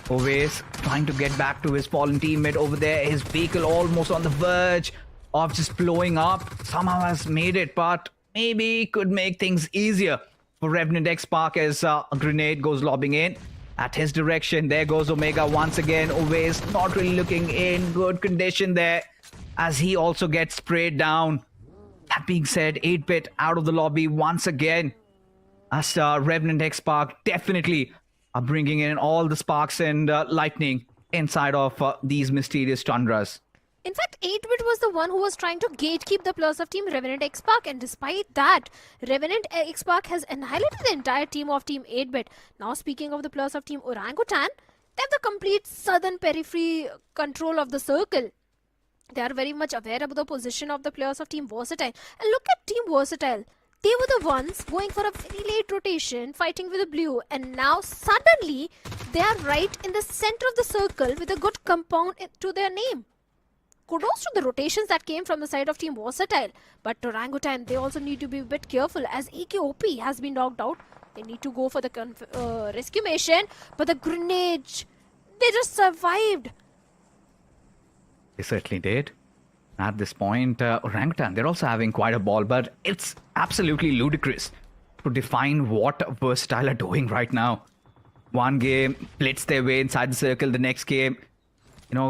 Oves trying to get back to his fallen teammate over there. His vehicle almost on the verge of just blowing up. Somehow has made it, but maybe could make things easier for Revenant X Park as a grenade goes lobbing in at his direction. There goes Omega once again. Oves not really looking in good condition there as he also gets sprayed down. That being said, 8-Bit out of the lobby once again as Revenant X Park definitely are bringing in all the sparks and lightning inside of these mysterious tundras. In fact, 8-Bit was the one who was trying to gatekeep the plus of Team Revenant X Park, and despite that, Revenant X Park has annihilated the entire team of Team 8-Bit. Now, speaking of the plus of Team Orangutan, they have the complete southern periphery control of the circle. They are very much aware about the position of the players of Team Versatile. And look at Team Versatile. They were the ones going for a very late rotation, fighting with the blue, and now suddenly they are right in the center of the circle with a good compound to their name. kudos to the rotations that came from the side of Team Versatile. But Orangutan, they also need to be a bit careful as AKOP has been knocked out. They need to go for the rescue mission, but the grenade, they just survived. They certainly did. At this point, Orangutan, they're also having quite a ball, but it's absolutely ludicrous to define what Versatile are doing right now. One game, blitz their way inside the circle. The next game,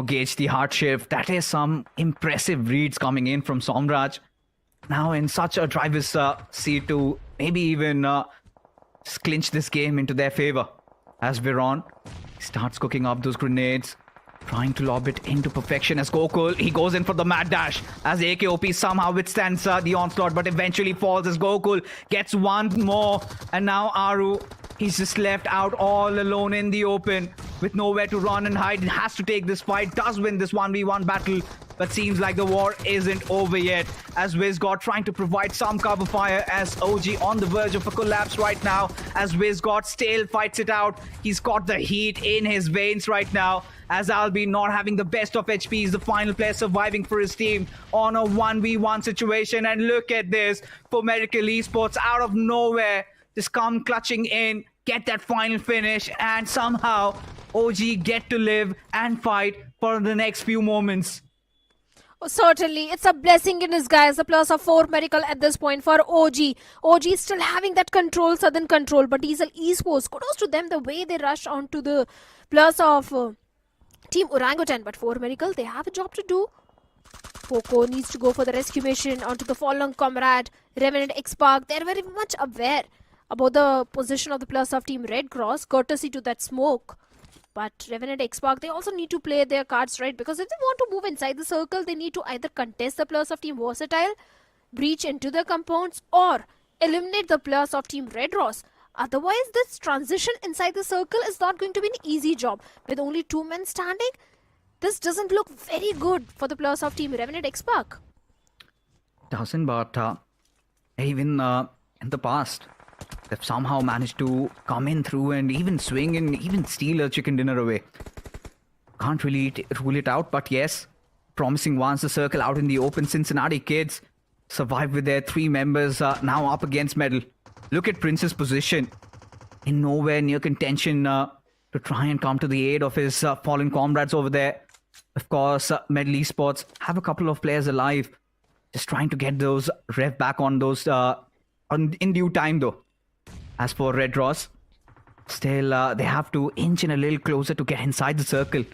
gauge the hard shift. That is some impressive reads coming in from Somraj. Now in such a driver's seat to maybe even clinch this game into their favor. As Viron starts cooking up those grenades, trying to lob it into perfection as Gokul. He goes in for the mad dash as AKOP somehow withstands the onslaught, but eventually falls as Gokul gets one more. And now Aru, he's just left out all alone in the open with nowhere to run and hide. He has to take this fight, does win this 1v1 battle, but seems like the war isn't over yet as WizGod trying to provide some cover fire as OG on the verge of a collapse right now as WizGod still fights it out. He's got the heat in his veins right now as Albi not having the best of HP is the final player surviving for his team on a 1v1 situation. And look at this, for Medical Esports out of nowhere, just come clutching in, get that final finish, and somehow OG get to live and fight for the next few moments. Certainly, it's a blessing in disguise. A plus of 4 medical at this point for OG. OG is still having that control, sudden control, but Diesel Esports, kudos to them the way they rush onto the plus of Team Orangutan. But 4 medical, they have a job to do. Poco needs to go for the rescue mission onto the fallen comrade. Revenant X-Park, they're very much aware about the position of the plus of Team Red Cross, courtesy to that smoke. But Revenant X-Park, they also need to play their cards right, because if they want to move inside the circle, they need to either contest the plus of Team Versatile, breach into the compounds, or eliminate the plus of Team Red Ross. Otherwise, this transition inside the circle is not going to be an easy job. With only 2 men standing, this doesn't look very good for the plus of Team Revenant X-Park. Doesn't, but even in the past, they've somehow managed to come in through and even swing and even steal a chicken dinner away. Can't really rule it out, but yes, promising ones. The circle out in the open. Cincinnati Kids survive with their 3 members now up against Medal. Look at Prince's position. In nowhere near contention to try and come to the aid of his fallen comrades over there. Of course, Medal Esports have a couple of players alive. Just trying to get those rev back on those in due time though. As for Red Ross, still they have to inch in a little closer to get inside the circle.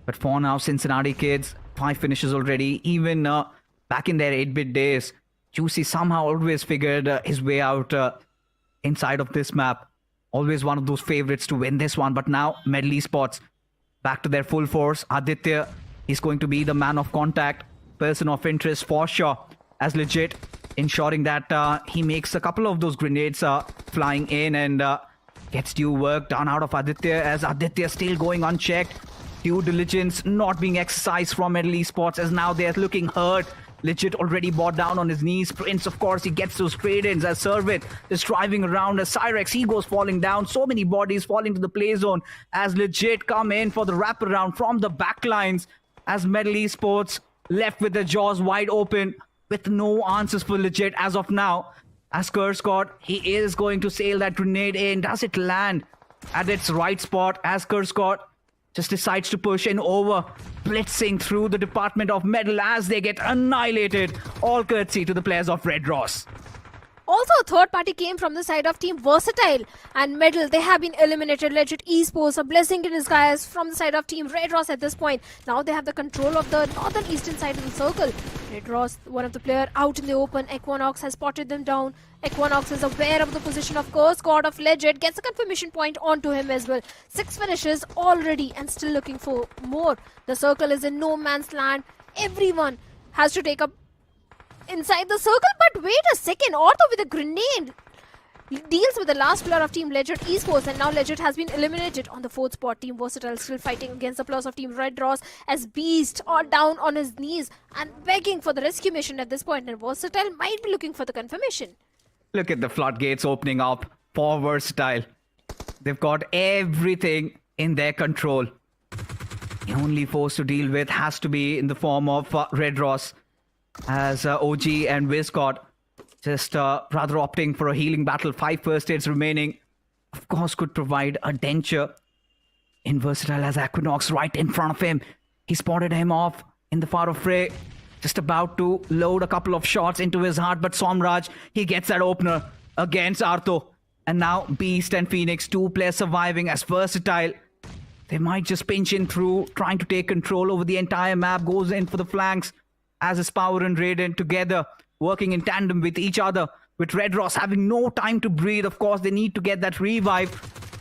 But for now, Cincinnati Kids, 5 finishes already. Even back in their 8-bit days, Juicy somehow always figured his way out inside of this map. Always one of those favorites to win this one. But now, Medal Esports back to their full force. Aditya, he's going to be the man of contact, person of interest for sure. As legit, ensuring that he makes a couple of those grenades flying in and gets due work done out of Aditya, as Aditya still going unchecked. Due diligence not being exercised from Medal Esports, as now they're looking hurt. Legit already brought down on his knees. Prince, of course, he gets those trade-ins as Servit is driving around. As Cyrex, he goes falling down. So many bodies falling to the play zone as Legit come in for the wraparound from the backlines. As Medal Esports left with their jaws wide open with no answers for Legit as of now. As Kurscott, he is going to sail that grenade in. Does it land at its right spot as Kurscott just decides to push in over, blitzing through the department of Medal as they get annihilated, all courtesy to the players of Red Ross. Also, a third party came from the side of Team Versatile and Medal. They have been eliminated. Legit Esports, a blessing in disguise from the side of Team Red Ross at this point. Now they have the control of the northern eastern side of the circle. Red Ross, one of the player out in the open. Equinox has spotted them down. Equinox is aware of the position of course. God of Legit gets a confirmation point onto him as well. 6 finishes already and still looking for more. The circle is in no man's land. Everyone has to take up inside the circle, but wait a second, Ortho with a grenade deals with the last player of Team Legit Esports, and now Legit has been eliminated on the 4th spot. Team Versatile still fighting against the plus of Team Red Ross as Beast are down on his knees and begging for the rescue mission at this point, and Versatile might be looking for the confirmation. Look at the floodgates opening up for Versatile. They've got everything in their control. The only force to deal with has to be in the form of Red Ross, as OG and Viscott just rather opting for a healing battle. 5 first aids remaining. Of course, could provide a denture. In Versatile as Equinox right in front of him. He spotted him off in the far fray. Just about to load a couple of shots into his heart, but Somraj, he gets that opener against Artho. And now Beast and Phoenix, 2 players surviving as Versatile. They might just pinch in through, trying to take control over the entire map. Goes in for the flanks as his Power and Raiden together, working in tandem with each other. With Red Ross having no time to breathe. Of course, they need to get that revive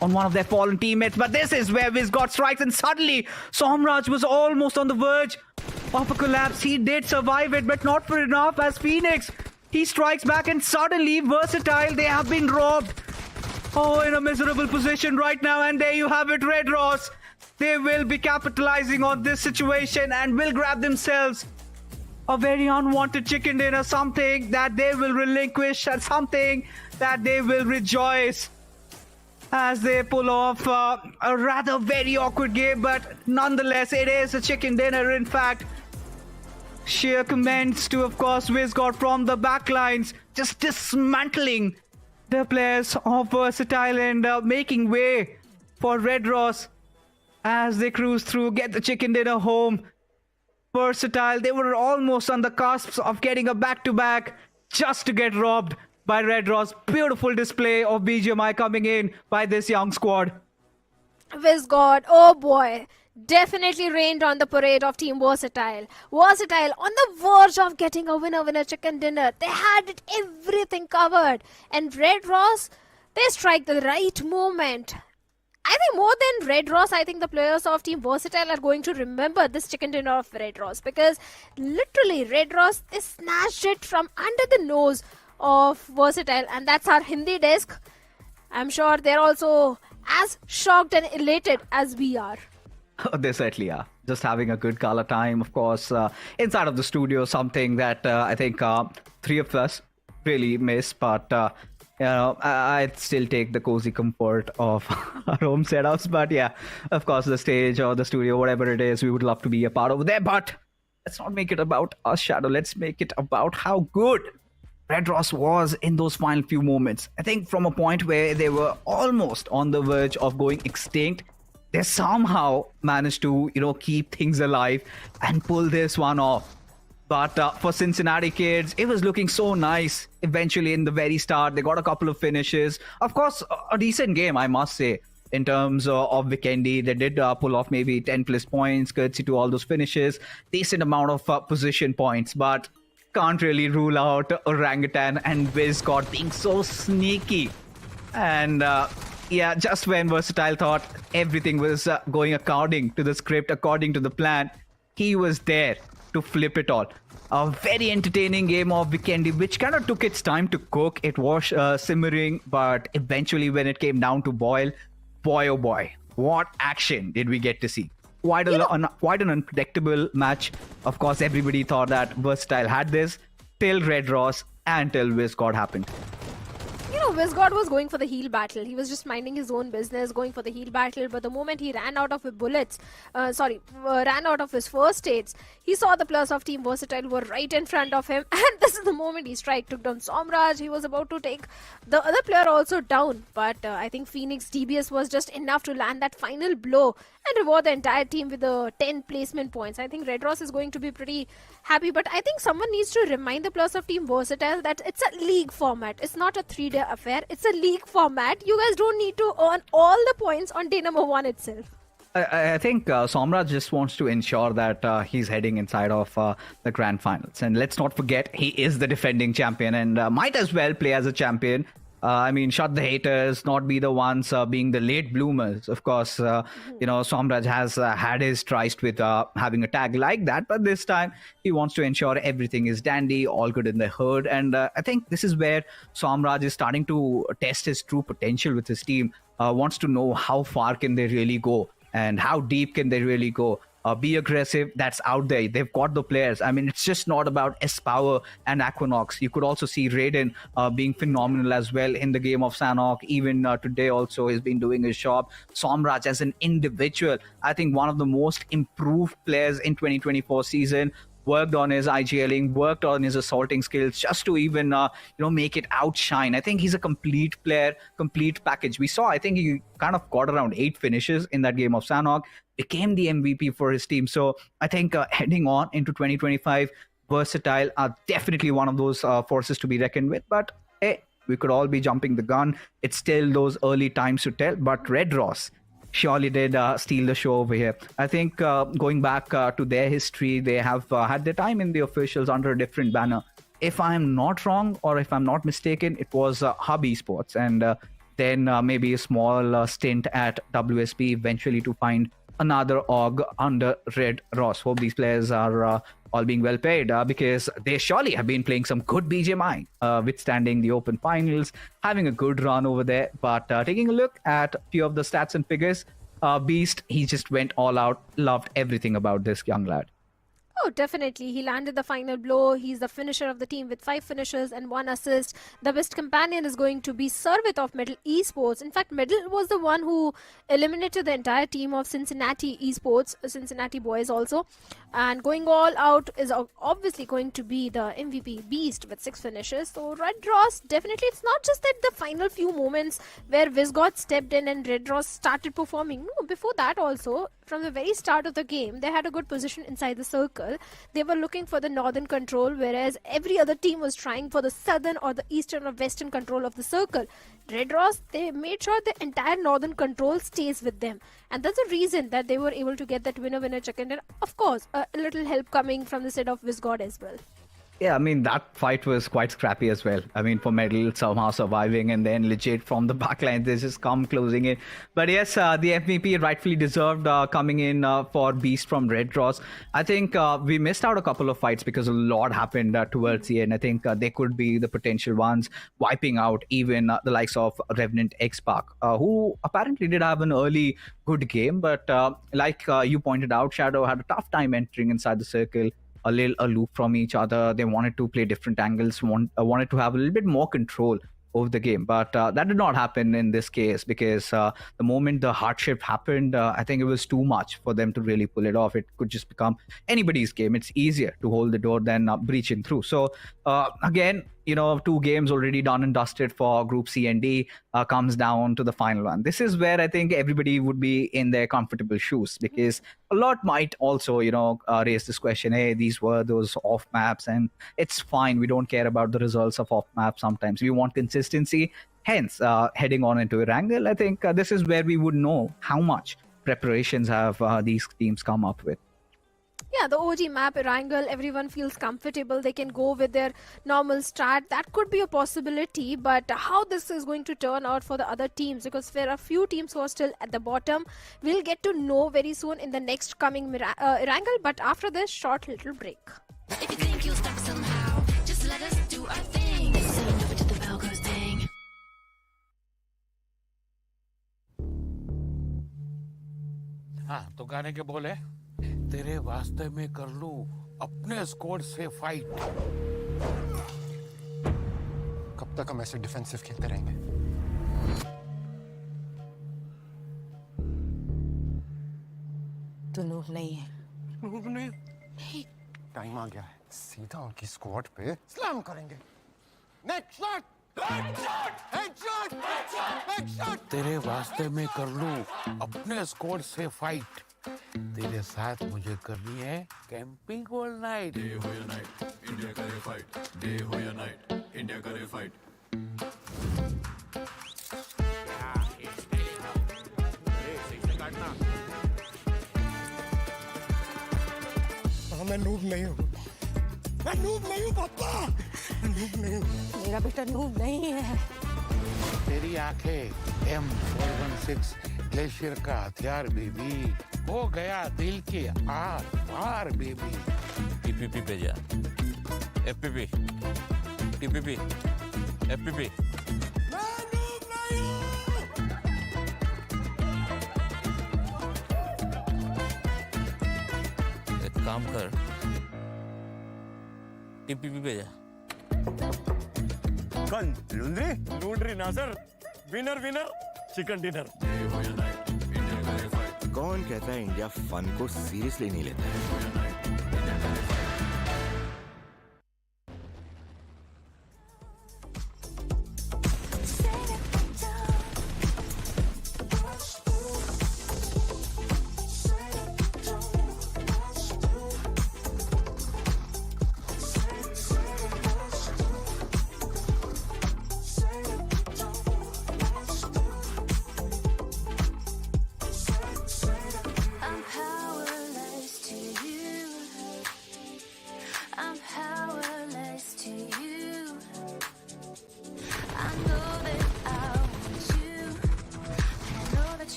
on one of their fallen teammates. But this is where Viscott strikes, and suddenly Somraj was almost on the verge of a collapse. He did survive it, but not for enough as Phoenix. He strikes back, and suddenly Versatile, they have been robbed. Oh, in a miserable position right now. And there you have it, Red Ross. They will be capitalizing on this situation and will grab themselves a very unwanted chicken dinner, something that they will relinquish and something that they will rejoice as they pull off a rather very awkward game, but nonetheless, it is a chicken dinner. In fact, sheer commends to, of course, Viscott from the backlines, just dismantling the players of Versatile and making way for Red Ross as they cruise through, get the chicken dinner home. Versatile, they were almost on the cusp of getting a back-to-back just to get robbed by Red Ross. Beautiful display of BGMI coming in by this young squad. Viscott, oh boy, definitely rained on the parade of Team Versatile. Versatile on the verge of getting a winner chicken dinner. They had it everything covered. And Red Ross, they strike the right moment. I think more than Red Ross, I think the players of Team Versatile are going to remember this chicken dinner of Red Ross, because literally Red Ross, they snatched it from under the nose of Versatile, and that's our Hindi desk. I'm sure they're also as shocked and elated as we are. They certainly are. Just having a good gala time, of course, inside of the studio, something that I think 3 of us really miss, but I'd still take the cozy comfort of our home setups. But yeah, of course, the stage or the studio, whatever it is, we would love to be a part of there. But let's not make it about us, Shadow. Let's make it about how good Red Ross was in those final few moments. I think from a point where they were almost on the verge of going extinct, they somehow managed to, keep things alive and pull this one off. But for Cincinnati kids, it was looking so nice. Eventually, in the very start, they got a couple of finishes. Of course, a decent game, I must say, in terms of Vikendi. They did pull off maybe 10 plus points, courtesy to all those finishes. Decent amount of position points, but can't really rule out Orangutan and Viscott being so sneaky. And just when Versatile thought everything was going according to the script, according to the plan, he was there to flip it all. A very entertaining game of Vikendi, which kind of took its time to cook. It was simmering, but eventually when it came down to boil, boy oh boy, what action did we get to see. Quite an unpredictable match. Of course, everybody thought that Versatile had this till Red Ross and till Viscott happened. Viscott was going for the heal battle. He was just minding his own business, going for the heal battle. But the moment he ran out of his bullets, ran out of his first aids, he saw the players of Team Versatile were right in front of him. And this is the moment he took down Somraj. He was about to take the other player also down. But I think Phoenix DBS was just enough to land that final blow and reward the entire team with the 10 placement points. I think Red Ross is going to be pretty happy. But I think someone needs to remind the players of Team Versatile that it's a league format. It's not a 3-day affair. It's a league format. You guys don't need to earn all the points on day number 1 itself. I think Somraj just wants to ensure that he's heading inside of the grand finals. And let's not forget, he is the defending champion and might as well play as a champion. Shut the haters, not be the ones being the late bloomers. Of course, Somraj has had his tryst with having a tag like that, but this time he wants to ensure everything is dandy, all good in the hood. And I think this is where Somraj is starting to test his true potential with his team, wants to know how far can they really go and how deep can they really go. be aggressive. That's out there. They've got the players. I mean, it's just not about S-Power and Equinox. You could also see Raiden being phenomenal as well in the game of Sanhok. Even today also, he's been doing his job. Somraj as an individual, I think one of the most improved players in 2024 season. Worked on his IGLing, worked on his assaulting skills just to even, make it outshine. I think he's a complete player, complete package. We saw, I think he kind of got around 8 finishes in that game of Sanhok, became the MVP for his team. So I think heading on into 2025, Versatile are definitely one of those forces to be reckoned with. But hey, we could all be jumping the gun. It's still those early times to tell. But Red Ross surely did steal the show over here. I think going back to their history, they have had their time in the officials under a different banner. If I'm not wrong, or if I'm not mistaken, it was Hub Esports, and then maybe a small stint at WSP, eventually to find another org under Red Ross. Hope these players are all being well paid because they surely have been playing some good BGMI, withstanding the open finals, having a good run over there. But taking a look at a few of the stats and figures, Beast, he just went all out, loved everything about this young lad. Oh, definitely. He landed the final blow. He's the finisher of the team with 5 finishes and 1 assist. The best companion is going to be Servit of Medal Esports. In fact, Medal was the one who eliminated the entire team of Cincinnati Esports, Cincinnati boys also. And going all out is obviously going to be the MVP Beast with 6 finishes. So Red Ross, definitely, it's not just that the final few moments where Vizgod stepped in and Red Ross started performing. No, before that also, from the very start of the game, they had a good position inside the circle. They were looking for the northern control, whereas every other team was trying for the southern or the eastern or western control of the circle. Red Ross, they made sure the entire northern control stays with them. And that's the reason that they were able to get that winner chicken. And of course, a little help coming from the side of Vizgod as well. Yeah, I mean, that fight was quite scrappy as well. I mean, for Medal somehow surviving and then legit from the backline, they just come closing in. But yes, the MVP rightfully deserved coming in for Beast from Red Ross. I think we missed out a couple of fights because a lot happened towards the end. I think they could be the potential ones, wiping out even the likes of Revenant X-Pac, who apparently did have an early good game. But like you pointed out, Shadow had a tough time entering inside the circle. A little aloof from each other. They wanted to play different angles, wanted to have a little bit more control over the game. But that did not happen in this case because the moment the hardship happened, I think it was too much for them to really pull it off. It could just become anybody's game. It's easier to hold the door than breaching through. So again, 2 games already done and dusted for Group C and D, comes down to the final one. This is where I think everybody would be in their comfortable shoes because a lot might also, raise this question, hey, these were those off maps and it's fine. We don't care about the results of off maps sometimes. We want consistency. Hence, heading on into Erangel, I think this is where we would know how much preparations have these teams come up with. Yeah, the OG map, Erangel, everyone feels comfortable. They can go with their normal strat. That could be a possibility, but how this is going to turn out for the other teams, because there are a few teams who are still at the bottom. We'll get to know very soon in the next coming Erangel, but after this short little break. If you think you'll stop somehow, just let us do our thing. Send over to the bell goes ding. हाँ, तो गाने के बोले तेरे वास्ते में कर लूं अपने स्क्वाड से फाइट। कब तक हम ऐसे डिफेंसिव खेलते रहेंगे? तू नूब नहीं है। नूब नहीं? टाइम आ गया है, सीधा उनकी स्क्वाड पे स्लैम करेंगे। Next shot! हेडशॉट! हेडशॉट! तेरे वास्ते में कर लूं अपने स्क्वाड से फाइट। तेरे साथ मुझे करनी है कैंपिंग ऑल नाइट। डे हो या नाइट, इंडिया करे फाइट। डे हो या नाइट, इंडिया करे फाइट। मैं नूब नहीं हूँ। मैं नूब नहीं हूँ पापा। नूब नहीं हूँ। मेरा बेटा नूब नहीं है। तेरी आंखें M416 ग्लेशियर का हथियार बेबी। हो गया दिल के आर पार बेबी। टीपीपी पे जा। एफपीपी। टीपीपी। एफपीपी। काम कर, टीपीपी पे जा। कौन लूंड्री ना सर, विनर चिकन डिनर। कौन कहता है इंडिया फन को सीरियसली नहीं लेता है?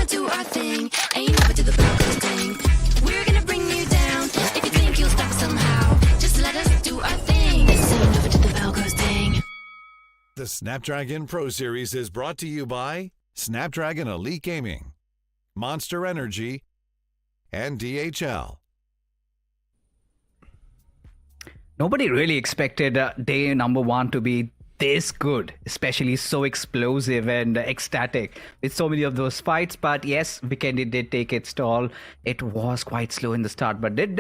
Do our thing, and you never do the Broncos thing. We're gonna bring you down. If you think you'll stop somehow, just let us do our thing. So you never do the Broncos thing. The Snapdragon Pro Series is brought to you by Snapdragon Elite Gaming, Monster Energy, and DHL. Nobody really expected day number one to be this good, especially so explosive and ecstatic with so many of those fights. But yes, Vikendi did take its toll. It was quite slow in the start, but did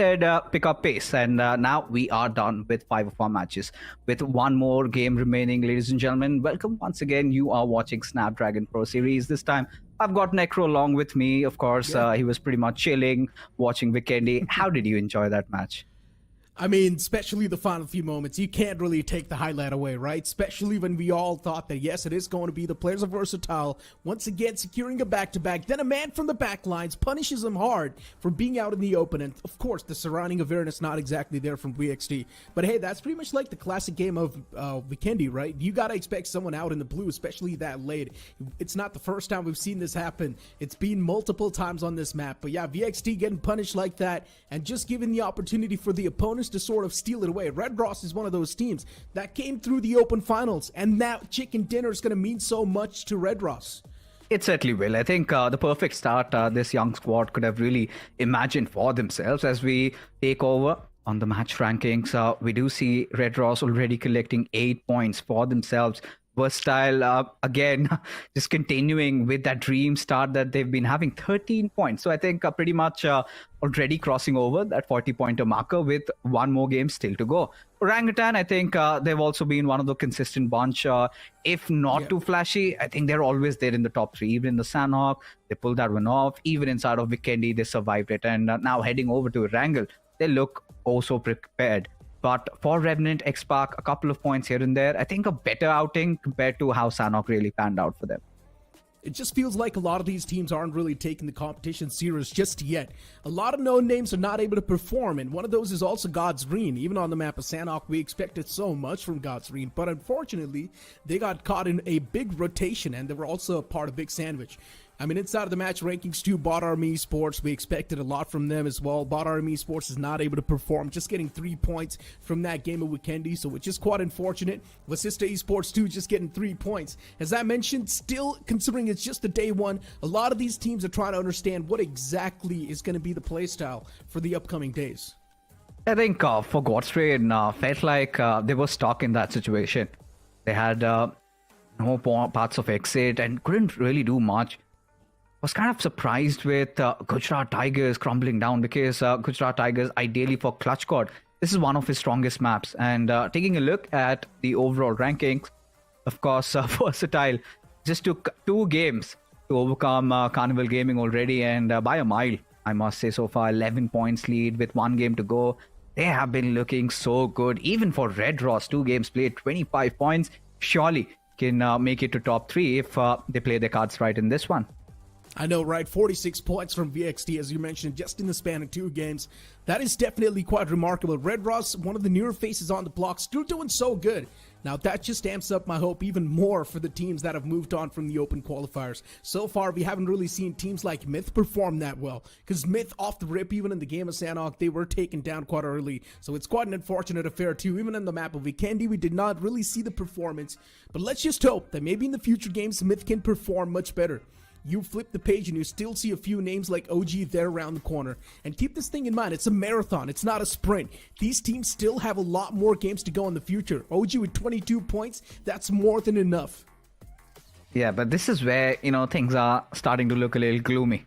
pick up pace. And now we are done with 5 of our matches, with one more game remaining. Ladies and gentlemen, welcome once again. You are watching Snapdragon Pro Series. This time I've got Necro along with me. Of course, he was pretty much chilling, watching Vikendi. How did you enjoy that match? I mean, especially the final few moments, you can't really take the highlight away, right? Especially when we all thought that, yes, it is going to be the players are versatile, once again securing a back-to-back. Then a man from the back lines punishes them hard for being out in the open. And, of course, the surrounding awareness not exactly there from VXT. But, hey, that's pretty much like the classic game of Vikendi, right? You got to expect someone out in the blue, especially that late. It's not the first time we've seen this happen. It's been multiple times on this map. But, yeah, VXT getting punished like that and just giving the opportunity for the opponents to sort of steal it away. Red Ross is one of those teams that came through the open finals, and that chicken dinner is going to mean so much to Red Ross. It certainly will. I think the perfect start this young squad could have really imagined for themselves. As we take over on the match rankings, we do see Red Ross already collecting 8 points for themselves. Versatile, again, just continuing with that dream start that they've been having, 13 points. So I think pretty much already crossing over that 40-pointer marker with one more game still to go. Orangutan, I think they've also been one of the consistent bunch. If not too flashy, I think they're always there in the top 3. Even in the Sanhok, they pulled that one off. Even inside of Vikendi, they survived it. And now heading over to Erangel, they look also prepared. But for Revenant, X-Spark, a couple of points here and there. I think a better outing compared to how Sanhok really panned out for them. It just feels like a lot of these teams aren't really taking the competition serious just yet. A lot of known names are not able to perform, and one of those is also God's Green. Even on the map of Sanhok, we expected so much from God's Green, but unfortunately, they got caught in a big rotation, and they were also a part of Big Sandwich. I mean, inside of the match rankings too, Bot Army Esports, we expected a lot from them as well. Bot Army Esports is not able to perform, just getting 3 points from that game of Vikendi, so it's just quite unfortunate. Vasista Esports too, just getting 3 points. As I mentioned, still considering it's just the day one, a lot of these teams are trying to understand what exactly is going to be the playstyle for the upcoming days. I think for God's Rain, felt like they were stuck in that situation. They had no parts of exit and couldn't really do much. Was kind of surprised with Gujarat Tigers crumbling down, because Gujarat Tigers, ideally for Clutch God, this is one of his strongest maps. And taking a look at the overall rankings, of course, Versatile just took 2 games to overcome Carnival Gaming already, and by a mile, I must say. So far 11 points lead with 1 game to go. they have been looking so good. Even for Red Ross, 2 games played, 25 points. Surely can make it to top 3 if they play their cards right in this one. I know, right? 46 points from VXT, as you mentioned, just in the span of 2 games. That is definitely quite remarkable. Red Ross, one of the newer faces on the block, still doing so good. Now, that just amps up my hope even more for the teams that have moved on from the Open qualifiers. So far, we haven't really seen teams like Myth perform that well, because Myth, off the rip, even in the game of Sanhok, they were taken down quite early. So it's quite an unfortunate affair, too. Even in the map of Vikendi, we did not really see the performance. But let's just hope that maybe in the future games, Myth can perform much better. You flip the page and you still see a few names like OG there around the corner. And keep this thing in mind, it's a marathon, it's not a sprint. These teams still have a lot more games to go in the future. OG with 22 points, that's more than enough. Yeah, but this is where, things are starting to look a little gloomy.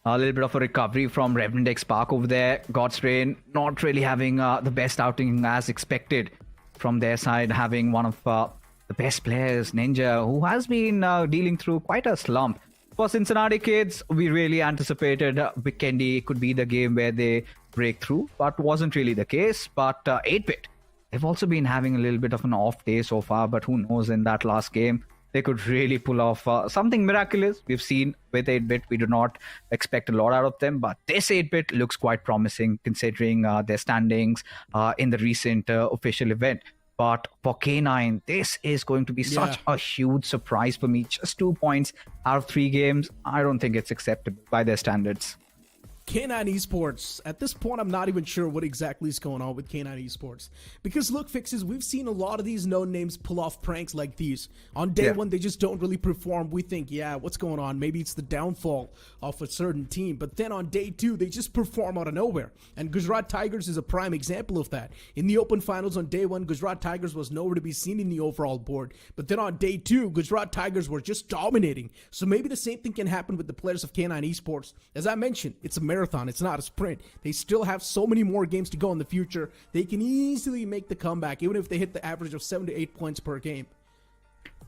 A little bit of a recovery from Revenant X Park over there. God's Reign not really having the best outing as expected from their side, having one of the best players, Ninja, who has been dealing through quite a slump. For Cincinnati kids, we really anticipated Vikendi could be the game where they break through, but wasn't really the case. But 8-Bit, they've also been having a little bit of an off day so far, but who knows, in that last game, they could really pull off something miraculous. We've seen with 8-Bit, we do not expect a lot out of them, but this 8-Bit looks quite promising considering their standings in the recent official event. But for K9, this is going to be such a huge surprise for me. Just 2 points out of 3 games. I don't think it's acceptable by their standards. K9 Esports, at this point, I'm not even sure what exactly is going on with K9 Esports. Because look, Fixes, we've seen a lot of these known names pull off pranks like these. On day one, they just don't really perform. We think, what's going on? Maybe it's the downfall of a certain team. But then on day 2, they just perform out of nowhere. And Gujarat Tigers is a prime example of that. In the Open Finals on day 1, Gujarat Tigers was nowhere to be seen in the overall board. But then on day 2, Gujarat Tigers were just dominating. So maybe the same thing can happen with the players of K9 Esports. As I mentioned, it's a marathon, it's not a sprint. They still have so many more games to go in the future. They can easily make the comeback, even if they hit the average of 7 to 8 points per game.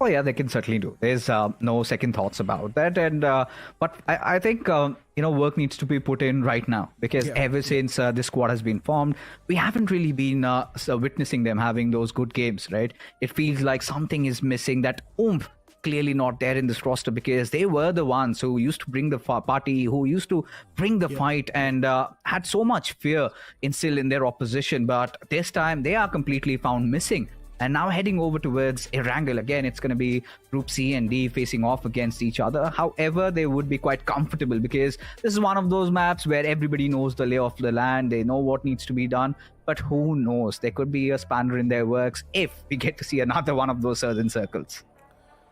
Oh yeah, they can certainly do. There's no second thoughts about that. And but I think work needs to be put in right now, because ever since this squad has been formed, we haven't really been witnessing them having those good games, right? It feels like something is missing. That oomph clearly not there in this roster, because they were the ones who used to bring the party, who used to bring the fight, and had so much fear instilled in their opposition. But this time they are completely found missing. And now heading over towards Erangel, again, it's going to be Group C and D facing off against each other. However, they would be quite comfortable, because this is one of those maps where everybody knows the lay of the land. They know what needs to be done. But who knows? There could be a spanner in their works if we get to see another one of those Southern Circles.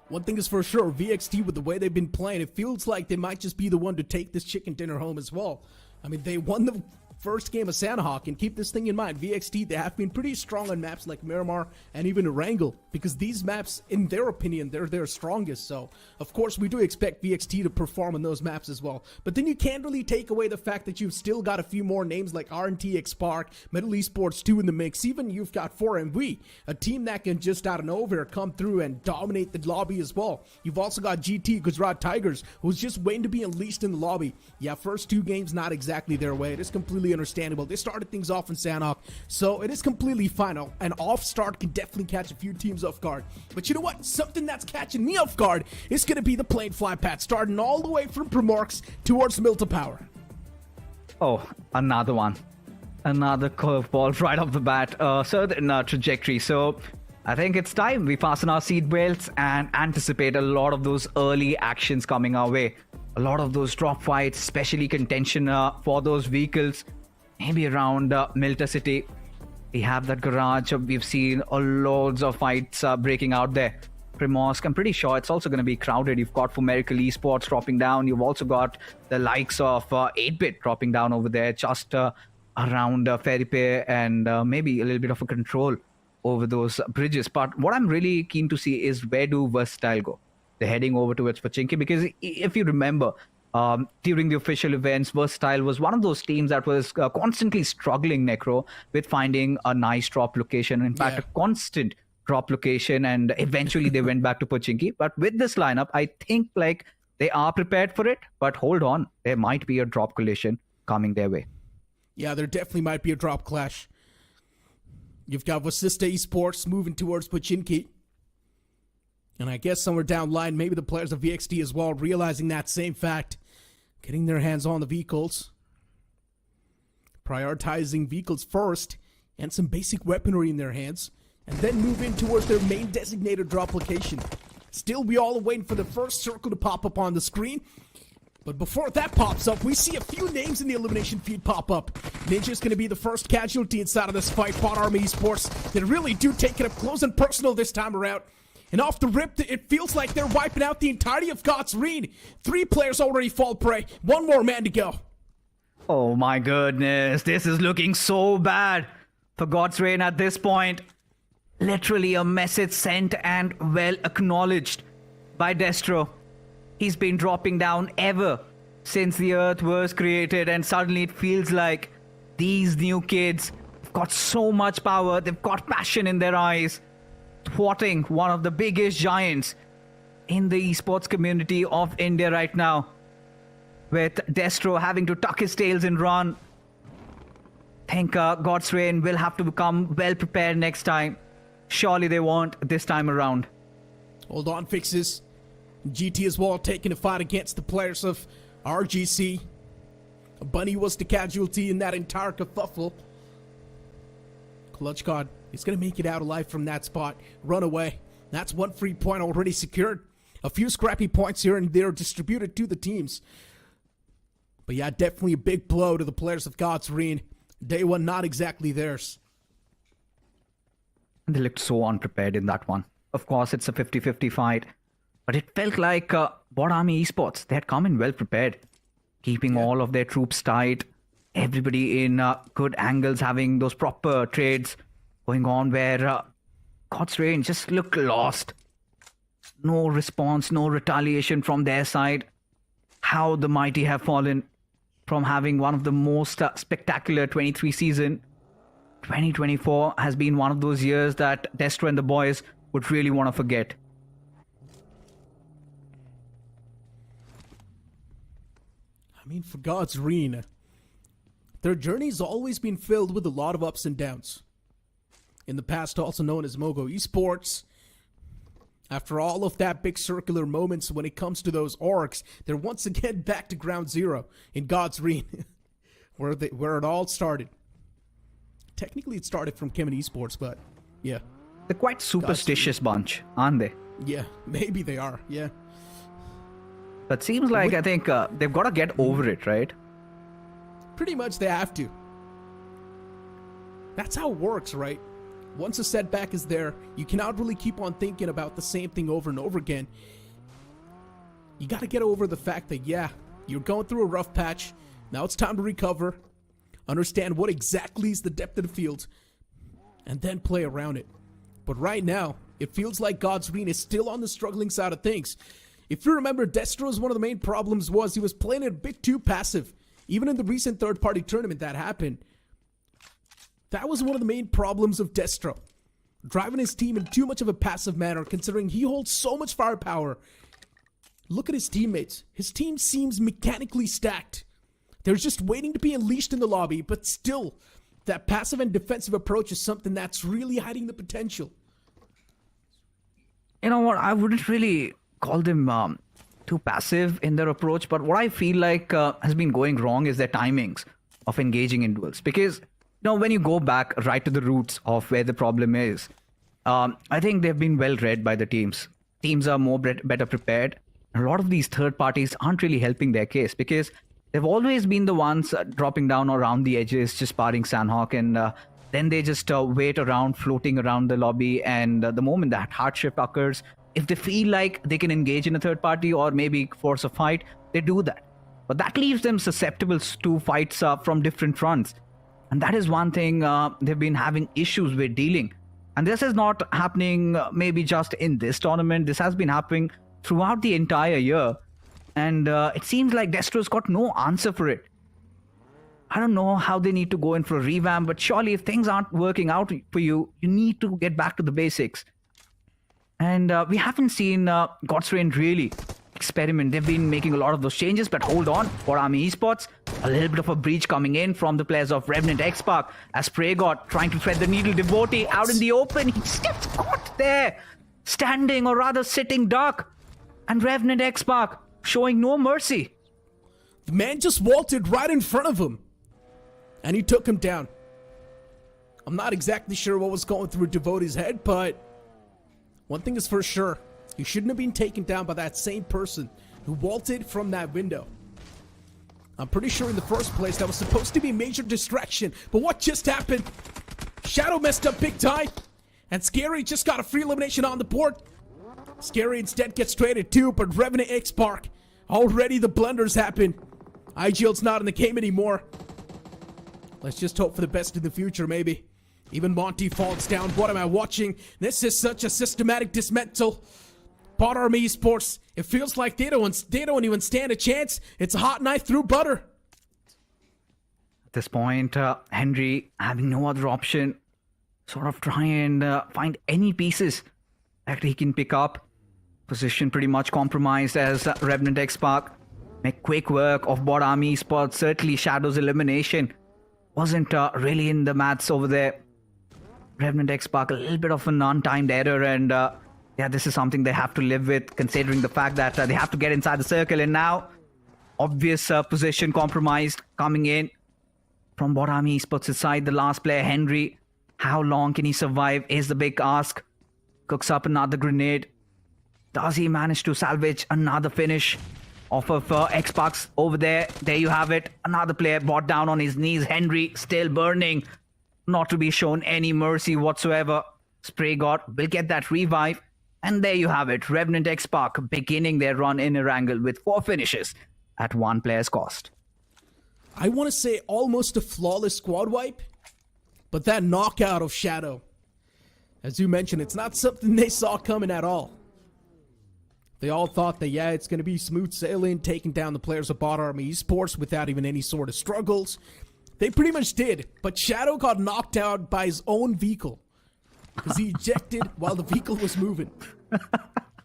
One thing is for sure, VXT, with the way they've been playing, it feels like they might just be the one to take this chicken dinner home as well. I mean, they won the first game of Sanhok, and keep this thing in mind, VXT, they have been pretty strong on maps like Miramar and even Erangel, because these maps, in their opinion, they're their strongest. So of course we do expect VXT to perform on those maps as well, but then you can't really take away the fact that you've still got a few more names like RNTX Spark, Metal Esports 2 in the mix. Even you've got 4MV, a team that can just out of nowhere come through and dominate the lobby as well. You've also got GT, Gujarat Tigers, who's just waiting to be unleashed in the lobby. First 2 games not exactly their way. It is completely understandable. They started things off in Sanhok, so it is completely fine. An off start can definitely catch a few teams off guard. But you know what? Something that's catching me off guard is going to be the plane fly path, starting all the way from Primorx towards Milta Power. Oh, another one. Another curveball right off the bat. Certain trajectory. So I think it's time we fasten our seatbelts and anticipate a lot of those early actions coming our way. A lot of those drop fights, especially contention for those vehicles. Maybe around Milta City. We have that garage. We've seen loads of fights breaking out there. Primorsk, I'm pretty sure it's also going to be crowded. You've got Miracle Esports dropping down. You've also got the likes of 8-Bit dropping down over there, just around Ferripe, and maybe a little bit of a control over those bridges. But what I'm really keen to see is, where do Versatile go? They're heading over towards Pachinki, because if you remember, during the official events, Versatile was one of those teams that was constantly struggling, Necro, with finding a nice drop location. In fact, a constant drop location, and eventually they went back to Pochinki. But with this lineup, I think like they are prepared for it. But hold on, there might be a drop collision coming their way. Yeah, there definitely might be a drop clash. You've got Vasista Esports moving towards Pochinki. And I guess somewhere down the line, maybe the players of VXT as well, realizing that same fact, getting their hands on the vehicles, prioritizing vehicles first, and some basic weaponry in their hands, and then move in towards their main designated drop location. Still, we all are waiting for the first circle to pop up on the screen. But before that pops up, we see a few names in the elimination feed pop up. Ninja's going to be the first casualty inside of this fight. Bot Army Esports, they really do take it up close and personal this time around. And off the rip, it feels like they're wiping out the entirety of God's Reign. 3 players already fall prey. 1 more man to go. Oh my goodness, this is looking so bad for God's Reign at this point. Literally a message sent and well acknowledged by Destro. He's been dropping down ever since the earth was created, and suddenly it feels like these new kids have got so much power, they've got passion in their eyes, thwarting one of the biggest giants in the esports community of India right now. With Destro having to tuck his tails and run, I think God's Reign will have to become well prepared next time. Surely they won't this time around. Hold on, Fixes. GT as well taking a fight against the players of RGC. Bunny was the casualty in that entire kerfuffle. Clutch God is going to make it out alive from that spot. Run away. That's 1 free point already secured. A few scrappy points here and there distributed to the teams. But yeah, definitely a big blow to the players of God's Reign. Day 1 not exactly theirs. They looked so unprepared in that one. Of course, it's a 50-50 fight. But it felt like Bot Army Esports, they had come in well prepared. Keeping all of their troops tight. Everybody in good angles, having those proper trades going on where God's Reign just looked lost. No response, no retaliation from their side. How the mighty have fallen from having one of the most spectacular 23 season. 2024 has been one of those years that Destro and the boys would really want to forget. I mean, for God's Reign, their journey's always been filled with a lot of ups and downs. In the past, also known as Mogo Esports, after all of that big circular moments when it comes to those orcs, they're once again back to ground zero in God's Reign, where it all started. Technically, it started from Kemen Esports, but yeah. They're quite superstitious bunch, aren't they? Yeah, maybe they are, yeah. But seems like, I think, they've got to get over it, right? Pretty much they have to. That's how it works, right? Once a setback is there, you cannot really keep on thinking about the same thing over and over again. You got to get over the fact that, yeah, you're going through a rough patch. Now it's time to recover. Understand what exactly is the depth of the field. And then play around it. But right now, it feels like God's Reign is still on the struggling side of things. If you remember, Destro's one of the main problems was he was playing it a bit too passive. Even in the recent third-party tournament that happened. That was one of the main problems of Destro. Driving his team in too much of a passive manner, considering he holds so much firepower. Look at his teammates. His team seems mechanically stacked. They're just waiting to be unleashed in the lobby, but still, that passive and defensive approach is something that's really hiding the potential. You know what, I wouldn't really call them too passive in their approach, but what I feel like has been going wrong is their timings of engaging in duels. Because, you know, when you go back right to the roots of where the problem is, I think they've been well read by the teams. Teams are better prepared. And a lot of these third parties aren't really helping their case because they've always been the ones dropping down around the edges, just sparring Sanhok, and then they just wait around, floating around the lobby, and the moment that hardship occurs, if they feel like they can engage in a third party or maybe force a fight, they do that. But that leaves them susceptible to fights from different fronts. And that is one thing they've been having issues with dealing. And this is not happening maybe just in this tournament. This has been happening throughout the entire year. And it seems like Destro's got no answer for it. I don't know how they need to go in for a revamp, but surely if things aren't working out for you, you need to get back to the basics. And we haven't seen God's Reign really experiment. They've been making a lot of those changes, but hold on, for Army Esports, A little bit of a breach coming in from the players of Revenant X-Park as Pragot trying to thread the needle. Devotee out in the open. He just gets caught there, standing or rather sitting duck. And Revenant X-Park showing no mercy. The man just vaulted right in front of him, and he took him down. I'm not exactly sure what was going through Devotee's head, but one thing is for sure. He shouldn't have been taken down by that same person who vaulted from that window. I'm pretty sure in the first place that was supposed to be a major distraction, but what just happened? Shadow messed up big time, and Scary just got a free elimination on the board. Scary instead gets traded too, but Revenant X-Park, already the blunders happen. IGL's not in the game anymore. Let's just hope for the best in the future, maybe. Even Monty falls down. What am I watching? This is such a systematic dismantle. Bot Army Esports, it feels like they don't even stand a chance. It's a hot knife through butter. At this point, Henry having no other option, sort of try and find any pieces that he can pick up. Position pretty much compromised as Revenant X-Park make quick work of Bot Army Esports. Certainly Shadow's elimination wasn't really in the maths over there. Revenant X-Park, a little bit of an untimed error, and yeah, this is something they have to live with, considering the fact that they have to get inside the circle. And now, obvious position compromised coming in from Bot Army Esports' side. The last player, Henry. How long can he survive is the big ask. Cooks up another grenade. Does he manage to salvage another finish off of X-Parks over there? There you have it. Another player brought down on his knees. Henry still burning. Not to be shown any mercy whatsoever. Spray God will get that revive. And there you have it. Revenant X-Park beginning their run in Erangel with 4 finishes at 1 player's cost. I want to say almost a flawless squad wipe, but that knockout of Shadow, as you mentioned, it's not something they saw coming at all. They all thought that, yeah, it's going to be smooth sailing, taking down the players of Bot Army Esports without even any sort of struggles. They pretty much did, but Shadow got knocked out by his own vehicle because he ejected while the vehicle was moving.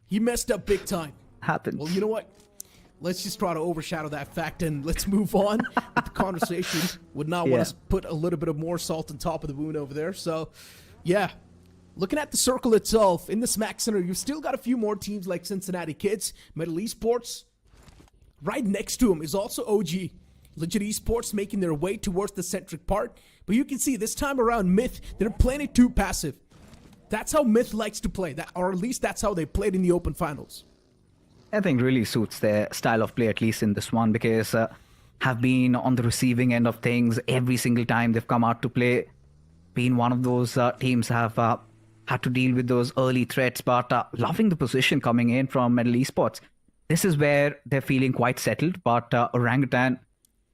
He messed up big time. Happens. Well, you know what? Let's just try to overshadow that fact and let's move on with the conversation. Would not want to put a little bit of more salt on top of the wound over there. So, yeah. Looking at the circle itself, in the Smack Center, you've still got a few more teams like Cincinnati Kids, Metal Esports. Right next to him is also OG. Legit Esports making their way towards the centric part. But you can see this time around Myth, they're playing it too passive. That's how Myth likes to play, or at least that's how they played in the Open Finals. I think really suits their style of play, at least in this one, because have been on the receiving end of things every single time they've come out to play. Been one of those teams have had to deal with those early threats, but loving the position coming in from Metal Esports. This is where they're feeling quite settled, but Orangutan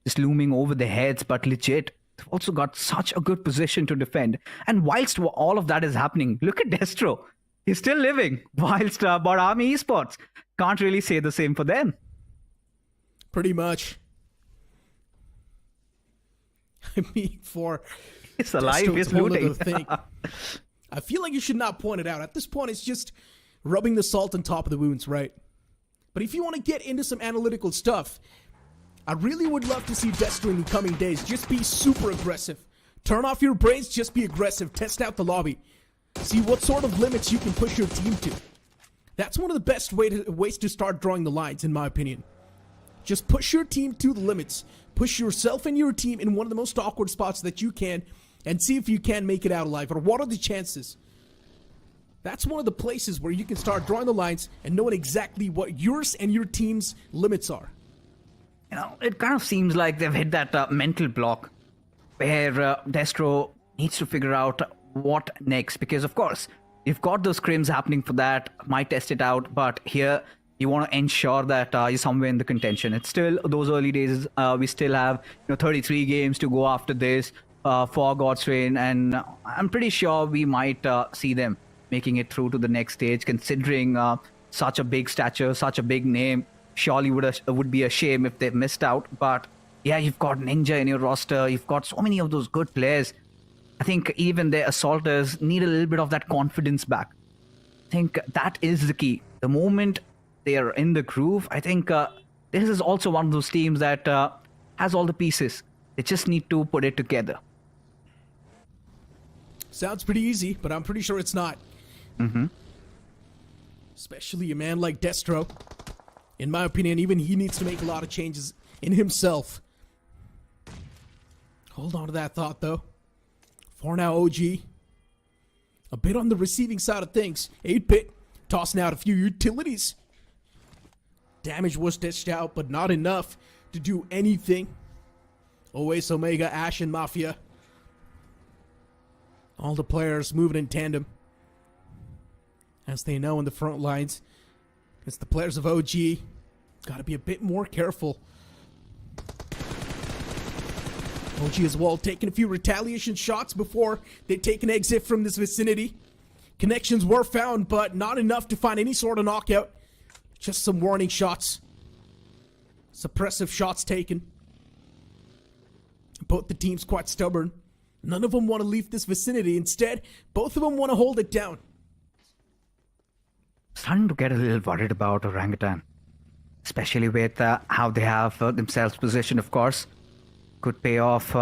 is looming over their heads, but legit, they've also got such a good position to defend. And whilst all of that is happening, look at Destro. He's still living, whilst Bot Army Esports can't really say the same for them. Pretty much. I mean, for it's alive, it's looting. I feel like you should not point it out. At this point, it's just rubbing the salt on top of the wounds, right? But if you want to get into some analytical stuff, I really would love to see Destro in the coming days just be super aggressive. Turn off your brains, just be aggressive. Test out the lobby. See what sort of limits you can push your team to. That's one of the best ways to start drawing the lines, in my opinion. Just push your team to the limits. Push yourself and your team in one of the most awkward spots that you can, and see if you can make it out alive, or what are the chances. That's one of the places where you can start drawing the lines and knowing exactly what yours and your team's limits are. You know, it kind of seems like they've hit that mental block where Destro needs to figure out what next, because of course you've got those scrims happening for that, might test it out, but here you want to ensure that you're somewhere in the contention. It's still those early days. We still have 33 games to go after this for God's Reign, and I'm pretty sure we might see them making it through to the next stage, considering such a big stature, such a big name. Surely would be a shame if they missed out. But yeah, you've got Ninja in your roster, you've got so many of those good players. I think even the assaulters need a little bit of that confidence back. I think that is the key. The moment they are in the groove, I think this is also one of those teams that has all the pieces. They just need to put it together. Sounds pretty easy, but I'm pretty sure it's not. Especially a man like Destro. In my opinion, even he needs to make a lot of changes in himself. Hold on to that thought, though. For now, OG. A bit on the receiving side of things. 8-bit tossing out a few utilities. Damage was dished out, but not enough to do anything. Always Omega, Ash, and Mafia. All the players moving in tandem. As they know in the front lines, it's the players of OG. Gotta be a bit more careful. OG as well taking a few retaliation shots before they take an exit from this vicinity. Connections were found, but not enough to find any sort of knockout. Just some warning shots. Suppressive shots taken. Both the teams quite stubborn. None of them want to leave this vicinity. Instead, both of them want to hold it down. Starting to get a little worried about Orangutan. Especially with how they have themselves positioned, of course. Could pay off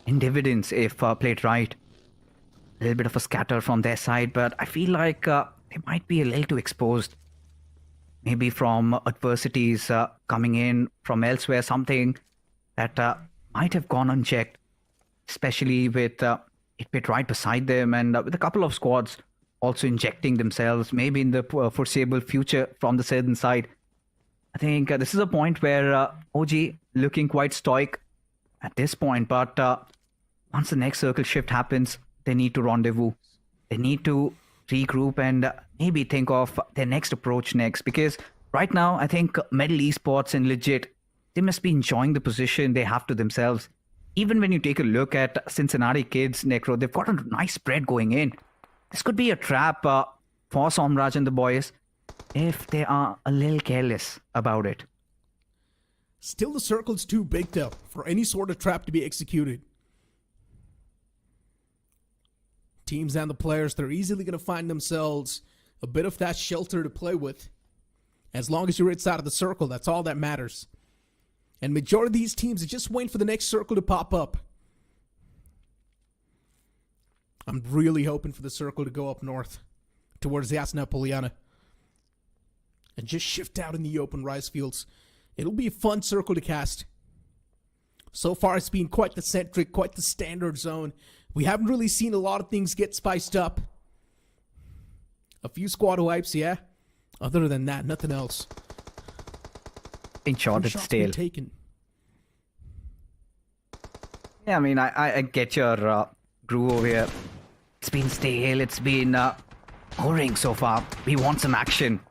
in dividends if played right. A little bit of a scatter from their side, but I feel like they might be a little too exposed. Maybe from adversities coming in from elsewhere, something that might have gone unchecked. Especially with it bit right beside them and with a couple of squads also injecting themselves, maybe in the foreseeable future from the southern side. I think this is a point where OG looking quite stoic at this point, but once the next circle shift happens, they need to rendezvous. They need to regroup and maybe think of their next approach next, because right now I think Medal Esports and Legit, they must be enjoying the position they have to themselves. Even when you take a look at Cincinnati Kids, Necro, they've got a nice spread going in. This could be a trap for Somraj and the boys if they are a little careless about it. Still, the circle's too big, though, for any sort of trap to be executed. Teams and the players, they're easily going to find themselves a bit of that shelter to play with. As long as you're inside of the circle, that's all that matters. And majority of these teams are just waiting for the next circle to pop up. I'm really hoping for the circle to go up north towards the Yasna Poliana and just shift out in the open rice fields. It'll be a fun circle to cast. So far, it's been quite the centric, quite the standard zone. We haven't really seen a lot of things get spiced up. A few squad wipes, yeah. Other than that, nothing else. In short, it's stale. Taken. Yeah, I mean, I get your groove over here. It's been stale. It's been boring so far. We want some action.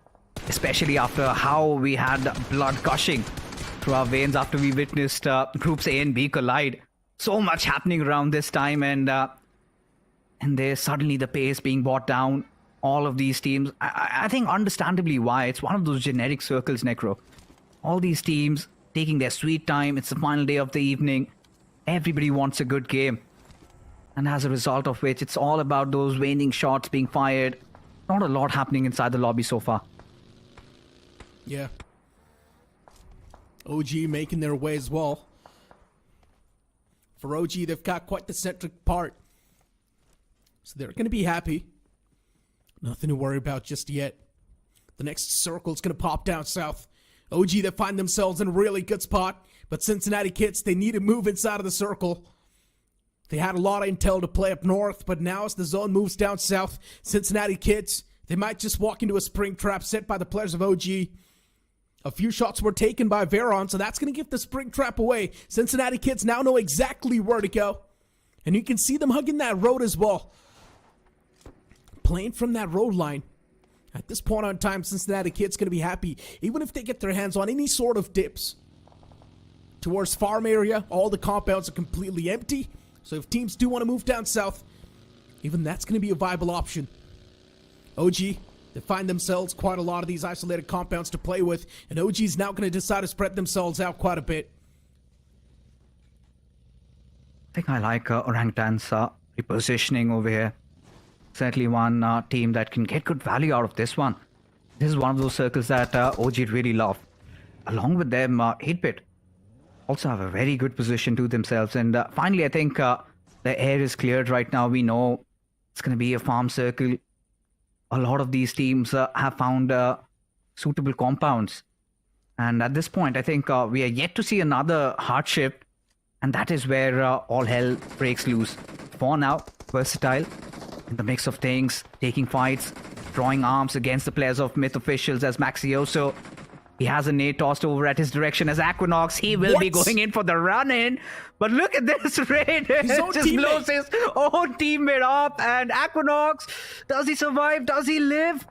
Especially after how we had blood gushing through our veins after we witnessed groups A and B collide. So much happening around this time, and there's suddenly the pace being brought down. All of these teams, I think understandably why. It's one of those generic circles, Necro. All these teams taking their sweet time. It's the final day of the evening. Everybody wants a good game. And as a result of which, it's all about those waning shots being fired. Not a lot happening inside the lobby so far. Yeah. OG making their way as well. For OG, they've got quite the centric part. So they're going to be happy. Nothing to worry about just yet. The next circle's going to pop down south. OG, they find themselves in a really good spot. But Cincinnati Kids, they need to move inside of the circle. They had a lot of intel to play up north, but now as the zone moves down south, Cincinnati Kids, they might just walk into a spring trap set by the players of OG. A few shots were taken by Veron, so that's going to give the spring trap away. Cincinnati Kids now know exactly where to go. And you can see them hugging that road as well. Playing from that road line. At this point on time, Cincinnati Kids going to be happy, even if they get their hands on any sort of dips. Towards farm area, all the compounds are completely empty. So if teams do want to move down south, even that's going to be a viable option. OG, they find themselves quite a lot of these isolated compounds to play with, and OG is now going to decide to spread themselves out quite a bit. I think I like Orangutan's repositioning over here. Certainly one team that can get good value out of this one. This is one of those circles that OG really love. Along with them, 8-bit. also have a very good position to themselves. And finally, I think the air is cleared right now. We know it's going to be a farm circle. A lot of these teams have found suitable compounds. And at this point, I think we are yet to see another hardship. And that is where all hell breaks loose. For now, Versatile, in the mix of things, taking fights, drawing arms against the players of Myth officials as Maxioso. He has a nade tossed over at his direction as Aquinox. He will be going in for the run-in. But look at this raid. Just blows his own teammate up. And Aquinox, does he survive? Does he live?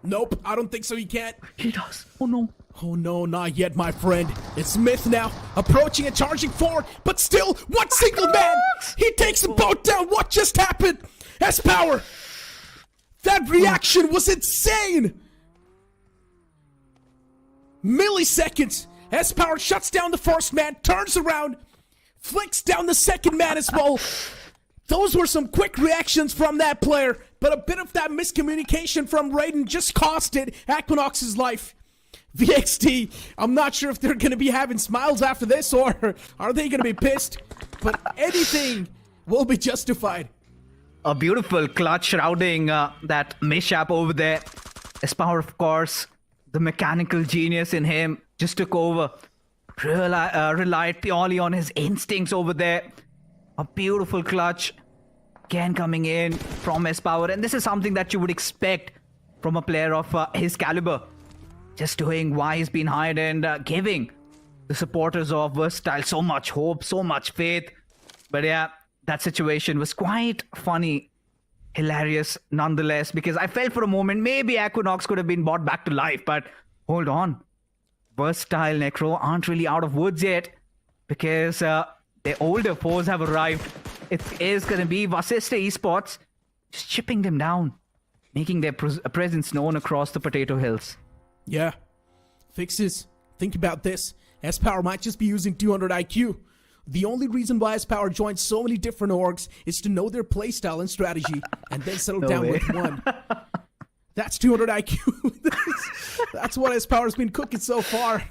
Nope, I don't think so. He can't. He does. Oh no. Oh no, not yet, my friend. It's Myth now, approaching and charging forward, but still, one single man! He takes them both down! What just happened? S-Power! That reaction was insane! Milliseconds! S-Power shuts down the first man, turns around, flicks down the second man as well. Those were some quick reactions from that player, but a bit of that miscommunication from Raiden just costed Aquinox's life. VXT, I'm not sure if they're going to be having smiles after this or are they going to be pissed, but anything will be justified. A beautiful clutch shrouding that mishap over there. S-Power, of course, the mechanical genius in him just took over. Relied purely on his instincts over there. A beautiful clutch again coming in from S-Power, and this is something that you would expect from a player of his caliber. Just doing why he's been hired and giving the supporters of Versatile so much hope, so much faith. But yeah, that situation was quite funny, hilarious nonetheless, because I felt for a moment maybe Aquinox could have been brought back to life. But hold on, Versatile Necro aren't really out of woods yet, because their older foes have arrived. It is going to be Vasista Esports just chipping them down, making their presence known across the Potato Hills. Yeah. Fixes. Think about this. S-Power might just be using 200 IQ. The only reason why S-Power joins so many different orgs is to know their playstyle and strategy and then settle down with one. That's 200 IQ. That's what S-Power's been cooking so far.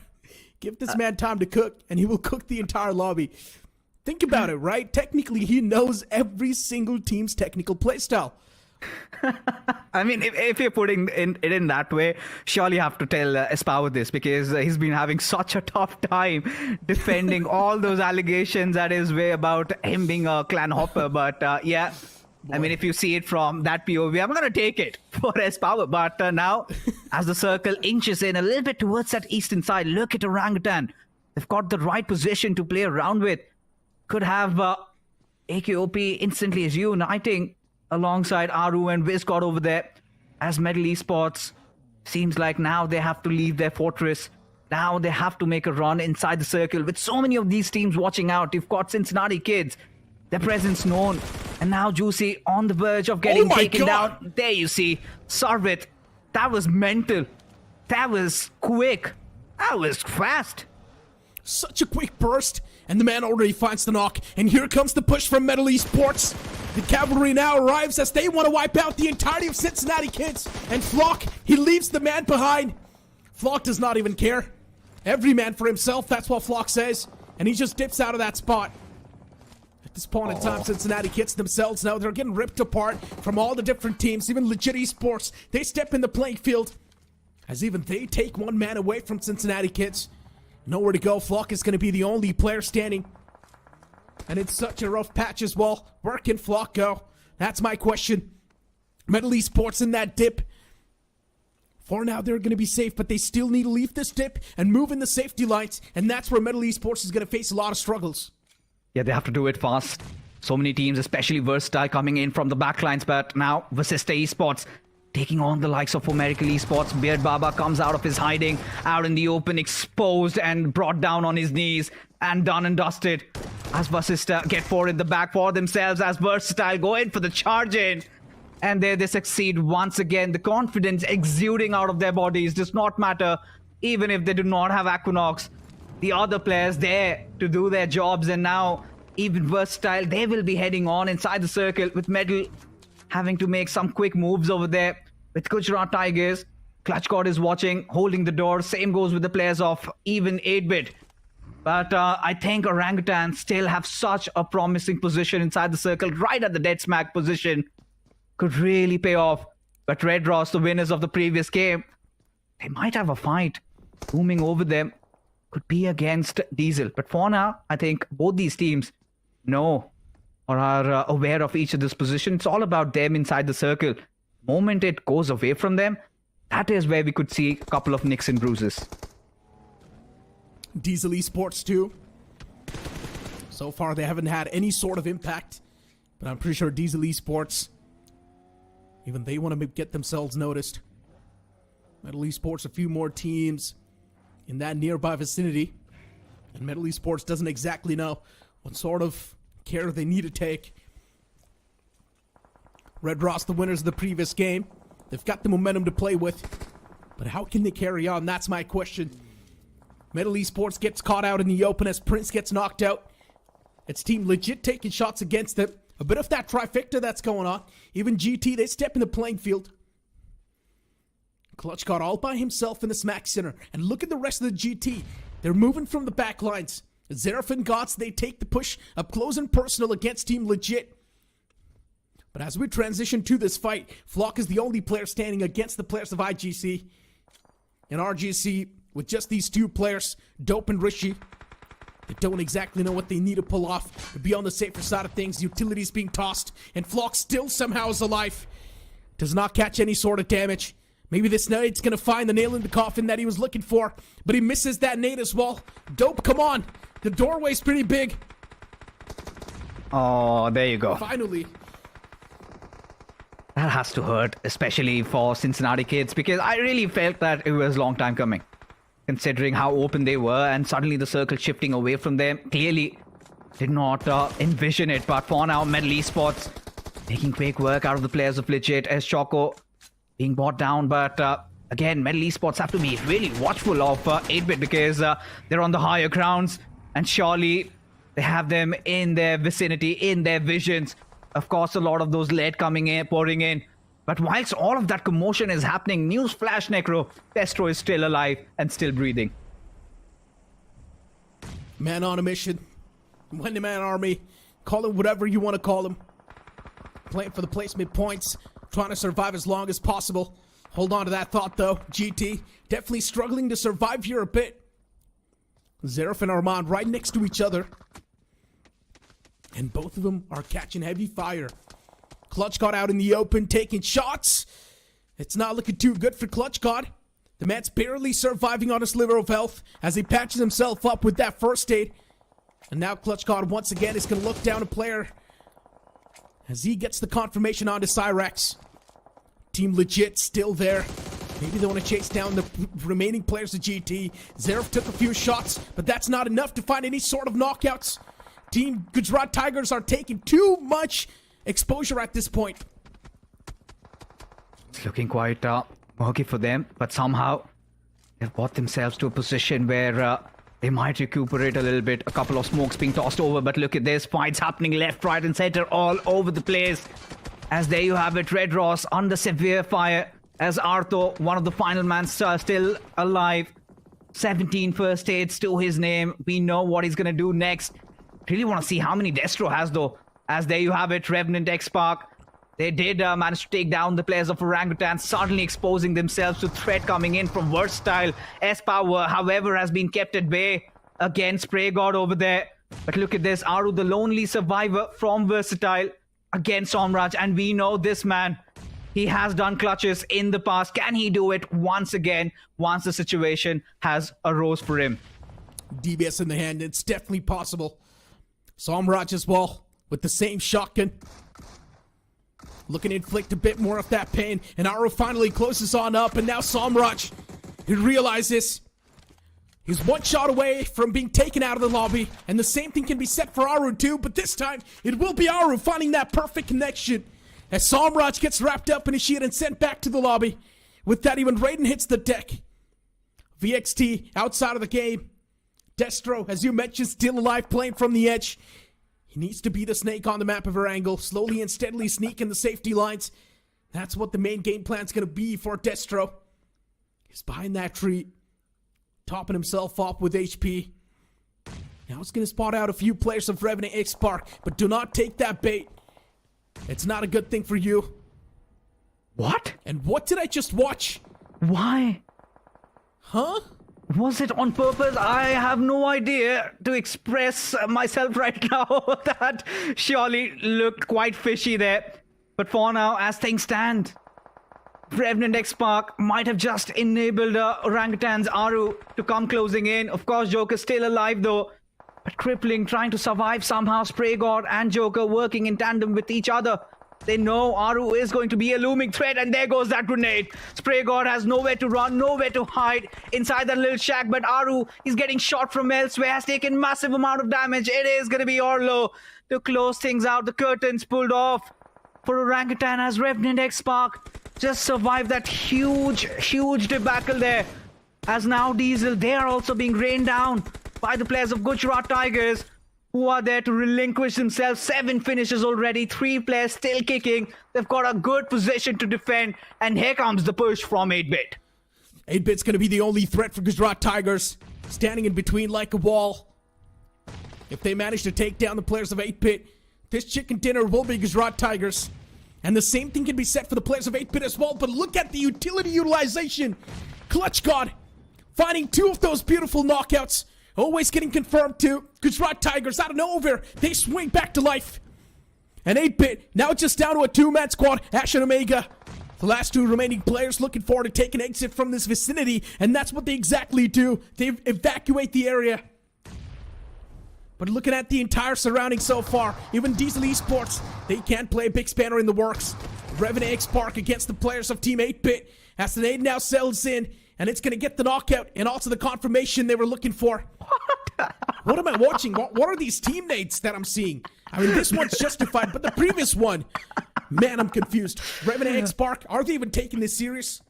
Give this man time to cook and he will cook the entire lobby. Think about it, right? Technically, he knows every single team's technical playstyle. I mean, if you're putting it in that way, surely you have to tell S-Power this, because he's been having such a tough time defending all those allegations at his way about him being a clan hopper. But yeah, I mean, if you see it from that POV, I'm going to take it for S-Power. But now, as the circle inches in a little bit towards that eastern side, look at Orangutan. They've got the right position to play around with. Could have AKOP instantly is uniting alongside Aru and Vizgod over there, as Metal Esports seems like now they have to leave their fortress. Now they have to make a run inside the circle with so many of these teams watching out. You've got Cincinnati Kids, their presence known, and now Juicy on the verge of getting taken down. There you see, Sarvit. That was mental. That was quick. That was fast. Such a quick burst, and the man already finds the knock, and here comes the push from Metal Esports. The cavalry now arrives as they want to wipe out the entirety of Cincinnati Kids, and Flock, he leaves the man behind. Flock does not even care. Every man for himself, that's what Flock says, and he just dips out of that spot. At this point in time, Cincinnati Kids themselves now, they're getting ripped apart from all the different teams, even legit Esports. They step in the playing field, as even they take one man away from Cincinnati Kids. Nowhere to go. Flock is going to be the only player standing. And it's such a rough patch as well. Where can Flock go? That's my question. Metal Esports in that dip. For now, they're going to be safe, but they still need to leave this dip and move in the safety lines. And that's where Metal Esports is going to face a lot of struggles. Yeah, they have to do it fast. So many teams, especially Versatile, coming in from the backlines. But now, Vasista Esports taking on the likes of American Esports. Beard Baba comes out of his hiding, out in the open, exposed and brought down on his knees, and done and dusted. As Vasista get forward in the back for themselves, as Versatile go in for the charge in. And there they succeed once again. The confidence exuding out of their bodies does not matter, even if they do not have Aquinox. The other players there to do their jobs, and now even Versatile, they will be heading on inside the circle with Metal having to make some quick moves over there. With Gujarat Tigers, Clutch God is watching, holding the door. Same goes with the players of even 8-bit. But I think Orangutans still have such a promising position inside the circle, right at the dead smack position. Could really pay off. But Red Ross, the winners of the previous game, they might have a fight looming over them. Could be against Diesel. But for now, I think both these teams know or are aware of each other's position. It's all about them inside the circle. Moment it goes away from them, that is where we could see a couple of nicks and bruises. Diesel Esports too. So far they haven't had any sort of impact, but I'm pretty sure Diesel Esports, even they want to get themselves noticed. Metal Esports, a few more teams in that nearby vicinity, and Metal Esports doesn't exactly know what sort of care they need to take. Red Ross, the winners of the previous game, they've got the momentum to play with, but how can they carry on? That's my question. Metal Esports gets caught out in the open as Prince gets knocked out. It's Team Legit taking shots against them. A bit of that trifecta that's going on. Even GT, they step in the playing field. Clutch got all by himself in the smack center. And look at the rest of the GT. They're moving from the back lines. Zeref and Gots, they take the push up close and personal against Team Legit. But as we transition to this fight, Flock is the only player standing against the players of IGC. And RGC, with just these two players, Dope and Rishi, they don't exactly know what they need to pull off to be on the safer side of things. Utilities being tossed, and Flock still somehow is alive. Does not catch any sort of damage. Maybe this nade's gonna find the nail in the coffin that he was looking for, but he misses that nade as well. Dope, come on. The doorway's pretty big. Oh, there you go. Finally. That has to hurt, especially for Cincinnati kids, because I really felt that it was a long time coming. Considering how open they were and suddenly the circle shifting away from them. Clearly did not envision it, but for now, Metal Esports making quick work out of the players of Legit as Choco being brought down. But again, Metal Esports have to be really watchful of 8-Bit because they're on the higher grounds and surely they have them in their vicinity, in their visions. Of course, a lot of those lead coming in, pouring in. But whilst all of that commotion is happening, newsflash, Necro, Destro is still alive and still breathing. Man on a mission. One-man army. Call him whatever you want to call him. Playing for the placement points. Trying to survive as long as possible. Hold on to that thought, though. GT definitely struggling to survive here a bit. Zeref and Armand right next to each other. And both of them are catching heavy fire. Clutch got out in the open, taking shots. It's not looking too good for Clutch God. The man's barely surviving on a sliver of health as he patches himself up with that first aid. And now Clutch God once again is going to look down a player as he gets the confirmation onto Cyrex. Team Legit still there. Maybe they want to chase down the remaining players of GT. Zeref took a few shots, but that's not enough to find any sort of knockouts. Team Gujarat Tigers are taking too much exposure at this point. It's looking quite murky for them, but somehow they've brought themselves to a position where they might recuperate a little bit. A couple of smokes being tossed over, but look at this. Fights happening left, right, and center all over the place. As there you have it, Red Ross under severe fire as Artho, one of the final men, still alive. 17 first aids to his name. We know what he's going to do next. Really want to see how many Destro has, though. As there you have it, Revenant, X-Spark. They did manage to take down the players of Orangutan, suddenly exposing themselves to threat coming in from Versatile. S-Power, however, has been kept at bay against Spray God over there. But look at this, Aru, the lonely survivor from Versatile against Somraj. And we know this man, he has done clutches in the past. Can he do it once again, once the situation has arose for him? DBS in the hand, it's definitely possible. Somraj as well, with the same shotgun. Looking to inflict a bit more of that pain. And Aru finally closes on up. And now Somraj, he realizes he's one shot away from being taken out of the lobby. And the same thing can be said for Aru too. But this time, it will be Aru finding that perfect connection. As Somraj gets wrapped up in a sheet and sent back to the lobby. With that, even Raiden hits the deck. VXT outside of the game. Destro, as you mentioned, still alive, playing from the edge. He needs to be the snake on the map of Erangel, slowly and steadily sneak in the safety lines. That's what the main game plan's going to be for Destro. He's behind that tree, topping himself up with HP. Now it's going to spot out a few players of Revenant X Spark, but do not take that bait. It's not a good thing for you. What? And what did I just watch? Why? Huh? Was it on purpose? I have no idea to express myself right now. That surely looked quite fishy there. But for now, as things stand, Revenant X Spark might have just enabled Orangutan's Aru to come closing in. Of course, Joker's still alive though. But crippling, trying to survive somehow. Spray God and Joker working in tandem with each other. They know Aru is going to be a looming threat, and there goes that grenade. Spray God has nowhere to run, nowhere to hide inside that little shack, but Aru is getting shot from elsewhere, has taken massive amount of damage. It is going to be Orlo to close things out. The curtains pulled off for Orangutan as Revenant X Spark just survived that huge debacle there. As now Diesel, they are also being rained down by the players of Gujarat Tigers, who are there to relinquish themselves. 7 finishes already, 3 players still kicking. They've got a good position to defend, and here comes the push from 8-Bit. 8-Bit's going to be the only threat for Gujarat Tigers, standing in between like a wall. If they manage to take down the players of 8-Bit, this chicken dinner will be Gujarat Tigers. And the same thing can be said for the players of 8-Bit as well, but look at the utility utilization. Clutch God finding 2 of those beautiful knockouts. Always getting confirmed to Gujarat Tigers out of nowhere. They swing back to life. And 8-Bit now just down to a 2-man squad. Ash and Omega, the last 2 remaining players, looking forward to take an exit from this vicinity. And that's what they exactly do. They evacuate the area. But looking at the entire surrounding so far, even Diesel Esports, they can't play a big spanner in the works. Revenant X Spark against the players of Team 8-Bit. As the nade now settles in, and it's going to get the knockout and also the confirmation they were looking for. What am I watching? What are these team nades that I'm seeing? I mean, this one's justified, but the previous one, man, I'm confused. Revenant X Spark, are they even taking this serious?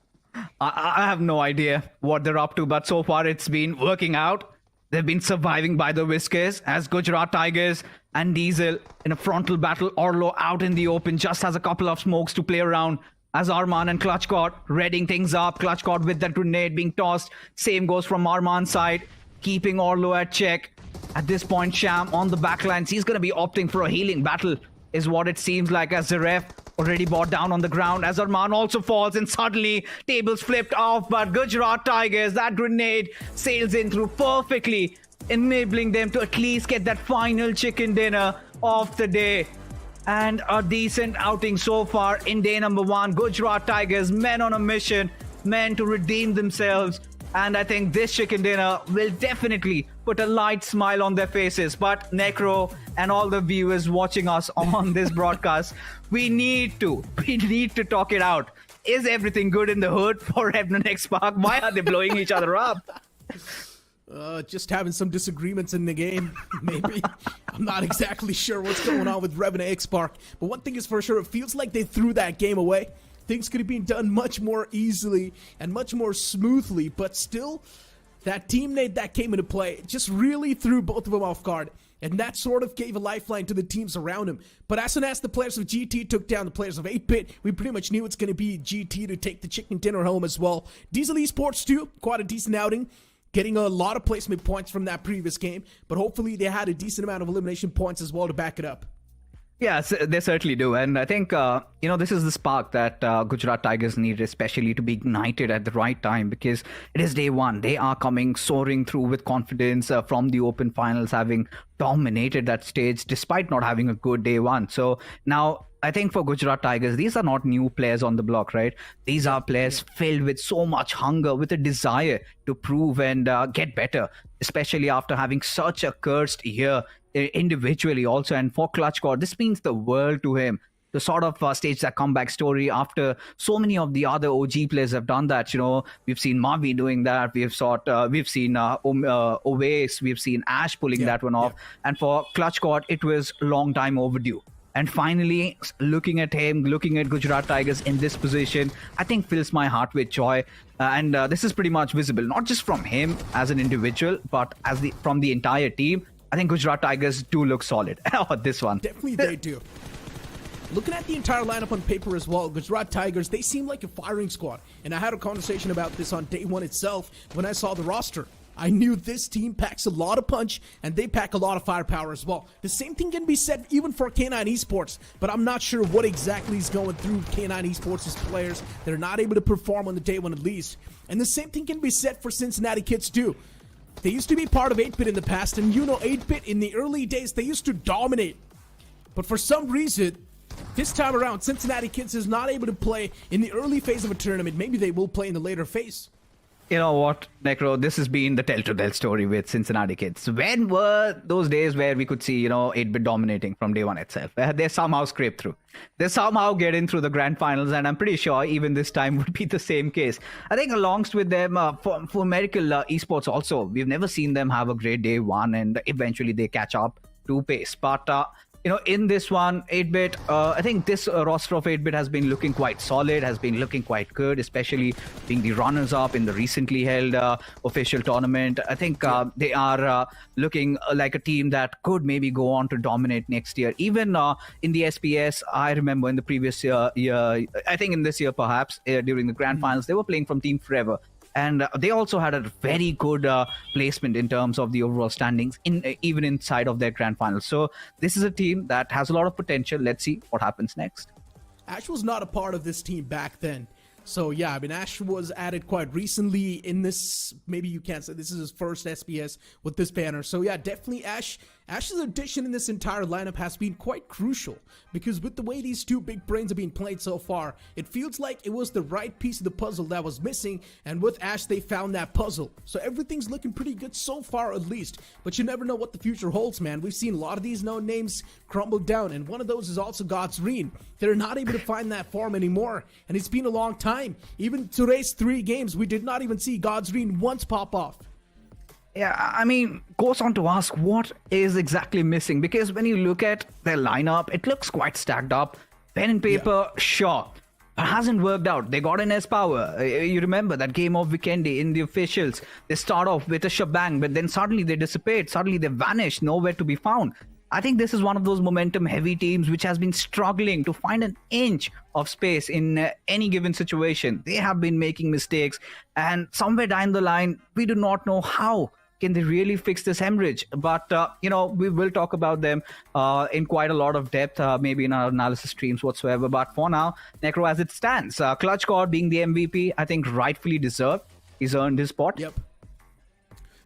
I have no idea what they're up to, but so far it's been working out. They've been surviving by the whiskers as Gujarat Tigers and Diesel in a frontal battle. Orlo out in the open, just has a couple of smokes to play around. As Arman and Clutchcord readying things up. Clutchcord with that grenade being tossed. Same goes from Arman's side, keeping Orlo at check. At this point, Sham on the backlines. He's going to be opting for a healing battle, is what it seems like, as the ref already brought down on the ground. As Arman also falls, and suddenly tables flipped off. But Gujarat Tigers, that grenade sails in through perfectly, enabling them to at least get that final chicken dinner of the day. And a decent outing so far in day number 1. Gujarat Tigers, men on a mission, men to redeem themselves. And I think this chicken dinner will definitely put a light smile on their faces. But Necro and all the viewers watching us on this broadcast, we need to talk it out. Is everything good in the hood for Revenant X Spark? Why are they blowing each other up? Just having some disagreements in the game, maybe. I'm not exactly sure what's going on with Revenant X Spark, but one thing is for sure, it feels like they threw that game away. Things could have been done much more easily and much more smoothly, but still, that team nade that came into play just really threw both of them off guard, and that sort of gave a lifeline to the teams around him. But as soon as the players of GT took down the players of 8-Bit, we pretty much knew it's going to be GT to take the chicken dinner home as well. Diesel Esports too, quite a decent outing. Getting a lot of placement points from that previous game, but hopefully they had a decent amount of elimination points as well to back it up. Yeah, they certainly do. And I think, this is the spark that Gujarat Tigers need, especially to be ignited at the right time, because it is day 1. They are coming soaring through with confidence from the open finals, having dominated that stage despite not having a good day 1. So now, I think for Gujarat Tigers, these are not new players on the block, right? These are players filled with so much hunger, with a desire to prove and get better, especially after having such a cursed year individually also. And for Clutchcord, this means the world to him to sort of stage that comeback story after so many of the other OG players have done that. You know, we've seen Mavi doing that. We've seen Owace, we've seen Ash pulling that one off. And for Clutchcord, it was long time overdue. And finally, looking at him, looking at Gujarat Tigers in this position, I think fills my heart with joy. And this is pretty much visible, not just from him as an individual, but from the entire team. I think Gujarat Tigers do look solid. This one. Definitely they do. Looking at the entire lineup on paper as well, Gujarat Tigers, they seem like a firing squad. And I had a conversation about this on day 1 itself when I saw the roster. I knew this team packs a lot of punch, and they pack a lot of firepower as well. The same thing can be said even for K9 Esports, but I'm not sure what exactly is going through K9 Esports' players. They're not able to perform on the day one at least. And the same thing can be said for Cincinnati Kids too. They used to be part of 8-Bit in the past, and 8-Bit in the early days, they used to dominate. But for some reason, this time around, Cincinnati Kids is not able to play in the early phase of a tournament. Maybe they will play in the later phase. You know what, Necro, this has been the tell-to-tell story with Cincinnati Kids. When were those days where we could see, 8-Bit dominating from day one itself? They somehow scrape through. They somehow get in through the grand finals, and I'm pretty sure even this time would be the same case. I think alongst with them, for Miracle Esports also, we've never seen them have a great day one, and eventually they catch up to pace. But in this one, 8-Bit, I think this roster of 8-Bit has been looking quite solid, has been looking quite good, especially being the runners-up in the recently held official tournament. I think they are looking like a team that could maybe go on to dominate next year. Even in the SPS, I remember in the previous year, I think in this year perhaps, during the grand finals, they were playing from Team Forever. And they also had a very good placement in terms of the overall standings, even inside of their grand finals. So this is a team that has a lot of potential. Let's see what happens next. Ash was not a part of this team back then. So yeah, I mean, Ash was added quite recently in this. Maybe you can't say this is his first SPS with this banner. So yeah, definitely Ash's addition in this entire lineup has been quite crucial, because with the way these two big brains have been played so far, it feels like it was the right piece of the puzzle that was missing, and with Ash they found that puzzle. So everything's looking pretty good so far at least, but you never know what the future holds, man. We've seen a lot of these known names crumble down, and one of those is also God's Reen. They're not able to find that form anymore, and it's been a long time. Even today's 3 games, we did not even see God's Reen once pop off. Yeah, I mean, goes on to ask what is exactly missing, because when you look at their lineup, it looks quite stacked up. Pen and paper, sure, but hasn't worked out. They got an S-Power. You remember that game of Vikendi in the officials. They start off with a shebang, but then suddenly they dissipate. Suddenly they vanish, nowhere to be found. I think this is one of those momentum-heavy teams which has been struggling to find an inch of space in any given situation. They have been making mistakes, and somewhere down the line, we do not know how can they really fix this hemorrhage. But, we will talk about them in quite a lot of depth, maybe in our analysis streams whatsoever. But for now, Necro, as it stands, Clutch God being the MVP, I think rightfully deserved. He's earned his spot. Yep.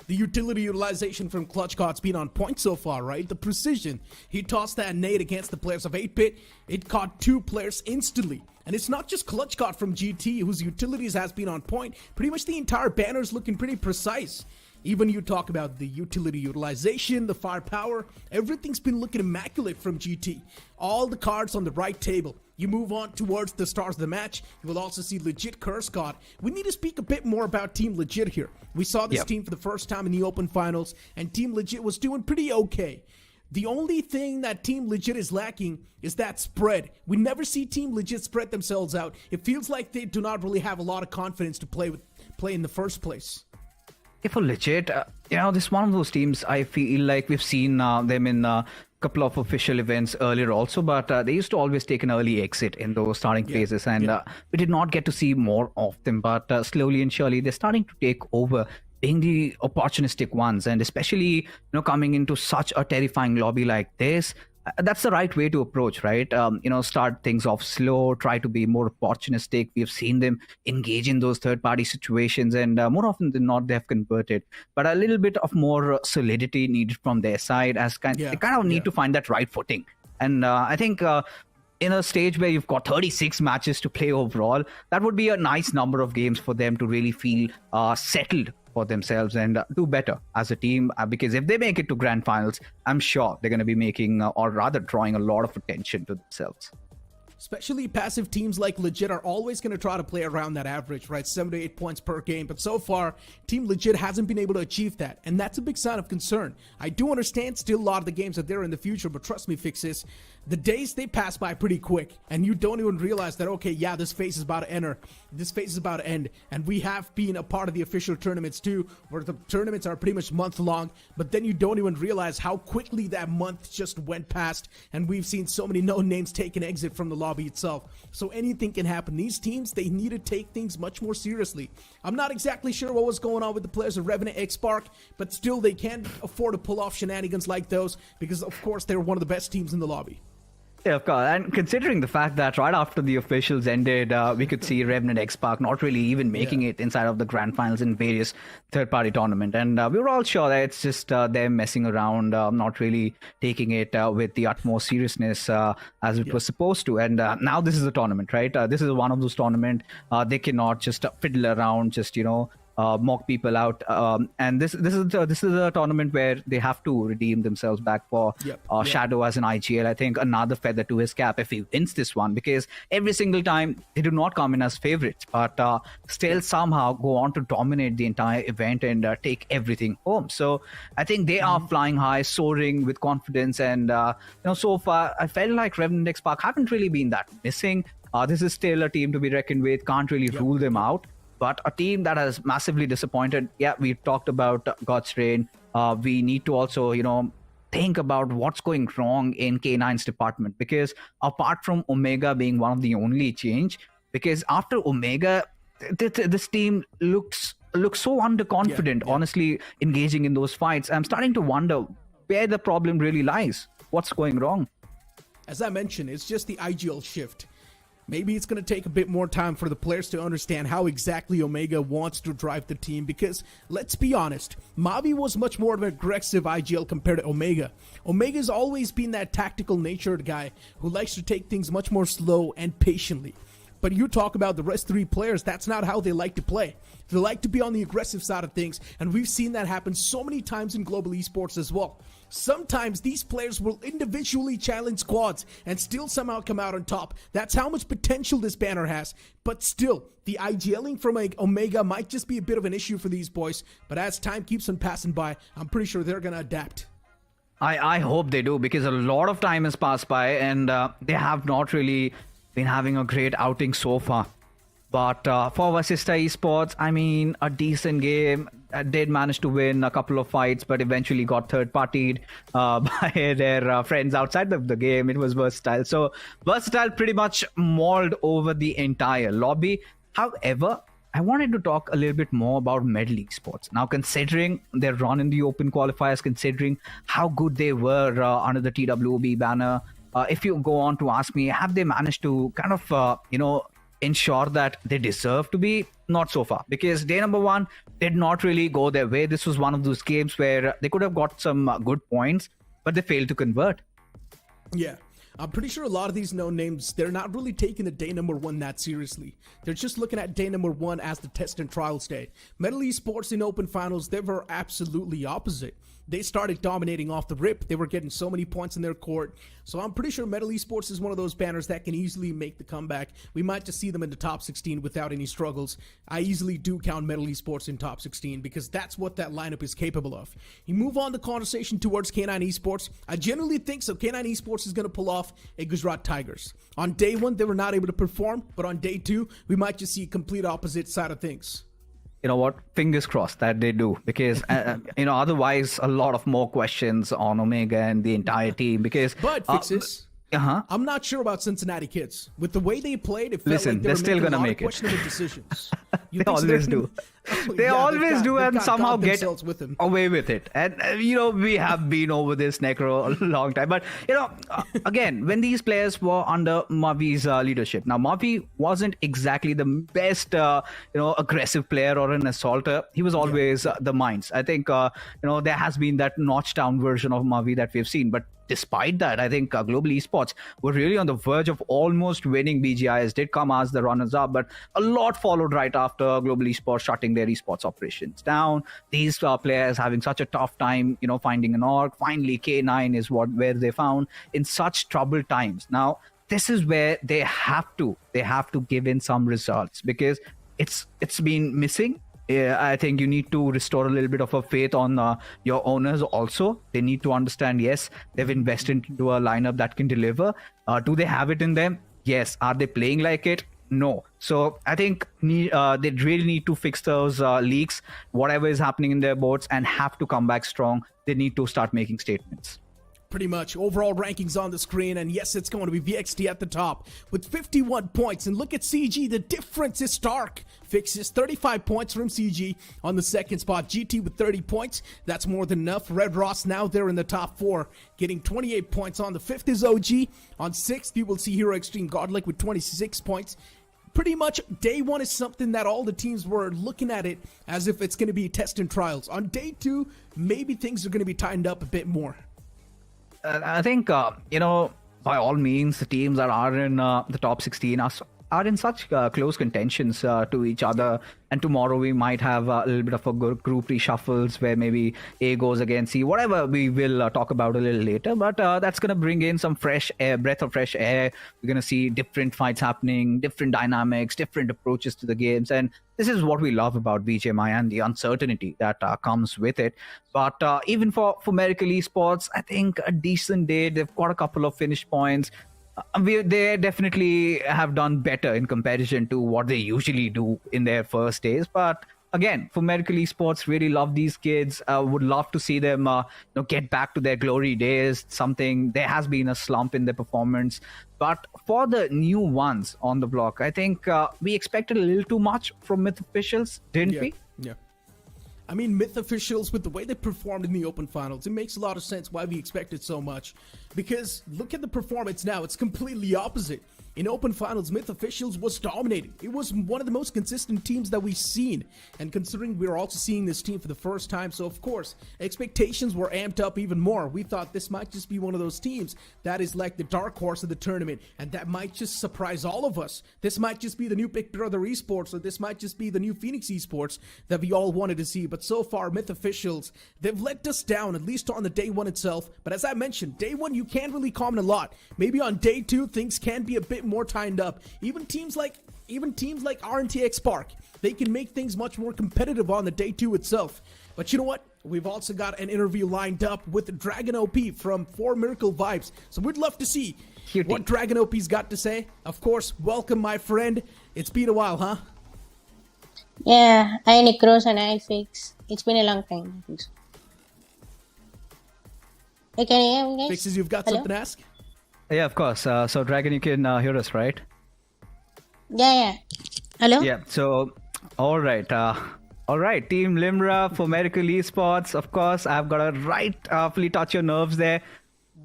The utility utilization from Clutch God's been on point so far, right? The precision. He tossed that nade against the players of 8-Bit. It caught 2 players instantly. And it's not just Clutch God from GT, whose utilities has been on point. Pretty much the entire banner is looking pretty precise. Even you talk about the utility utilization, the firepower, everything's been looking immaculate from GT. All the cards on the right table. You move on towards the stars of the match, you will also see legit Curse God. We need to speak a bit more about Team Legit here. We saw this team for the first time in the Open Finals, and Team Legit was doing pretty okay. The only thing that Team Legit is lacking is that spread. We never see Team Legit spread themselves out. It feels like they do not really have a lot of confidence to play in the first place. If for Legit, this is one of those teams I feel like we've seen them in a couple of official events earlier also, but they used to always take an early exit in those starting phases, and we did not get to see more of them. But slowly and surely, they're starting to take over, being the opportunistic ones, and especially coming into such a terrifying lobby like this. That's the right way to approach, right? Start things off slow, try to be more opportunistic. We've seen them engage in those third-party situations, and more often than not, they've converted. But a little bit of more solidity needed from their side, as they kind of need to find that right footing. And I think in a stage where you've got 36 matches to play overall, that would be a nice number of games for them to really feel settled for themselves and do better as a team, because if they make it to grand finals, I'm sure they're going to be making or rather drawing a lot of attention to themselves. Especially passive teams like Legit are always going to try to play around that average, right? 7 to 8 points per game. But so far, Team Legit hasn't been able to achieve that. And that's a big sign of concern. I do understand still a lot of the games that they're in the future, but trust me, Fixes, the days, they pass by pretty quick. And you don't even realize that, okay, yeah, this phase is about to enter. This phase is about to end. And we have been a part of the official tournaments too, where the tournaments are pretty much month long. But then you don't even realize how quickly that month just went past. And we've seen so many known names take an exit from the lobby lobby itself. So anything can happen. These teams, they need to take things much more seriously. I'm not exactly sure what was going on with the players of Revenant X Spark, but still they can't afford to pull off shenanigans like those because, of course, they're one of the best teams in the lobby. Yeah, of course. And considering the fact that right after the officials ended, we could see Revenant X Park not really even making it inside of the grand finals in various third-party tournament. And we were all sure that it's just them messing around, not really taking it with the utmost seriousness as it was supposed to. And now this is a tournament, right? This is one of those tournaments. They cannot just fiddle around, just, mock people out, and this is a tournament where they have to redeem themselves back for Shadow as an IGL. I think another feather to his cap if he wins this one, because every single time they do not come in as favorites, but still somehow go on to dominate the entire event and take everything home. So I think they are flying high, soaring with confidence, and so far I felt like Revenant X Park haven't really been that missing. This is still a team to be reckoned with. Can't really rule them out. But a team that has massively disappointed. Yeah, we talked about God's Reign. We need to also, think about what's going wrong in K9's department. Because apart from Omega being one of the only change, because after Omega, this team looks so underconfident, honestly, engaging in those fights. I'm starting to wonder where the problem really lies. What's going wrong? As I mentioned, it's just the IGL shift. Maybe it's going to take a bit more time for the players to understand how exactly Omega wants to drive the team, because let's be honest, Mavi was much more of an aggressive IGL compared to Omega. Omega's always been that tactical natured guy who likes to take things much more slow and patiently. But you talk about the rest three players, that's not how they like to play. They like to be on the aggressive side of things, and we've seen that happen so many times in global esports as well. Sometimes these players will individually challenge squads and still somehow come out on top. That's how much potential this banner has. But still, the IGLing from Omega might just be a bit of an issue for these boys. But as time keeps on passing by, I'm pretty sure they're going to adapt. I hope they do, because a lot of time has passed by and they have not really been having a great outing so far. But for Vasista Esports, I mean, a decent game. Did manage to win a couple of fights, but eventually got third-partied by their friends outside of the game. It was Versatile. So Versatile pretty much mauled over the entire lobby. However, I wanted to talk a little bit more about Medal Esports. Now, considering their run in the open qualifiers, considering how good they were under the TWOB banner, if you go on to ask me, have they managed to kind of, ensure that they deserve to be? Not so far, because day number one did not really go their way. This was one of those games where they could have got some good points, but they failed to convert. Yeah. I'm pretty sure a lot of these known names, they're not really taking the day number one that seriously. They're just looking at day number one as the test and trials day. Medal Esports in open finals, they were absolutely opposite. They started dominating off the rip. They were getting so many points in their court. So I'm pretty sure Medal Esports is one of those banners that can easily make the comeback. We might just see them in the top 16 without any struggles. I easily do count Medal Esports in top 16 because that's what that lineup is capable of. You move on the conversation towards K9 Esports. I generally think so. K9 Esports is going to pull off a Gujarat Tigers. On day one, they were not able to perform, but on day two, we might just see complete opposite side of things. You know what? Fingers crossed that they do, because otherwise a lot of more questions on Omega and the entire team. Because but Fixes, I'm not sure about Cincinnati Kids. With the way they played, it felt listen, like they they're were still making gonna a lot make of it. questionable decisions. They always do. They always do, and somehow get with him. away with it. And we have been over this Necro a long time. But again, when these players were under Mavi's leadership, now Mavi wasn't exactly the best aggressive player or an assaulter. He was always the minds. I think there has been that notched down version of Mavi that we've seen, but despite that, I think Global Esports were really on the verge of almost winning. BGIs did come as the runners-up, but a lot followed right after Global Esports shutting their esports operations down. These players having such a tough time, finding an org. Finally, K9 is where they found in such troubled times. Now, this is where they have to give in some results, because it's been missing. I think you need to restore a little bit of a faith on your owners also. They need to understand, yes, they've invested into a lineup that can deliver. Do they have it in them? Yes. Are they playing like it? No. So I think they really need to fix those leaks, whatever is happening in their boards, and have to come back strong. They need to start making statements. Pretty much. Overall rankings on the screen, and yes, it's going to be VXT at the top with 51 points. And look at CG, the difference is stark. Fixes 35 points from CG on the second spot. GT with 30 points. That's more than enough. Red Ross now there in the top 4, getting 28 points. On the 5th is OG. On 6th, you will see Hero Extreme Godlike with 26 points. Pretty much day 1 is something that all the teams were looking at it as if it's going to be test and trials. On day 2, maybe things are going to be tightened up a bit more. I think, by all means, the teams that are in the top 16 are in such close contentions to each other. And tomorrow we might have a little bit of a group reshuffles where maybe A goes against C, whatever we will talk about a little later. But that's going to bring in some fresh air, breath of fresh air. We're going to see different fights happening, different dynamics, different approaches to the games. And this is what we love about BGMI and the uncertainty that comes with it. But even for Miracle Esports, I think a decent day. They've got a couple of finished points. They definitely have done better in comparison to what they usually do in their first days. But again, for Miracle Esports, really love these kids. Would love to see them get back to their glory days. There has been a slump in their performance. But for the new ones on the block, I think we expected a little too much from Myth officials, didn't we? Yeah. I mean, Myth officials, with the way they performed in the Open Finals, it makes a lot of sense why we expected so much. Because look at the performance now, it's completely opposite. In Open Finals, Myth officials was dominating. It was one of the most consistent teams that we've seen. And considering we're also seeing this team for the first time, so of course, expectations were amped up even more. We thought this might just be one of those teams that is like the dark horse of the tournament, and that might just surprise all of us. This might just be the new Big Brother Esports, or this might just be the new Phoenix Esports that we all wanted to see. But so far, Myth officials, they've let us down, at least on the day 1 itself. But as I mentioned, day 1, you can't really comment a lot. Maybe on day 2, things can be a bit more tightened up. Even teams like RNTX Spark, they can make things much more competitive on the day 2 itself. But you know what? We've also got an interview lined up with Dragon OP from 4 Miracle Vibes. So we'd love to see what Dragon OP's got to say. Of course, welcome my friend. It's been a while, huh? Yeah, hi Nikros and hi Fix. It's been a long time. Hey, can you hear me, guys? Fixes, you've got something to ask? Yeah, of course. So Dragon, you can hear us, right? Yeah. Hello? Yeah, so all right. Team Limra for Miracle Esports. Of course, I've got to rightfully touch your nerves there.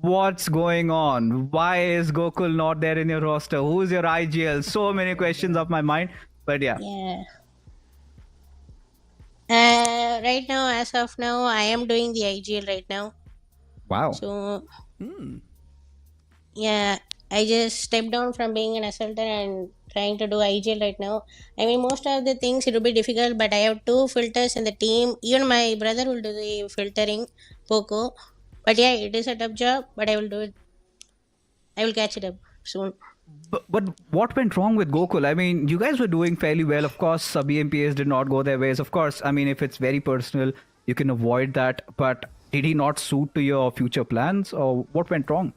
What's going on? Why is Gokul not there in your roster? Who's your IGL? So many questions of my mind. But yeah. Right now, as of now, I am doing the IGL right now. Wow. So, yeah, I just stepped down from being an assaulter and trying to do IGL right now. I mean, most of the things it will be difficult, but I have 2 filters in the team. Even my brother will do the filtering, Poco. But yeah, it is a tough job, but I will do it. I will catch it up soon. But what went wrong with Gokul? I mean, you guys were doing fairly well. Of course, BMPs did not go their ways. Of course, I mean, if it's very personal, you can avoid that. But did he not suit to your future plans, or what went wrong?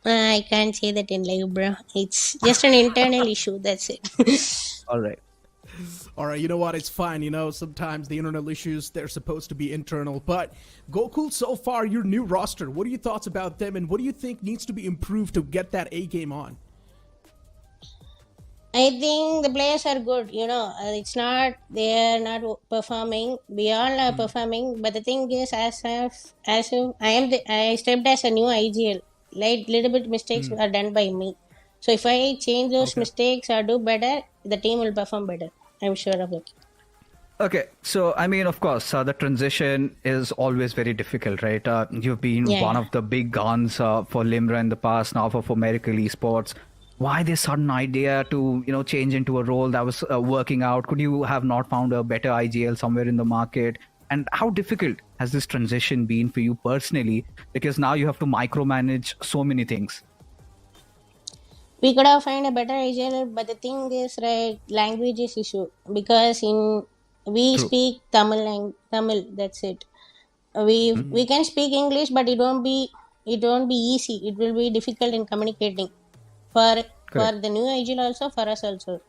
I can't say that in live, bro. It's just an internal issue. That's it. All right. All right, you know what? It's fine. You know, sometimes the internal issues, they're supposed to be internal. But Gokul, so far, your new roster, what are your thoughts about them, and what do you think needs to be improved to get that A game on? I think the players are good. You know, it's not they are not performing. We all are performing. But the thing is, as if I stepped as a new IGL. Like little bit mistakes are done by me. So if I change those mistakes or do better, the team will perform better. I'm sure of it. Okay, so I mean, of course, the transition is always very difficult, right? You've been one of the big guns for Limra in the past, now for Miracle Esports. Why this sudden idea to change into a role that was working out? Could you have not found a better IGL somewhere in the market? And how difficult has this transition been for you personally? Because now you have to micromanage so many things. We could have found a better IGL, but the thing is, right, language is issue. Because we speak Tamil, that's it. We can speak English, but it won't be easy. It will be difficult in communicating for the new IGL also, for us also.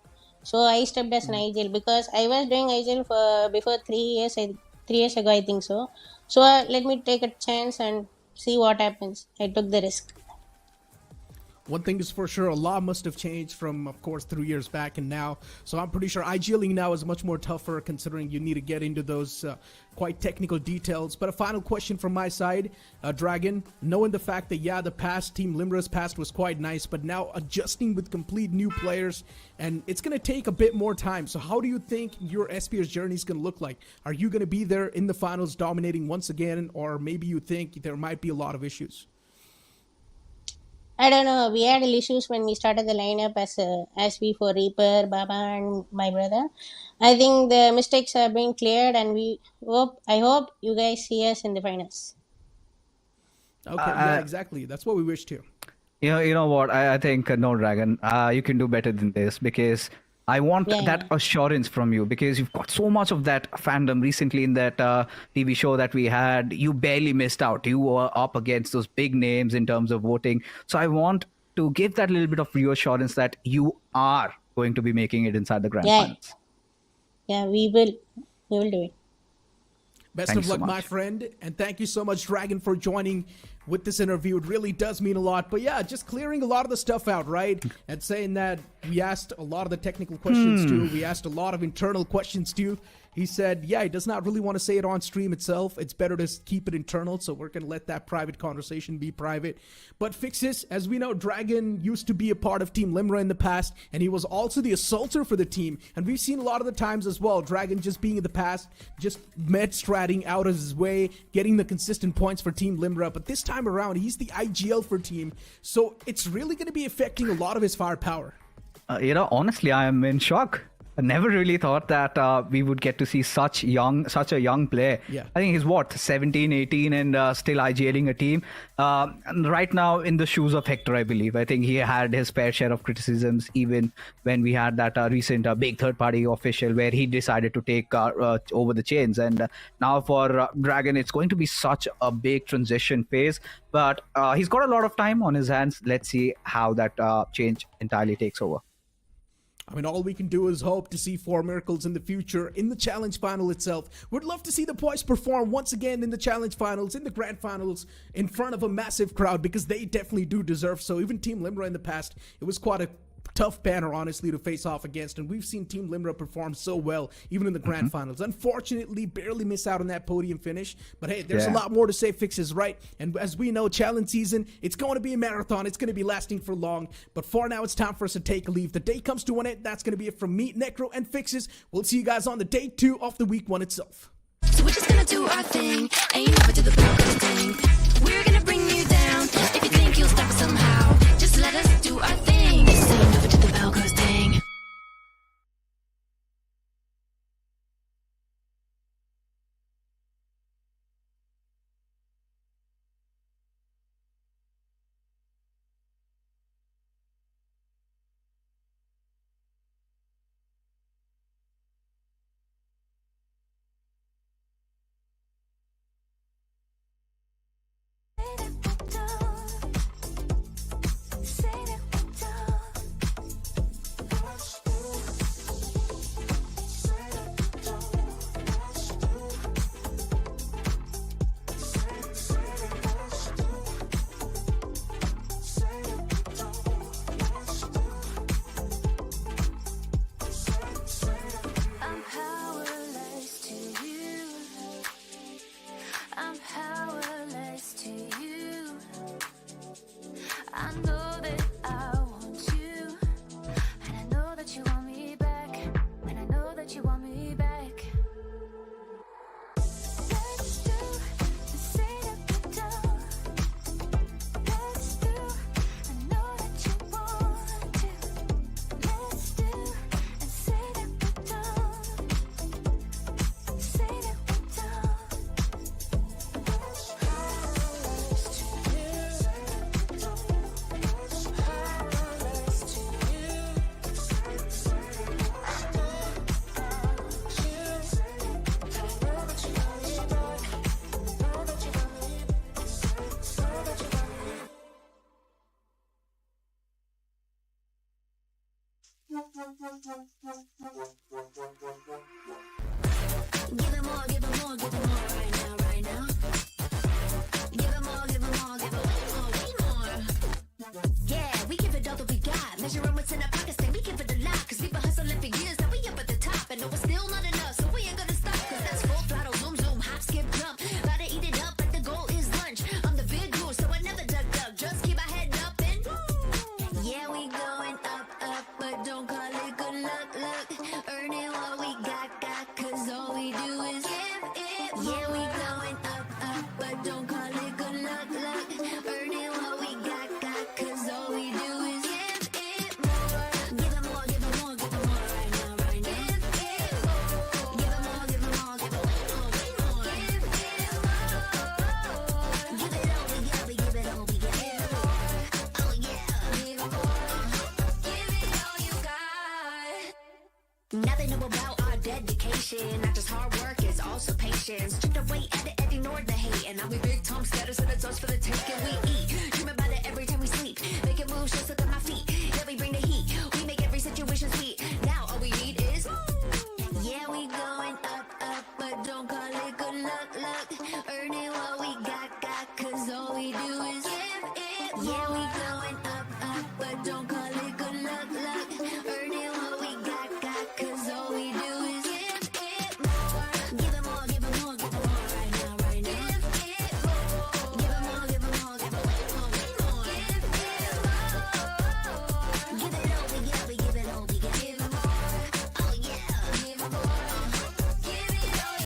So I stepped as an IGL because I was doing IGL for before 3 years ago, I think so. So let me take a chance and see what happens. I took the risk. One thing is for sure, a lot must have changed from, of course, 3 years back and now. So I'm pretty sure IGLing now is much more tougher, considering you need to get into those quite technical details. But a final question from my side, Dragon, knowing the fact that, yeah, the past, Team Limra's past was quite nice, but now adjusting with complete new players, and it's going to take a bit more time. So how do you think your SPS journey is going to look like? Are you going to be there in the finals dominating once again, or maybe you think there might be a lot of issues? I don't know. We had issues when we started the lineup as we for Reaper, Baba, and my brother. I think the mistakes are being cleared, and I hope you guys see us in the finals. Okay, yeah, exactly. That's what we wish to. You know what? I think no, Dragon. You can do better than this, because I want that assurance from you, because you've got so much of that fandom recently in that TV show that we had. You barely missed out. You were up against those big names in terms of voting. So I want to give that little bit of reassurance that you are going to be making it inside the grand finals. Yeah, we will do it. Best of luck, my friend. And thank you so much, Dragon, for joining with this interview. It really does mean a lot. But yeah, just clearing a lot of the stuff out, right? And saying that we asked a lot of the technical questions too. We asked a lot of internal questions too. He said, yeah, he does not really want to say it on stream itself. It's better to keep it internal, so we're going to let that private conversation be private. But Fixes, as we know, Dragon used to be a part of Team Limra in the past, and he was also the assaulter for the team. And we've seen a lot of the times as well, Dragon just being in the past, just med-stratting out of his way, getting the consistent points for Team Limra. But this time around, he's the IGL for team, so it's really going to be affecting a lot of his firepower. Honestly, I am in shock. I never really thought that we would get to see such a young player. Yeah. I think he's 17, 18 and still IGLing a team. And right now in the shoes of Hector, I believe. I think he had his fair share of criticisms even when we had that recent big third-party official where he decided to take over the chains. And now for Dragon, it's going to be such a big transition phase. But he's got a lot of time on his hands. Let's see how that change entirely takes over. I mean, all we can do is hope to see 4 miracles in the future in the challenge final itself. We'd love to see the boys perform once again in the challenge finals, in the grand finals, in front of a massive crowd, because they definitely do deserve so. Even Team Limra in the past, it was quite a tough banner, honestly, to face off against, and we've seen Team Limra perform so well even in the grand finals. Unfortunately, barely miss out on that podium finish, but hey, there's a lot more to say. Fixes, right? And as we know, challenge season, it's going to be a marathon. It's going to be lasting for long, but for now, it's time for us to take a leave. The day comes to an end. That's going to be it from me, Necro, and Fixes. We'll see you guys on the day 2 of the week 1 itself. So we're just gonna do our thing, and you never do the broken thing. We're gonna bring you down. If you think you'll stop us somehow, just let us do our thing. So you never do the Velcro thing. Give them all right now, right now. Give them all going up, but don't call it good luck. Earning what we got, cause all we do is give it. Yeah, we going up, but don't call it good luck. Earning what we got, cause all we do is give it more. Give it more, give it more, give it more right now, right now. Give it more. Give it more, give it more, give it more, give it more. Give it more. Give it all, we got, we give it all, we got it more. Oh yeah, give it more. Give it all you got. Now they know about our dedication. Not just hard work, it's also patience. Stripped away, edit, ignore the hate. And now we big Tom scatters and it's us for the take. And we eat, dream about it every time we sleep. Making moves just look at my feet.